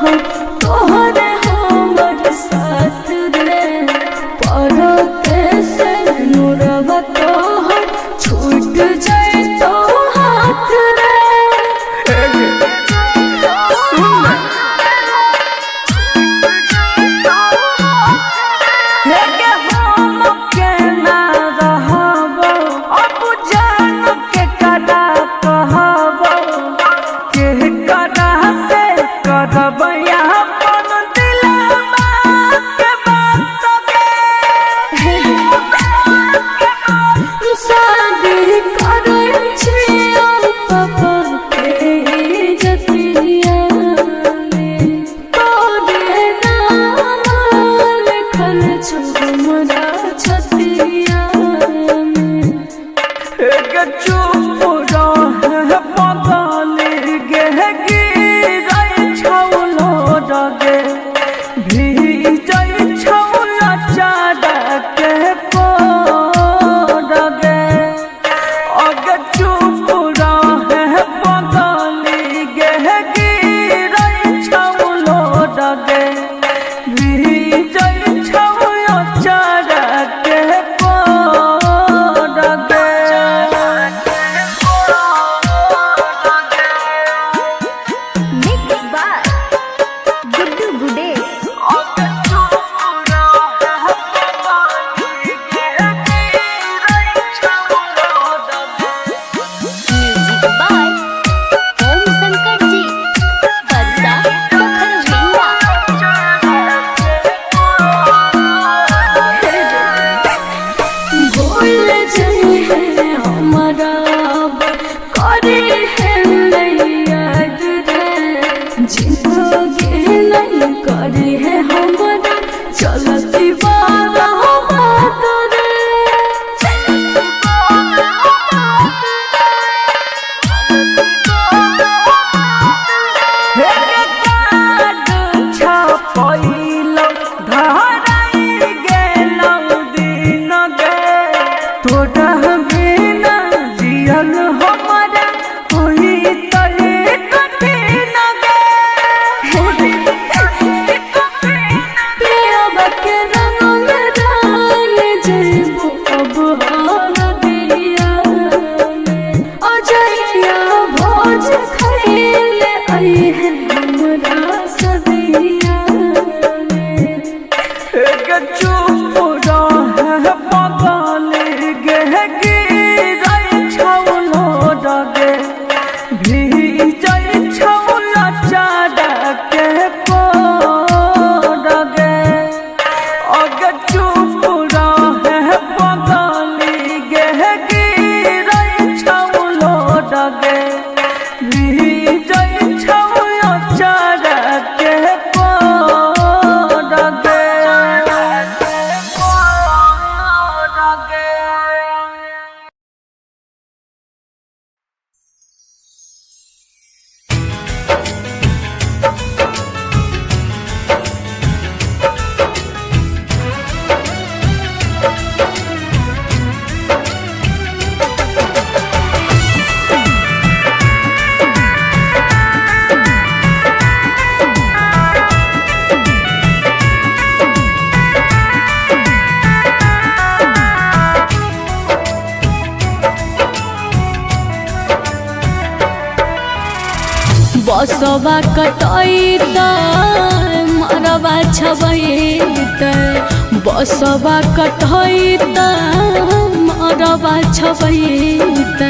हो तोहरे हमर साथ रे पड़ते से नुरवा तोहर छूट जाए तो हाथ रे बसवा कटैत मरवा छबैत बसवा कटैत मरवा छबैत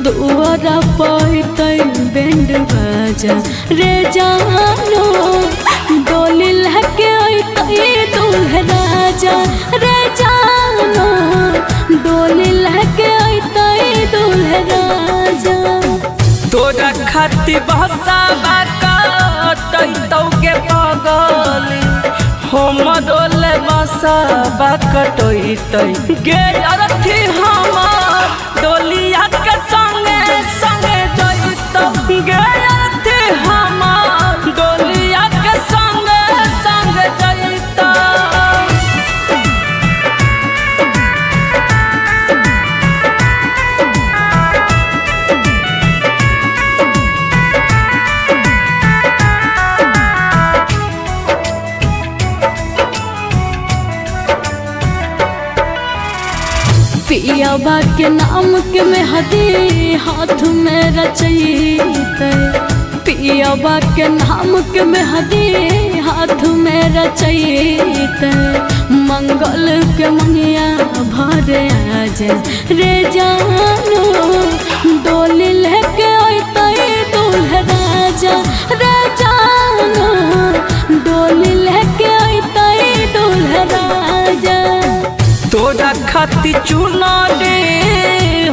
दुआर पैत बैंड बाजा रे जानो डोली लहके अइतै दूल्हा राजा रे जानो डोली लहके अइतै दूल्हा राजा तोरा खाती बहसाबा कटैतौ के पगली हम डोले बसाबा कटैतै गे अरथी हमर डोलिया के संगे संगे जइतौ गे अरथी हमर डोलिया के संगे संगे जइतौ। पियाबा के नाम के मेहदी हाथ में रचैते पियाबा के नाम के मेहदी हाथ में रचैते मंगल के मंगिया भरे आज रे जानो डोली लेके अइतै दूल्हा राजा रे जानो डोली लेके अइतै दूल्हा राजा। तोरा खाती चुना दे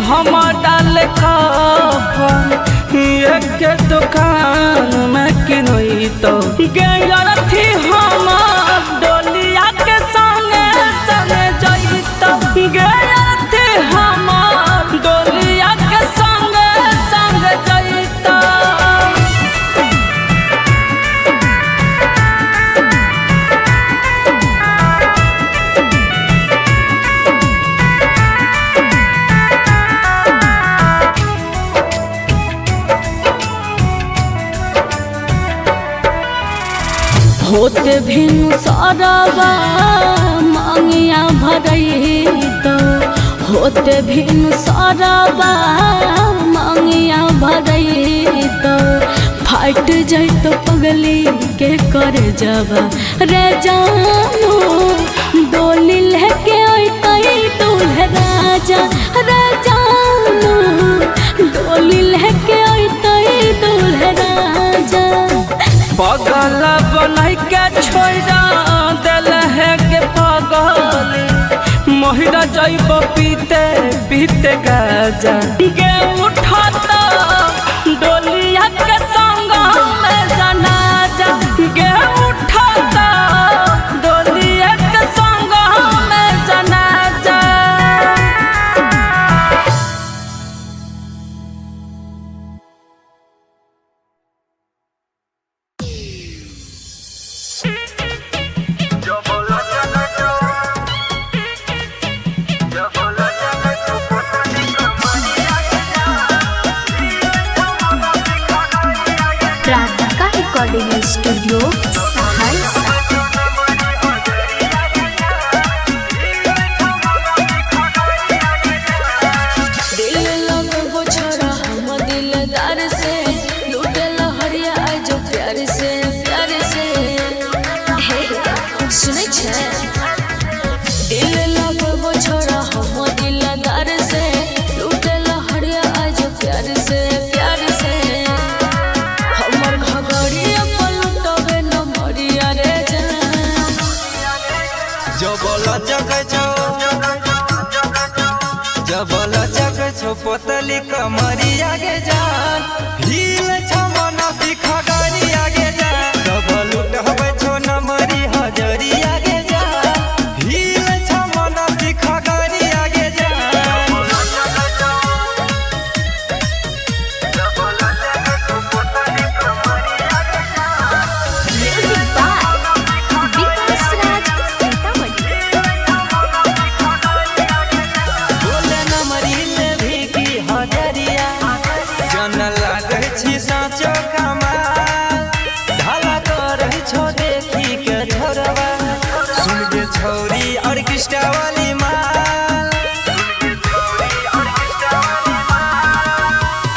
हम डाल कफन एक दुकान में किनोई तो गैर थी हम डोलिया के संगे संगे जइतो गैर थी हम डोलिया के संगे संगे जइतो। होते भिनु सरवा मांगिया भरैतो होते भिनु सरवा मांगिया भरैतो फाट जैतो पगली के कर जबा रे जानो डोली लेके अइतै दूल्हा राजा रे जानो डोली लेके अइतै दूल्हा राजा। पगल बनाई के छोड़ा दिल है के पगल महिरा जाइब पीते पीते गाजा गे उठाता डोलिया के संग में जनाजा गे उठाता डोलिया के संग में जनाजा। Radhika recording studio Saharsa. दिल लगबो छोरा हम दिलदार से लूटे लहरिया आइ जो प्यार से हे सुनै छै दिल लगबो छोरा हम दिलदार से लूटे लहरिया आइ जो प्यार से हमर घगड़िया पलटबे न मरिया रे जान। जबला जग छो पोतली कमरिया गे जान हिल छ मन सिखा गाड़ी आगे जान सब लूट हवे छो नमरी हजरिया गे जान हिल छ मन सिखा गाड़ी आगे जान। म्यूजिक बाय विकास राज सीतामढ़ी। बोले नमरी ले भी की हजरिया जन लागे छी साचो कमाल ढाला कर छो देखी के छोरवा सुन के छौरी ऑर्केस्ट्रा वाली माल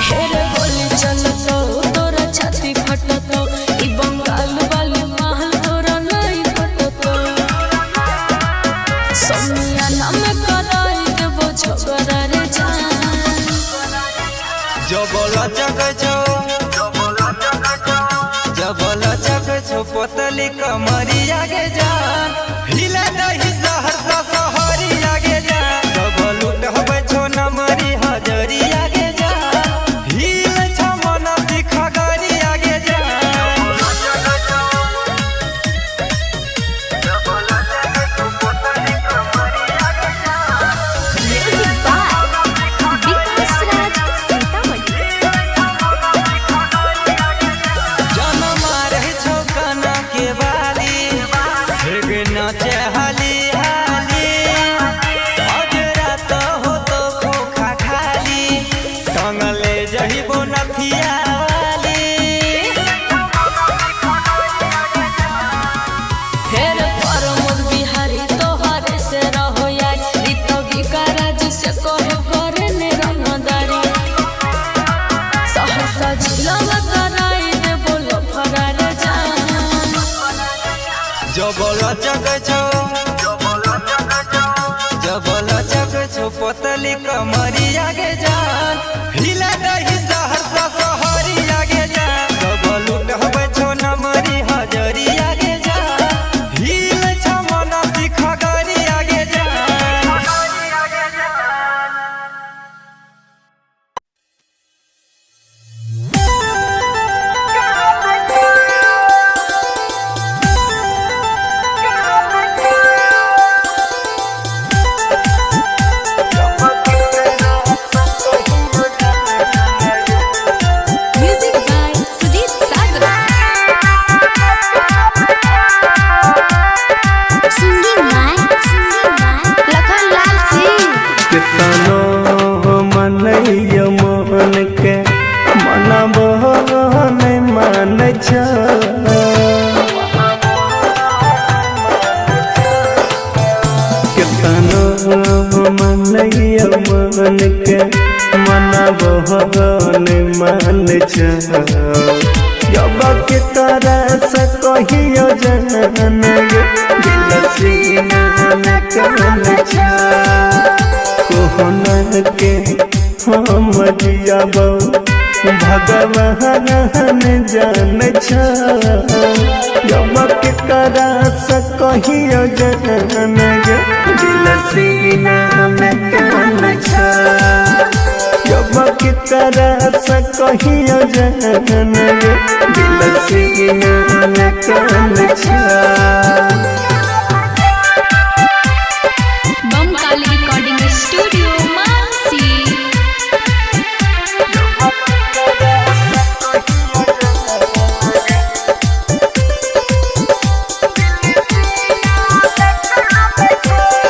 हेरे गोली चलतो तोरा छाती फटतो ई बंगाल वाली महल तोरा नहीं फटतो सोनिया नाम कराई देबो झगड़ा रे जान। जबला जग छो पोतली कमरिया गे जान हिला दही सहरसा सहरी आगे जान सब लूट हवे छो नमरी हजरिया गे जान हिल छ मन सिखा गाड़ी आगे जान। म्यूजिक बाय विकास राज सीतामढ़ी। जनमा रहे छो कना के बाली नाचे लव कराई दे बोलो फरार जान जब लचक छो पतली कमरी आगे जान हिला दही सहरसा सहरी आगे जान सब लुटबै छो नमरी हजरी आगे जान हिल छ मन सिखगरी आगे जान Music by Sudhir Sagar. Singing by Lakhan Lal Singh. कितनो मनैय मोहन के मनबो नहीं मान छ कितनो मनैय मोहन के मनबो नहीं मान छ जब की तरह से कहियो जन दिल सीना में कौन छ कोहना के हम जियाबो भगवान जान छ जब के करा से कहियो जन दिल सीना में कौन छ जब के करा से कहियो जन दिल सीना में कौन छ बमकाली रिकॉर्डिंग स्टूडियो मानसी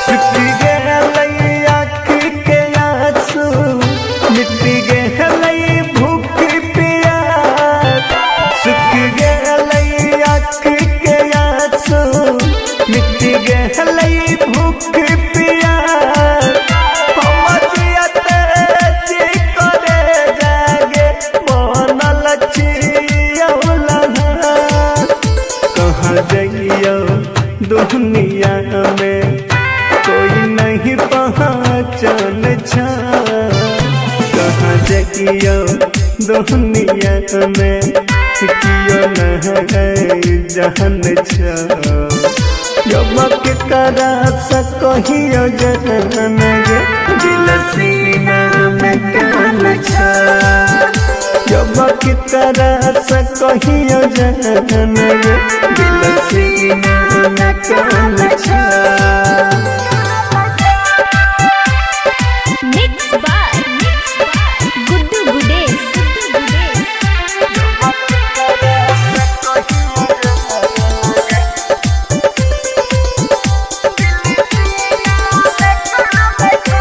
सुखी गेलै आँखि के आंसू मिट्टी गेलै भूख प्यास सुखी गेलै आँखि के आंसू मिट्टी गेलै भूख प्यास हम जियते जी करे जागे बनल छियौला कहाँ जइयो दुनिया में कोई नहीं पहचान छ कहाँ जइयो दुनिया में कियो नहीं जान छ जब के करा से कहियो जन दिल सीना में कौन छ जब की तरह से कहियो जन दिल सीना में कौन छ Mix by Guddu Gudesh.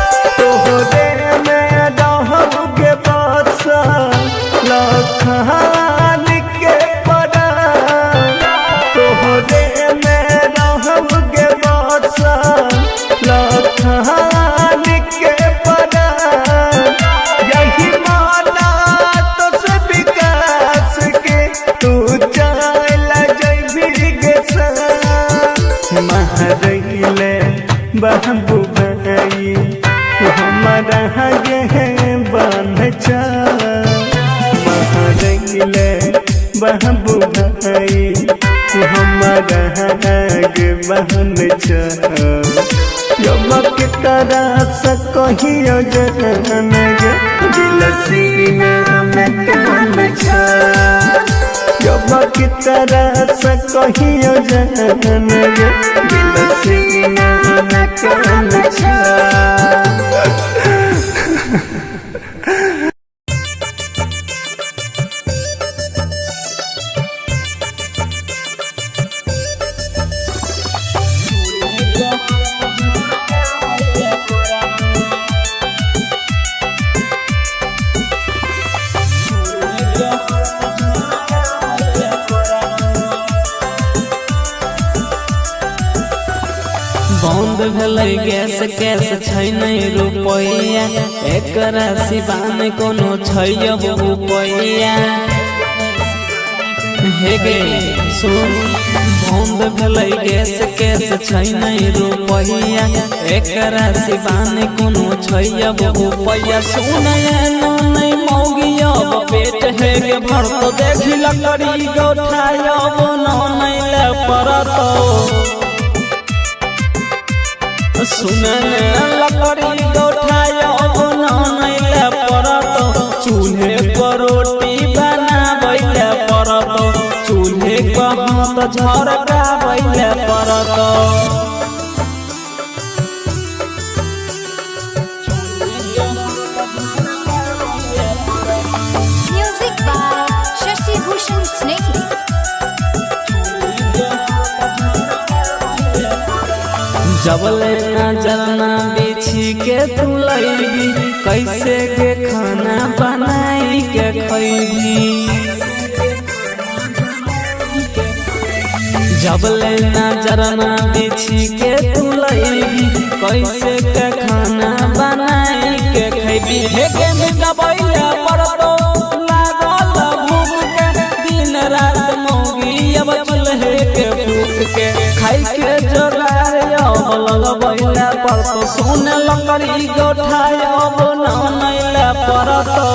तोहरे में रहबे बस लखान के परा तोहरे में रहबे बस लखान के परा यही माना तो से विकास के तू चल जइबी गे महरैले बाबू भाई हमारा गे बन छ महरैले बाबू भाई हमारा गे बन छ जब के तरह से कहियो जन दिल सीना में कौन छ जब की तरह से कहियो जन दिल सीना में कौन छ बंद भेलै गैस कैस छै नहीं रुपैया एकरा सिवा में कोनो छै अब रुपैया हे गे सुन बंद भेलै गैस केस छै नहीं रुपैया एकरा सिवाने कोनो छै अब रुपैया सुनय नहीं मौगियब पेट हे गे भर तो देखी लकड़ी गौठायब नहीं ले परतो सुनन लकड़ी गौठायब नहीं ले परतो चूल्हे पर रोटी बनाबै ले परतो चूल्हे पर हाथ झरकाबै ले परतो Music by Shashi Bhushan Snehhi. जबले नजरना बिछी के तू लैबी कैसे के खाना बनाई के खैबी जबले नजरना बिछी के तू लैबी कैसे के खाना बनाई के खैबी हे के मिटबैया परतो लागल भूख के दिन रात मौगी अब चूल्हे के फूक के खाई के जोगार लगबैला परतो सुन लकड़ी गौठायब नहीं ले परतो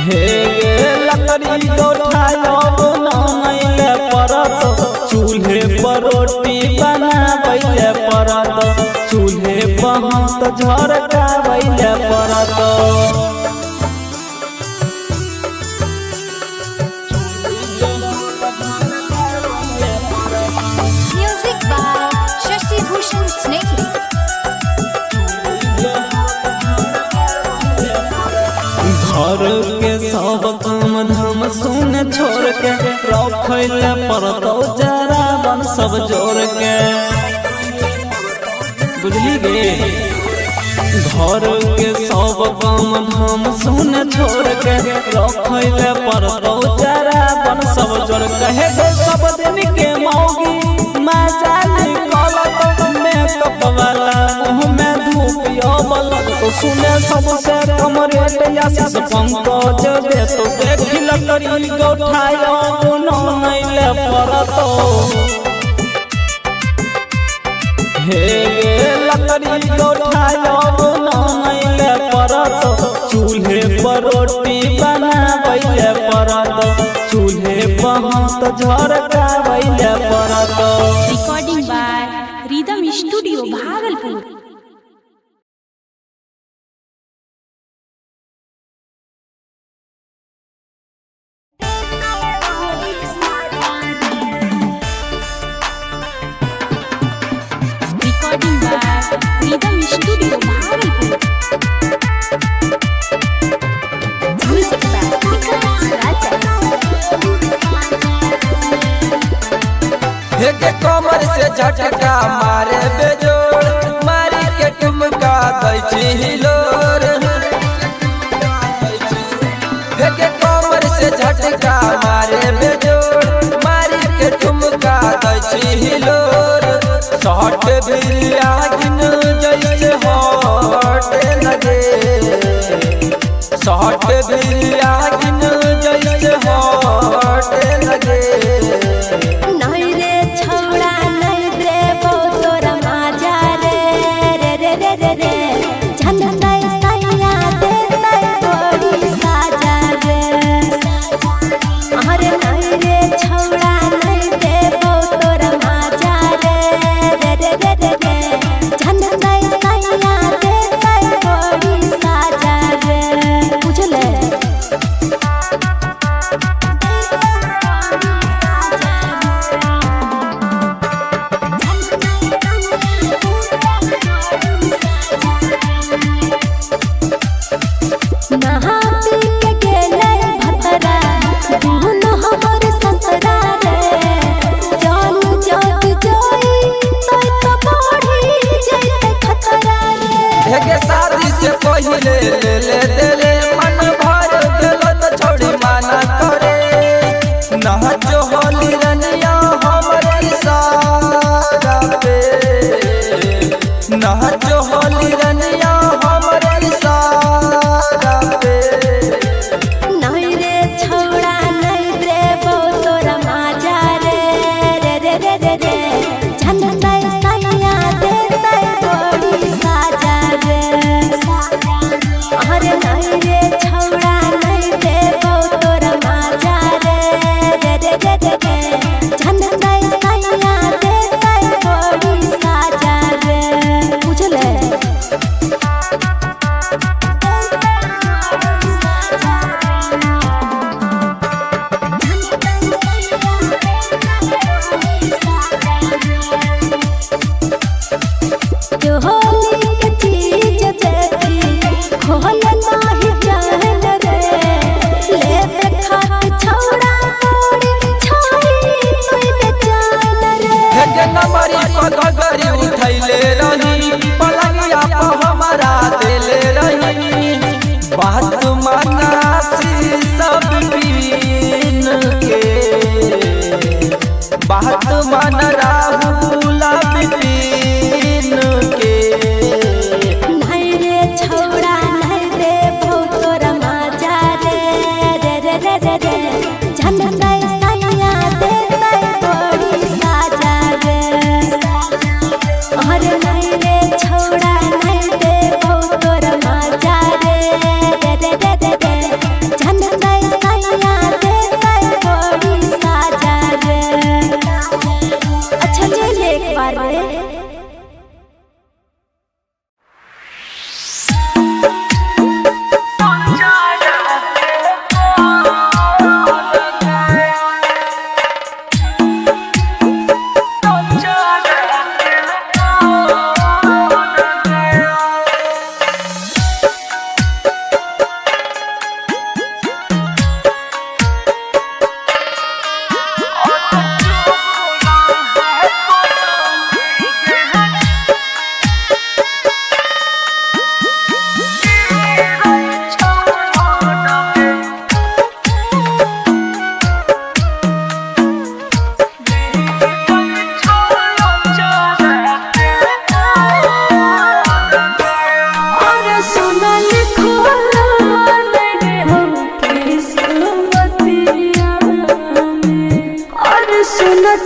हे गे लकड़ी गौठायब नहीं ले परतो चूल्हे पर रोटी बनाबै ले परतो चूल्हे पर हाथ झरकाबै ले परतो Music by Shashi Bhushan Snehhi. घर के सब काम धाम सुन छोड़ के रखैले परतो जरा बन सब जोड़ के बुझली गे घर के सब काम धाम सुन छोड़ के रखैले परतो जरा बन सब जोड़ के हे सब दिन के मौगी मजा निकलत मेकअप वाला मुँह में धूप अबलत तो सुने सबसे कम रेट आशीष पंकज दे तो देखी लकड़ी गौठायब नहीं ले परतो हे गे लकड़ी गौठायब नहीं ले परतो चूल्हे पर रोटी बनाबै ले परतो चूल्हे पर हाथ झरकाबै ले परतो Recording by Rhythm Studio, Bhagalpur. Recording by Rhythm Studio, Bhagalpur. Music by Vikas Raja. हे के कमर से झटका मारे बेजोड़ मारी के ठुमका दै छी हिलोर हे के कमर से झटका मारे बेजोड़ मारी के ठुमका दै छी हिलोर शॉट बिरिया गिन जैसे हॉट लगे शॉट बिरिया गिन जैसे हॉट लगे नहीं रे छौड़ा नहीं देबो तोरा माजा रे रे रे रे रे रे झंडा सैया देतै बड़ी साजा रे अरे नहीं रे छौड़ा नहीं देबो तोरा माजा रे रे रे रे रे रे झंडा सैया देतै बड़ी साजा रे बुझले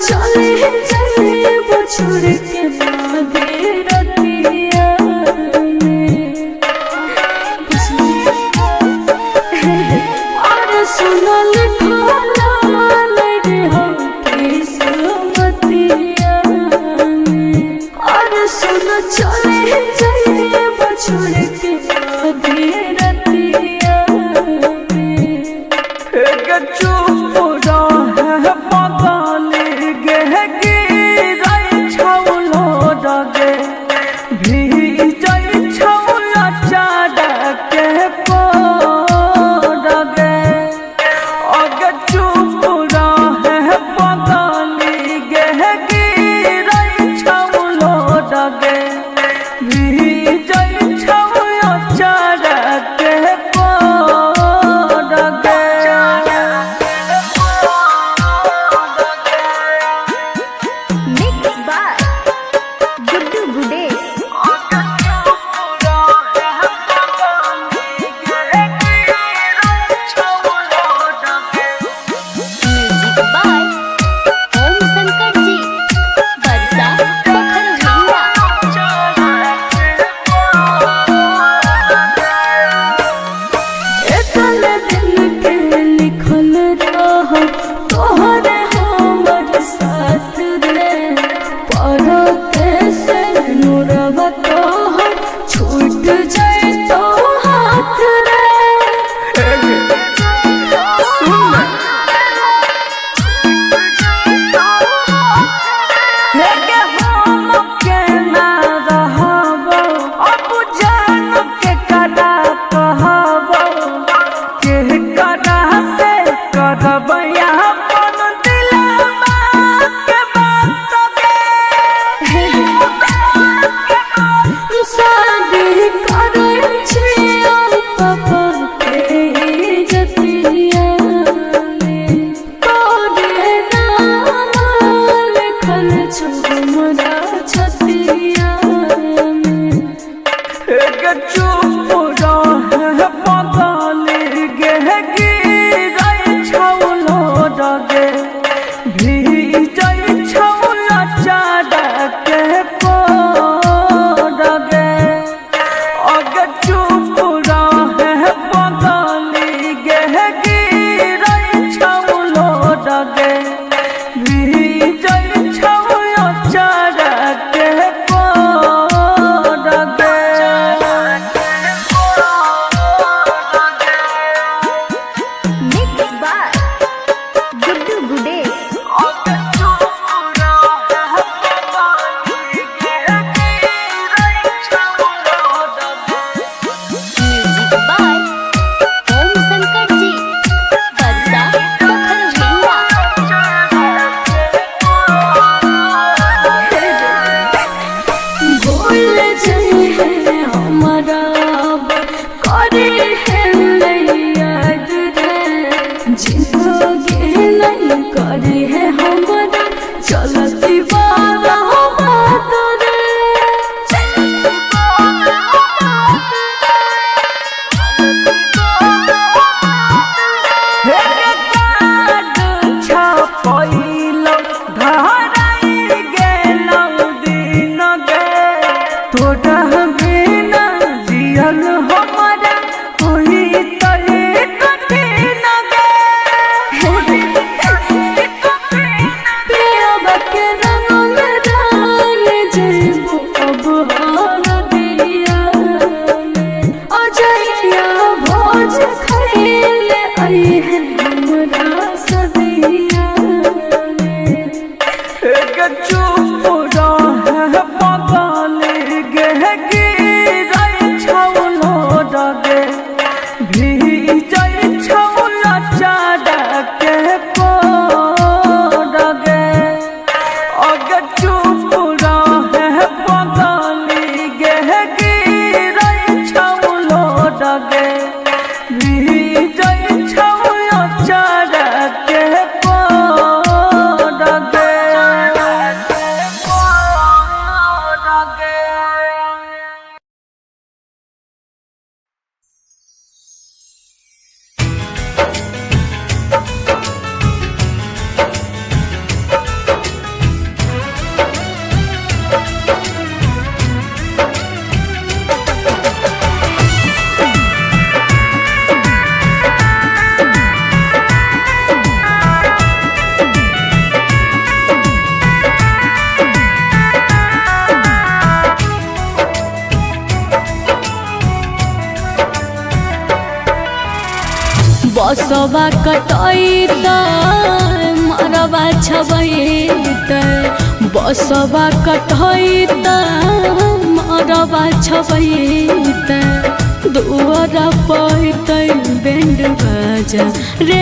चले जाए वो छोड़ के माधे रतिया और सुनो लिखला रे हम किस्मतिया और सुनो चले जाए वो छोड़ के माधे रतिया चुप रहे पगली गे गिरै छौलो डगे भीजै छौला चाडके पोडगे अगे चुप रहे पगली गे गिरै छौलो Dage भीजै छौला चाडके पोडगे Mixed by Guddu Gudesh. Music by Om Shankar Ji. Barsa Pokhara एतल दिन के लिखल रह तोहरे हमर साथ रे पढ़ते से नुरवा तोहर छूट जाए तो हाथ रे शादी करै छियै पापा के इज्जतिया तोरे नाम लिखल छौ हमरा छतिया चुप रहे पगली गे गिरै छौलो डगे भीजै छौला चाडके पोडगे अगे चुप रहे पगली गे गिरै छौलो Dage भीजै छौला चाडके पोडगे Mixed by Guddu Gudesh. Music by Om Shankar Ji. Barsa Pokhara भूल जाए हमारा करे है याद रे जिंदगी नहीं करे है हमारा चलती बारा बात रे छपैलो धराई गेलौ दिन गे तोरा बिना जियल हमरा होई तले कठिन गे प्रियवा के रंग में रंग जइबो अब हार दिया अजइया भोज खइले आई है हमरा सदिया चुप रहे पगली गे गिरै छौलो डगे भीजै छौला चाडके पोडगे अगे चुप रहे पगली गे गिरै छौलो डगे भीजै छौला बसवा कटैत मरवा छबैत बसवा कटैत मरवा छबैत दुआरा पैतै बैंड बाजा रे